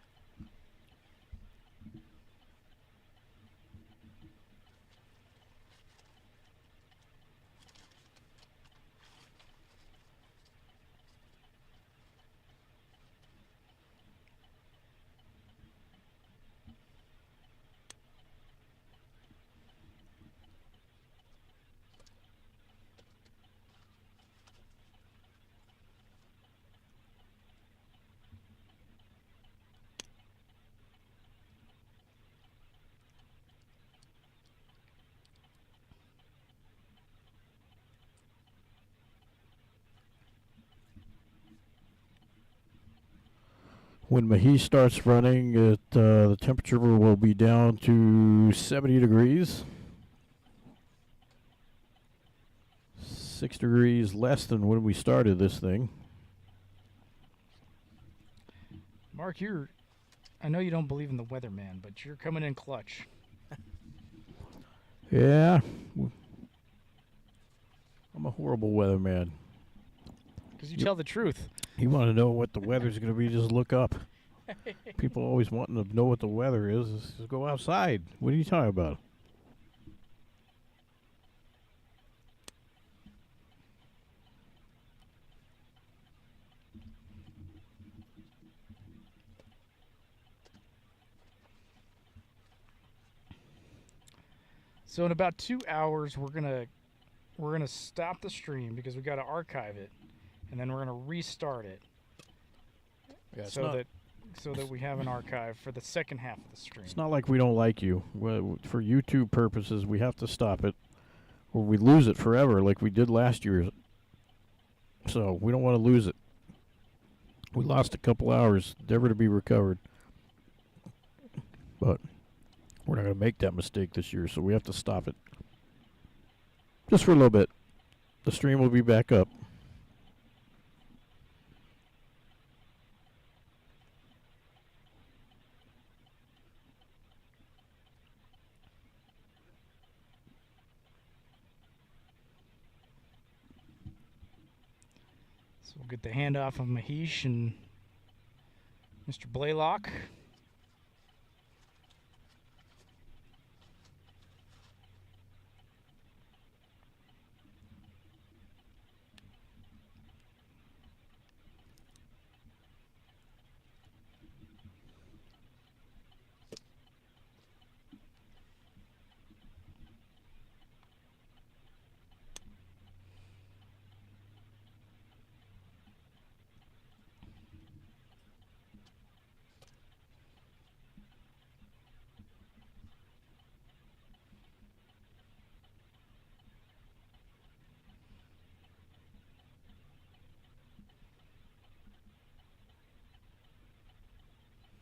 When Mahi starts running, the temperature will be down to 70 degrees. 6 degrees less than when we started this thing. Mark, I know you don't believe in the weatherman, but you're coming in clutch. Yeah. I'm a horrible weatherman. Because you tell the truth. You want to know what the weather's going to be, just look up. People always wanting to know what the weather is. Just go outside. What are you talking about? So in about 2 hours, we're gonna stop the stream because we got to archive it, and then we're gonna restart it Yeah, so that we have an archive for the second half of the stream. It's not like we don't like you. Well, for YouTube purposes, we have to stop it, or we lose it forever, like we did last year. So we don't want to lose it. We lost a couple hours, never to be recovered. But we're not going to make that mistake this year, so we have to stop it. Just for a little bit. The stream will be back up. So we'll get the handoff of Mahish and Mr. Blaylock.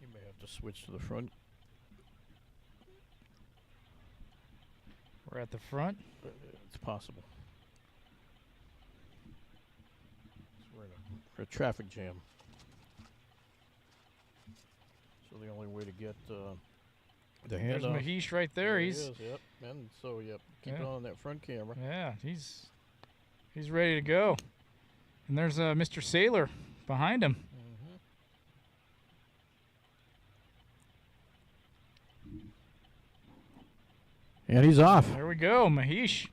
You may have to switch to the front. We're at the front. It's possible. We're in a traffic jam. So the only way to get the There's handoff. Mahish right there. He He's is, yep. And so, yep, keep it Yeah. on that front camera. yeah, he's ready to go. And there's Mr. Sailor behind him. And he's off. There we go, Mahish.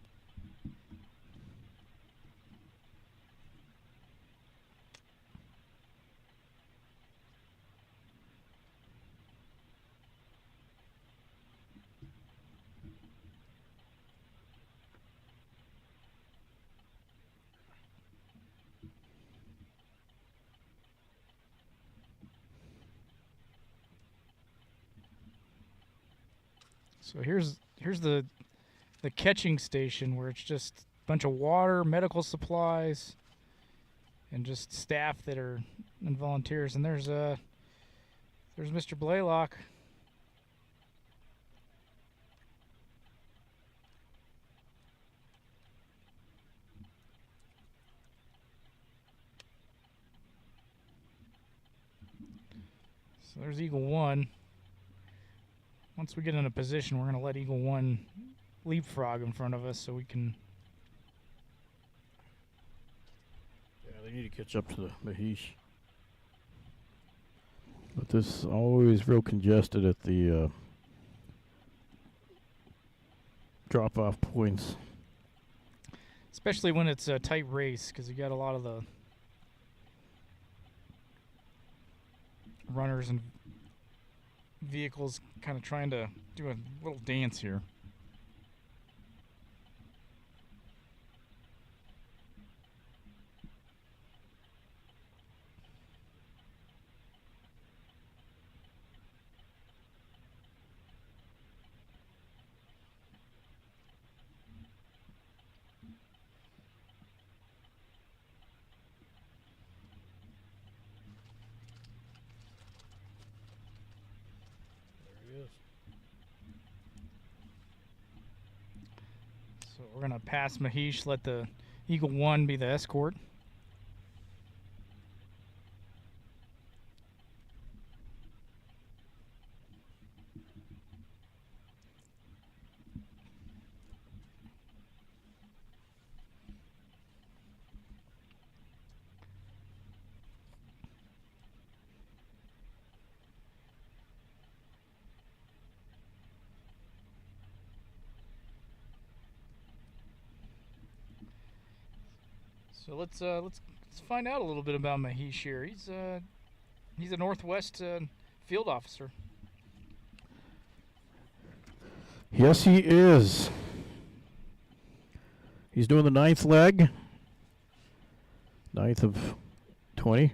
So here's the catching station where it's just a bunch of water, medical supplies, and just staff that are and volunteers. And there's Mr. Blaylock. So there's Eagle 1. Once we get in a position, we're going to let Eagle 1 leapfrog in front of us so we can... Yeah, they need to catch up to the Mahish. But this is always real congested at the drop-off points. Especially when it's a tight race, because you got a lot of the runners and vehicles kind of trying to do a little dance here. So we're going to pass Mahish, let the Eagle 1 be the escort. So let's find out a little bit about Mahish here. He's a Northwest field officer. Yes, he is. He's doing the 9th leg. 9th of 20.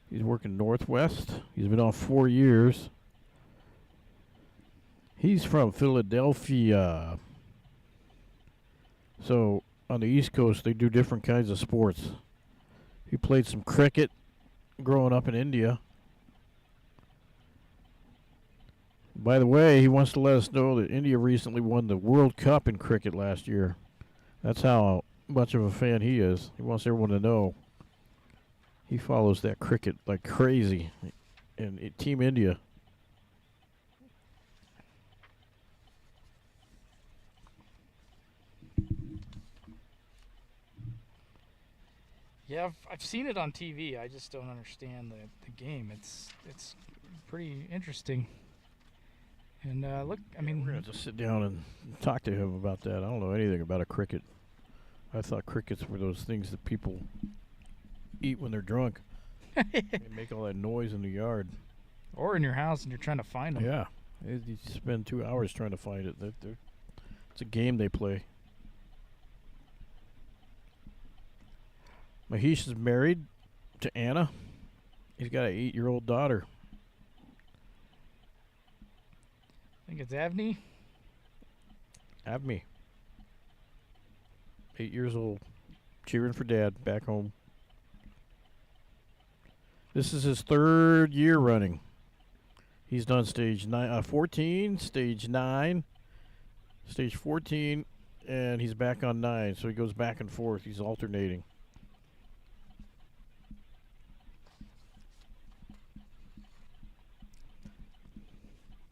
He's working Northwest. He's been on 4 years. He's from Philadelphia. So on the East Coast, they do different kinds of sports. He played some cricket growing up in India. By the way, he wants to let us know that India recently won the World Cup in cricket last year. That's how much of a fan he is. He wants everyone to know. He follows that cricket like crazy. And Team India. Yeah, I've seen it on TV. I just don't understand the game. It's pretty interesting. And look, I mean, we're gonna have to sit down and talk to him about that. I don't know anything about a cricket. I thought crickets were those things that people eat when they're drunk. They make all that noise in the yard. Or in your house and you're trying to find them. Yeah, you spend 2 hours trying to find it. It's a game they play. Mahish is married to Anna. He's got an 8-year-old daughter. I think it's Avni. Avni. 8 years old. Cheering for Dad back home. This is his 3rd year running. He's done stage 14, stage 9, stage 14, and he's back on 9. So he goes back and forth. He's alternating.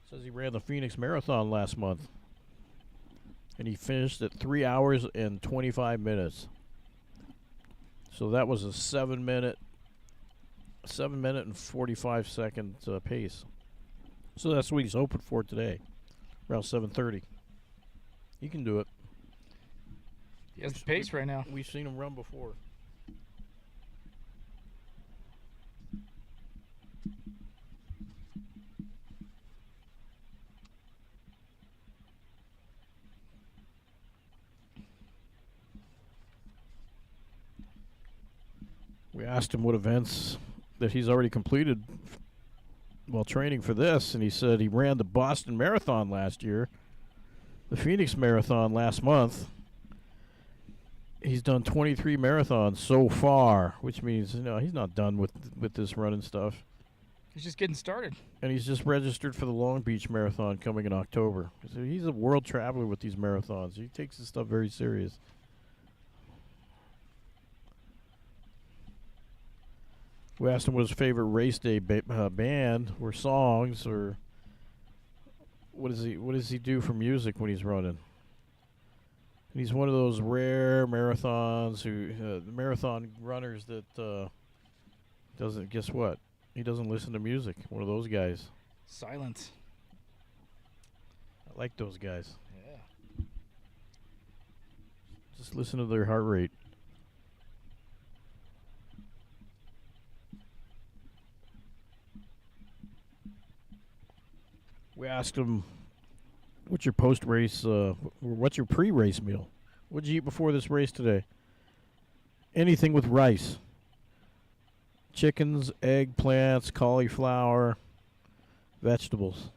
Says he ran the Phoenix Marathon last month. And he finished at 3 hours and 25 minutes. So that was a 7 minute and 45 second pace. So that's what he's hoping for today. Around 7:30. He can do it. He has the pace right now. We've seen him run before. We asked him what events that he's already completed while training for this, and he said he ran the Boston Marathon last year, the Phoenix Marathon last month. He's done 23 marathons so far, which means he's not done with this running stuff. He's just getting started. And he's just registered for the Long Beach Marathon coming in October. So he's a world traveler with these marathons. He takes this stuff very serious. We asked him what his favorite race day band or songs, or what does he do for music when he's running. And he's one of those rare marathons marathon runners that doesn't. Guess what? He doesn't listen to music. One of those guys. Silence. I like those guys. Yeah. Just listen to their heart rate. We asked him, what's your post-race, what's your pre-race meal? What'd you eat before this race today? Anything with rice. Chickens, eggplants, cauliflower, vegetables.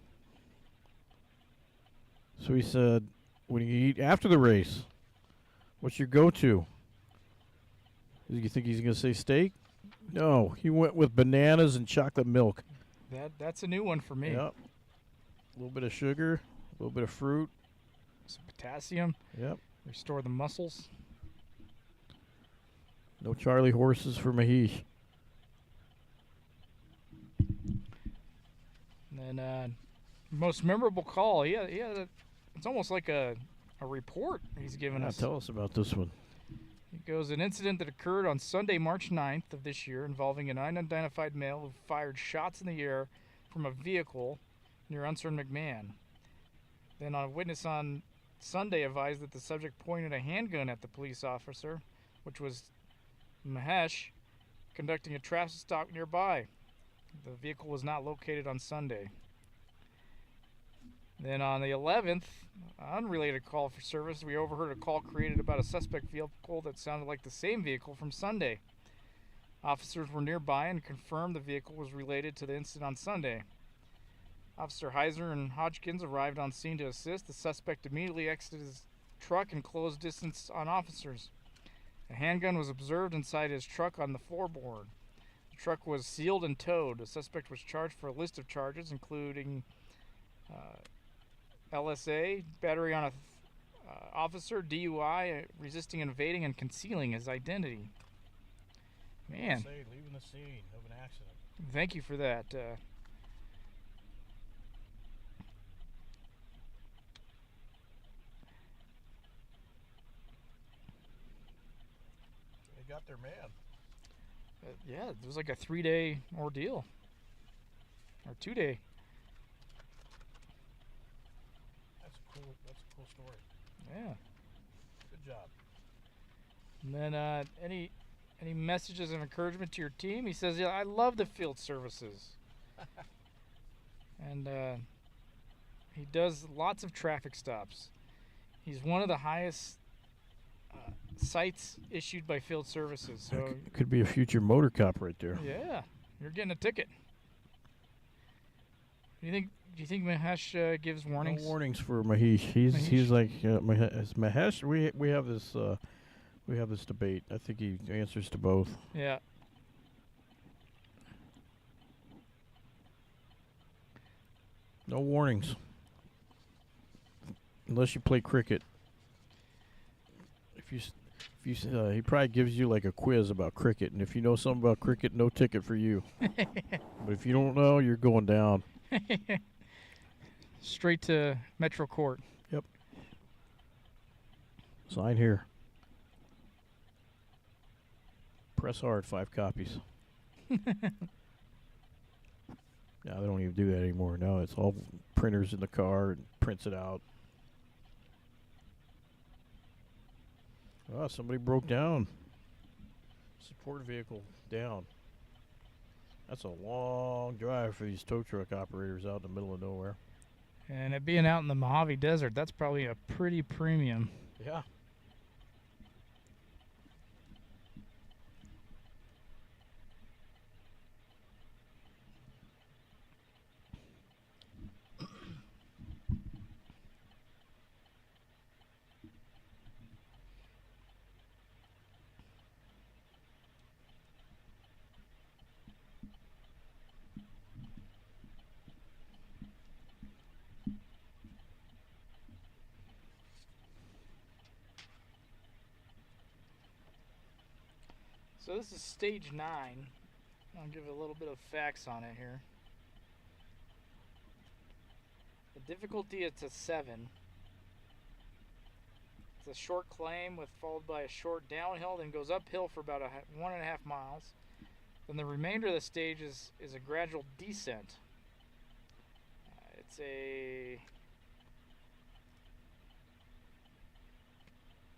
So he said, what do you eat after the race? What's your go-to? Do you think he's going to say steak? No, he went with bananas and chocolate milk. That's a new one for me. Yep. A little bit of sugar, a little bit of fruit. Some potassium. Yep. Restore the muscles. No Charlie horses for Mahesh. And then most memorable call. Yeah. It's almost like a report he's given us. Tell us about this one. It goes, an incident that occurred on Sunday, March 9th of this year involving an unidentified male who fired shots in the air from a vehicle near Unser and McMahon. Then a witness on Sunday advised that the subject pointed a handgun at the police officer, which was Mahesh, conducting a traffic stop nearby. The vehicle was not located on Sunday. Then on the 11th, unrelated call for service, we overheard a call created about a suspect vehicle that sounded like the same vehicle from Sunday. Officers were nearby and confirmed the vehicle was related to the incident on Sunday. Officer Heiser and Hodgkins arrived on scene to assist. The suspect immediately exited his truck and closed distance on officers. A handgun was observed inside his truck on the floorboard. The truck was sealed and towed. The suspect was charged for a list of charges, including LSA, battery on a officer, DUI, resisting invading, and concealing his identity. Man. Leaving the scene of an accident. Thank you for that. They got their man. Yeah, it was like a 3-day ordeal. Or 2-day. That's a cool story. Yeah. Good job. And then any messages of encouragement to your team? He says, yeah, I love the field services. And he does lots of traffic stops. He's one of the highest cites issued by field services. So Could be a future motor cop right there. yeah, you're getting a ticket. Do you think Mahesh gives warnings? No warnings for Mahesh. He's like Mahesh. We have this debate. I think he answers to both. Yeah. No warnings. Unless you play cricket. He probably gives you like a quiz about cricket, and if you know something about cricket, no ticket for you. But if you don't know, you're going down. Straight to Metro Court. Yep. Sign here. Press hard, 5 copies. Now they don't even do that anymore. Now it's all printers in the car and prints it out. Oh, somebody broke down. Support vehicle down. That's a long drive for these tow truck operators out in the middle of nowhere. And it being out in the Mojave Desert, that's probably a pretty premium. Yeah. So this is stage 9. I'll give a little bit of facts on it here. The difficulty is a 7. It's a short climb followed by a short downhill, then goes uphill for about 1.5 miles. Then the remainder of the stage is a gradual descent. It's a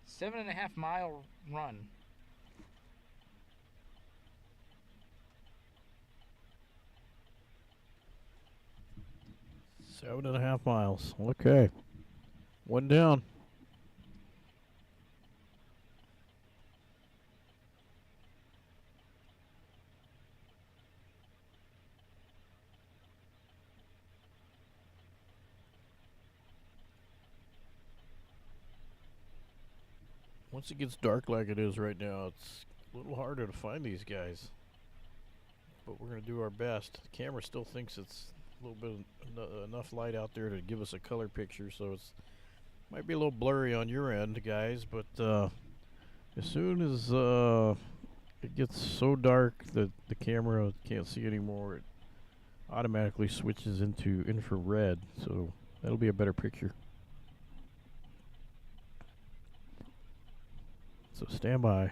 7.5 mile run. Seven and a half miles. Okay. One down. Once it gets dark like it is right now, it's a little harder to find these guys. But we're going to do our best. The camera still thinks it's a little bit enough light out there to give us a color picture, so it's might be a little blurry on your end, guys, but as soon as it gets so dark that the camera can't see anymore, it automatically switches into infrared, so that'll be a better picture. So stand by.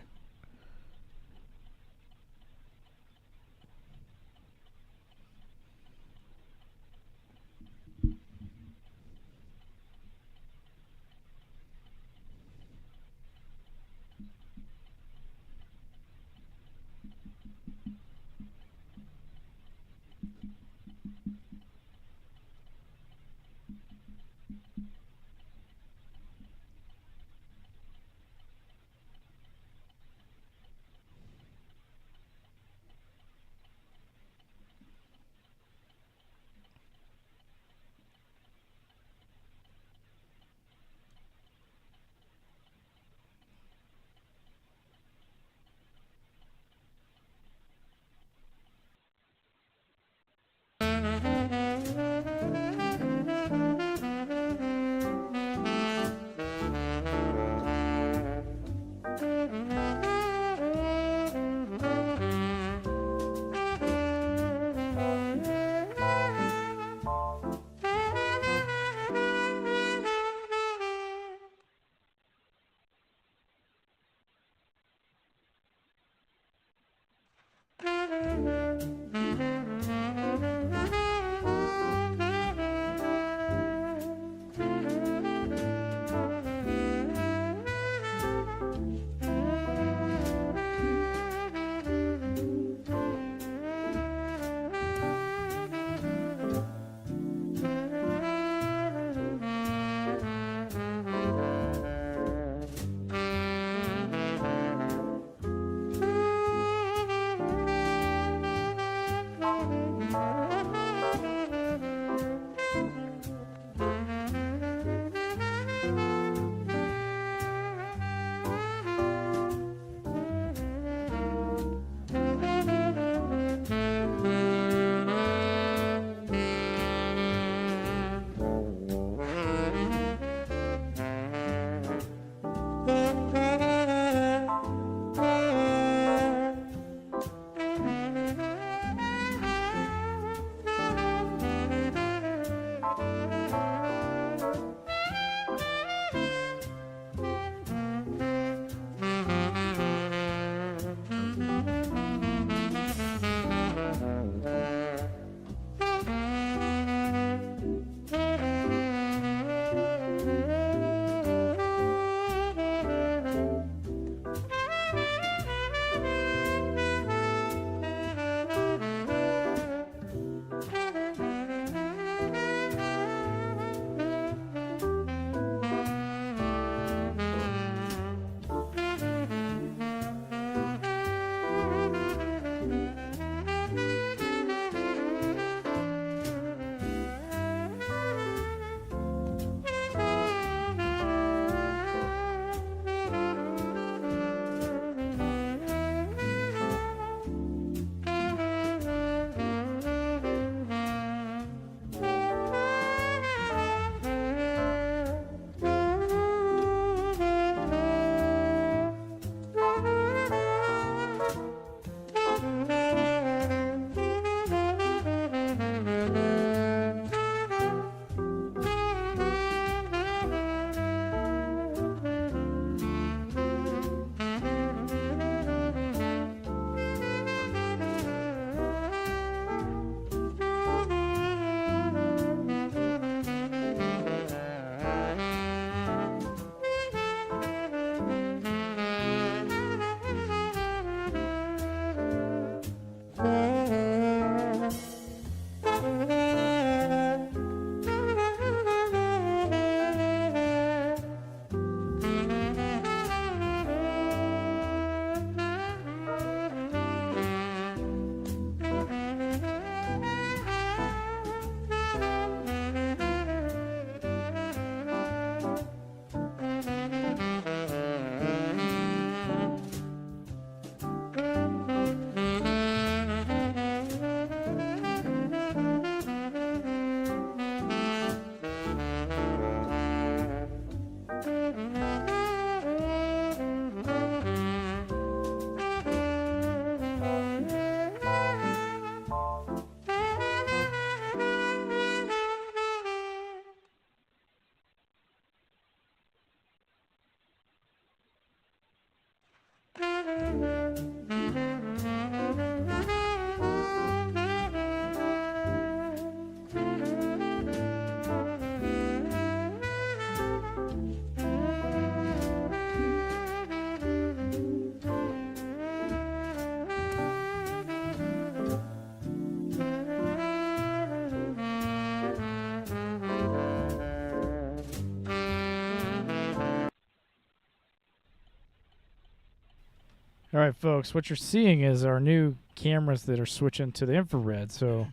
All right, folks, what you're seeing is our new cameras that are switching to the infrared. So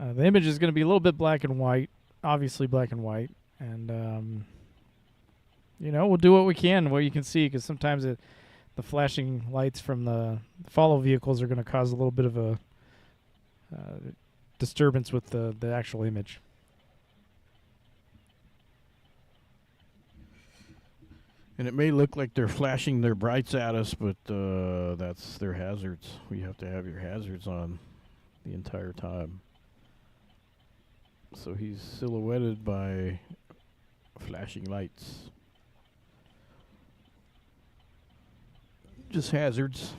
the image is going to be a little bit black and white, obviously black and white. And, you know, we'll do what we can, what you can see, because sometimes the flashing lights from the follow vehicles are going to cause a little bit of a disturbance with the actual image. And it may look like they're flashing their brights at us, but that's their hazards. We have to have your hazards on the entire time. So he's silhouetted by flashing lights. Just hazards.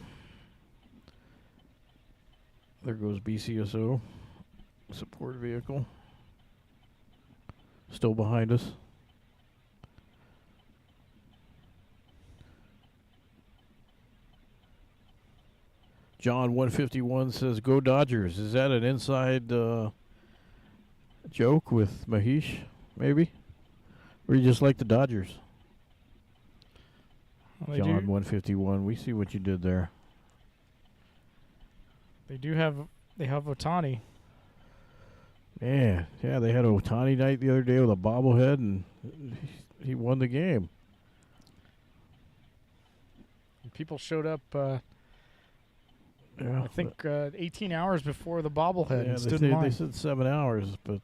There goes BCSO, support vehicle. Still behind us. John 151 says, "Go Dodgers." Is that an inside joke with Mahesh, maybe? Or you just like the Dodgers? Well, John 151, we see what you did there. They have Otani. Yeah, they had a Otani night the other day with a bobblehead, and he won the game. People showed up, Yeah, I think, 18 hours before the bobblehead and stood they, in line. they said 7 hours, but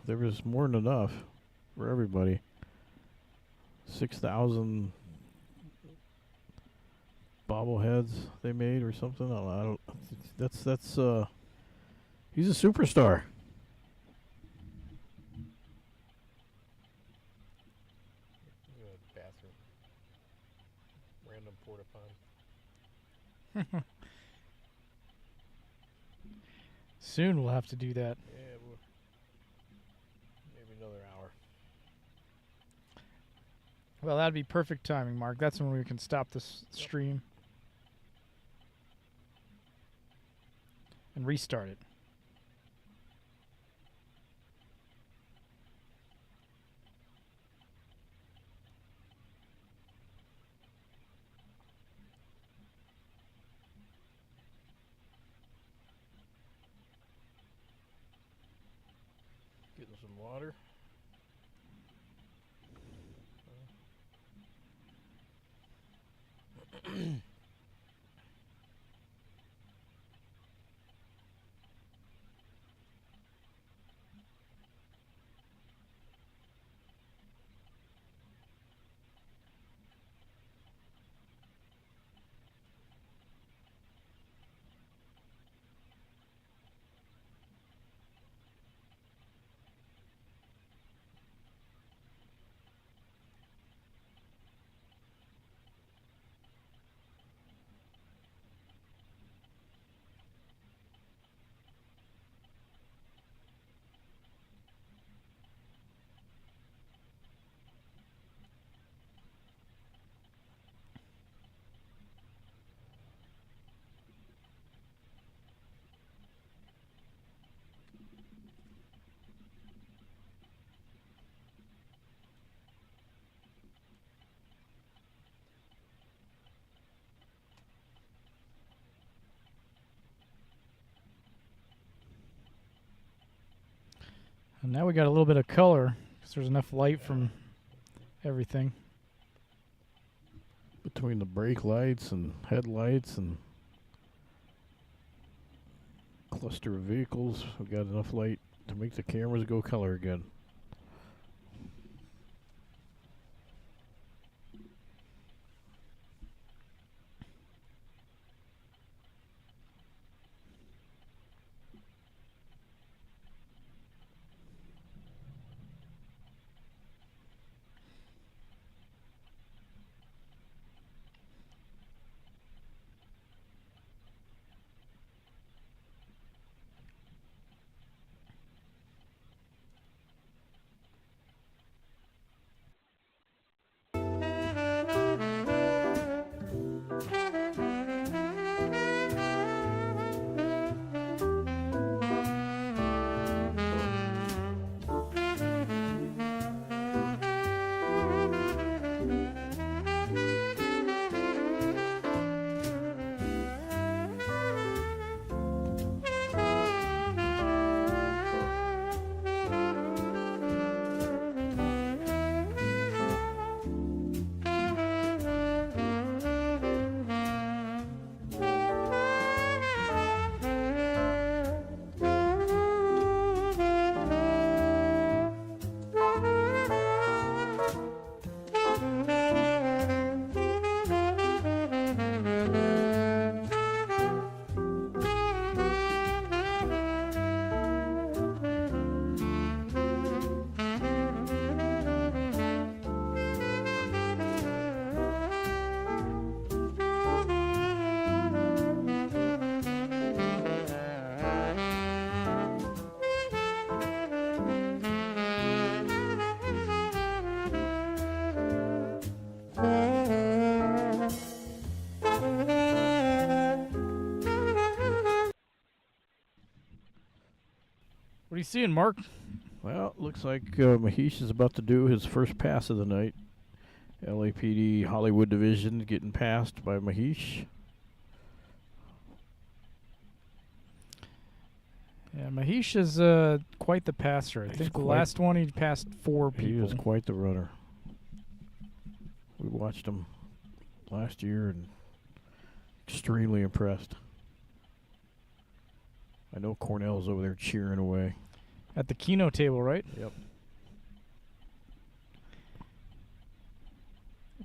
there was more than enough for everybody. 6,000 bobbleheads they made or something. I don't. That's he's a superstar. Bathroom. Random porta potty. Soon we'll have to do that. Yeah, maybe another hour. Well, that'd be perfect timing, Mark. That's when we can stop this stream and restart it. Getting some water. And now we got a little bit of color because there's enough light from everything. Between the brake lights and headlights and cluster of vehicles, we got enough light to make the cameras go color again. are you seeing, Mark? Well, looks like Mahesh is about to do his first pass of the night. LAPD Hollywood Division getting passed by Mahesh. Yeah, Mahesh is quite the passer. I He's think the quite- last one he passed 4 people. He is quite the runner. We watched him last year and extremely impressed. I know Cornell's over there cheering away. At the Keno table, right? Yep.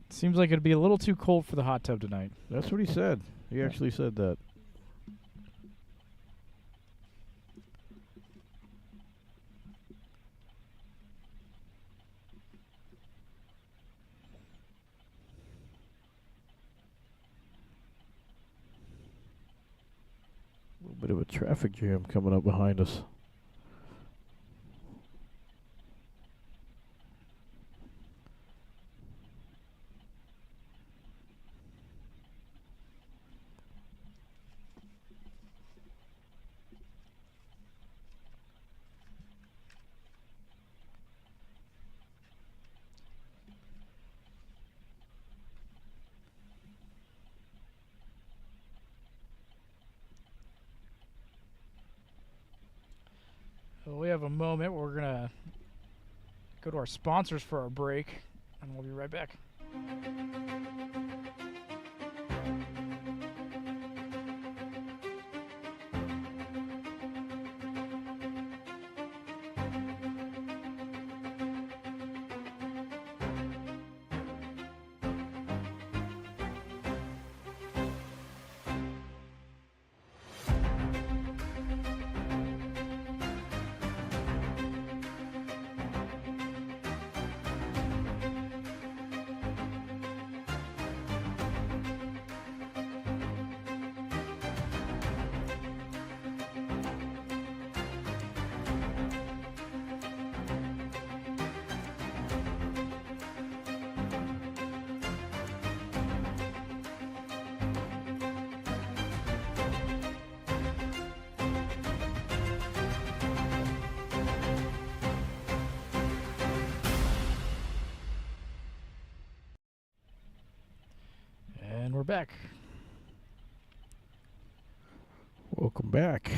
Seems like it'd be a little too cold for the hot tub tonight. That's what he said. He actually said that. A little bit of a traffic jam coming up behind us. Well, we have a moment. We're going to go to our sponsors for our break, and we'll be right back. And we're back. Welcome back.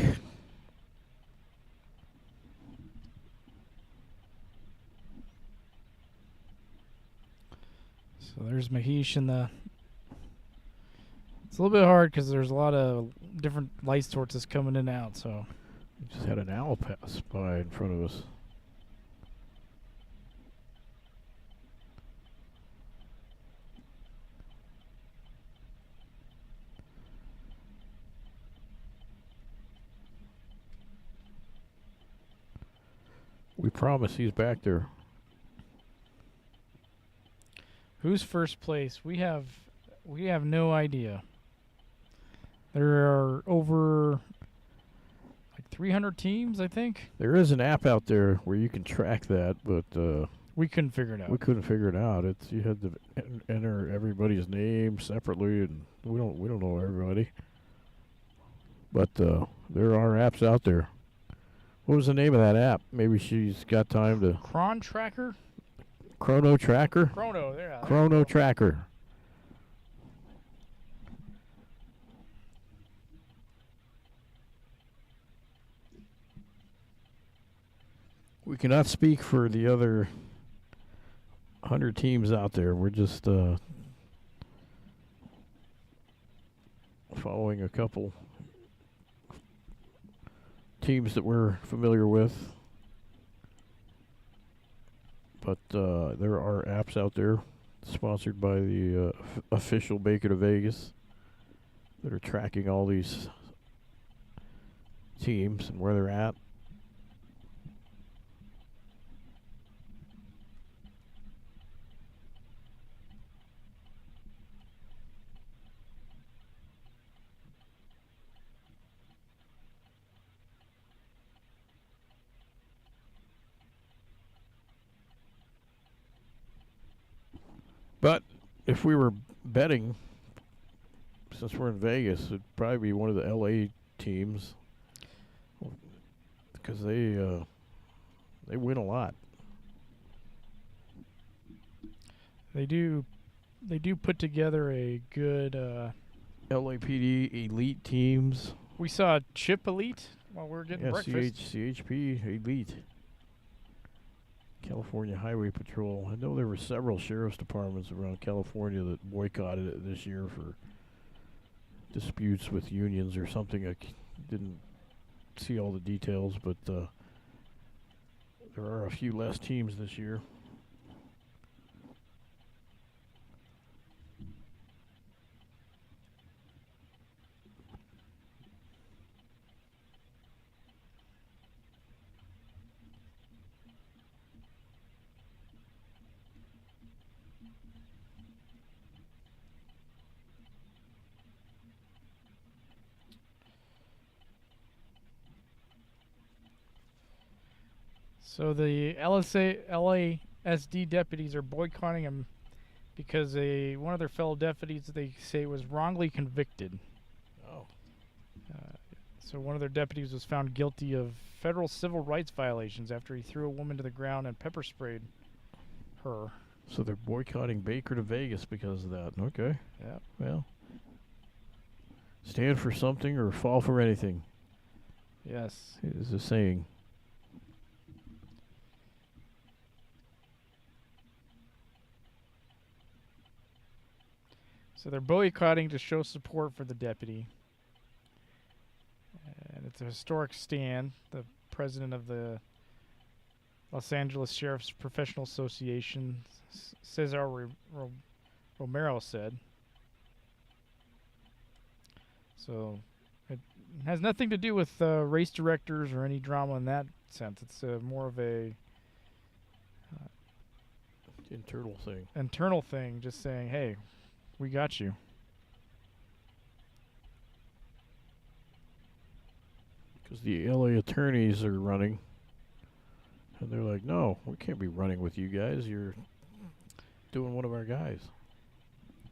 So there's Mahesh in the... It's a little bit hard because there's a lot of different light sources coming in and out, so... We just had an owl pass by in front of us. We promise he's back there. Who's first place? We have no idea. There are over like 300 teams, I think. There is an app out there where you can track that, but We couldn't figure it out. we couldn't figure it out. It's you had to enter everybody's name separately, and we don't know everybody. But there are apps out there. What was the name of that app? Maybe she's got time to Cron Tracker? Chrono Tracker. Chrono, there. Chrono Tracker. We cannot speak for the other 100 teams out there. We're just following a couple teams that we're familiar with. But there are apps out there sponsored by the official Baker2Vegas that are tracking all these teams and where they're at. But if we were betting, since we're in Vegas, it'd probably be one of the LA teams. because they win a lot. They do put together a good. LAPD elite teams. We saw Chip Elite while we were getting breakfast. CHP elite. California Highway Patrol. I know there were several sheriff's departments around California that boycotted it this year for disputes with unions or something. I didn't see all the details, but there are a few less teams this year. So the LASD deputies are boycotting him because one of their fellow deputies, they say, was wrongly convicted. Oh. So one of their deputies was found guilty of federal civil rights violations after he threw a woman to the ground and pepper sprayed her. So they're boycotting Baker2Vegas because of that. Okay. Yeah. Well, stand for something or fall for anything, Yes. is the saying. So they're boycotting to show support for the deputy. And it's a historic stand. The president of the Los Angeles Sheriff's Professional Association, Cesar Romero, said. So it has nothing to do with race directors or any drama in that sense. It's more of a internal thing, just saying, hey, we got you. Because the LA attorneys are running. And they're like, no, we can't be running with you guys. You're doing one of our guys.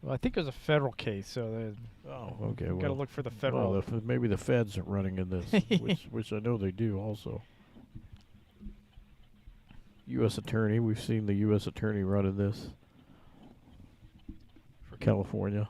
Well, I think it was a federal case, so Okay. got to look for the federal. Well, maybe the feds are running in this, which I know they do also. U.S. Attorney. We've seen the U.S. Attorney running this for California.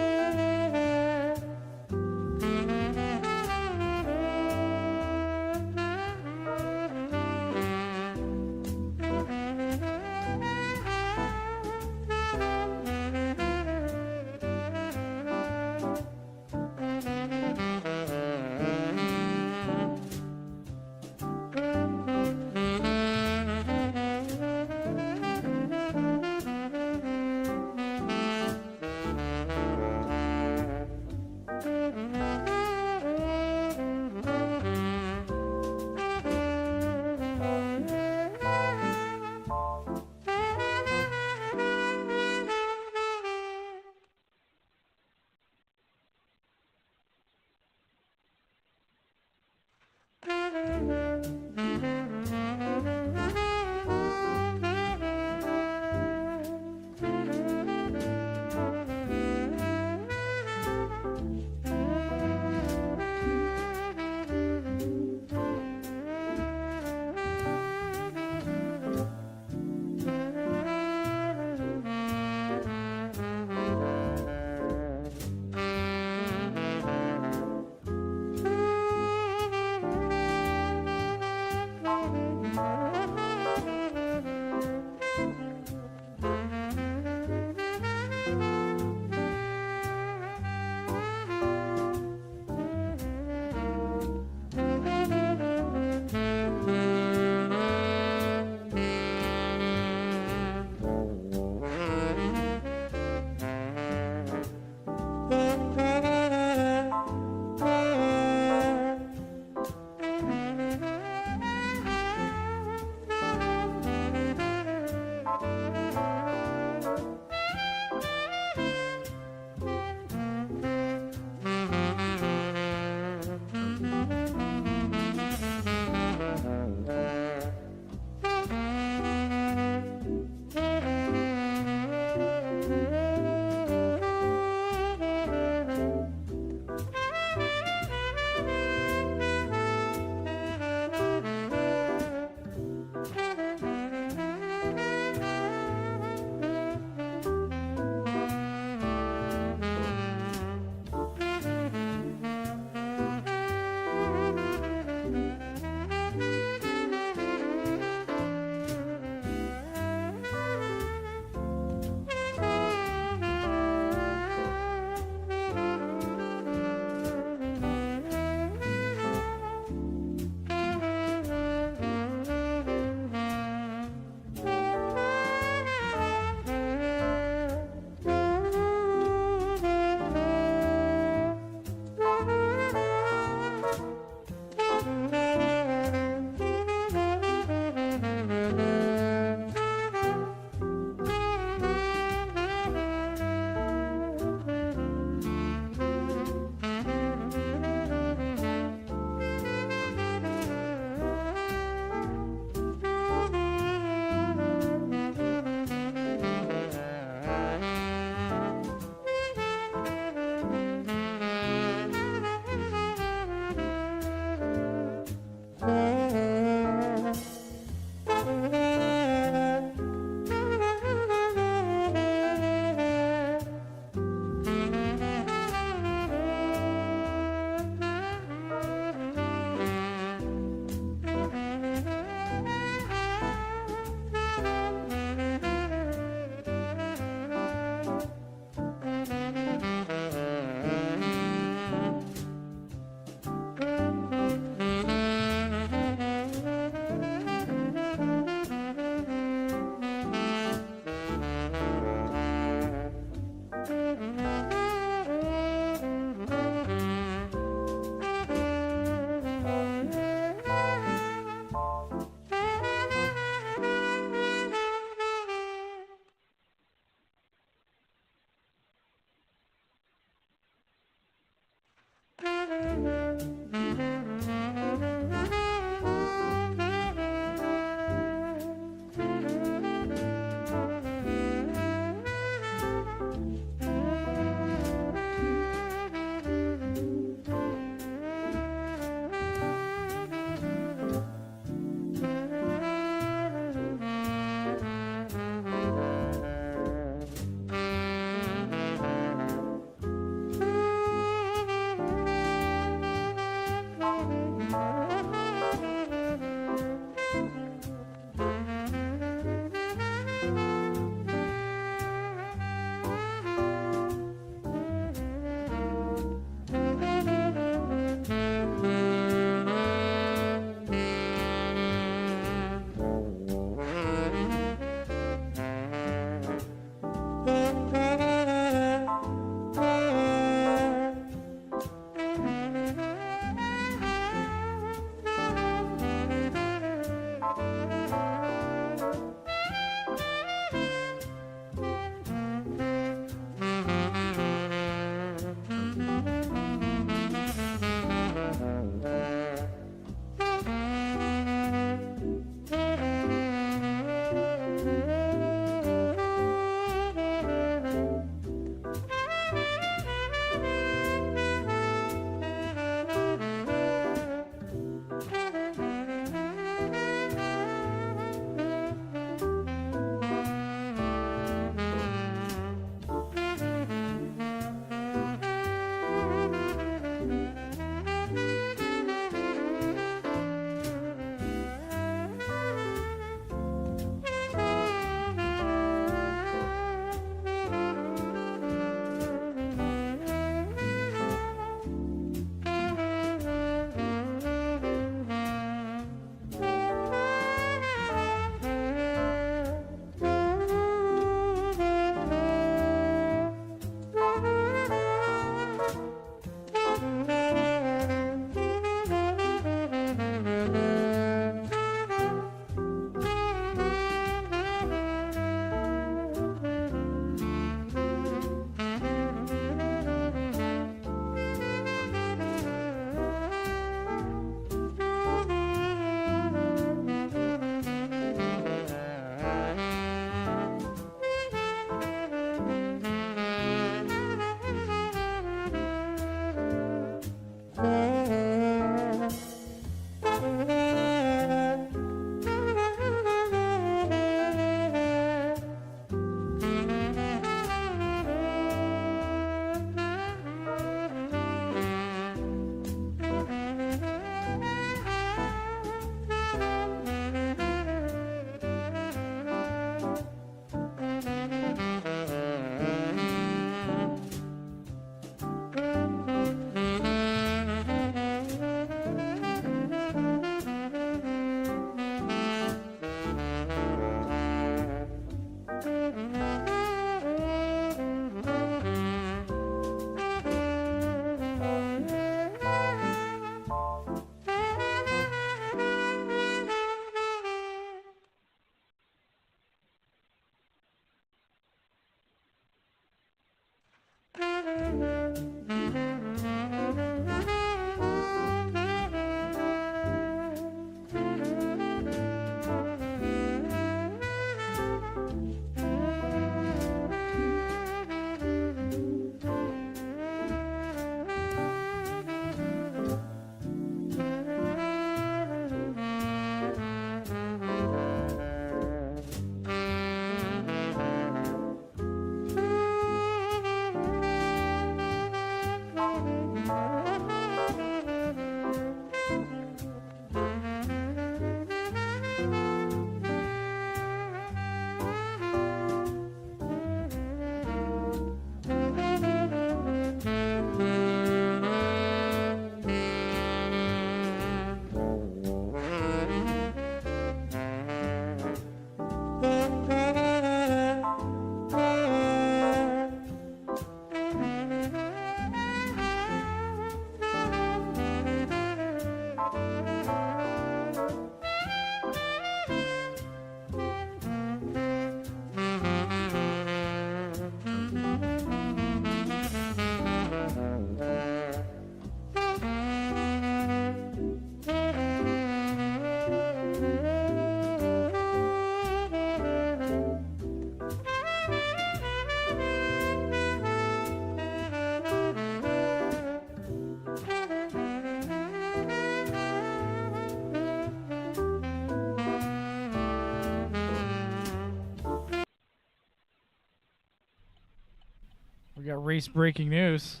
We got race breaking news.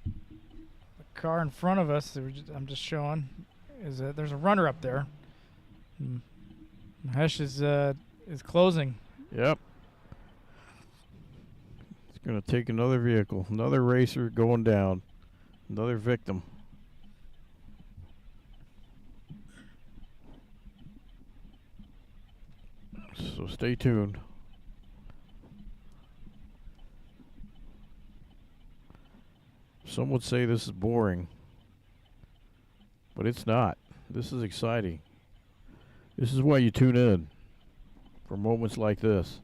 The car in front of us, I'm just showing, is that there's a runner up there. Hesh is closing. Yep. It's going to take another vehicle. Another racer going down. Another victim. So stay tuned. Some would say this is boring, but it's not. This is exciting. This is why you tune in for moments like this.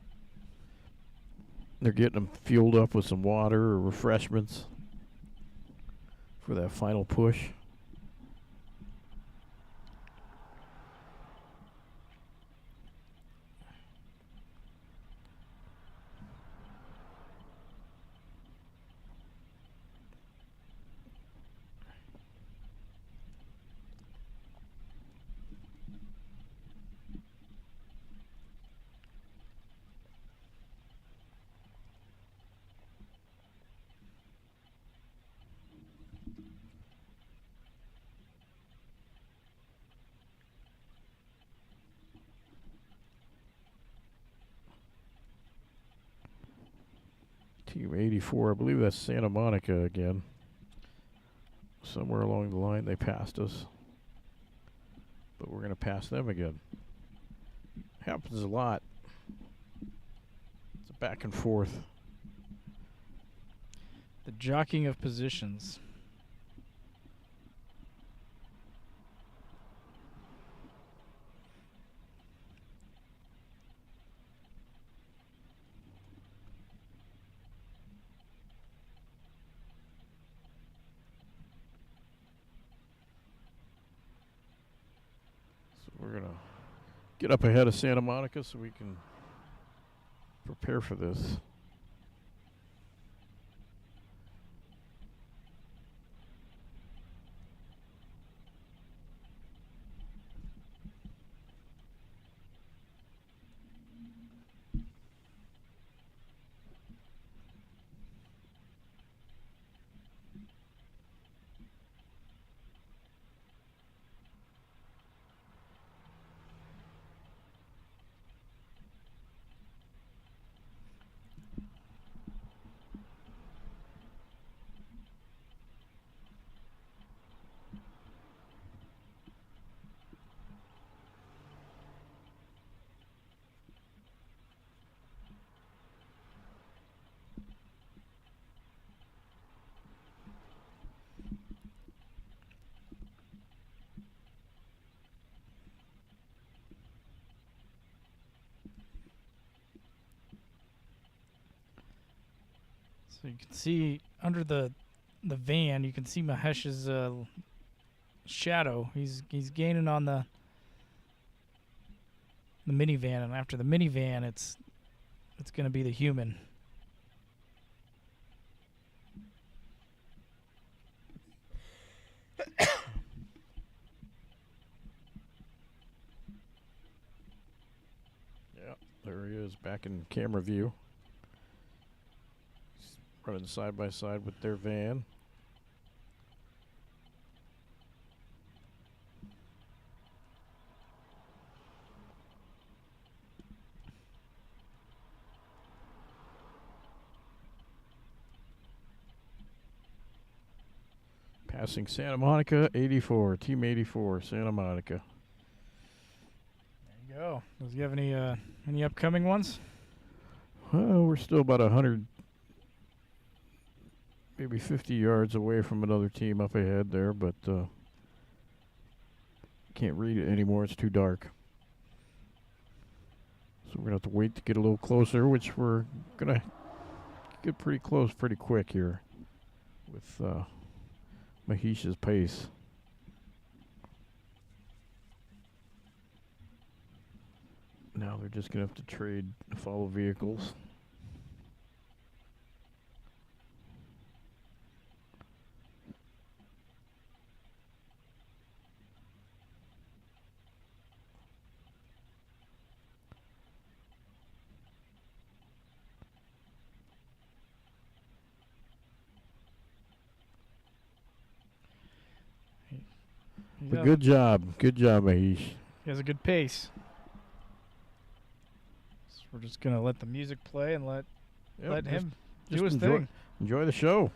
They're getting them fueled up with some water or refreshments for that final push. Team 84, I believe that's Santa Monica again. Somewhere along the line they passed us. But we're going to pass them again. Happens a lot. It's a back and forth. The jockeying of positions. We're going to get up ahead of Santa Monica so we can prepare for this. So you can see under the van, you can see Mahesh's shadow. He's gaining on the minivan, and after the minivan, it's going to be the human. Yeah, there he is back in camera view. Running side by side with their van. Passing Santa Monica, 84, Team 84, Santa Monica. There you go. Does he have any upcoming ones? Well, we're still about 100, maybe 50 yards away from another team up ahead there, but can't read it anymore. It's too dark. So we're going to have to wait to get a little closer, which we're going to get pretty close pretty quick here with Mahesh's pace. Now they're just going to have to trade follow vehicles. But good job, Mahesh. He has a good pace. So we're just gonna let the music play and let him do his thing. Enjoy the show.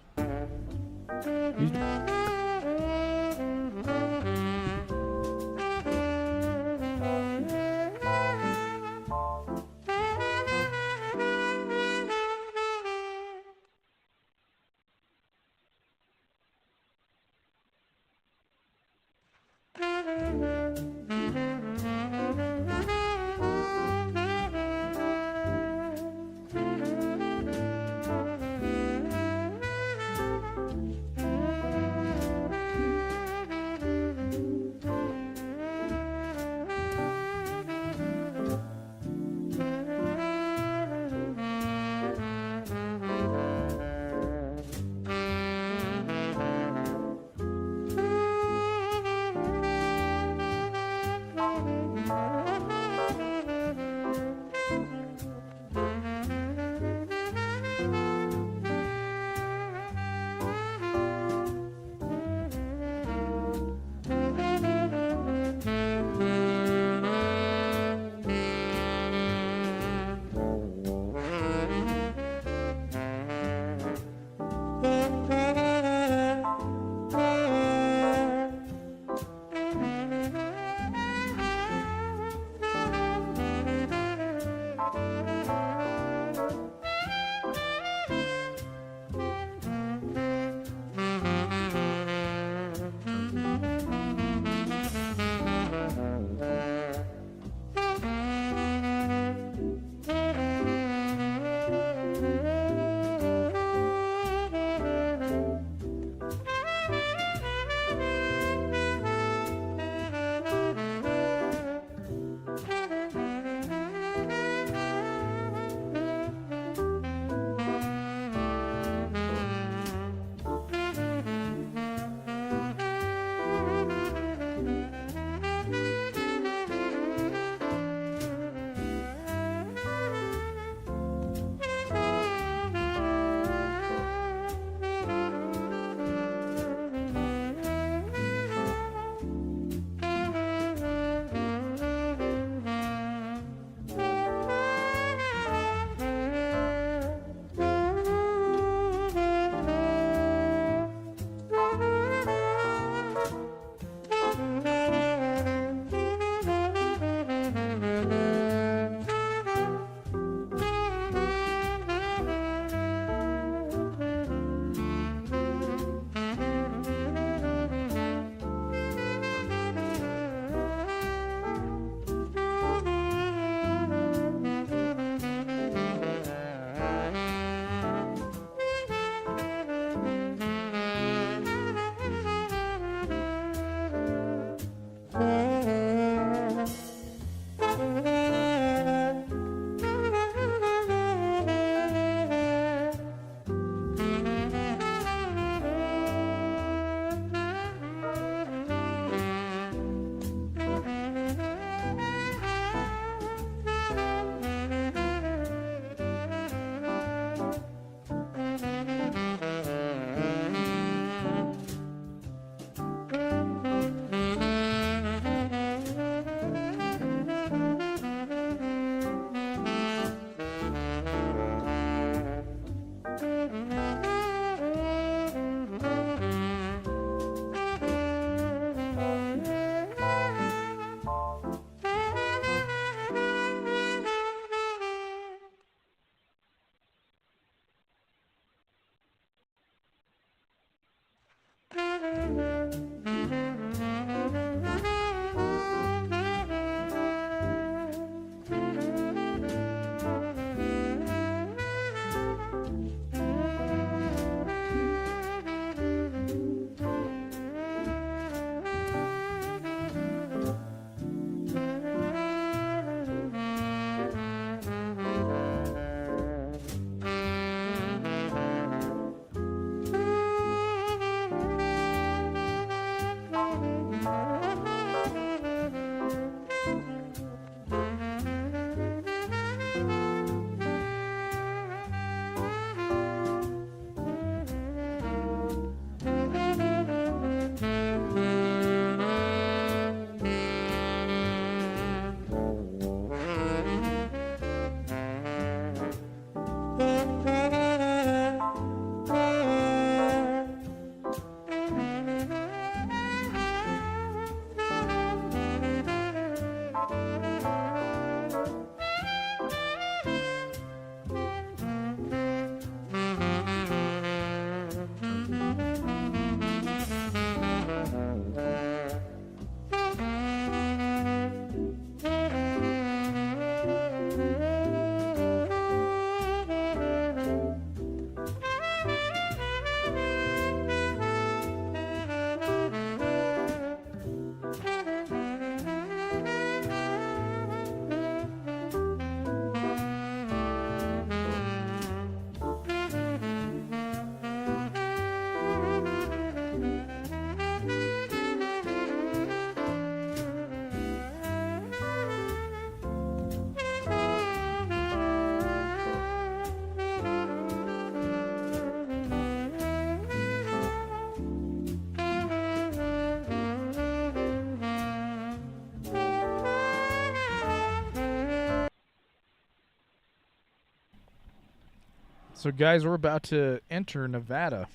So, guys, we're about to enter Nevada.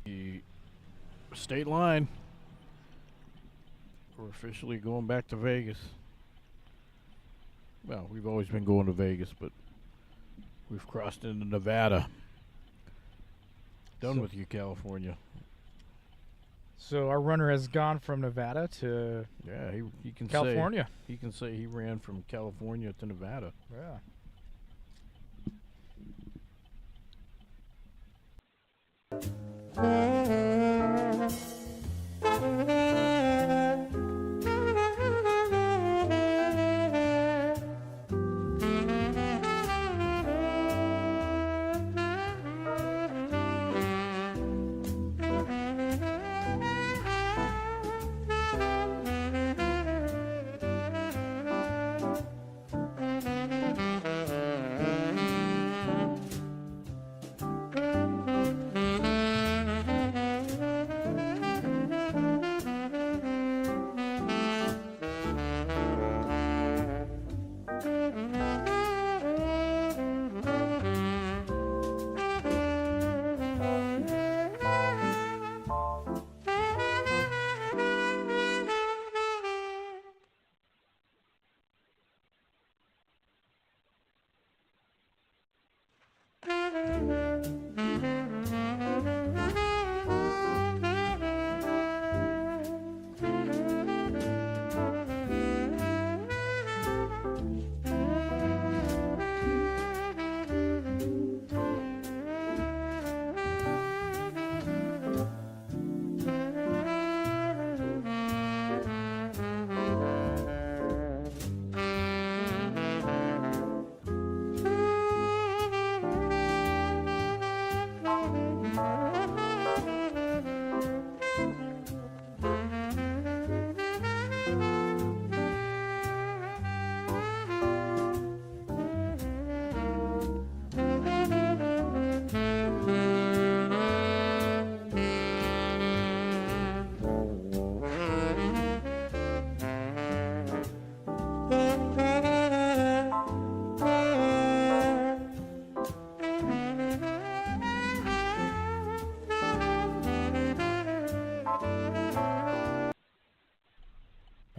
The state line. We're officially going back to Vegas. Well, we've always been going to Vegas, but we've crossed into Nevada. Done with you, California. So our runner has gone from Nevada to Yeah, he can California. say he can say he ran from California to Nevada. Yeah.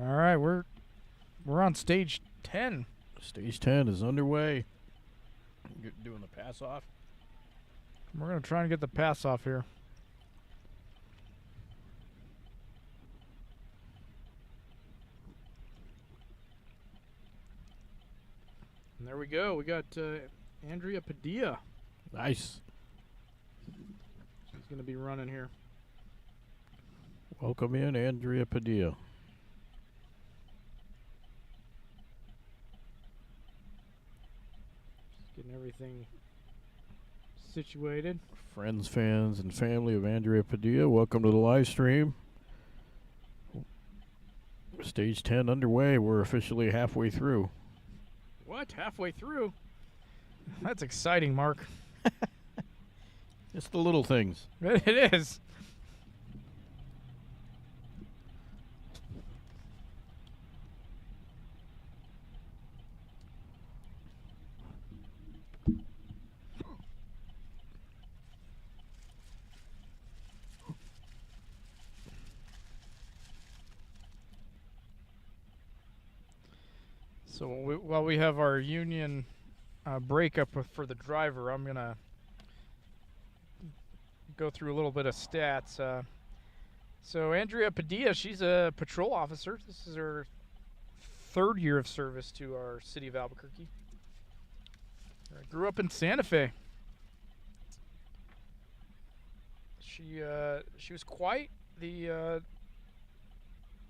All right, we're on stage 10. Stage 10 is underway. Doing the pass off. We're gonna try and get the pass off here. And there we go. We got Andrea Padilla. Nice. She's gonna be running here. Welcome in, Andrea Padilla. Just getting everything situated. Friends, fans, and family of Andrea Padilla, welcome to the live stream. Stage 10 underway. We're officially halfway through. What? Halfway through? That's exciting, Mark. It's the little things. It is. So while we have our union breakup for the driver, I'm gonna go through a little bit of stats. So Andrea Padilla, she's a patrol officer. This is her 3rd year of service to our city of Albuquerque. Grew up in Santa Fe. She was quite the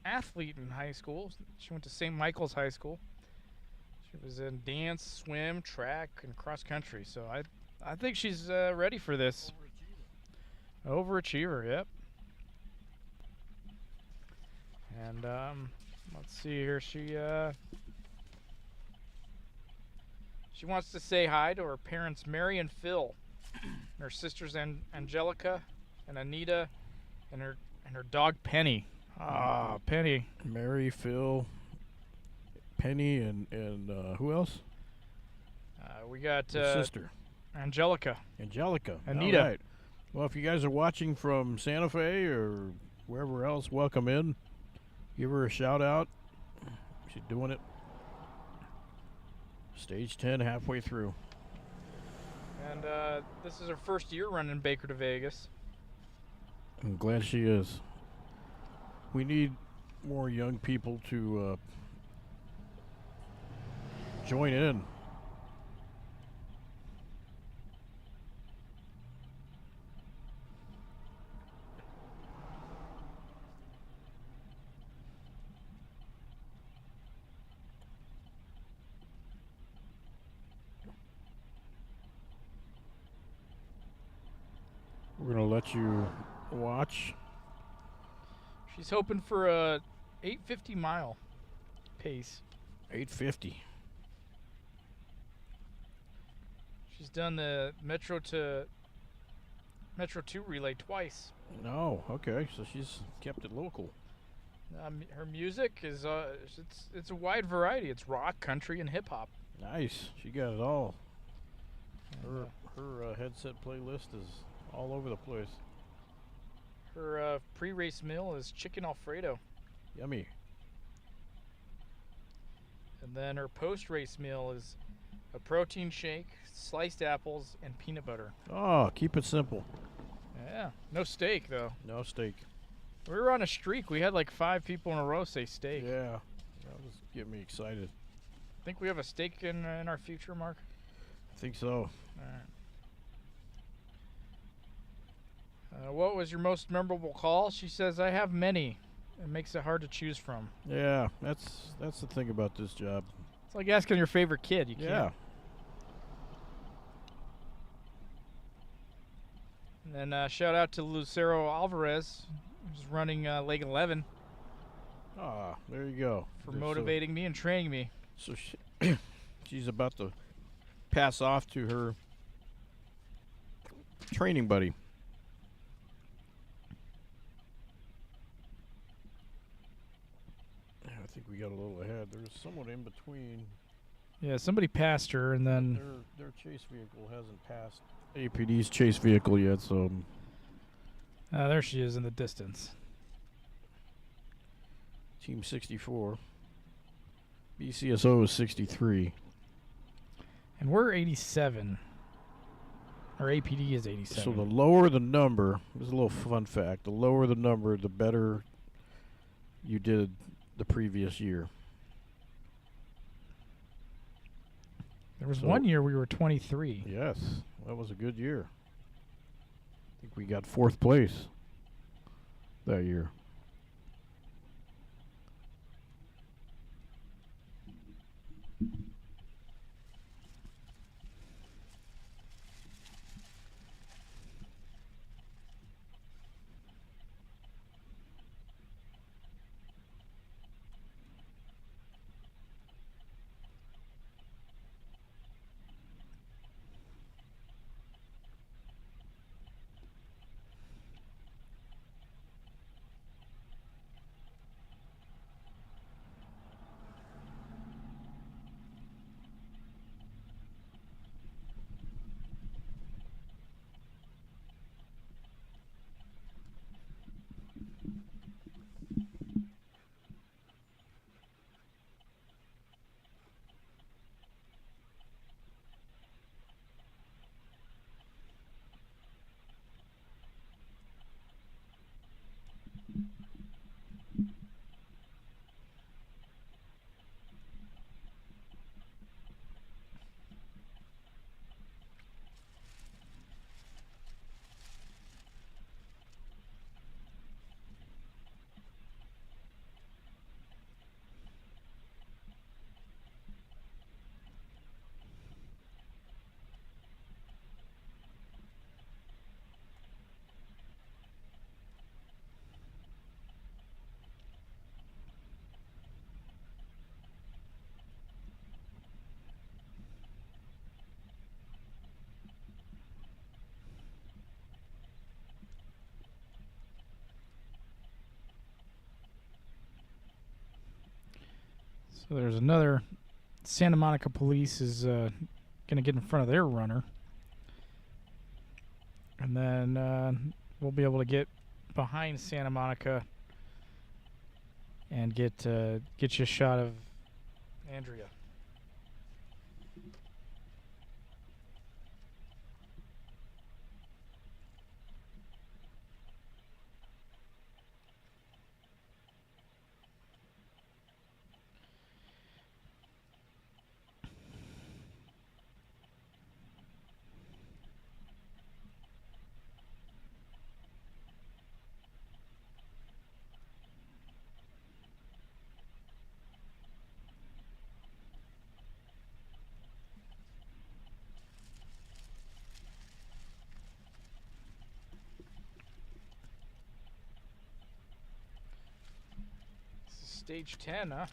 athlete in high school. She went to St. Michael's High School. She was in dance, swim, track, and cross country. So I think she's ready for this. Overachiever, yep. And let's see here. She wants to say hi to her parents, Mary and Phil, and her sisters, Angelica and Anita, and her dog Penny. Ah, Penny. Mary, Phil, Penny, and who else? We got Your sister. Angelica. Anita. Anita. All right. Well, if you guys are watching from Santa Fe or wherever else, welcome in. Give her a shout out. She's doing it. Stage 10, halfway through. And this is her first year running Baker2Vegas. I'm glad she is. We need more young people to join in. We're going to let you watch. She's hoping for a 850 mile pace. 850. She's done the Metro 2 relay twice. No, okay, so she's kept it local. Her music is it's a wide variety. It's rock, country, and hip hop. Nice. She got it all. And, Her headset playlist is all over the place. her pre-race meal is chicken Alfredo, Yummy. and then her post-race meal is a protein shake, sliced apples, and peanut butter. Oh, keep it simple. Yeah, no steak though. No steak. We were on a streak. We had like 5 people in a row say steak. Yeah. That was getting me excited. Think we have a steak in our future, Mark? I think so. All right. What was your most memorable call? She says, I have many. It makes it hard to choose from. Yeah, that's the thing about this job. It's like asking your favorite kid. You can't. Yeah. And then shout out to Lucero Alvarez, who's running leg 11, Ah, there you go. for So- motivating me and training me. So she's about to pass off to her training buddy. I think we got a little ahead. There's someone in between. Yeah, somebody passed her, and then Their chase vehicle hasn't passed APD's chase vehicle yet, so there she is in the distance. Team 64. BCSO is 63. And we're 87. Our APD is 87. So the lower the number, this is a little fun fact, the lower the number, the better you did the previous year. There was So- one year we were 23. Yes, that was a good year. I think we got 4th place that year. So there's another. Santa Monica Police is gonna get in front of their runner, and then we'll be able to get behind Santa Monica and get you a shot of Andrea. Stage 10, huh?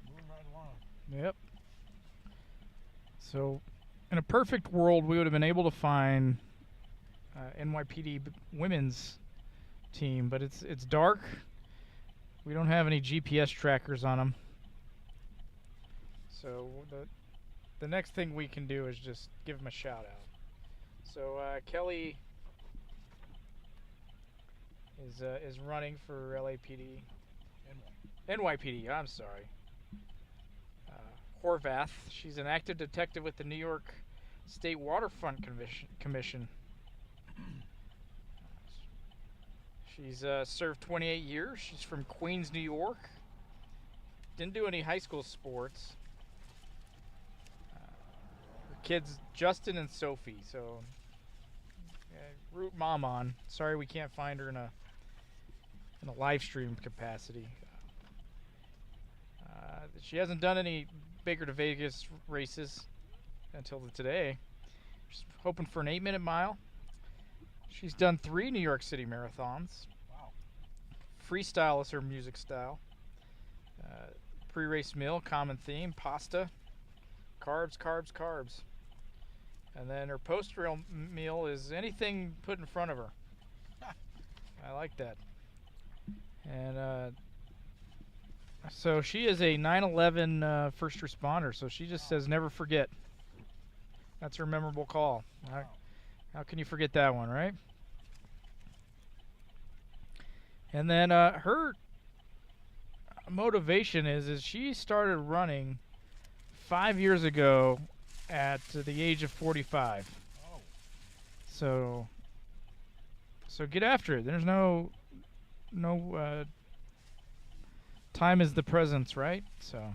Moving right along. Yep. So, in a perfect world, we would have been able to find NYPD Women's team, but it's dark. We don't have any GPS trackers on them. So the next thing we can do is just give them a shout out. So Kelly is running for LAPD. NYPD, I'm sorry. Horvath, she's an active detective with the New York State Waterfront Commission. She's served 28 years. She's from Queens, New York. Didn't do any high school sports. Her kids, Justin and Sophie. So, root mom on. Sorry we can't find her in a live stream capacity. She hasn't done any Baker2Vegas races until today. She's hoping for an 8-minute mile. She's done 3 New York City marathons. Wow. Freestyle is her music style. Pre-race meal, common theme, pasta, carbs, carbs, carbs. And then her post-race meal is anything put in front of her. I like that. And so she is a 9/11 first responder, so she just says never forget. That's her memorable call. Wow. How can you forget that one, right? And then her motivation is she started running 5 years ago at the age of 45. Oh. So get after it. There's no time is the presence, right? So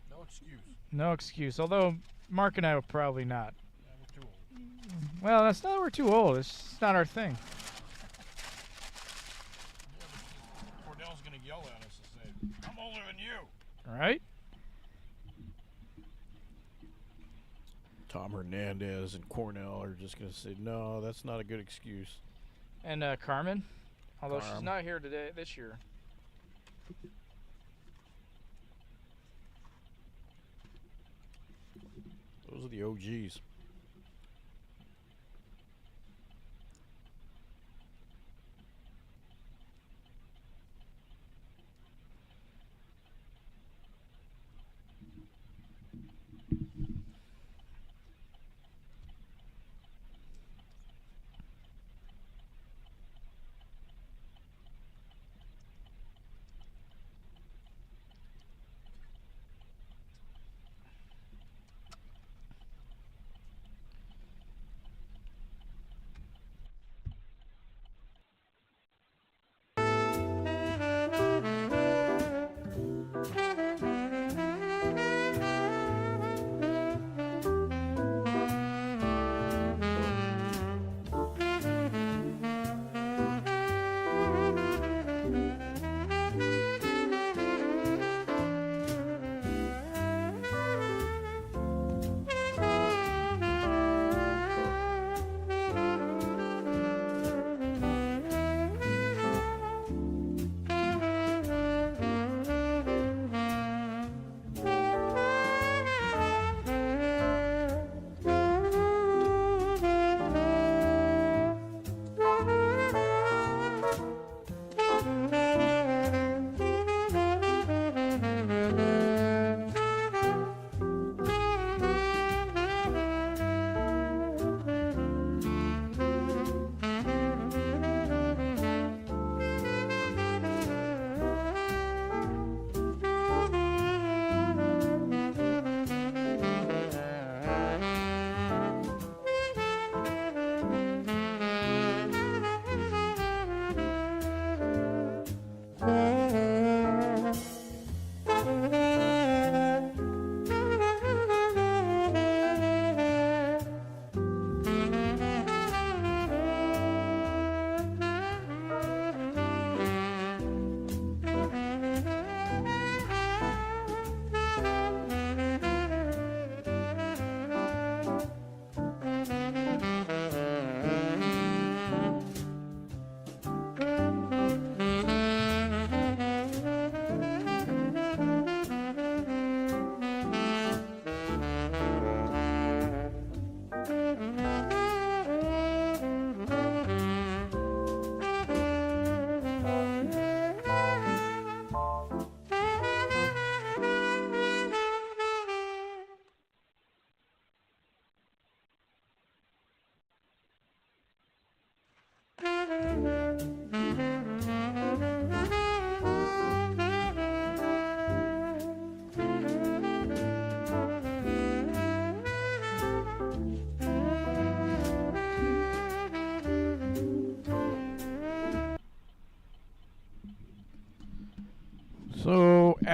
No excuse. no excuse. Although Mark and I will probably not. Yeah, we're too old. Well, that's not that we're too old. It's just not our thing. Yeah, but Cordell's gonna yell at us and say, "I'm older than you." All right? Tom Hernandez and Cornell are just going to say, no, that's not a good excuse. And Carmen, although she's Carm. not here today this year. Those are the OGs.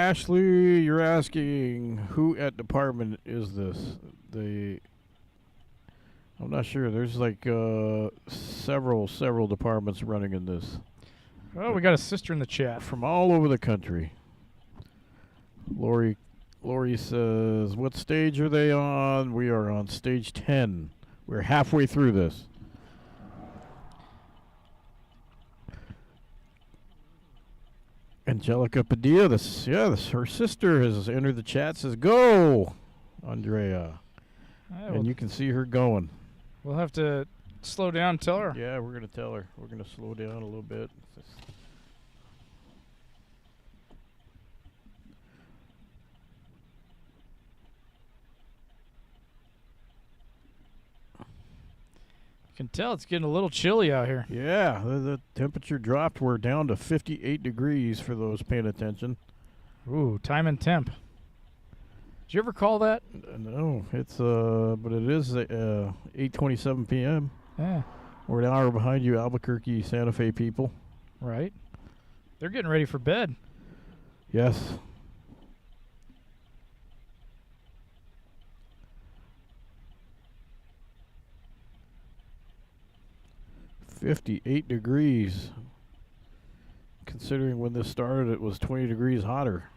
Ashley, you're asking who at department is this? I'm not sure. There's like several departments running in this. Oh, we got a sister in the chat. From all over the country. Lori says, what stage are they on? We are on stage 10. We're halfway through this. Angelica Padilla, her sister has entered the chat, says, go, Andrea. And you can see her going. We'll have to slow down and tell her. Yeah, we're going to tell her. We're going to slow down a little bit. You can tell it's getting a little chilly out here. Yeah, the temperature dropped. We're down to 58 degrees for those paying attention. Ooh, time and temp. Did you ever call that? No, it's but it is 8:27 p.m. Yeah. We're an hour behind you, Albuquerque, Santa Fe people. Right. They're getting ready for bed. Yes. $58 degrees. Considering when this started, it was 20 degrees hotter.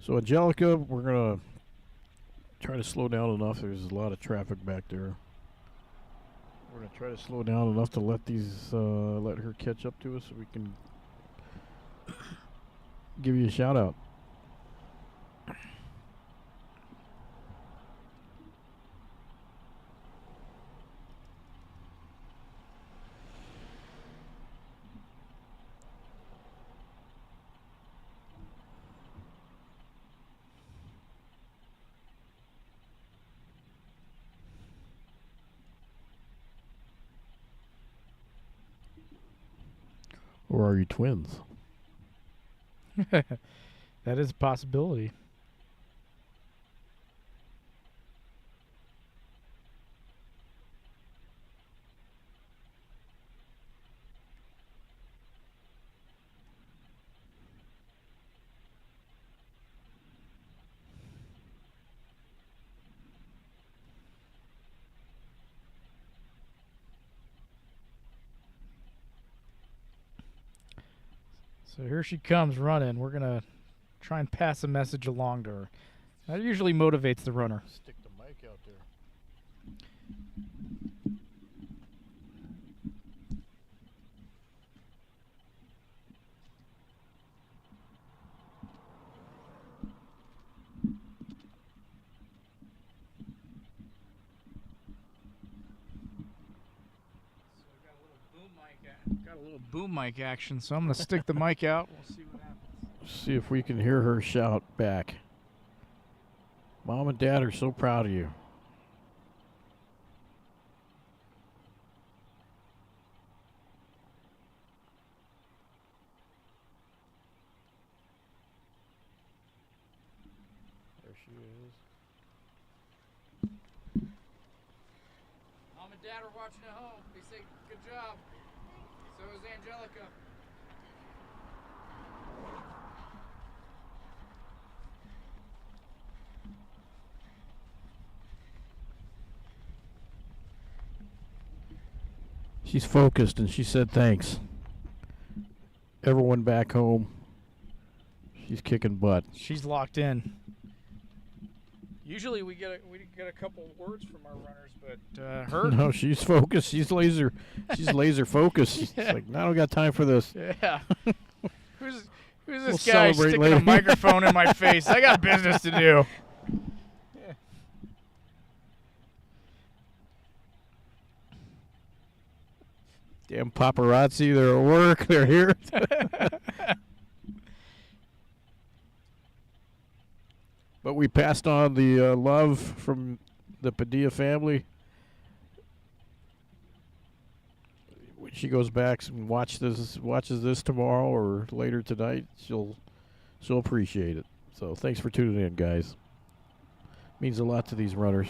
So, Angelica, we're going to try to slow down enough. There's a lot of traffic back there. We're going to try to slow down enough to let let her catch up to us so we can give you a shout out. Or are you twins? That is a possibility. So here she comes running. We're going to try and pass a message along to her. That usually motivates the runner. Stick the mic out there. Got a little boom mic action, so I'm going to stick the mic out. We'll see what happens. See if we can hear her shout back. Mom and Dad are so proud of you. There she is. Mom and Dad are watching at home. They say, good job. So is Angelica. She's focused and she said thanks. Everyone back home, she's kicking butt. She's locked in. Usually we get a couple words from our runners, but her No, she's focused. She's laser focused. She's like, I don't got time for this. yeah. Who's this We'll guy celebrate sticking later. a microphone in my face? I got business to do. Damn paparazzi, they're at work, they're here. But we passed on the love from the Padilla family. When she goes back and watches this tomorrow or later tonight, she'll appreciate it. So thanks for tuning in, guys. Means a lot to these runners.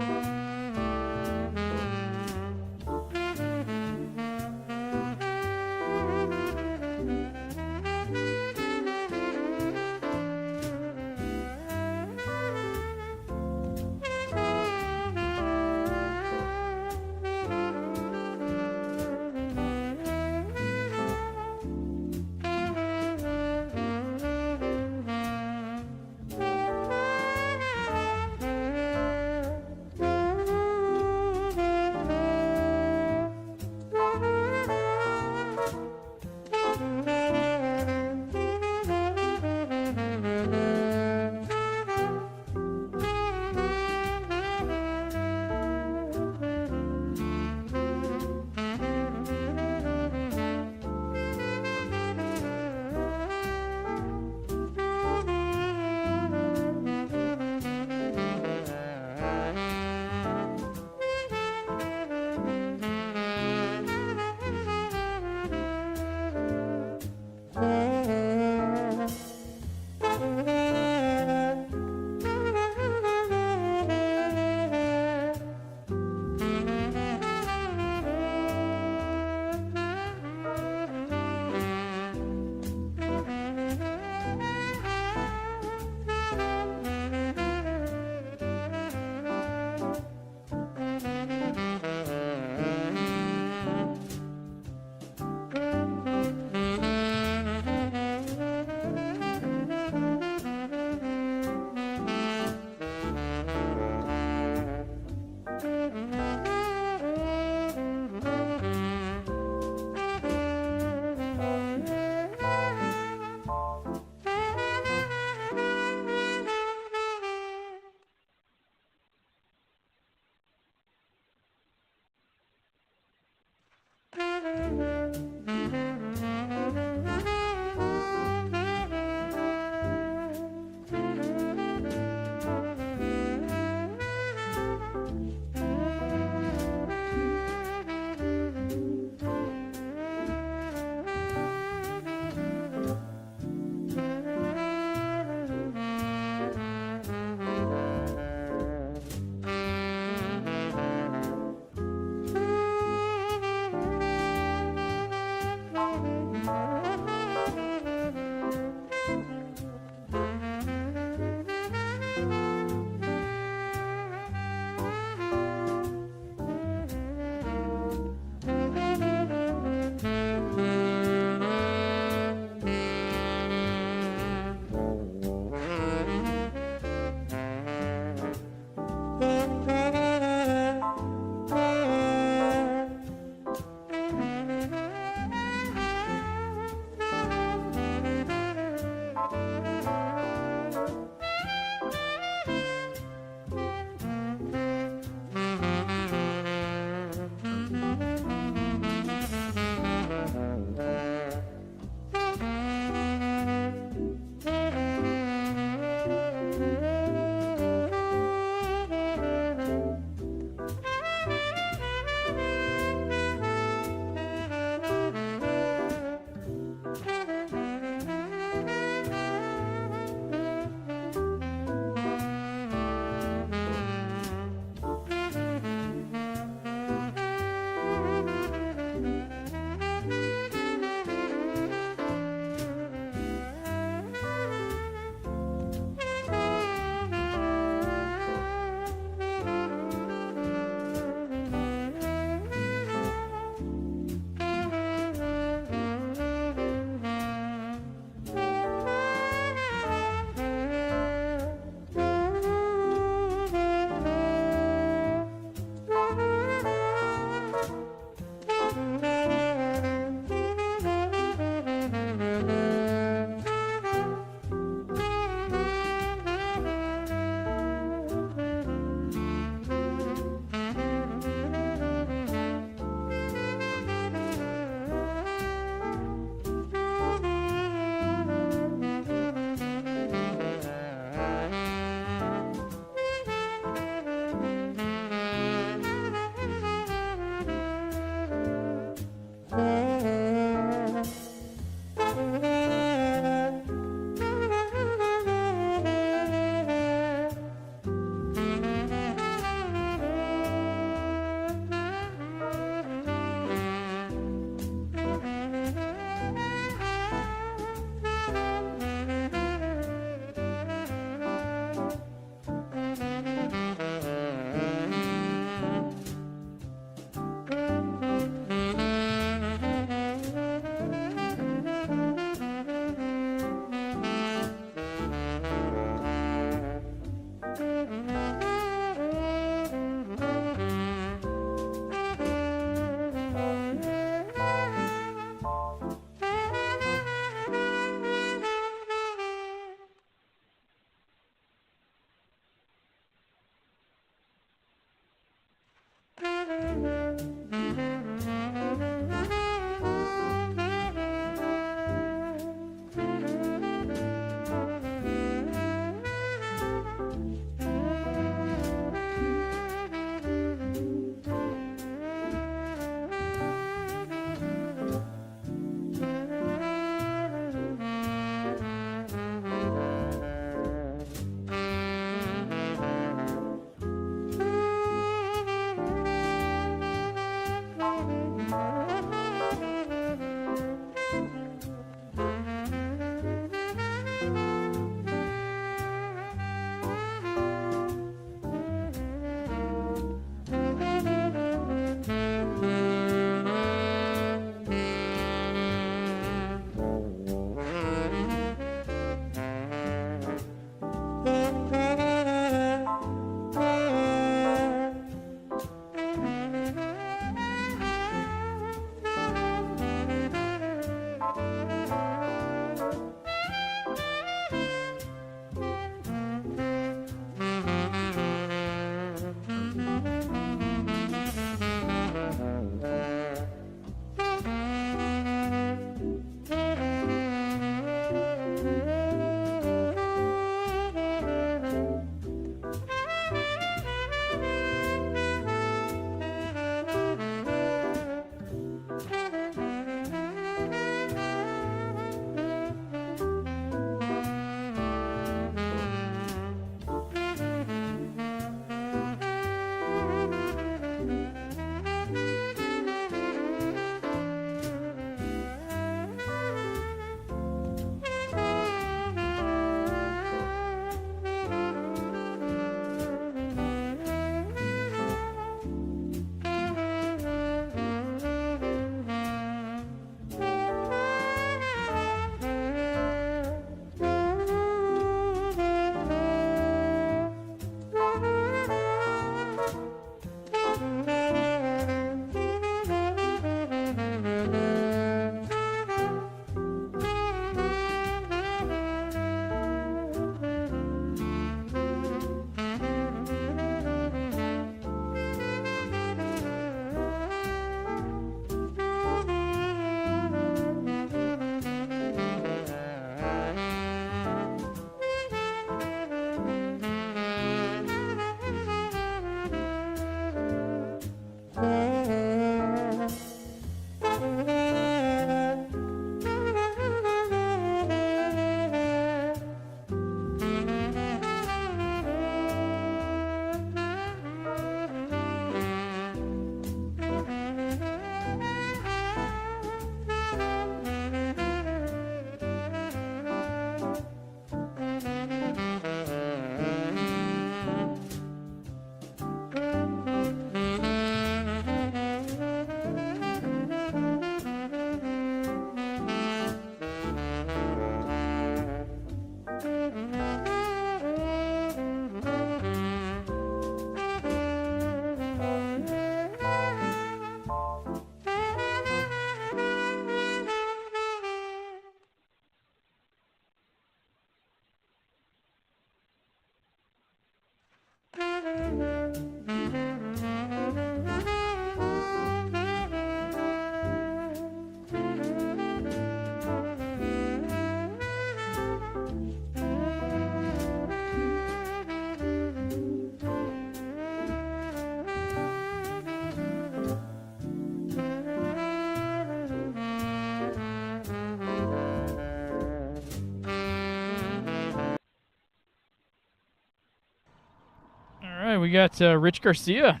we got Rich Garcia.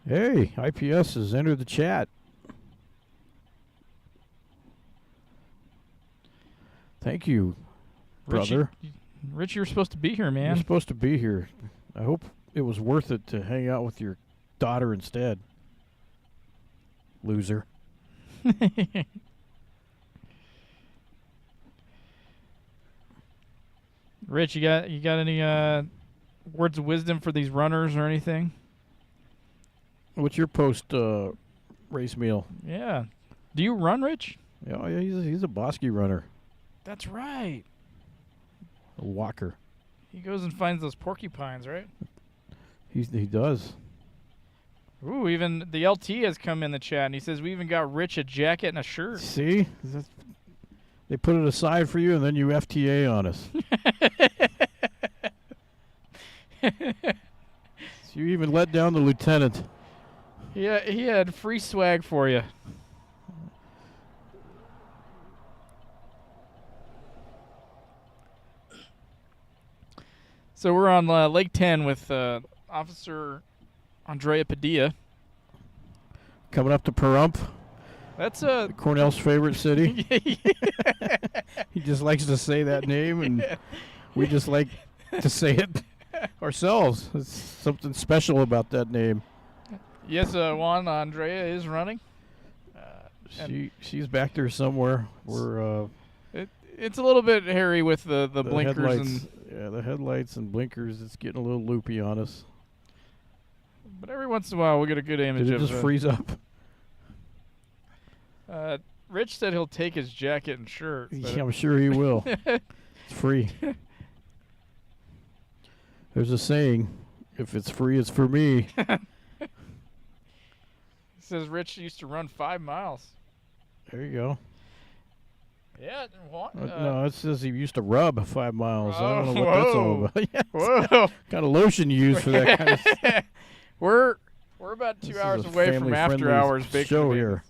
Hey, IPS has entered the chat. Thank you, brother. Rich, you were supposed to be here, You're man. supposed to be here. I hope it was worth it to hang out with your daughter instead. Loser. Rich, you got any words of wisdom for these runners or anything? What's your post race meal? Yeah. Do you run, Rich? Oh, yeah, he's a Bosky runner. That's right. A walker. He goes and finds those porcupines, right? He does. Ooh, even the LT has come in the chat, and he says we even got Rich a jacket and a shirt. See? They put it aside for you, and then you FTA on us. So you even let down the lieutenant. Yeah, he had free swag for you. So we're on Lake 10 with Officer Andrea Padilla. Coming up to Pahrump, That's Cornell's favorite city. He just likes to say that name, and we just like to say it ourselves. There's something special about that name. Yes, Juan Andrea is running. She's back there somewhere. We're It's a little bit hairy with the blinkers headlights. Yeah, the headlights and blinkers. It's getting a little loopy on us. but every once in a while we'll get a good image Did it of just freeze up? Rich said he'll take his jacket and shirt. Yeah, I'm sure he will. It's free. There's a saying, if it's free, it's for me. He says Rich used to run 5 miles. There you go. Yeah, No, it says he used to rub 5 miles. I don't know what whoa. that's all about. Yeah, whoa. what kind of lotion you use for that kind of stuff. We're about 2 This hours is a away from after family-friendly hours Baker show 2Vegas. here.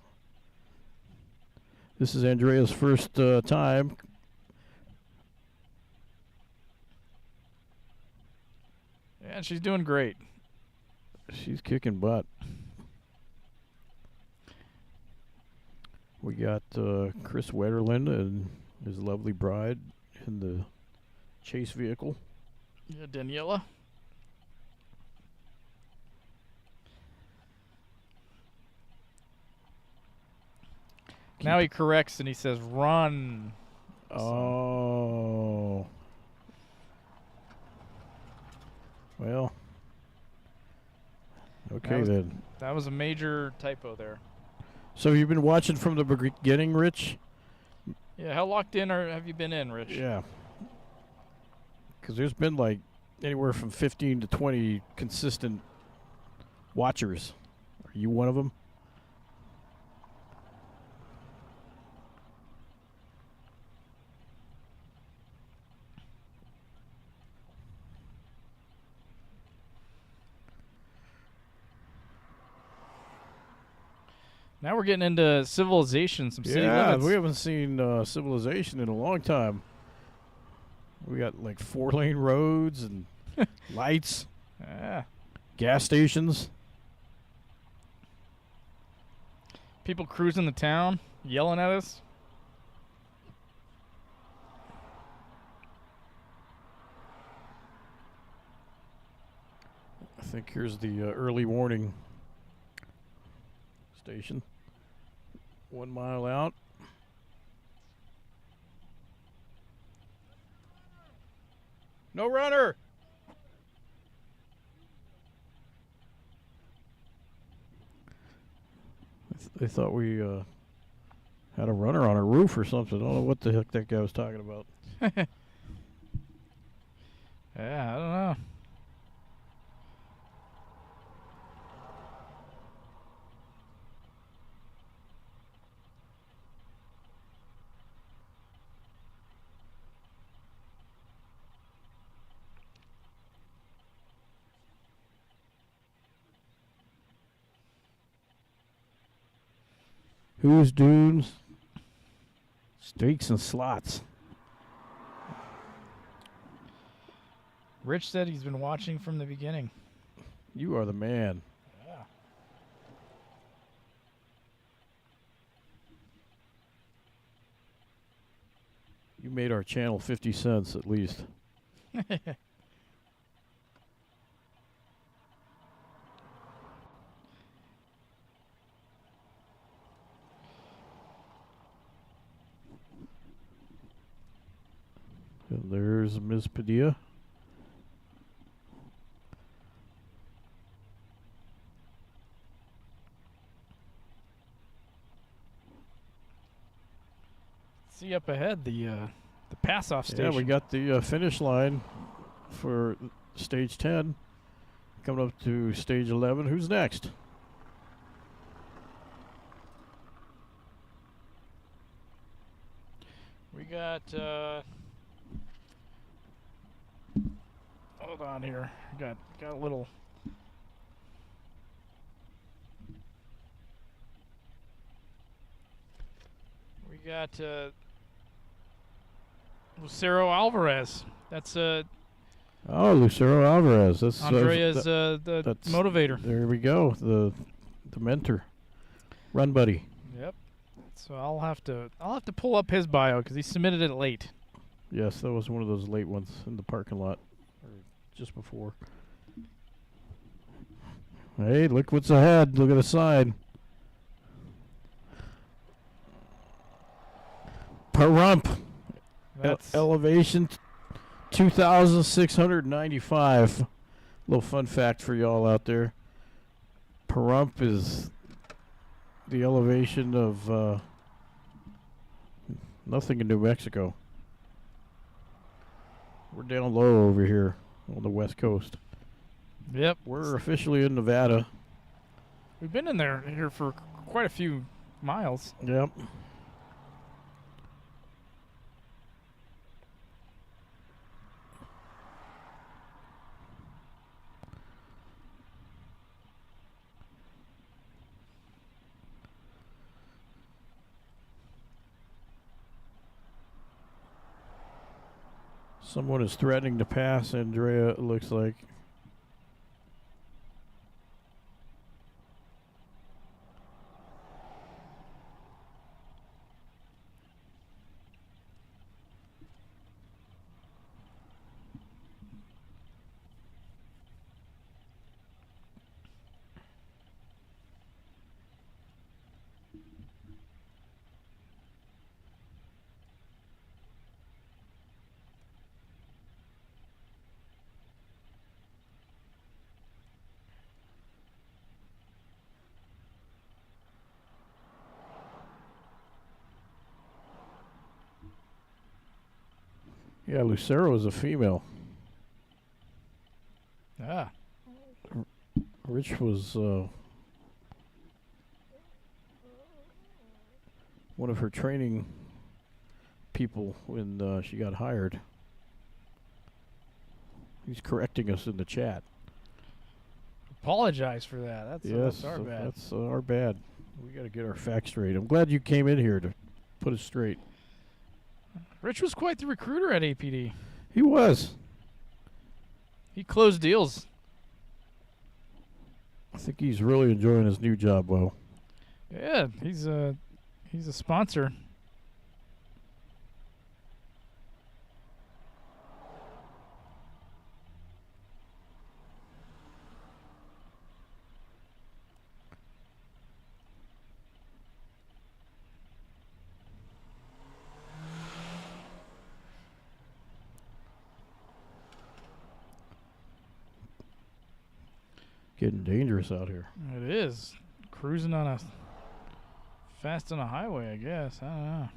This is Andrea's first time. Yeah, she's doing great. She's kicking butt. We got Chris Wetterland and his lovely bride in the chase vehicle. Yeah, Daniela. Now he corrects and he says run. Oh. Well. Okay then. That was a major typo there. So you've been watching from the beginning, Rich? Yeah, how locked in have you been in, Rich? Yeah. Because there's been like anywhere from 15 to 20 consistent watchers. Are you one of them? Now we're getting into civilization, some city Yeah, limits. we haven't seen civilization in a long time. We got like 4-lane roads and lights, Yeah. gas stations. People cruising the town, yelling at us. I think here's the early warning station. 1 mile out. No runner. They thought we had a runner on our roof or something. I don't know what the heck that guy was talking about. Yeah, I don't know. Who's dunes? Steaks and slots. Rich said he's been watching from the beginning. You are the man. Yeah. You made our channel 50 cents at least. And there's Ms. Padilla. See up ahead the pass-off station. Yeah, we got the finish line for stage 10. Coming up to stage 11. Who's next? We got. Hold on here. Got a little. We got Lucero Alvarez. That's Oh, Lucero Alvarez. That's Andrea's the that's motivator. There we go. The mentor, run buddy. Yep. So I'll have to pull up his bio because he submitted it late. Yes, that was one of those late ones in the parking lot, or just before. Hey, look what's ahead. Look at the side. Parump. That's Elevation 2,695. Little fun fact for y'all out there. Parump is the elevation of nothing in New Mexico. We're down low over here on the West Coast. Yep. We're officially in Nevada. We've been in here for quite a few miles. Yep. Someone is threatening to pass Andrea, it looks like. Yeah, Lucero is a female. Ah. Rich was one of her training people when she got hired. He's correcting us in the chat. Apologize for that. That's our bad. That's our bad. We got to get our facts straight. I'm glad you came in here to put it straight. Rich was quite the recruiter at APD. He was. He closed deals. I think he's really enjoying his new job well. Yeah, he's a sponsor. Getting dangerous out here. It is. Cruising fast on a highway, I guess. I don't know.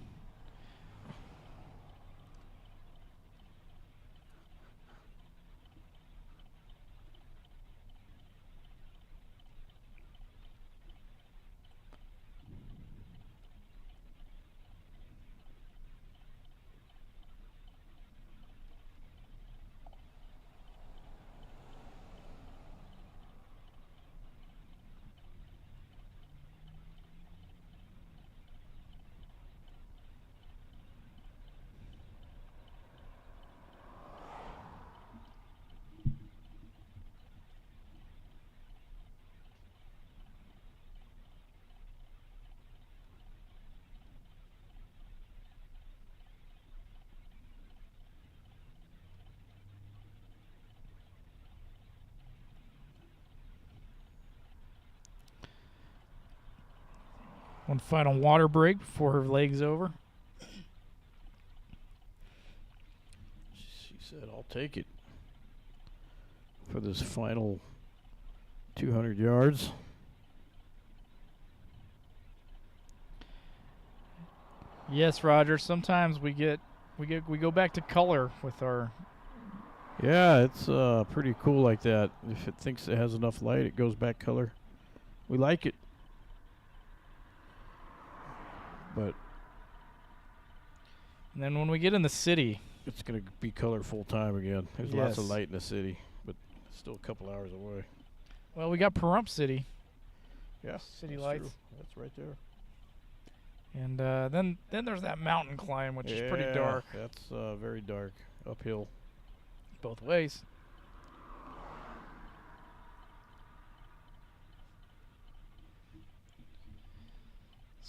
One final water break before her leg's over. She said, "I'll take it for this final 200 yards." Yes, Roger. Sometimes we go back to color with our. Yeah, it's pretty cool like that. If it thinks it has enough light, it goes back color. We like it. But And then when we get in the city, it's going to be color full time again. There's lots of light in the city, but still a couple hours away. well, we got Pahrump City. Yeah, City that's lights. true. That's right there. And then there's that mountain climb, which is pretty dark That's very dark, uphill. both ways.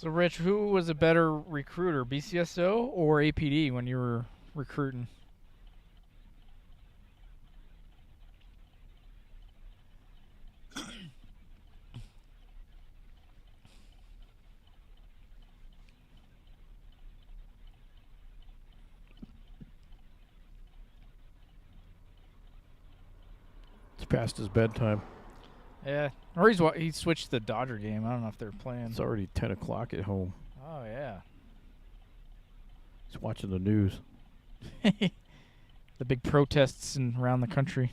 So, Rich, who was a better recruiter, BCSO or APD when you were recruiting? It's past his bedtime. Yeah, or he switched to the Dodger game. I don't know if they're playing. It's already 10 o'clock at home. Oh yeah, He's watching the news. the big protests around the country.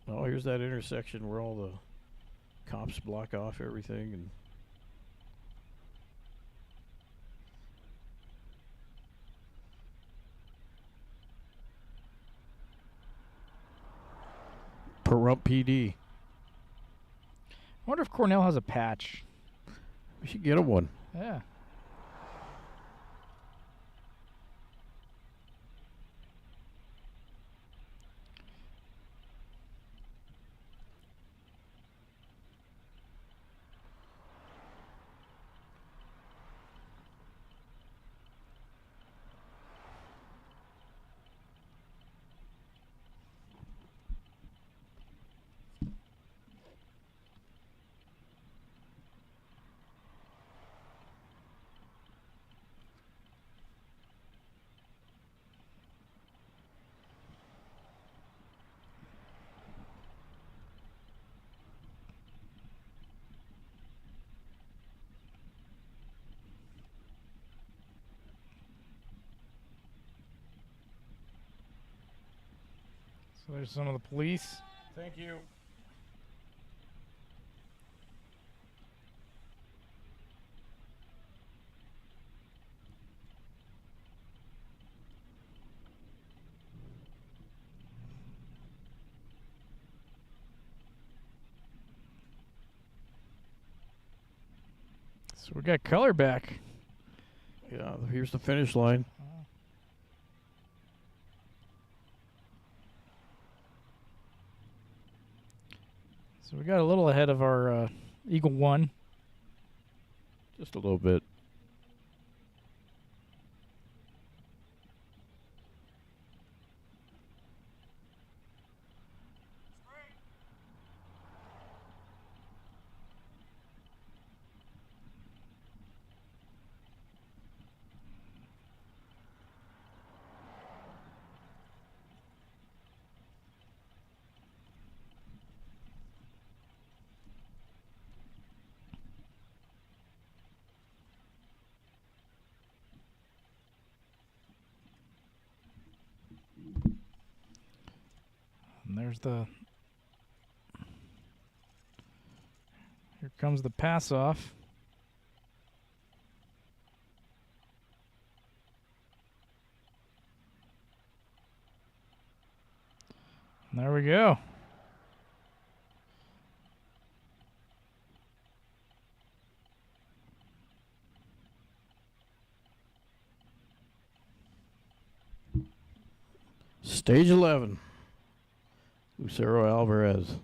Oh, here's that intersection where all the cops block off everything. And Pahrump PD. I wonder if Cornell has a patch. We should get him one. Yeah. So there's some of the police. Thank you. So we got color back. Yeah, here's the finish line. So we got a little ahead of our Eagle 1. Just a little bit. And there's here comes the pass off. And there we go. Stage 11. Lucero Alvarez.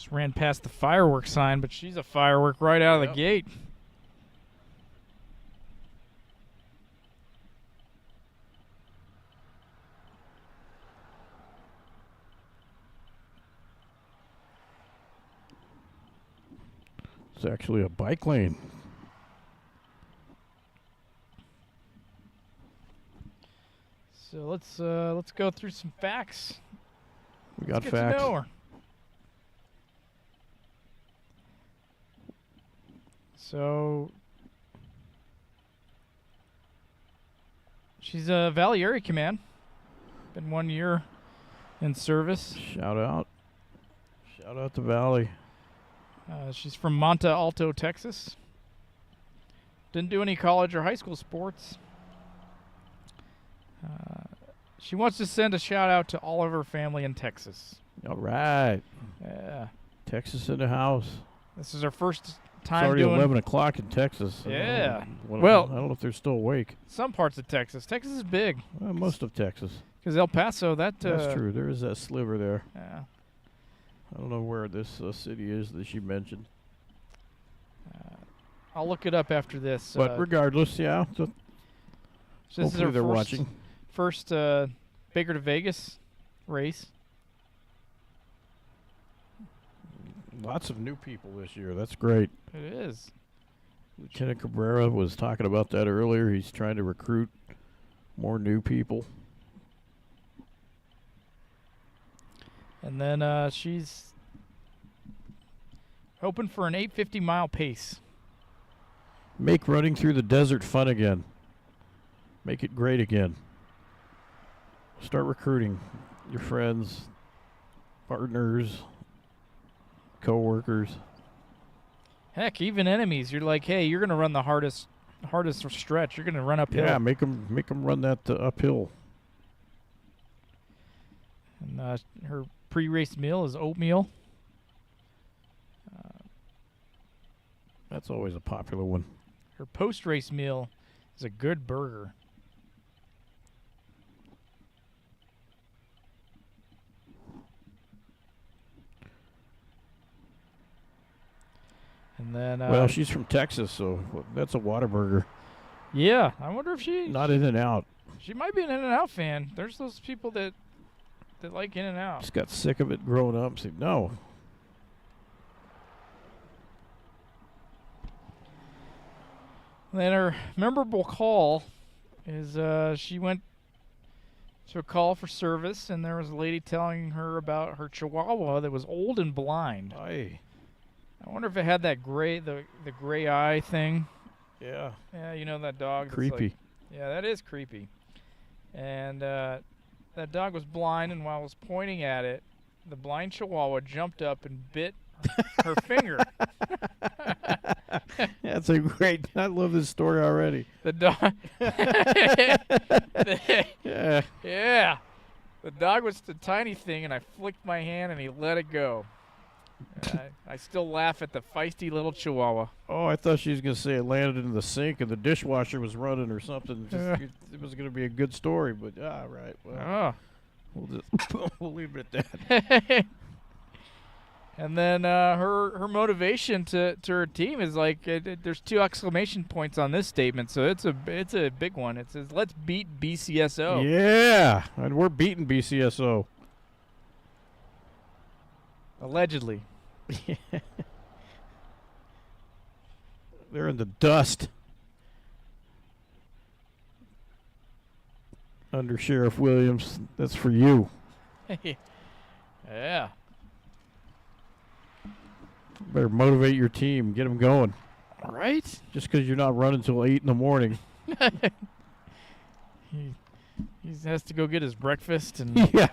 Just ran past the fireworks sign, but she's a firework right out of the gate. It's actually a bike lane. So let's go through some facts. We got Let's get facts. to know her. So she's a Valley Area Command. Been 1 year in service. Shout out. Shout out to Valley. She's from Monte Alto, Texas. Didn't do any college or high school sports. She wants to send a shout out to all of her family in Texas. All right. Yeah. Texas in the house. This is her first It's time already doing 11 o'clock in Texas. Yeah. Well, I don't know if they're still awake. some parts of Texas. Texas is big. Most of Texas. Because El Paso, That's true. There is that sliver there. Yeah. I don't know where this city is that she mentioned. I'll look it up after this. But regardless, yeah. So this is hopefully her they're first, watching. First Baker2Vegas race. Lots of new people this year. That's great. It is. Lieutenant Cabrera was talking about that earlier. He's trying to recruit more new people. And then she's hoping for an 850-mile pace. Make running through the desert fun again. Make it great again. Start recruiting your friends, partners, co-workers. Heck, even enemies. You're like, hey, you're gonna run the hardest stretch. You're gonna run uphill. Yeah, make them run that uphill. And her pre-race meal is oatmeal. That's always a popular one. Her post-race meal is a good burger. And then Well, she's from Texas, so that's a Whataburger. yeah, I wonder if she Not In and Out. she might be an In-N-Out fan. There's those people that like In-N-Out. Just got sick of it growing up. Said, no. And then her memorable call is she went to a call for service, and there was a lady telling her about her Chihuahua that was old and blind. Aye. I wonder if it had that the gray eye thing. Yeah. Yeah, you know that dog. that's Creepy. like- yeah, that is creepy. And that dog was blind, and while I was pointing at it, the blind Chihuahua jumped up and bit her finger. That's a great. I love this story already. The dog. Yeah. Yeah. The dog was the tiny thing, and I flicked my hand, and he let it go. I still laugh at the feisty little Chihuahua. Oh, I thought she was going to say it landed in the sink and the dishwasher was running or something. Yeah. It was going to be a good story, but right. Well, Oh. we'll just we'll leave it at that. And then her motivation to her team is like there's 2 exclamation points on this statement, so it's a big one. It says, "Let's beat BCSO." Yeah, and we're beating BCSO. Allegedly. They're in the dust. Under Sheriff Williams, that's for you. Yeah. Better motivate your team, get them going. Right? Just because you're not running until 8 in the morning. He has to go get his breakfast and Yeah.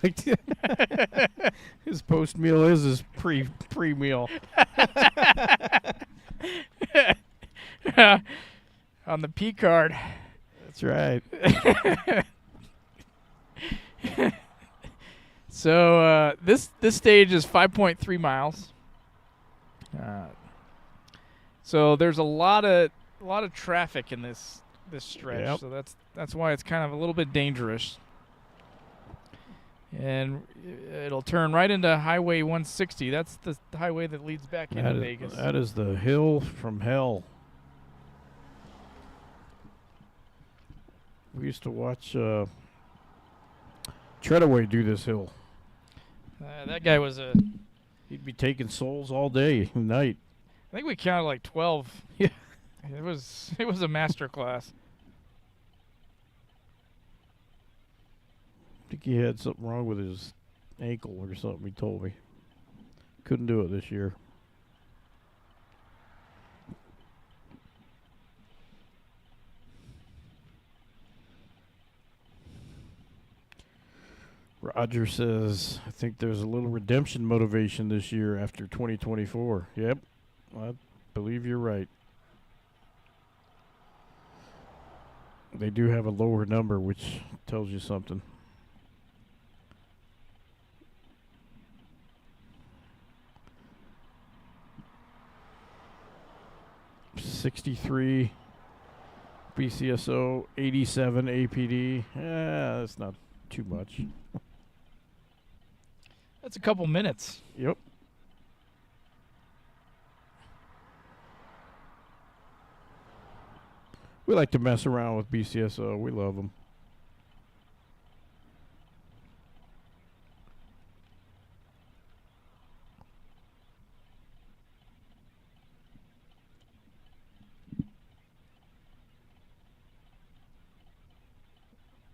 His post meal is his pre meal. on the P card. That's right. So this stage is 5.3 miles. So there's a lot of traffic in this stretch. Yep. So that's why it's kind of a little bit dangerous. And it'll turn right into Highway 160. That's the highway that leads back into Vegas. That is the hill from hell. We used to watch Treadaway do this hill. That guy was a... He'd be taking souls all day and night. I think we counted like 12. Yeah. It was a master class. I think he had something wrong with his ankle or something, he told me. Couldn't do it this year. Roger says, I think there's a little redemption motivation this year after 2024. Yep, I believe you're right. They do have a lower number, which tells you something. $63 BCSO, 87 APD. That's not too much. That's a couple minutes. Yep. We like to mess around with BCSO. We love them.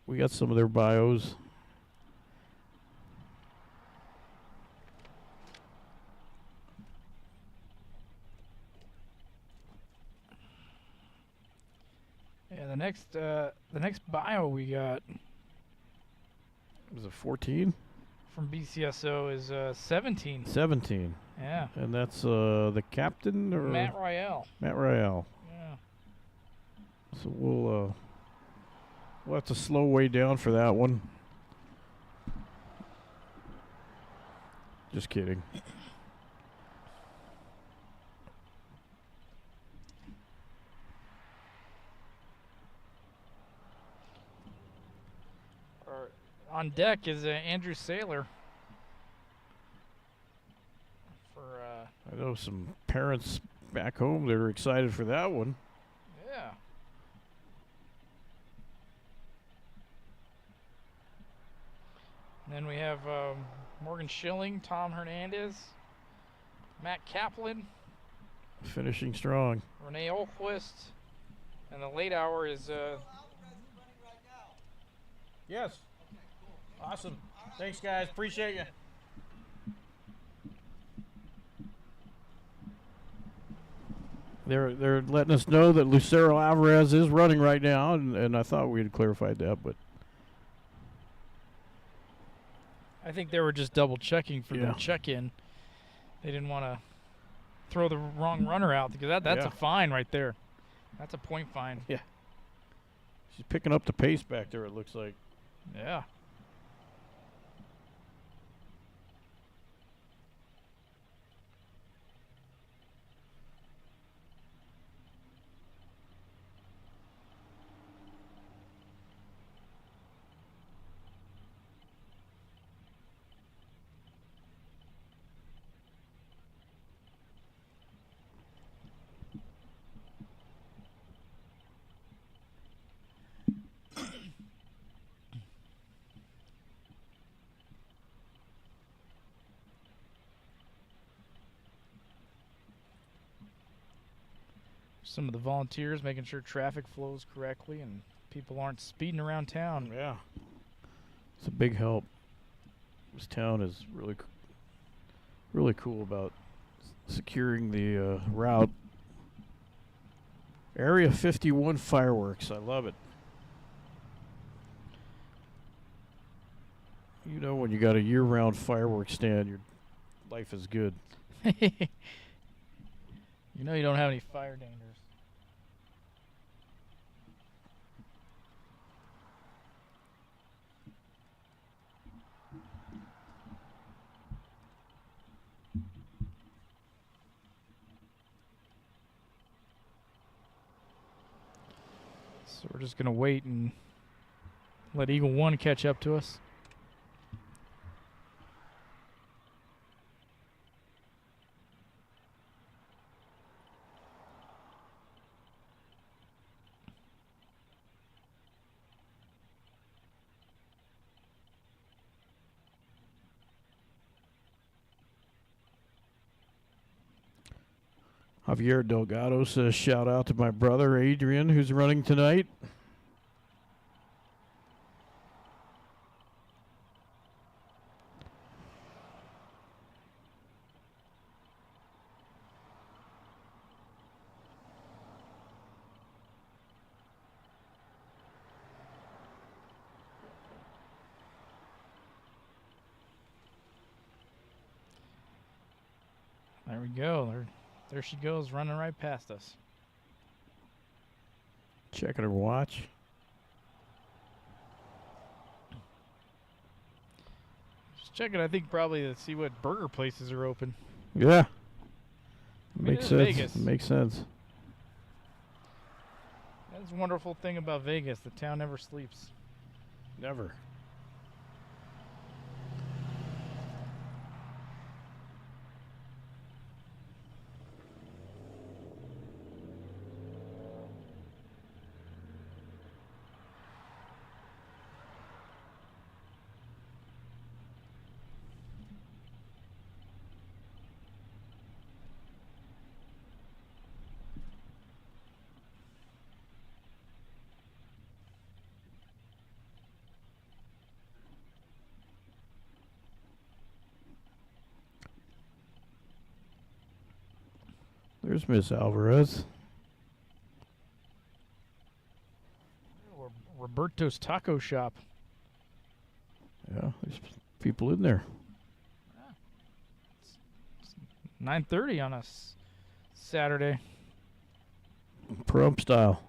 We got some of their bios. Yeah, the next bio we got Was it 14? from BCSO is 17. 17. Yeah. And that's the captain or Matt Riel. Matt Riel. Yeah. So we'll have to slow way down for that one. Just kidding. On deck is Andrew Saylor. I know some parents back home that are excited for that one. Yeah. And then we have Morgan Schilling, Tom Hernandez, Matt Kaplan, Finishing strong. Renee Olquist, and the late hour is Yes. Awesome. Thanks, guys. Appreciate you. They're letting us know that Lucero Alvarez is running right now, and I thought we had clarified that, but I think they were just double checking for Yeah. the check-in. They didn't want to throw the wrong runner out because that's Yeah. a fine right there. That's a point fine. she's picking up the pace back there, it looks like. Yeah. Some of the volunteers making sure traffic flows correctly and people aren't speeding around town. Yeah. It's a big help. This town is really cool about securing the route. Area 51 fireworks. I love it. You know, when you got a year-round fireworks stand, your life is good. You know you don't have any fire dangers. So we're just going to wait and let Eagle 1 catch up to us. Javier Delgado says, shout out to my brother Adrian, who's running tonight. There we go. There she goes, running right past us. Checking her watch. Just checking, I think, probably to see what burger places are open. Yeah. I mean, Makes it is sense. Vegas. Makes sense. That's the wonderful thing about Vegas. The town never sleeps. Never. There's Miss Alvarez. Roberto's Taco Shop. Yeah, there's people in there. 9:30 on a Saturday. Prom style.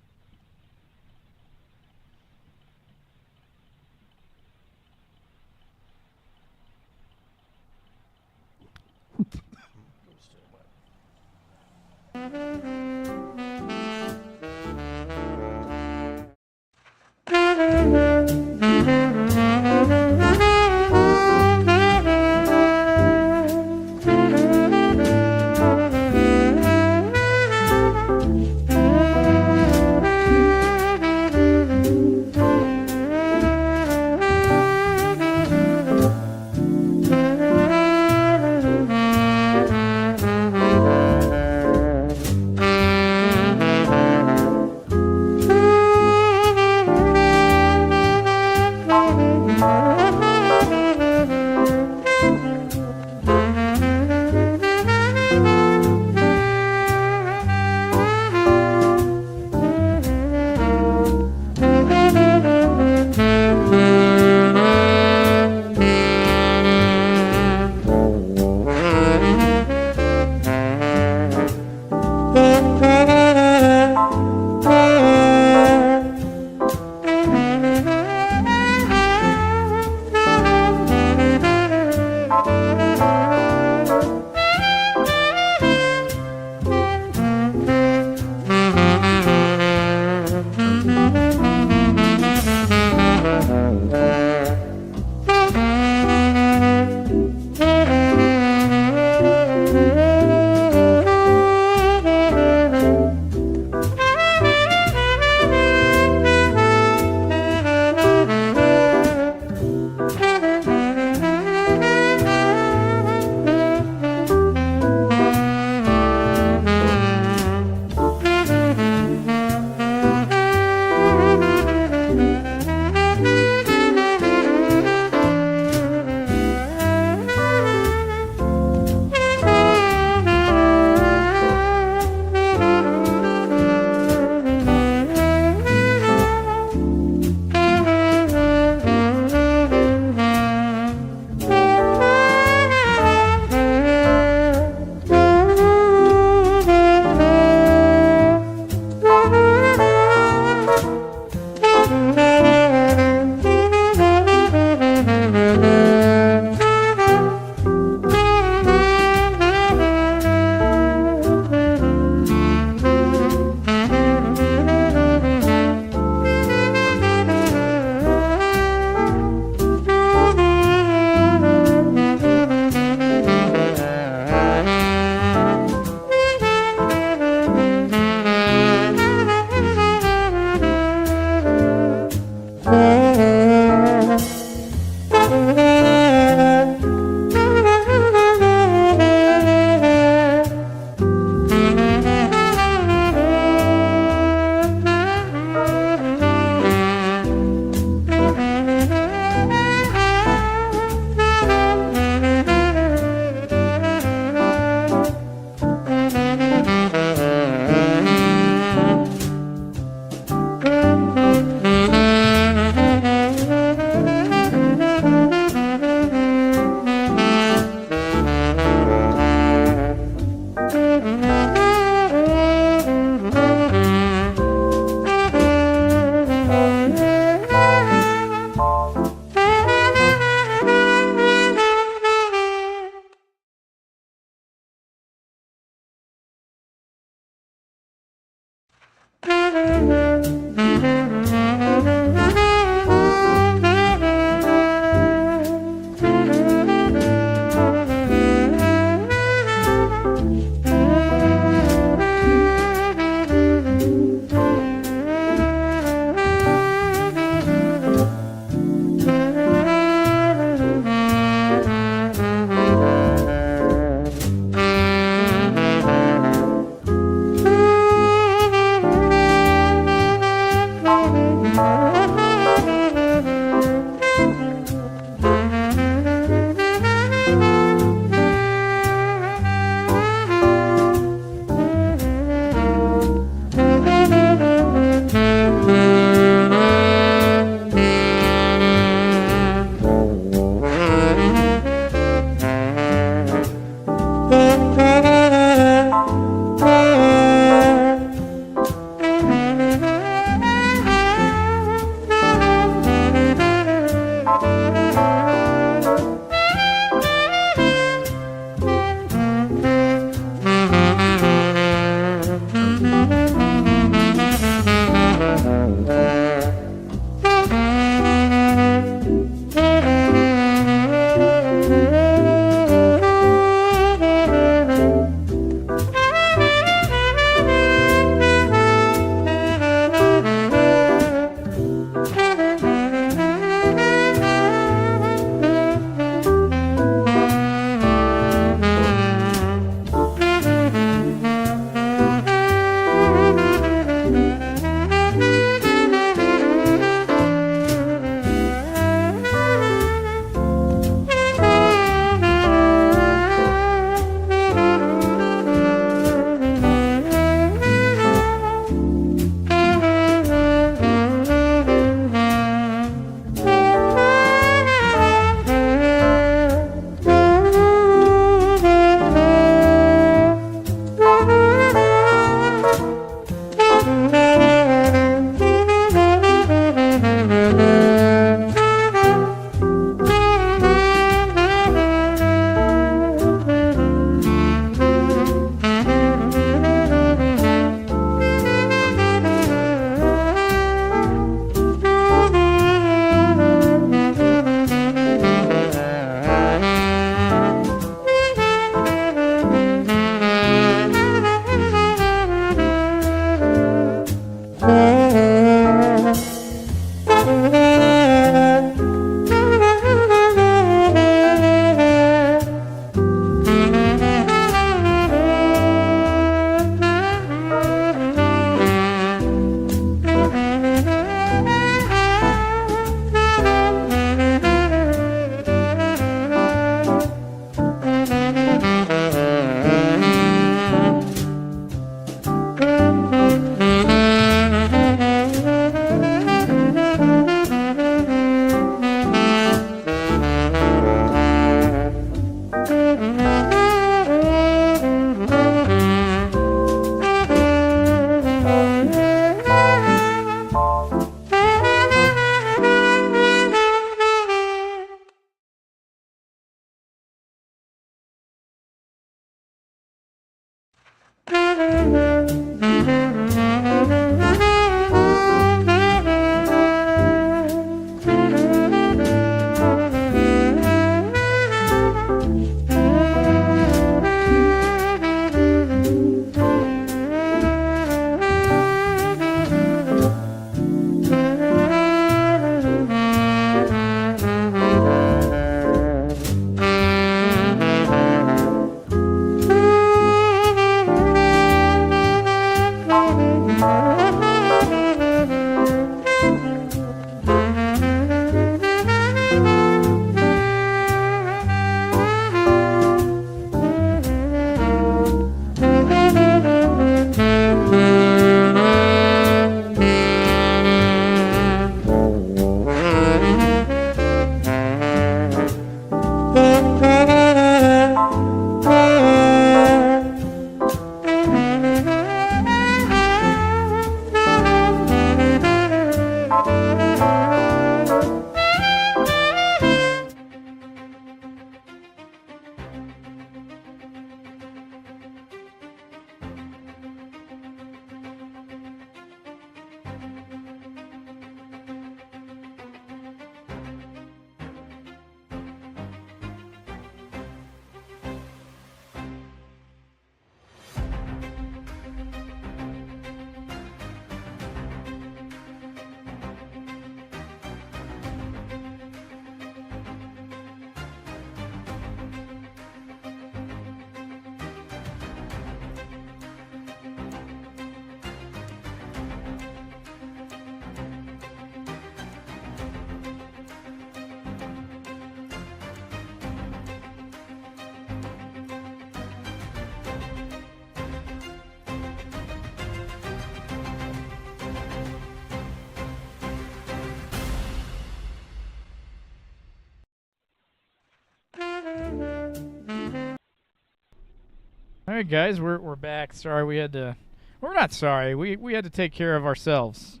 All right, guys, we're back. Sorry, we had to. We're not sorry. We had to take care of ourselves.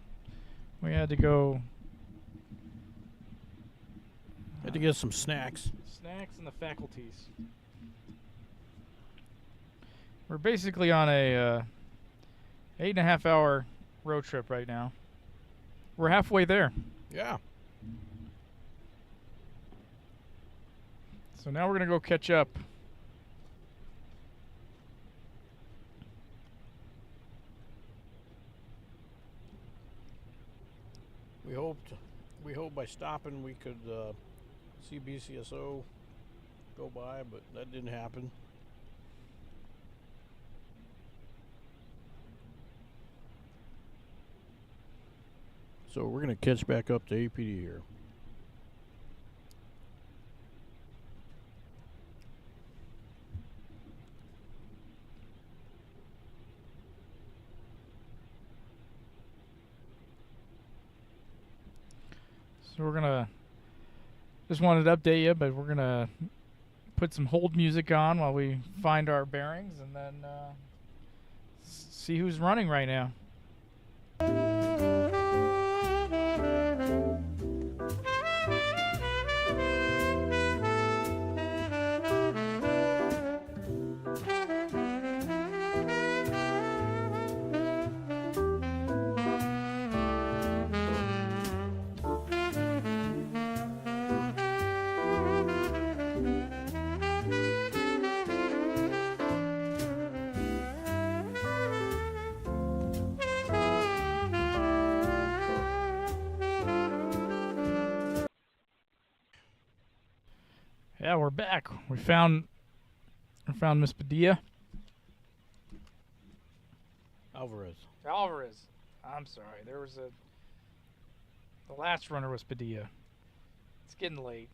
We had to go. Had to get some snacks. Snacks and the faculties. We're basically on a 8.5 hour road trip right now. We're halfway there. Yeah. So now we're gonna go catch up. We hope by stopping we could see BCSO go by, but that didn't happen. So we're gonna catch back up to APD here. So we're gonna just wanted to update you, but we're gonna put some hold music on while we find our bearings, and then see who's running right now. Yeah, we're back. We found Miss Padilla. Alvarez. Alvarez. I'm sorry. The last runner was Padilla. It's getting late.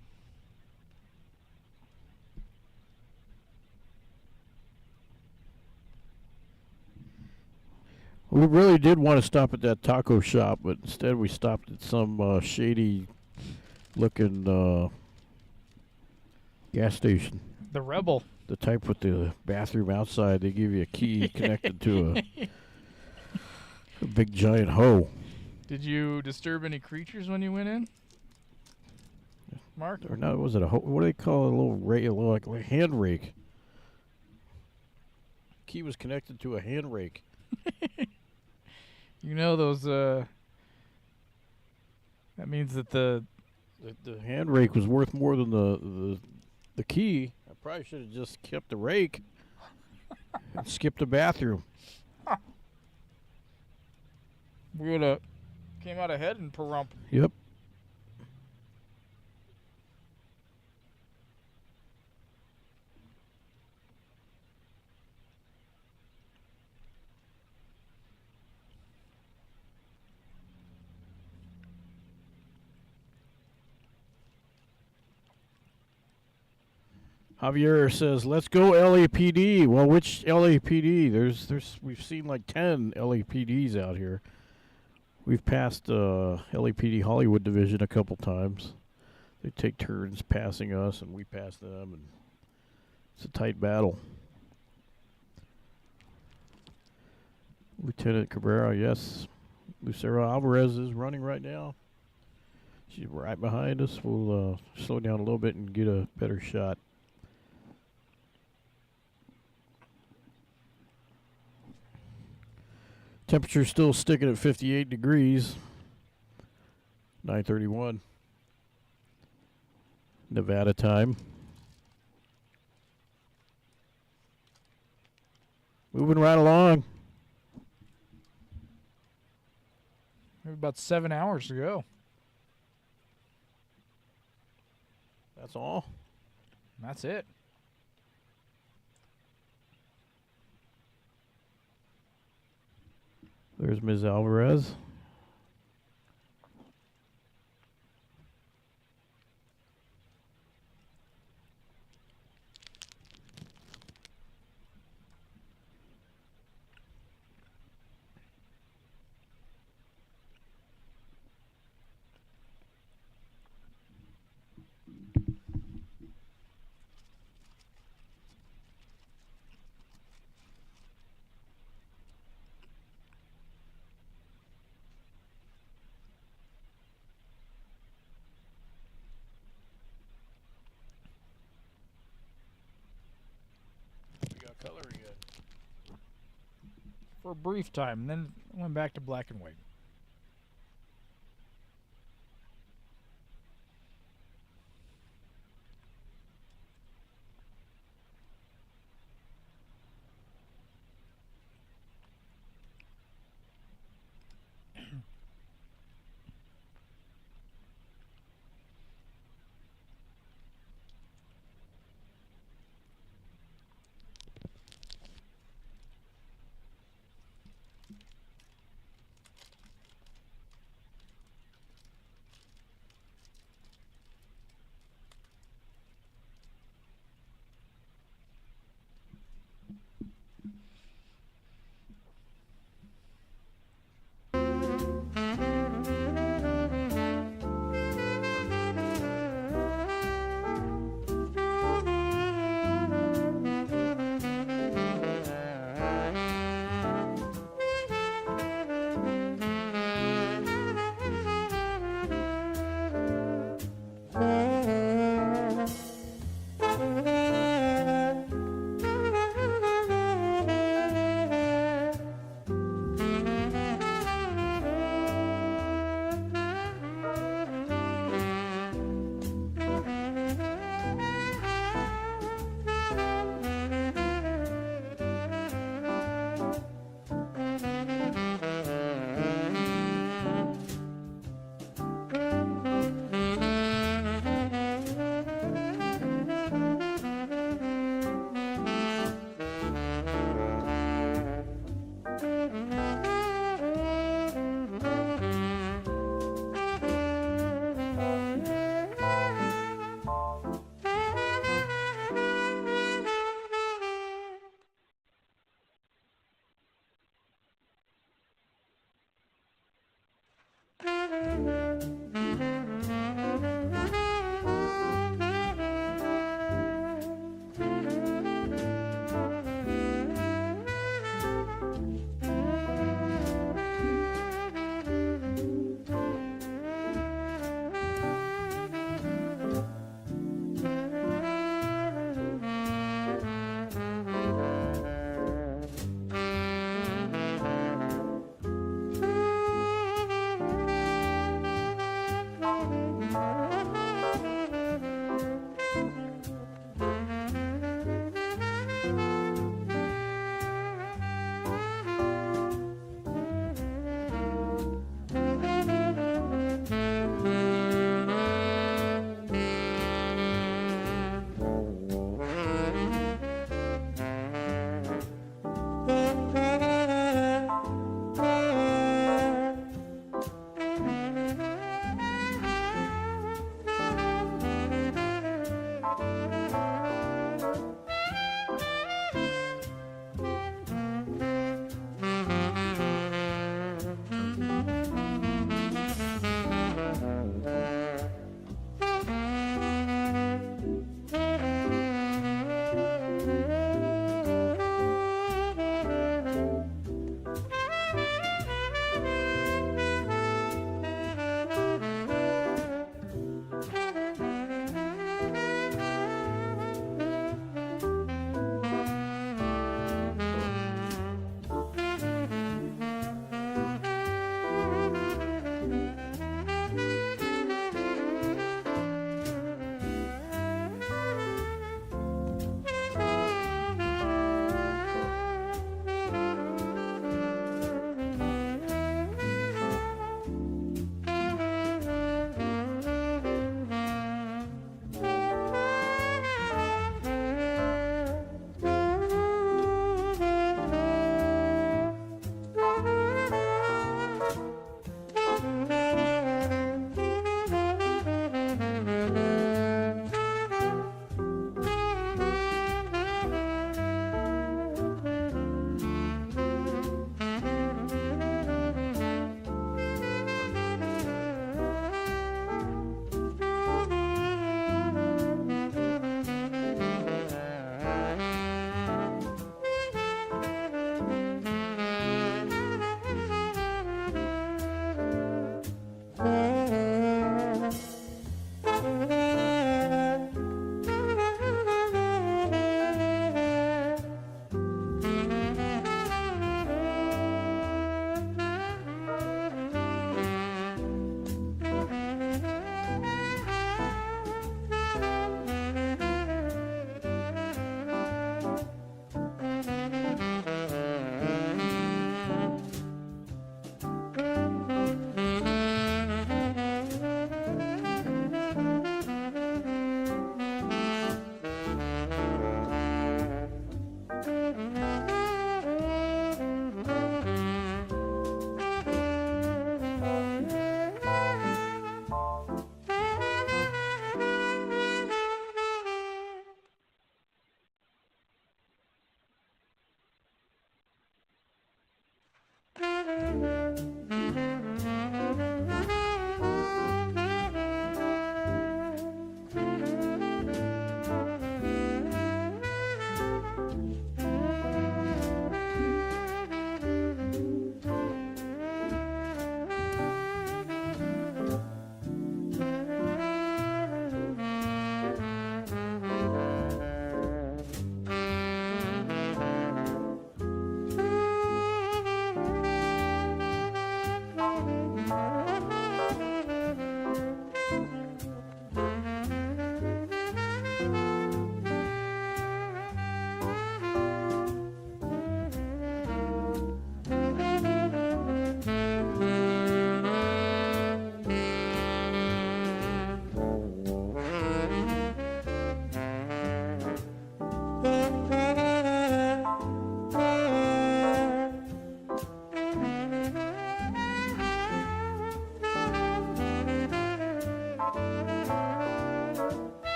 We really did want to stop at that taco shop, but instead we stopped at some shady looking gas station. The Rebel. The type with the bathroom outside. They give you a key connected to a big giant hoe. Did you disturb any creatures when you went in, Mark? Or not? Was it a hoe? What do they call it? A little rake, like a hand rake. Key was connected to a hand rake. You know those. That means that the hand rake was worth more than the key. I probably should have just kept the rake and skipped the bathroom. we would have came out ahead in Pahrump. Yep. Javier says, "Let's go LAPD." Well, which LAPD? We've seen like 10 LAPDs out here. We've passed LAPD Hollywood Division a couple times. They take turns passing us, and we pass them, and it's a tight battle. Lieutenant Cabrera, yes. Lucero Alvarez is running right now. She's right behind us. We'll slow down a little bit and get a better shot. Temperature still sticking at 58 degrees. 9:31. Nevada time. Moving right along. We have about 7 hours to go. That's all. That's it. There's Ms. Alvarez. for a brief time, and then went back to black and white.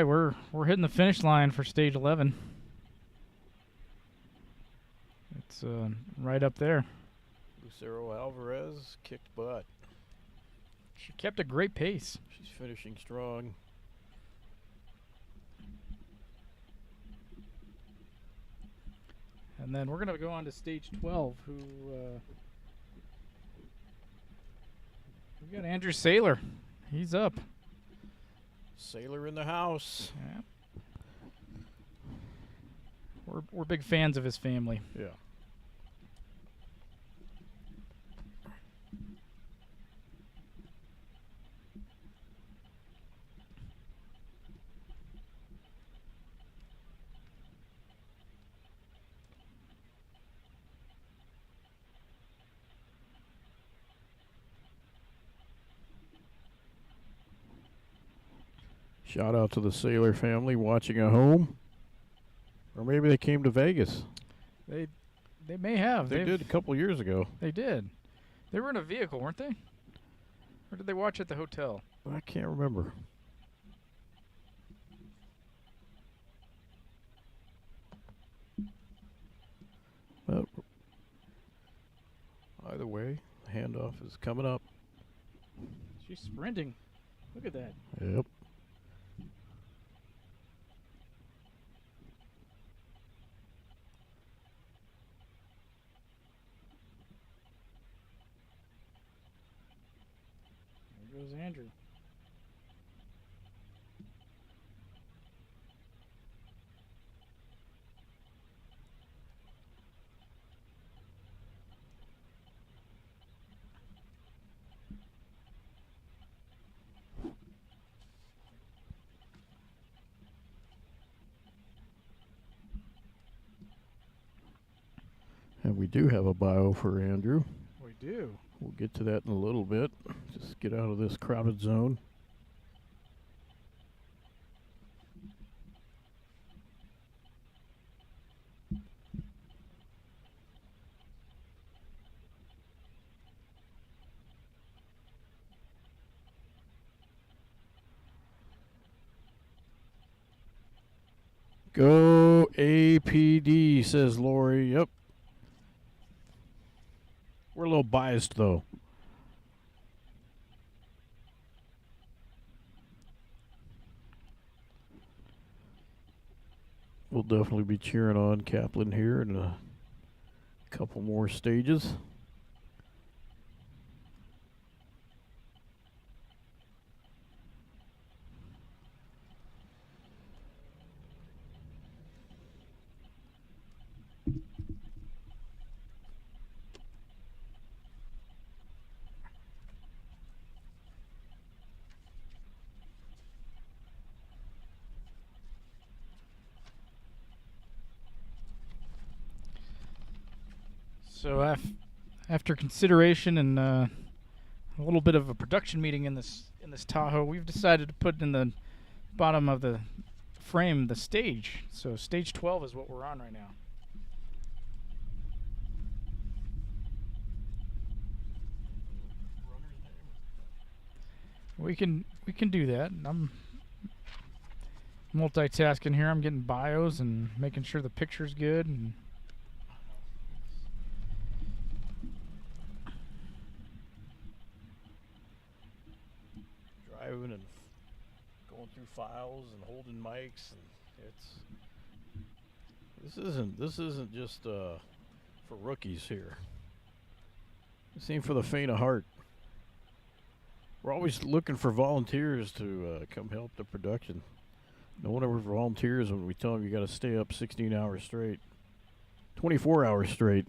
right, we're hitting the finish line for stage 11. It's right up there. Lucero Alvarez kicked butt. She kept a great pace. She's finishing strong. And then we're going to go on to stage 12, who we got Andrew Saylor. He's up. Sailor in the house. Yeah. We're big fans of his family. Yeah. Shout out to the Sailor family watching at home. Or maybe they came to Vegas. They may have. They did a couple years ago. They did. They were in a vehicle, weren't they? Or did they watch at the hotel? I can't remember. But either way, the handoff is coming up. She's sprinting. Look at that. Yep. There goes Andrew. And we do have a bio for Andrew. We do. We'll get to that in a little bit. Just get out of this crowded zone. Go APD, says Lori. Yep. We're a little biased, though. We'll definitely be cheering on Kaplan here in a couple more stages. So after consideration and a little bit of a production meeting in this Tahoe, we've decided to put in the bottom of the frame the stage. So stage 12 is what we're on right now. We can do that. I'm multitasking here. I'm getting bios and making sure the picture's good and driving and going through files and holding mics, and this isn't just for rookies here. This ain't for the faint of heart. We're always looking for volunteers to come help the production. No one ever volunteers when we tell them you got to stay up 16 hours straight, 24 hours straight,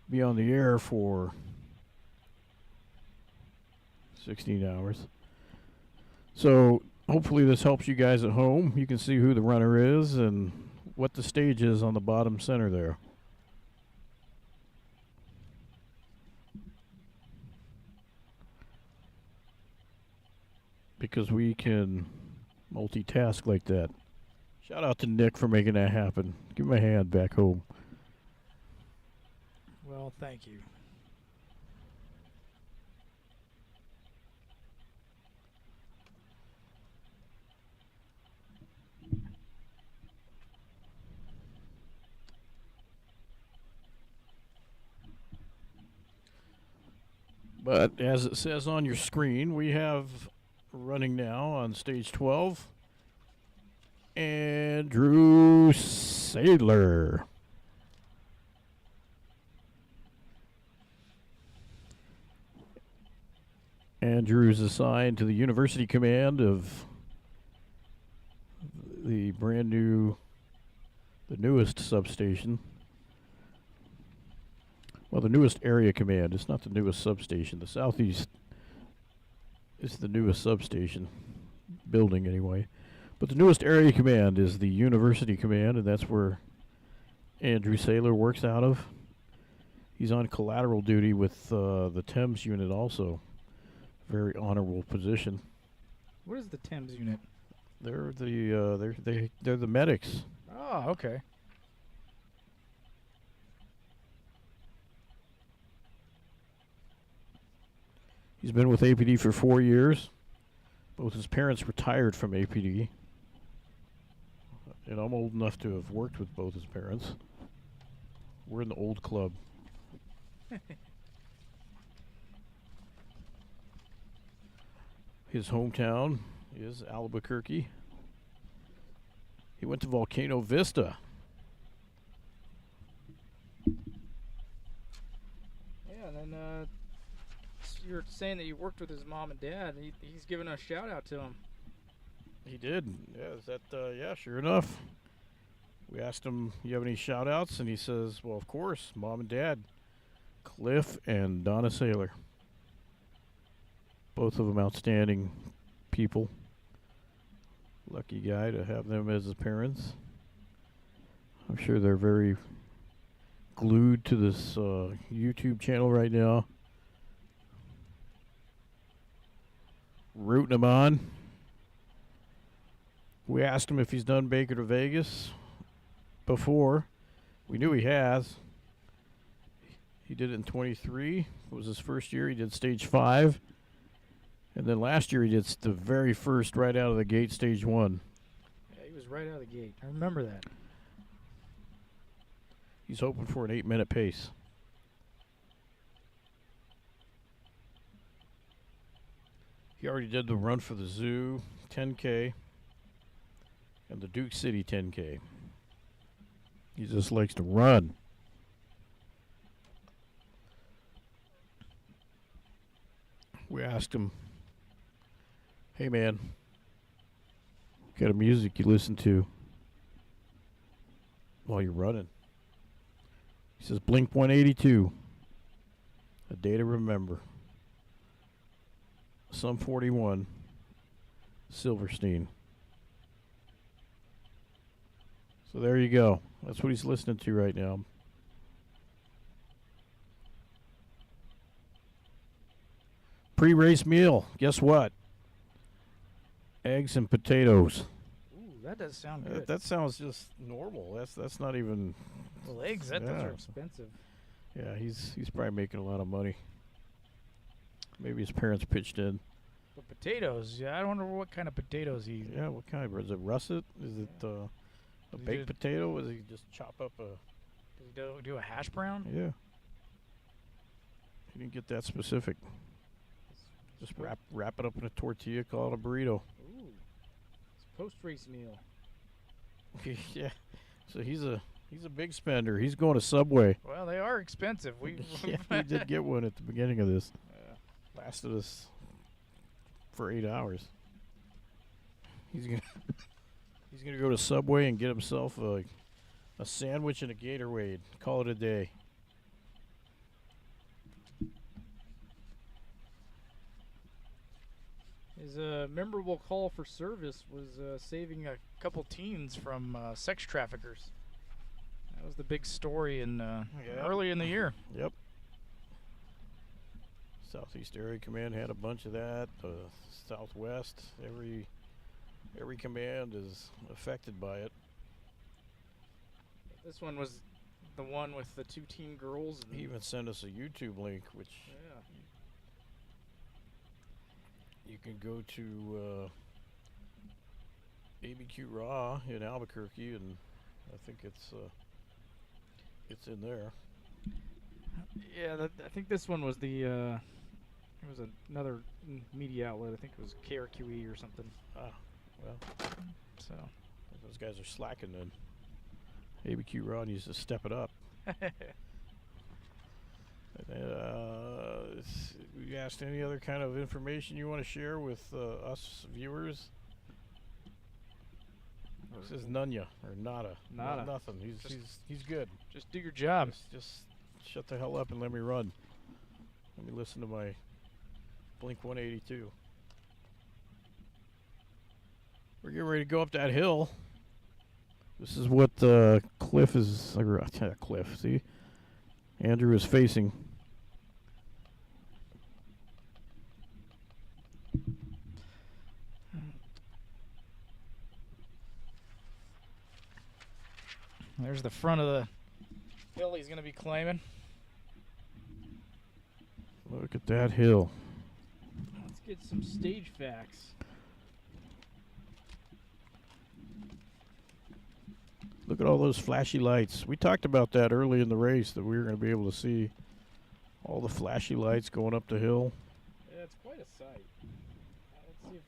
be on the air for 16 hours. So hopefully this helps you guys at home. You can see who the runner is and what the stage is on the bottom center there. Because we can multitask like that. Shout out to Nick for making that happen. Give him a hand back home. well, thank you. But as it says on your screen, we have running now on stage 12, Andrew Saylor. Andrew's assigned to the University Command of the the newest substation. Well, the newest area command. It's not the newest substation. The Southeast is the newest substation building anyway. But the newest area command is the University Command, and that's where Andrew Saylor works out of. He's on collateral duty with the Thames unit also. Very honorable position. What is the Thames unit? They're the medics. Oh, okay. He's been with APD for 4 years. Both his parents retired from APD. And I'm old enough to have worked with both his parents. We're in the old club. His hometown is Albuquerque. He went to Volcano Vista. Yeah, and then you're saying that you worked with his mom and dad. He's giving a shout out to him. He did. Yeah, is that yeah, sure enough. We asked him, you have any shout outs? And he says, well, of course, mom and dad, Cliff and Donna Saylor. Both of them outstanding people. Lucky guy to have them as his parents. I'm sure they're very glued to this YouTube channel right now. Rooting him on. We asked him if he's done Baker2Vegas before. We knew he has. He did it in 23. It was his first year. He did stage 5. And then last year he did the very first right out of the gate, stage 1. Yeah, he was right out of the gate. I remember that. He's hoping for an 8-minute pace. He already did the run for the Zoo 10K and the Duke City 10K. He just likes to run. We asked him, hey man, what kind of music you listen to while you're running? He says Blink 182, A Day to Remember. Sum 41, Silverstein. So there you go. That's what he's listening to right now. Pre-race meal. Guess what? Eggs and potatoes. Ooh, that does sound good. That sounds just normal. That's not even. Well, eggs, those are expensive. Yeah, he's probably making a lot of money. Maybe his parents pitched in. But potatoes, yeah, I wonder what kind of potatoes he. Yeah, what kind? Is it russet? Is it a baked potato? Is he just chop up a? Did he do a hash brown? Yeah. He didn't get that specific. Just wrap it up in a tortilla, call it a burrito. Ooh, it's post-race meal. Yeah, so he's a big spender. He's going to Subway. Well, they are expensive. Yeah, we did get one at the beginning of this. Lasted us for 8 hours. He's gonna go to Subway and get himself a sandwich and a Gatorade. Call it a day. His memorable call for service was saving a couple teens from sex traffickers. That was the big story in early in the year. Yep. Southeast Area Command had a bunch of that. Southwest, every command is affected by it. This one was the one with the 2 teen girls. He even sent us a YouTube link, which you can go to ABQ Raw in Albuquerque, and I think it's in there. Yeah, I think this one was the It was another media outlet. I think it was KRQE or something. Ah, well, So. if those guys are slacking, then ABQ Raw needs to step it up. We asked any other kind of information you want to share with us viewers? It says Nunya or Nada. Nada. Nothing. He's good. Just do your job. Just shut the hell up and let me run. Let me listen to my Blink 182. We're getting ready to go up that hill. This is what Cliff is. Cliff, see? Andrew is facing. There's the front of the hill he's going to be climbing. Look at that hill. Let's get some stage facts. Look at all those flashy lights. We talked about that early in the race, that we were going to be able to see all the flashy lights going up the hill. Yeah, it's quite a sight. Let's see if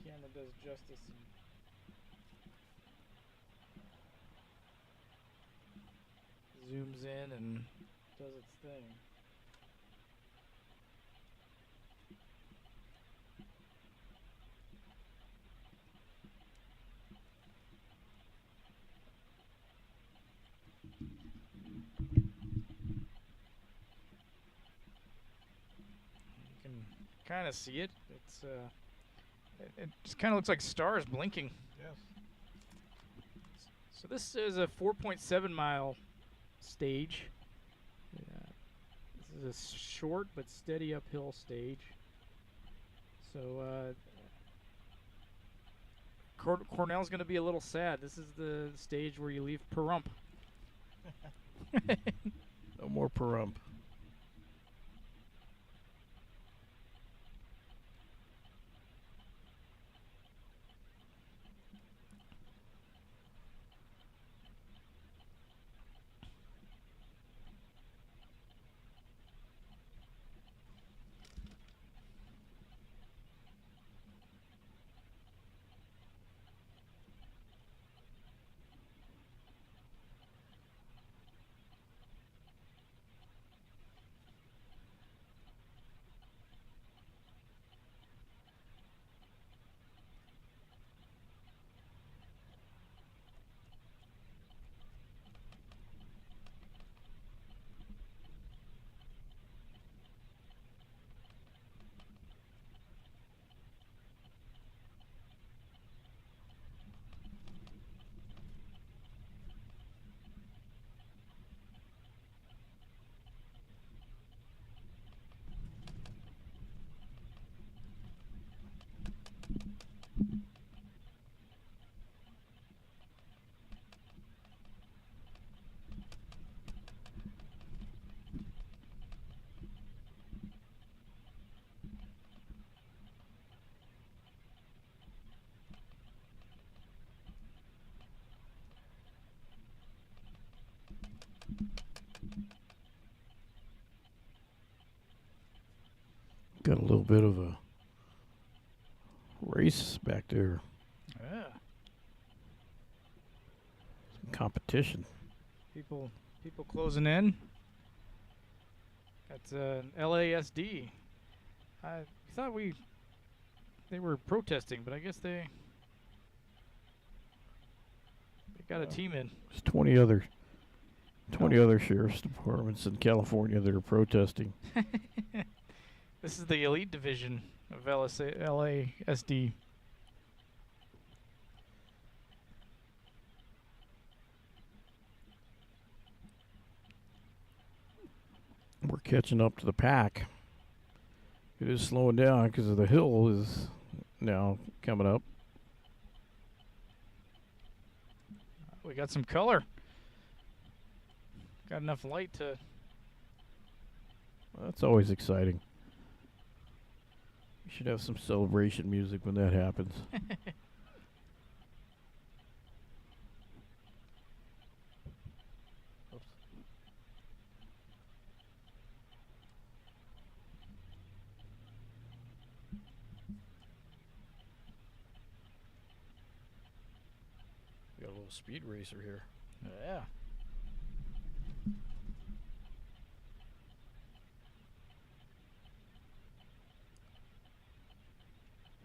the camera does justice. Zooms in and does its thing. You can kind of see it. It's it just kind of looks like stars blinking. Yes. So this is a 4.7 mile stage. Yeah. This is a short but steady uphill stage. So Cornell's going to be a little sad. This is the stage where you leave Pahrump. No more Pahrump. Got a little bit of a race back there. Yeah. Some competition. People closing in. That's LASD. I thought they were protesting, but I guess they got a team in. There's 20 other sheriff's departments in California that are protesting. This is the elite division of LASD. We're catching up to the pack. It is slowing down because the hill is now coming up. We got some color. Got enough light to. That's always exciting. You should have some celebration music when that happens. a speed racer here. Yeah.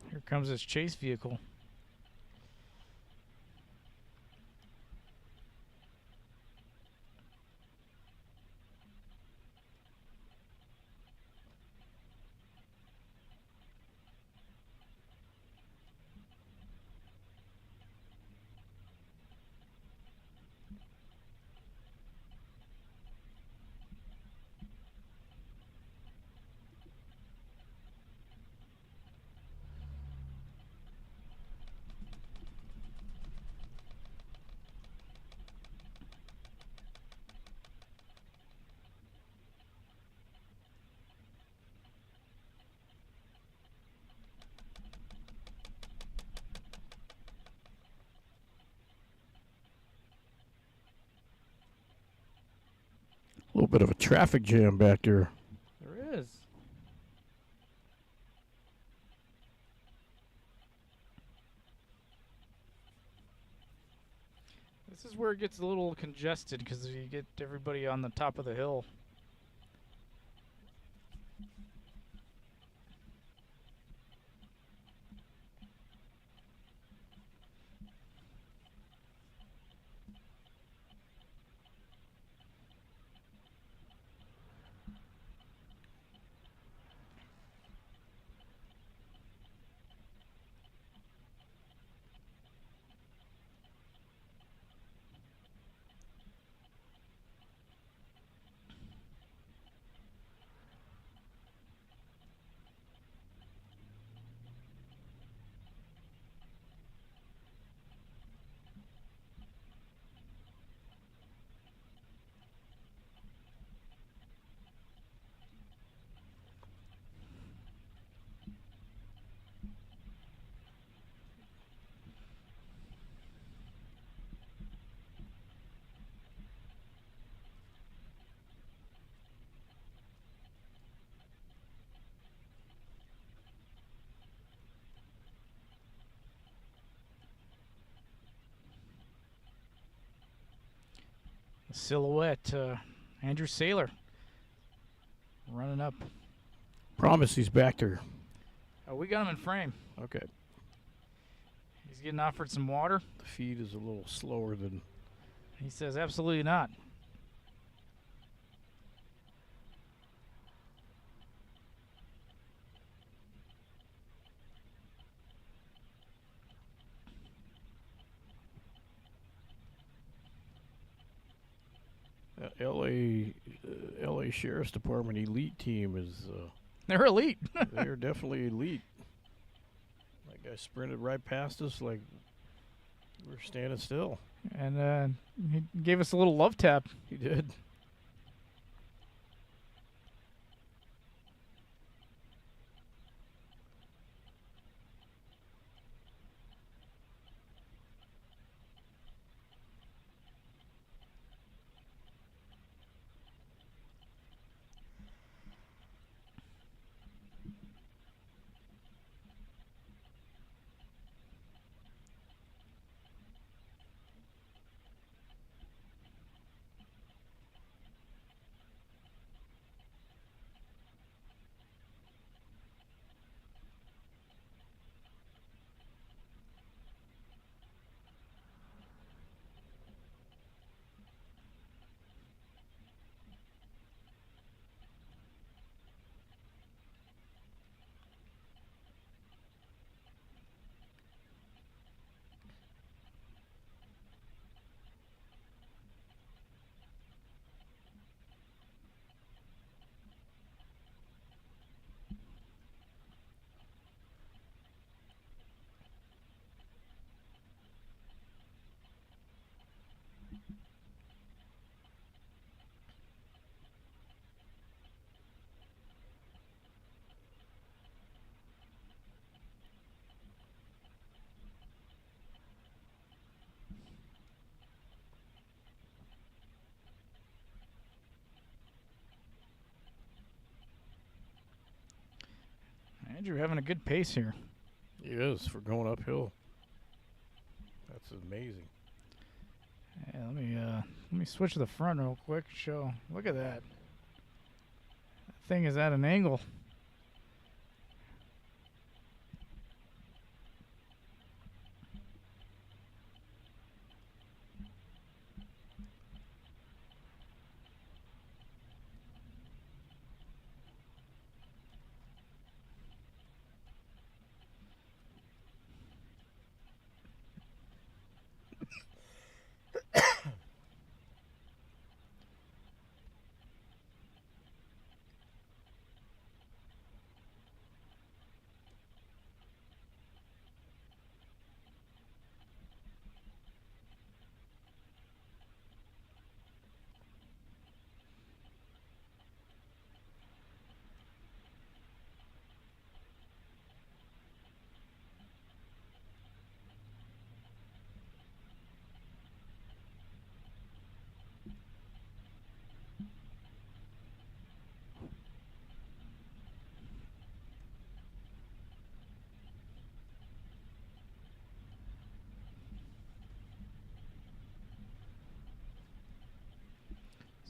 Here comes his chase vehicle. A little bit of a traffic jam back there. There is. This is where it gets a little congested because you get everybody on the top of the hill. Silhouette, Andrew Saylor running up. Promise he's back there. Oh, we got him in frame. Okay. He's getting offered some water. The feed is a little slower than... He says absolutely not. LA Sheriff's Department elite team is... They're elite. they're definitely elite. That guy sprinted right past us like we're standing still. And he gave us a little love tap. He did. Andrew having a good pace here. He is for going uphill. That's amazing. Hey, let me switch to the front real quick. Show. Look at that. That thing is at an angle.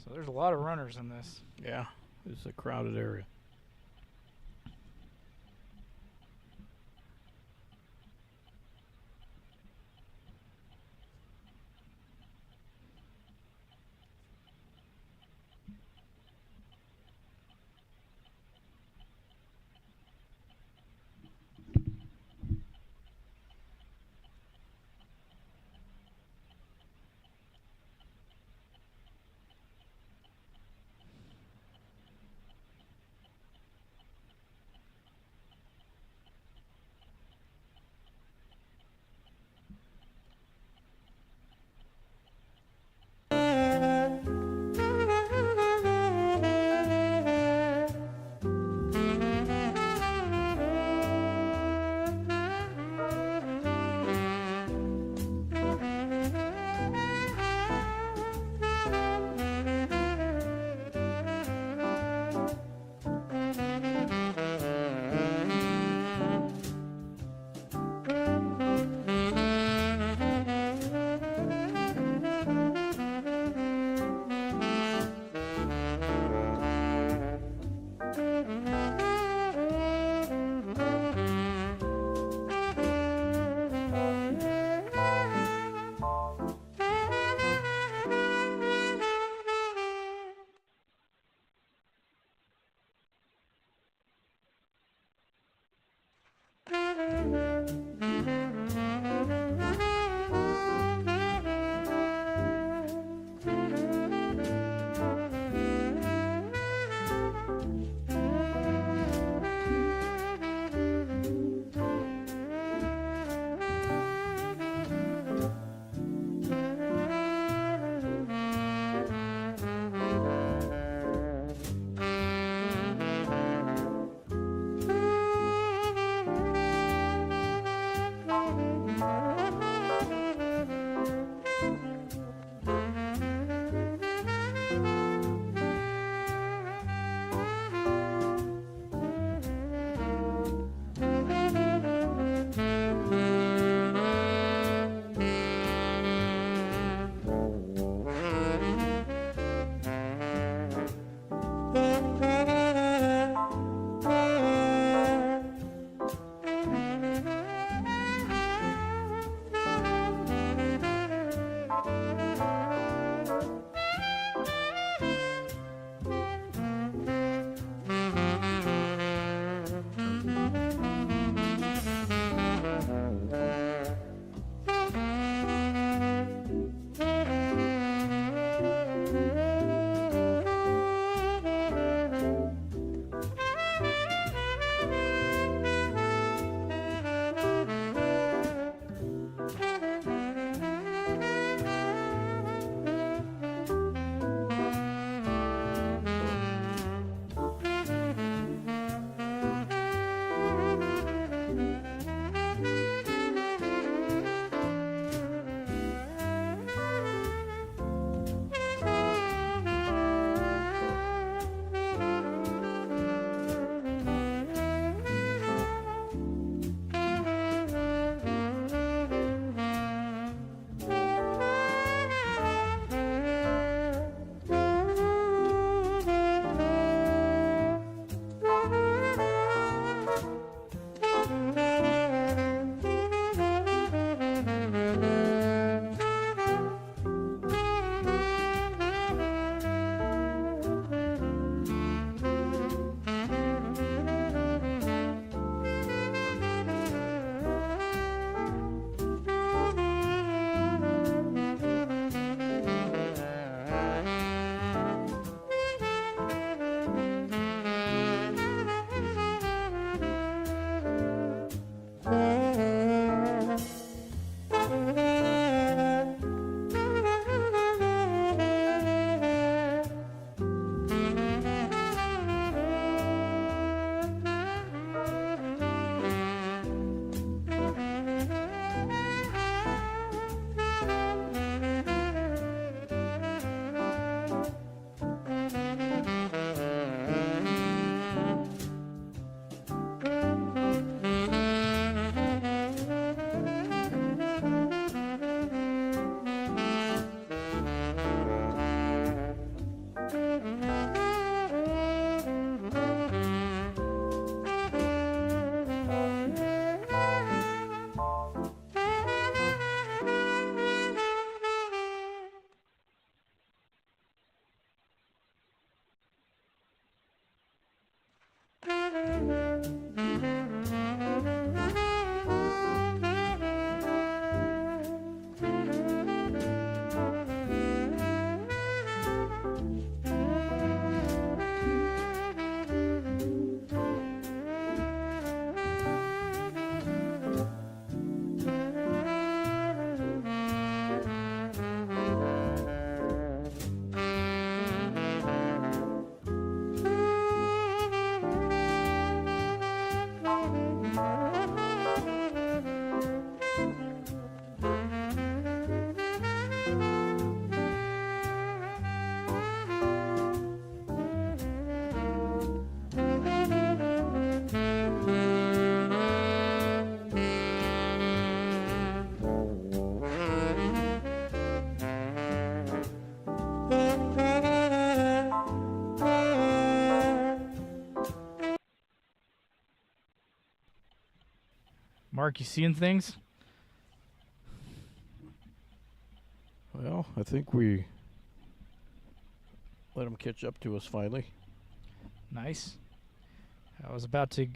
So there's a lot of runners in this. Yeah, it's a crowded area. Mark, you seeing things? Well, I think we let him catch up to us finally. Nice. I was about to.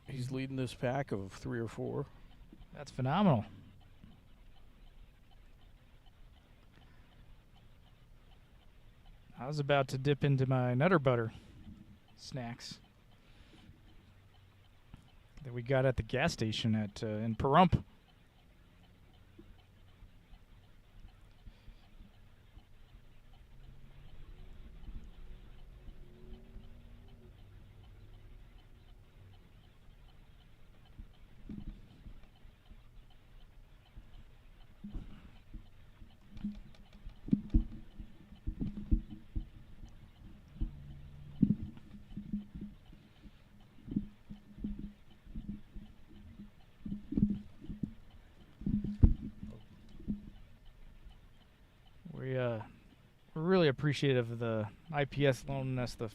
He's leading this pack of 3 or 4. That's phenomenal. I was about to dip into my Nutter Butter snacks that we got at the gas station at in Pahrump. We're really appreciative of the IPS loaning us the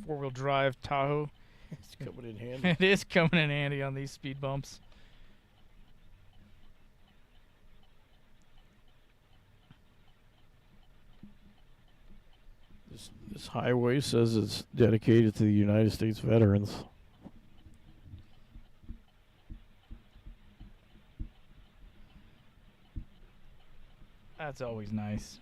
4-wheel drive Tahoe. It's coming in handy. It is coming in handy on these speed bumps. This highway says it's dedicated to the United States veterans. That's always nice.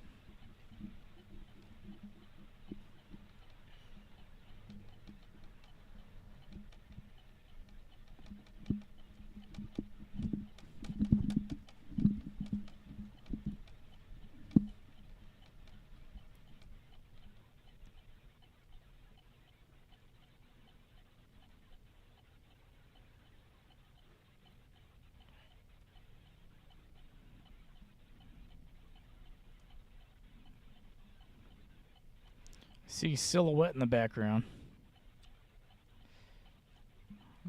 See silhouette in the background.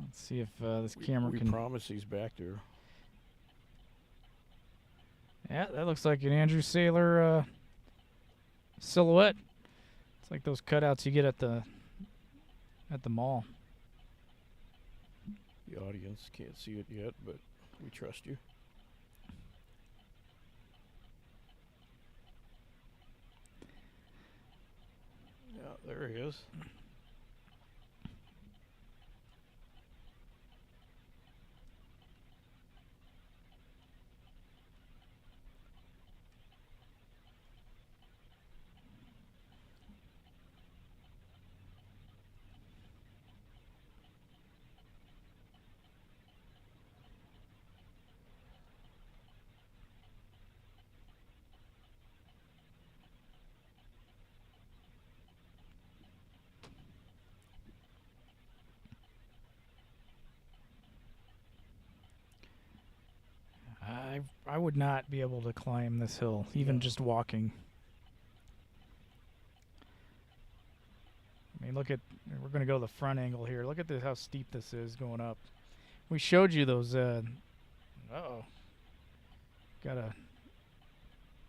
Let's see if this camera we can. promise he's back there. Yeah, that looks like an Andrew Saylor silhouette. It's like those cutouts you get at the mall. The audience can't see it yet, but we trust you. Yeah, there he is. I would not be able to climb this hill, even just walking. I mean, look at, we're going to go to the front angle here. Look at this, how steep this is going up. We showed you those, uh-oh. Got a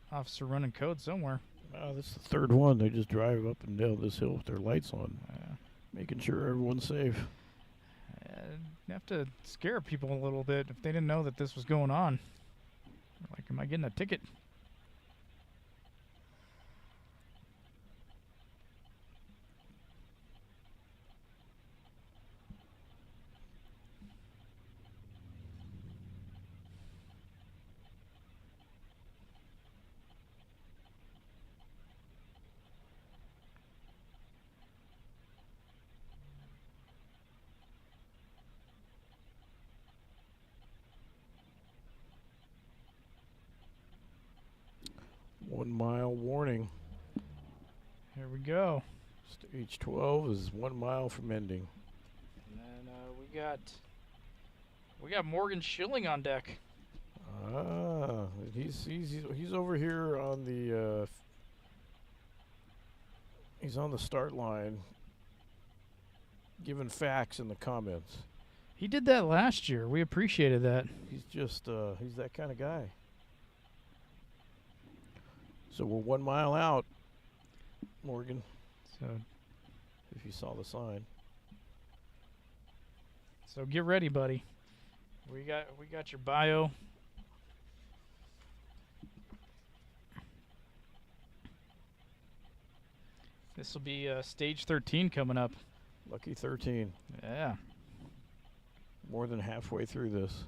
officer running code somewhere. This is the third one. They just drive up and down this hill with their lights on, making sure everyone's safe. You have to scare people a little bit if they didn't know that this was going on. Like, am I getting a ticket? One-mile warning. Here we go. Stage 12 is 1 mile from ending. And then we got Morgan Schilling on deck. He's over here on the he's on the start line, giving facts in the comments. He did that last year. We appreciated that. He's just he's that kind of guy. So we're 1 mile out, Morgan. So if you saw the sign. get ready, buddy. We got your bio. This will be stage 13 coming up. Lucky 13. Yeah. More than halfway through this.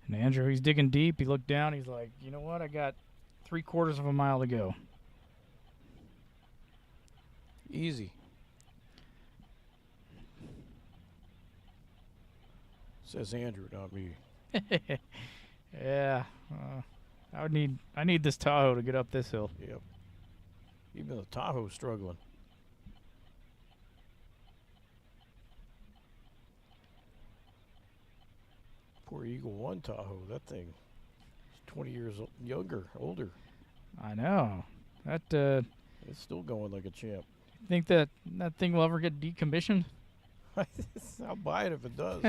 And Andrew, he's digging deep. He looked down. He's like, you know what? I got 3/4 of a mile to go. Easy. Says Andrew, not me. Yeah. I need this Tahoe to get up this hill. Yep. Even the Tahoe's struggling. Poor Eagle 1 Tahoe. That thing is 20 years older. I know. That It's still going like a champ. think that thing will ever get decommissioned? I'll buy it if it does.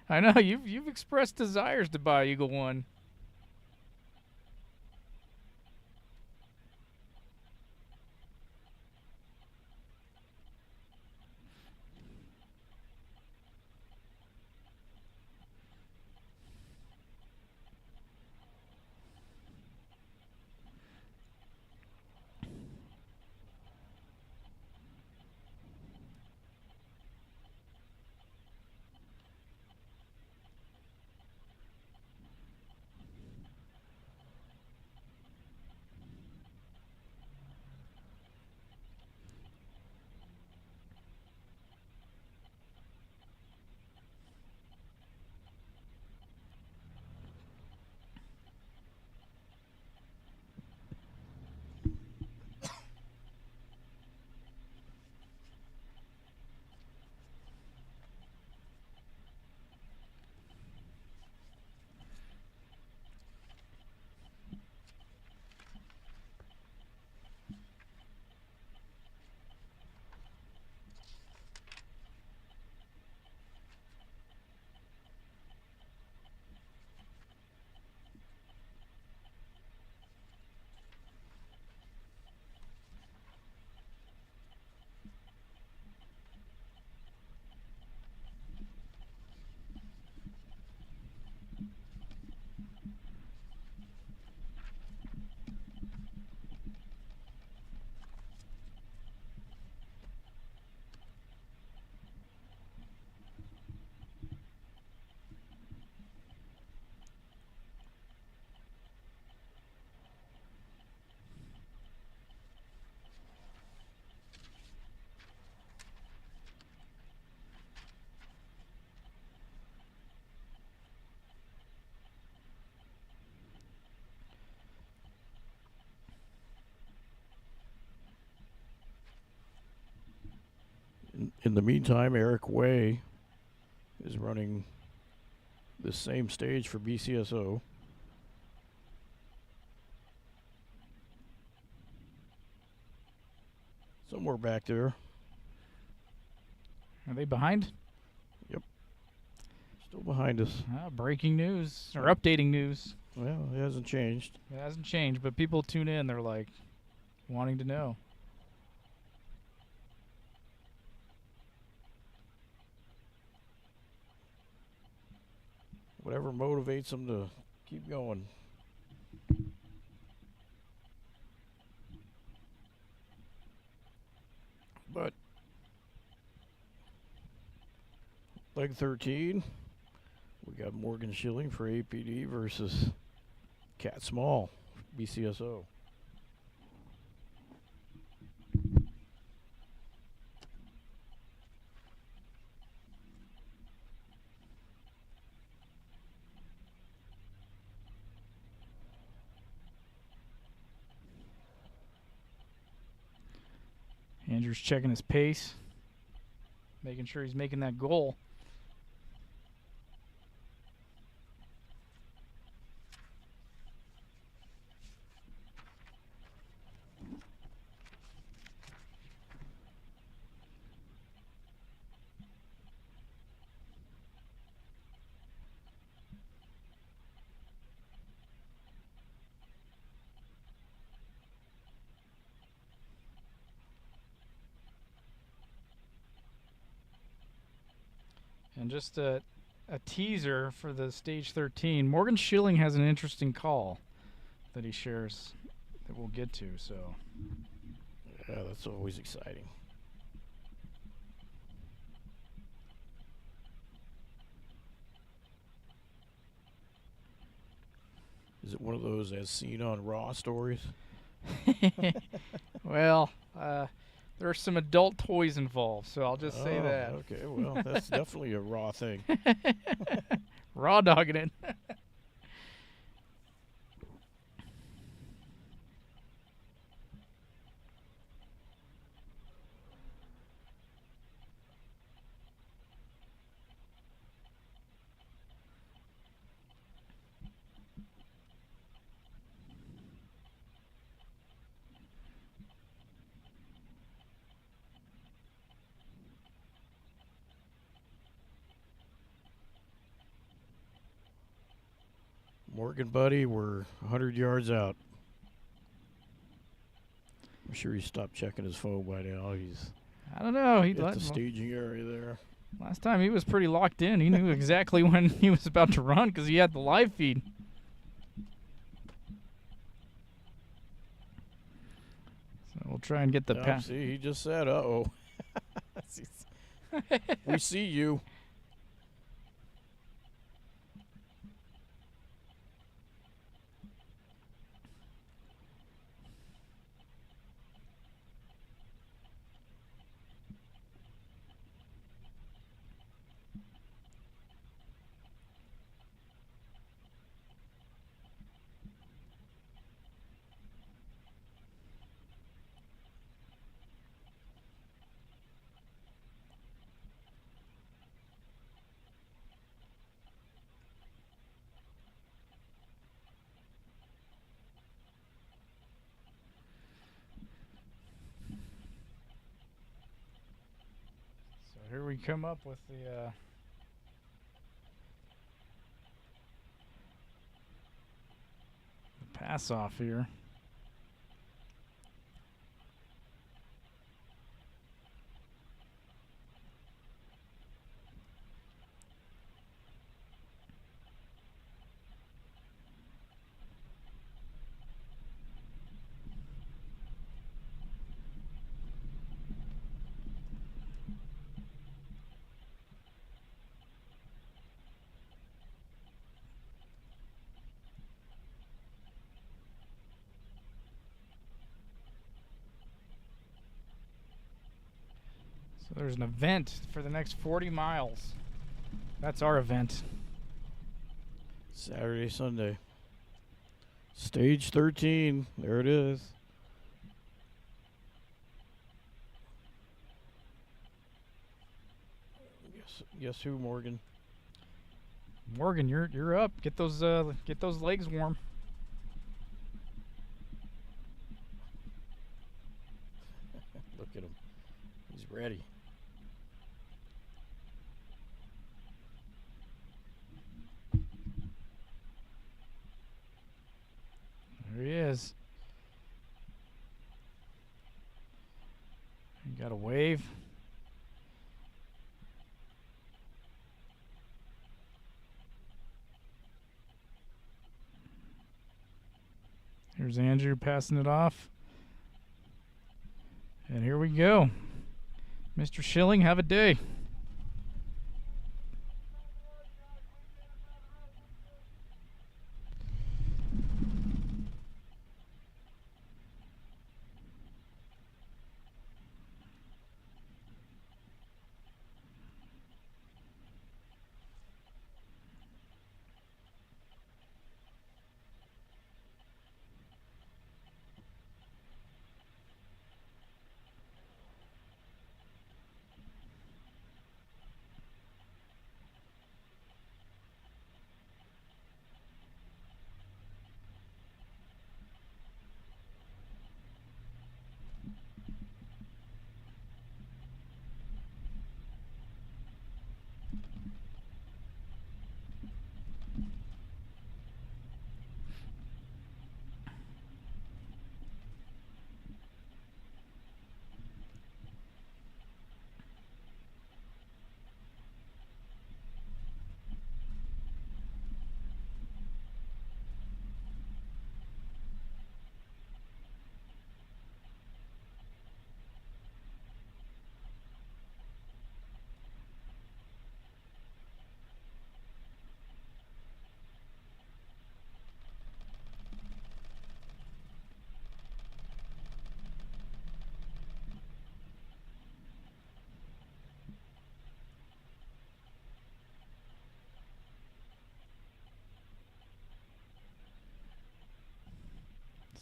I know you've expressed desires to buy Eagle 1. In the meantime, Eric Way is running the same stage for BCSO. Somewhere back there. Are they behind? Still behind us. Breaking news or updating news. Well, it hasn't changed. It hasn't changed, but people tune in. They're like wanting to know. Whatever motivates them to keep going. But leg 13, we got Morgan Schilling for APD versus Cat Small, BCSO. Andrew's checking his pace, making sure he's making that goal. And just a teaser for the stage 13. Morgan Schilling has an interesting call that he shares that we'll get to. So Yeah, that's always exciting. Is it one of those as seen on Raw stories? well, there are some adult toys involved, so I'll just say that. Okay, well, that's definitely a Raw thing. Raw dogging it. Morgan, buddy, we're 100 yards out. I'm sure he stopped checking his phone by now. He's I don't know. He at the staging area there. Last time he was pretty locked in. He knew exactly when he was about to run because he had the live feed. So we'll try and get the pass. See, he just said, "Uh-oh." We see you. Here we come up with the pass off here. So there's an event for the next 40 miles. That's our event. Saturday, Sunday. Stage 13. There it is. Guess who, Morgan? Morgan, you're up. Get those legs warm. Look at him. He's ready. There he is. You got a wave. Here's Andrew passing it off. And here we go. Mr. Schilling, have a day.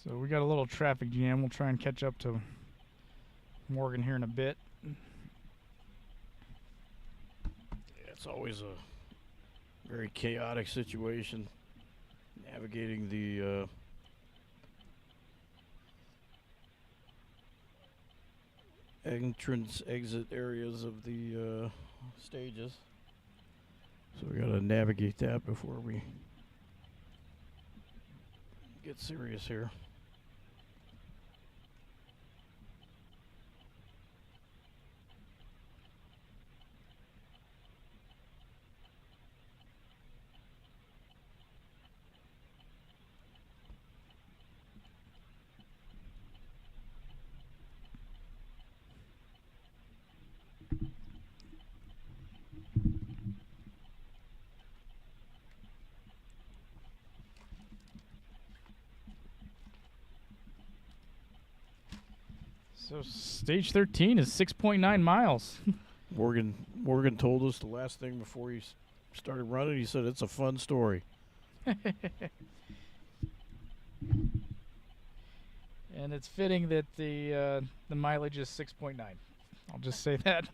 So we got a little traffic jam. We'll try and catch up to Morgan here in a bit. Yeah, it's always a very chaotic situation navigating the entrance exit areas of the stages. So we gotta navigate that before we get serious here. So stage 13 is 6.9 miles. Morgan told us the last thing before he started running. He said it's a fun story. And it's fitting that the mileage is 6.9. I'll just say that.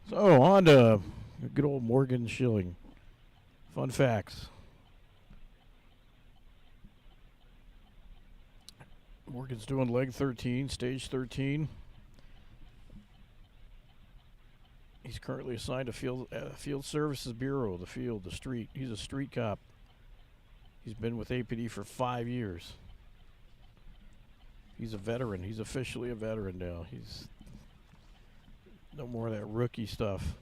So on to good old Morgan Schilling. Fun facts. Morgan's doing leg 13, stage 13. He's currently assigned to Field Services Bureau, the street. He's a street cop. He's been with APD for 5 years. He's a veteran. He's officially a veteran now. He's no more of that rookie stuff.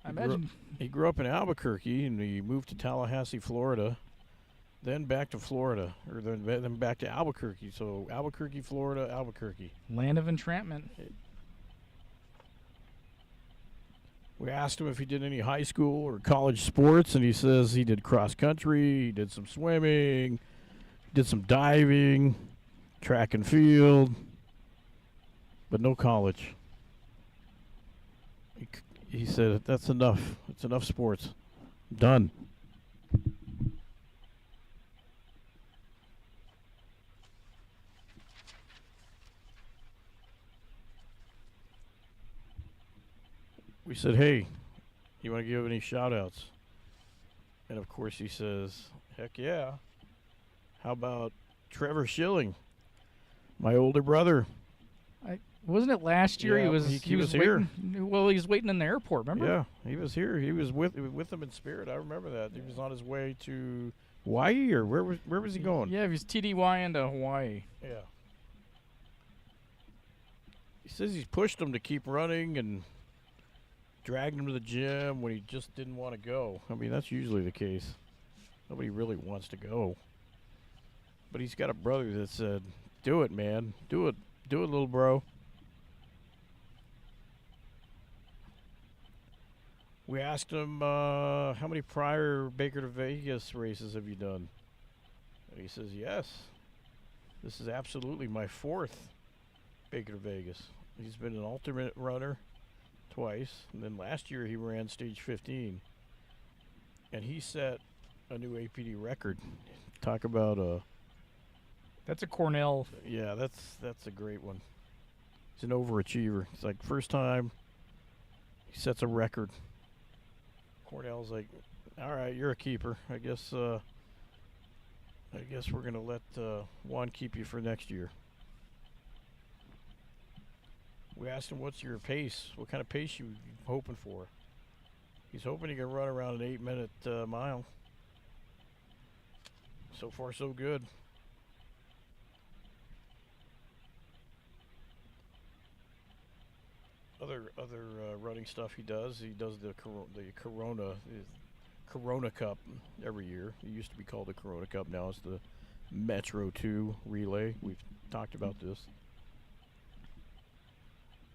I imagine He grew up in Albuquerque and he moved to Tallahassee, Florida, then back to Florida, or then back to Albuquerque. So Albuquerque, Florida, Albuquerque. land of entrapment. We asked him if he did any high school or college sports, and he says he did cross country, he did some swimming, did some diving, track and field, but no college. He said, that's enough. It's enough sports. Done. We said, hey, you want to give any shout outs? And of course he says, heck yeah. How about Trevor Schilling, my older brother? Wasn't it last year? Yeah, he was here. Waiting, well, he was waiting in the airport. Remember? Yeah, he was here. He was with them in spirit. I remember that. He was on his way to Hawaii, or where was he going? Yeah, he was TDY into Hawaii. Yeah. He says he's pushed him to keep running and dragged him to the gym when he just didn't want to go. I mean, that's usually the case. Nobody really wants to go. But he's got a brother that said, do it, man. Do it. Do it, little bro. We asked him, how many prior Baker2Vegas races have you done? And he says, yes. This is absolutely my 4th Baker2Vegas. He's been an alternate runner twice. And then last year he ran stage 15. And he set a new APD record. Talk about That's a Cornell. yeah, that's a great one. He's an overachiever. It's like first time he sets a record. Cornell's like, all right, you're a keeper. I guess we're gonna let Juan keep you for next year. We asked him, what's your pace? What kind of pace you hoping for? He's hoping he can run around an 8-minute mile. So far, so good. Other running stuff he does the Corona Cup every year. It used to be called the Corona Cup. Now it's the Metro 2 relay. We've talked about this.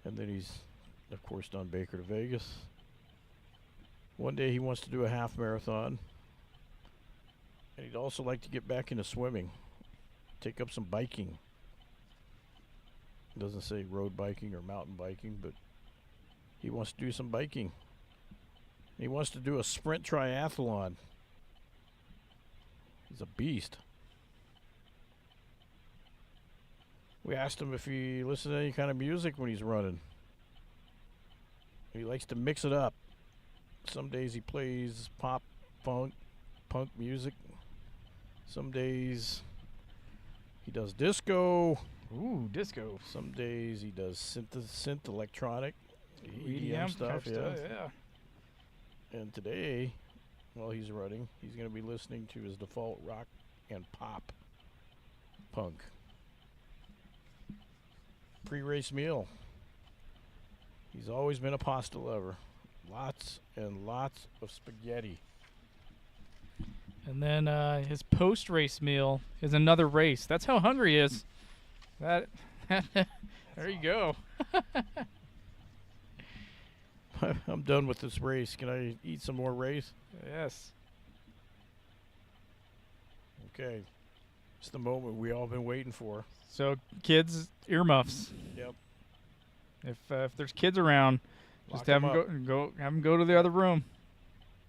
And then he's, of course, done Baker2Vegas. One day he wants to do a half marathon. And he'd also like to get back into swimming. Take up some biking. It doesn't say road biking or mountain biking, but He wants to do some biking. He wants to do a sprint triathlon. He's a beast. We asked him if he listens to any kind of music when he's running. He likes to mix it up. Some days he plays pop, punk music. Some days he does disco. Ooh, disco. Some days he does synth electronic, EDM stuff. Yeah. And today, while he's running, he's going to be listening to his default rock and pop punk. Pre-race meal. He's always been a pasta lover. Lots and lots of spaghetti. And then his post-race meal is another race. That's how hungry he is. That there you go. I'm done with this race. Can I eat some more race? Yes. Okay. It's the moment we all been waiting for. So kids, earmuffs. Yep. If there's kids around, just Lock have 'em them go have them go to the other room.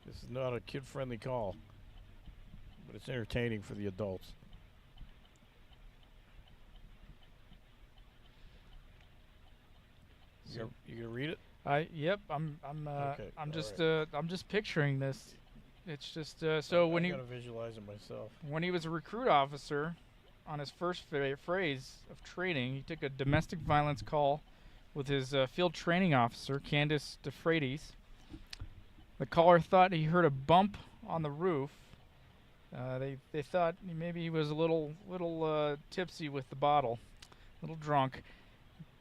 This is not a kid-friendly call, but it's entertaining for the adults. You gonna read it? Yep. I'm Okay, I'm just picturing this. It's just so when I he gotta visualize it myself. when he was a recruit officer, on his first phase of training, he took a domestic violence call with his field training officer, Candace DeFreitas. The caller thought he heard a bump on the roof. They thought maybe he was a little tipsy with the bottle, a little drunk.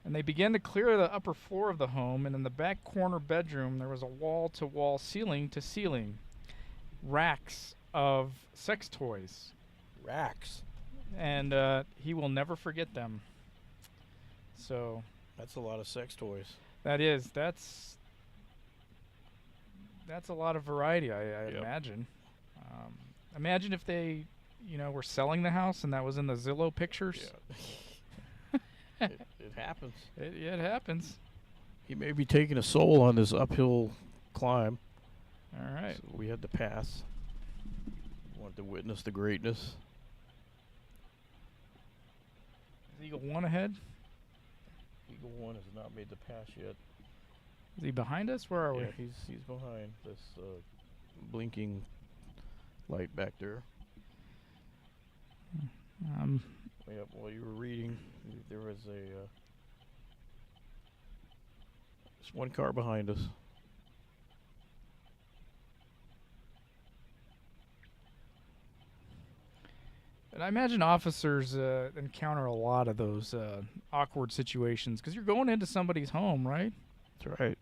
And they began to clear the upper floor of the home, and in the back corner bedroom there was a wall-to-wall, ceiling-to-ceiling racks of sex toys. Racks. And he will never forget them. So That's a lot of sex toys. that's a lot of variety, I Yep. imagine. Imagine if they, were selling the house and that was in the Zillow pictures. Yeah. It happens. It happens. He may be taking a soul on this uphill climb. All right. So we had to pass. Wanted to witness the greatness. Is Eagle 1 ahead? Eagle 1 has not made the pass yet. Is he behind us? Where are Yeah, we? he's behind this blinking light back there. Yep, while you were reading, there was just one car behind us. And I imagine officers encounter a lot of those awkward situations because you're going into somebody's home, right? That's right.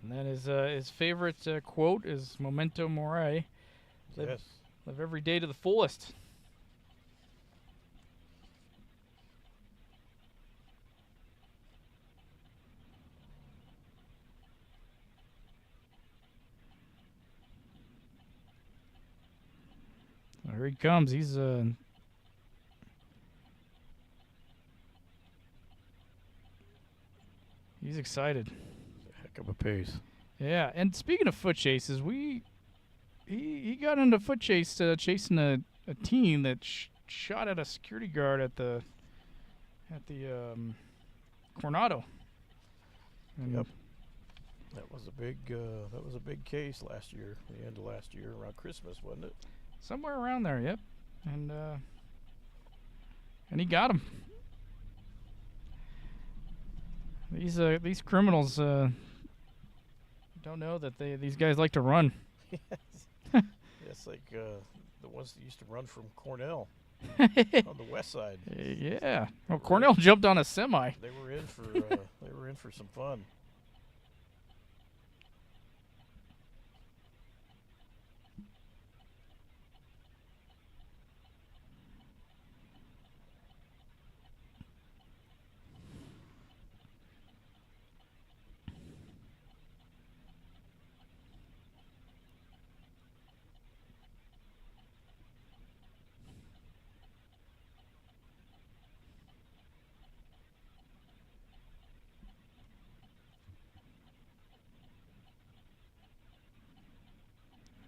And then his favorite quote is "Memento Mori." Yes. Live every day to the fullest. There he comes. He's excited. Heck of a pace. Yeah, and speaking of foot chases, he got into foot chase chasing a team that shot at a security guard at the Coronado. And Yep. That was a big case last year. The end of last year, around Christmas, wasn't it? somewhere around there, yep. And he got him. These criminals don't know that these guys like to run. It's like the ones that used to run from Cornell on the west side. Yeah. Well, Cornell jumped on a semi. They were in for some fun.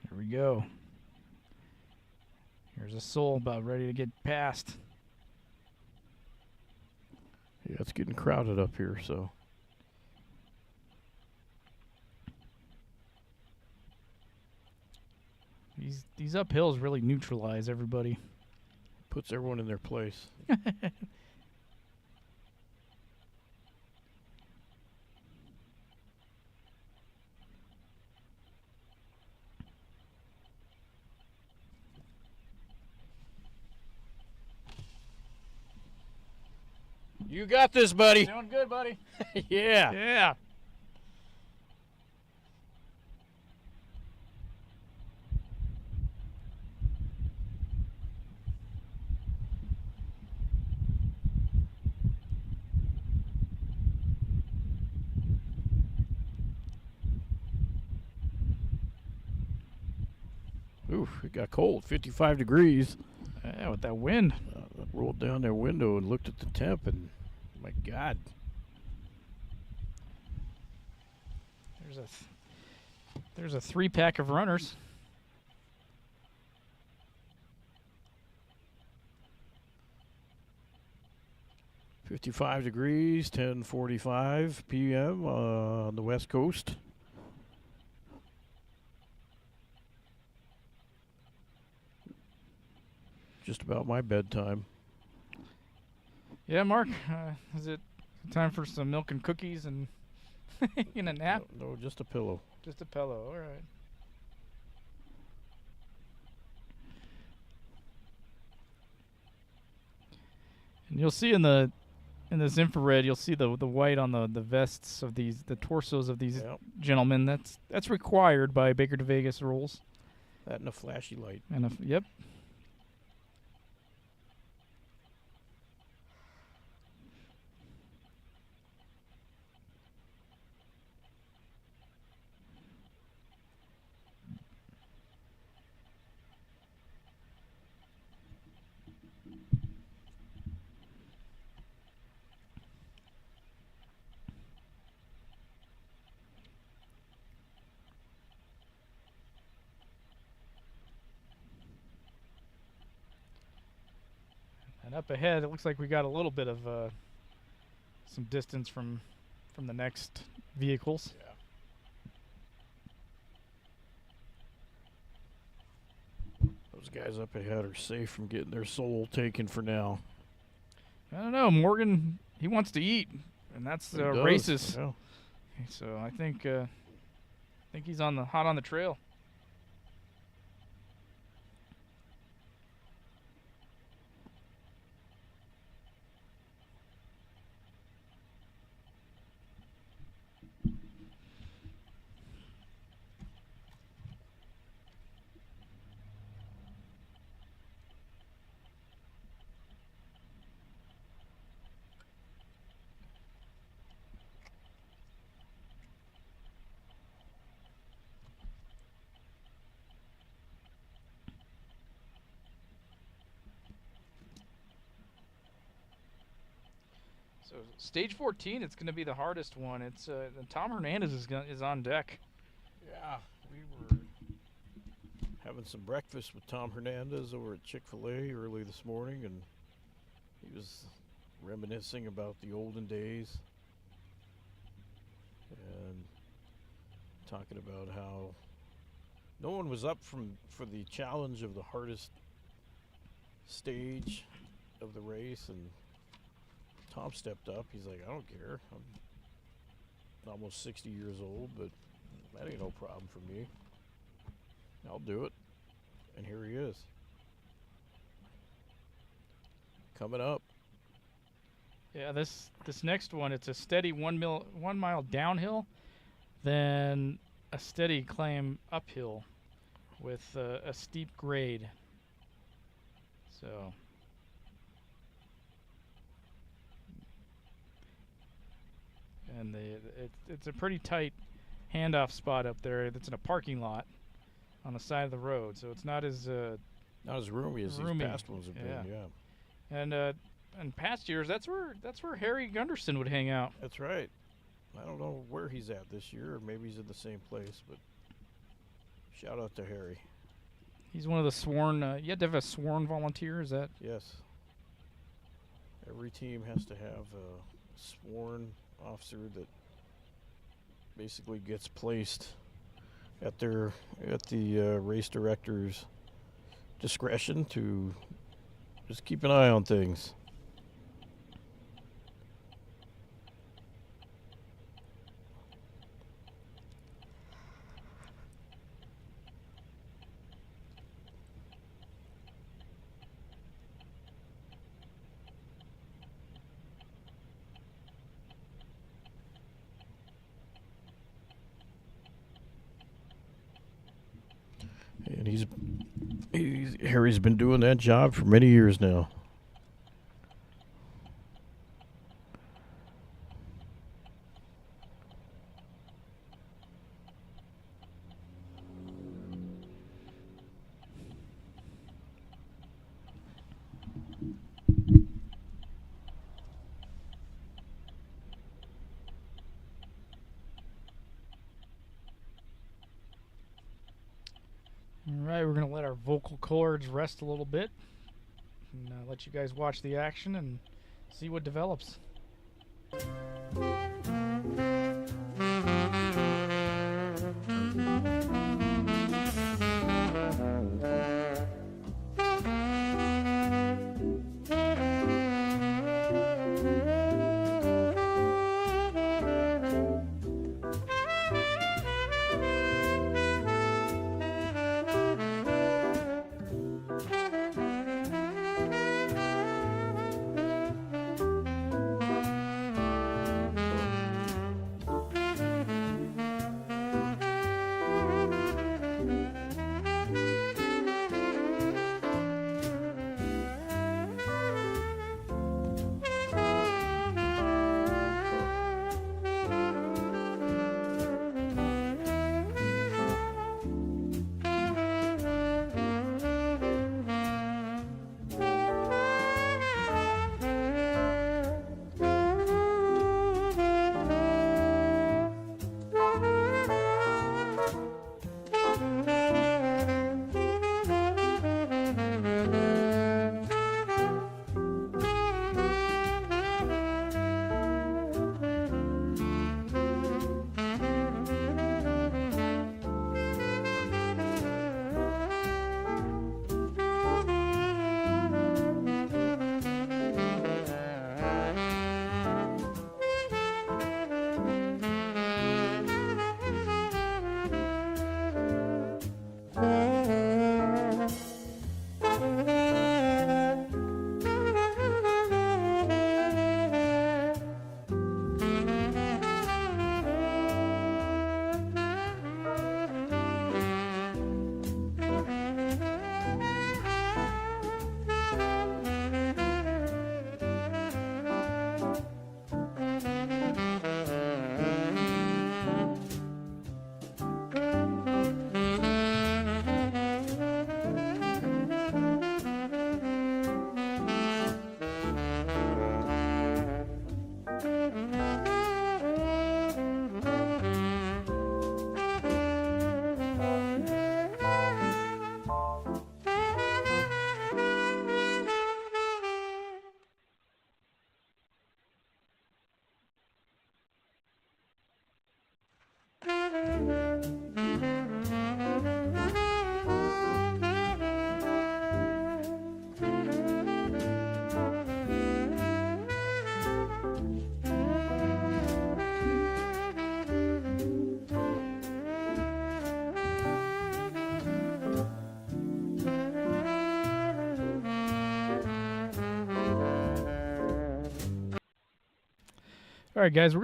Here we go. Here's a soul about ready to get past. Yeah, it's getting crowded up here, so. These uphills really neutralize everybody. Puts everyone in their place. You got this, buddy. Doing good, buddy. Yeah. Yeah. Oof, it got cold. 55 degrees. Yeah, with that wind. I rolled down their window and looked at the temp, and my God. There's a 3-pack of runners. $55 degrees, 10:45 p.m. On the West Coast. Just about my bedtime. Yeah, Mark. Is it time for some milk and cookies and in a nap? No, just a pillow. Just a pillow. All right. And you'll see in this infrared, you'll see the white on the vests of the torsos of these Yep. gentlemen. That's required by Baker2Vegas rules. That and a flashy light. And yep. And up ahead, it looks like we got a little bit of some distance from the next vehicles. Yeah. Those guys up ahead are safe from getting their soul taken for now. I don't know. Morgan, he wants to eat, and that's He does, races. yeah. So I think he's hot on the trail. So stage 14, it's going to be the hardest one. It's Tom Hernandez is on deck. Yeah, we were having some breakfast with Tom Hernandez over at Chick-fil-A early this morning, and he was reminiscing about the olden days and talking about how no one was up for the challenge of the hardest stage of the race, and Tom stepped up. He's like, I don't care. I'm almost 60 years old, but that ain't no problem for me. I'll do it. And here he is. Coming up. Yeah, this next one, it's a steady 1 mile downhill, then a steady climb uphill with a steep grade. So and it's a pretty tight handoff spot up there. That's in a parking lot on the side of the road, so it's not as Not as roomy as these past ones have been, yeah. And in past years, that's where Harry Gunderson would hang out. That's right. I don't know where he's at this year, or maybe he's in the same place, but shout out to Harry. He's one of the sworn. You have to have a sworn volunteer. Is that? Yes. Every team has to have a sworn officer that basically gets placed at the race director's discretion to just keep an eye on things. And Harry's been doing that job for many years now. All right, we're gonna let our vocal cords rest a little bit, and let you guys watch the action and see what develops. All right, guys,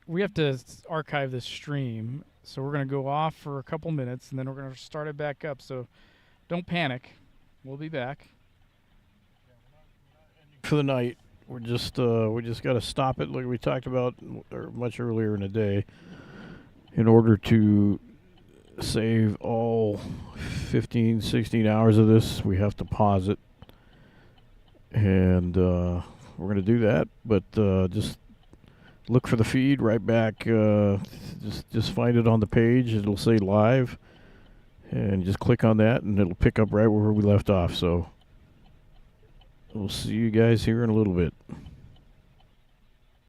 we have to archive this stream, so we're gonna go off for a couple minutes, and then we're gonna start it back up. So don't panic. We'll be back. For the night, we just got to stop it like we talked about much earlier in the day. In order to save all 15, 16 hours of this, we have to pause it. And we're going to do that, but just look for the feed right back. Just find it on the page. It'll say live. And just click on that, and it'll pick up right where we left off. So we'll see you guys here in a little bit.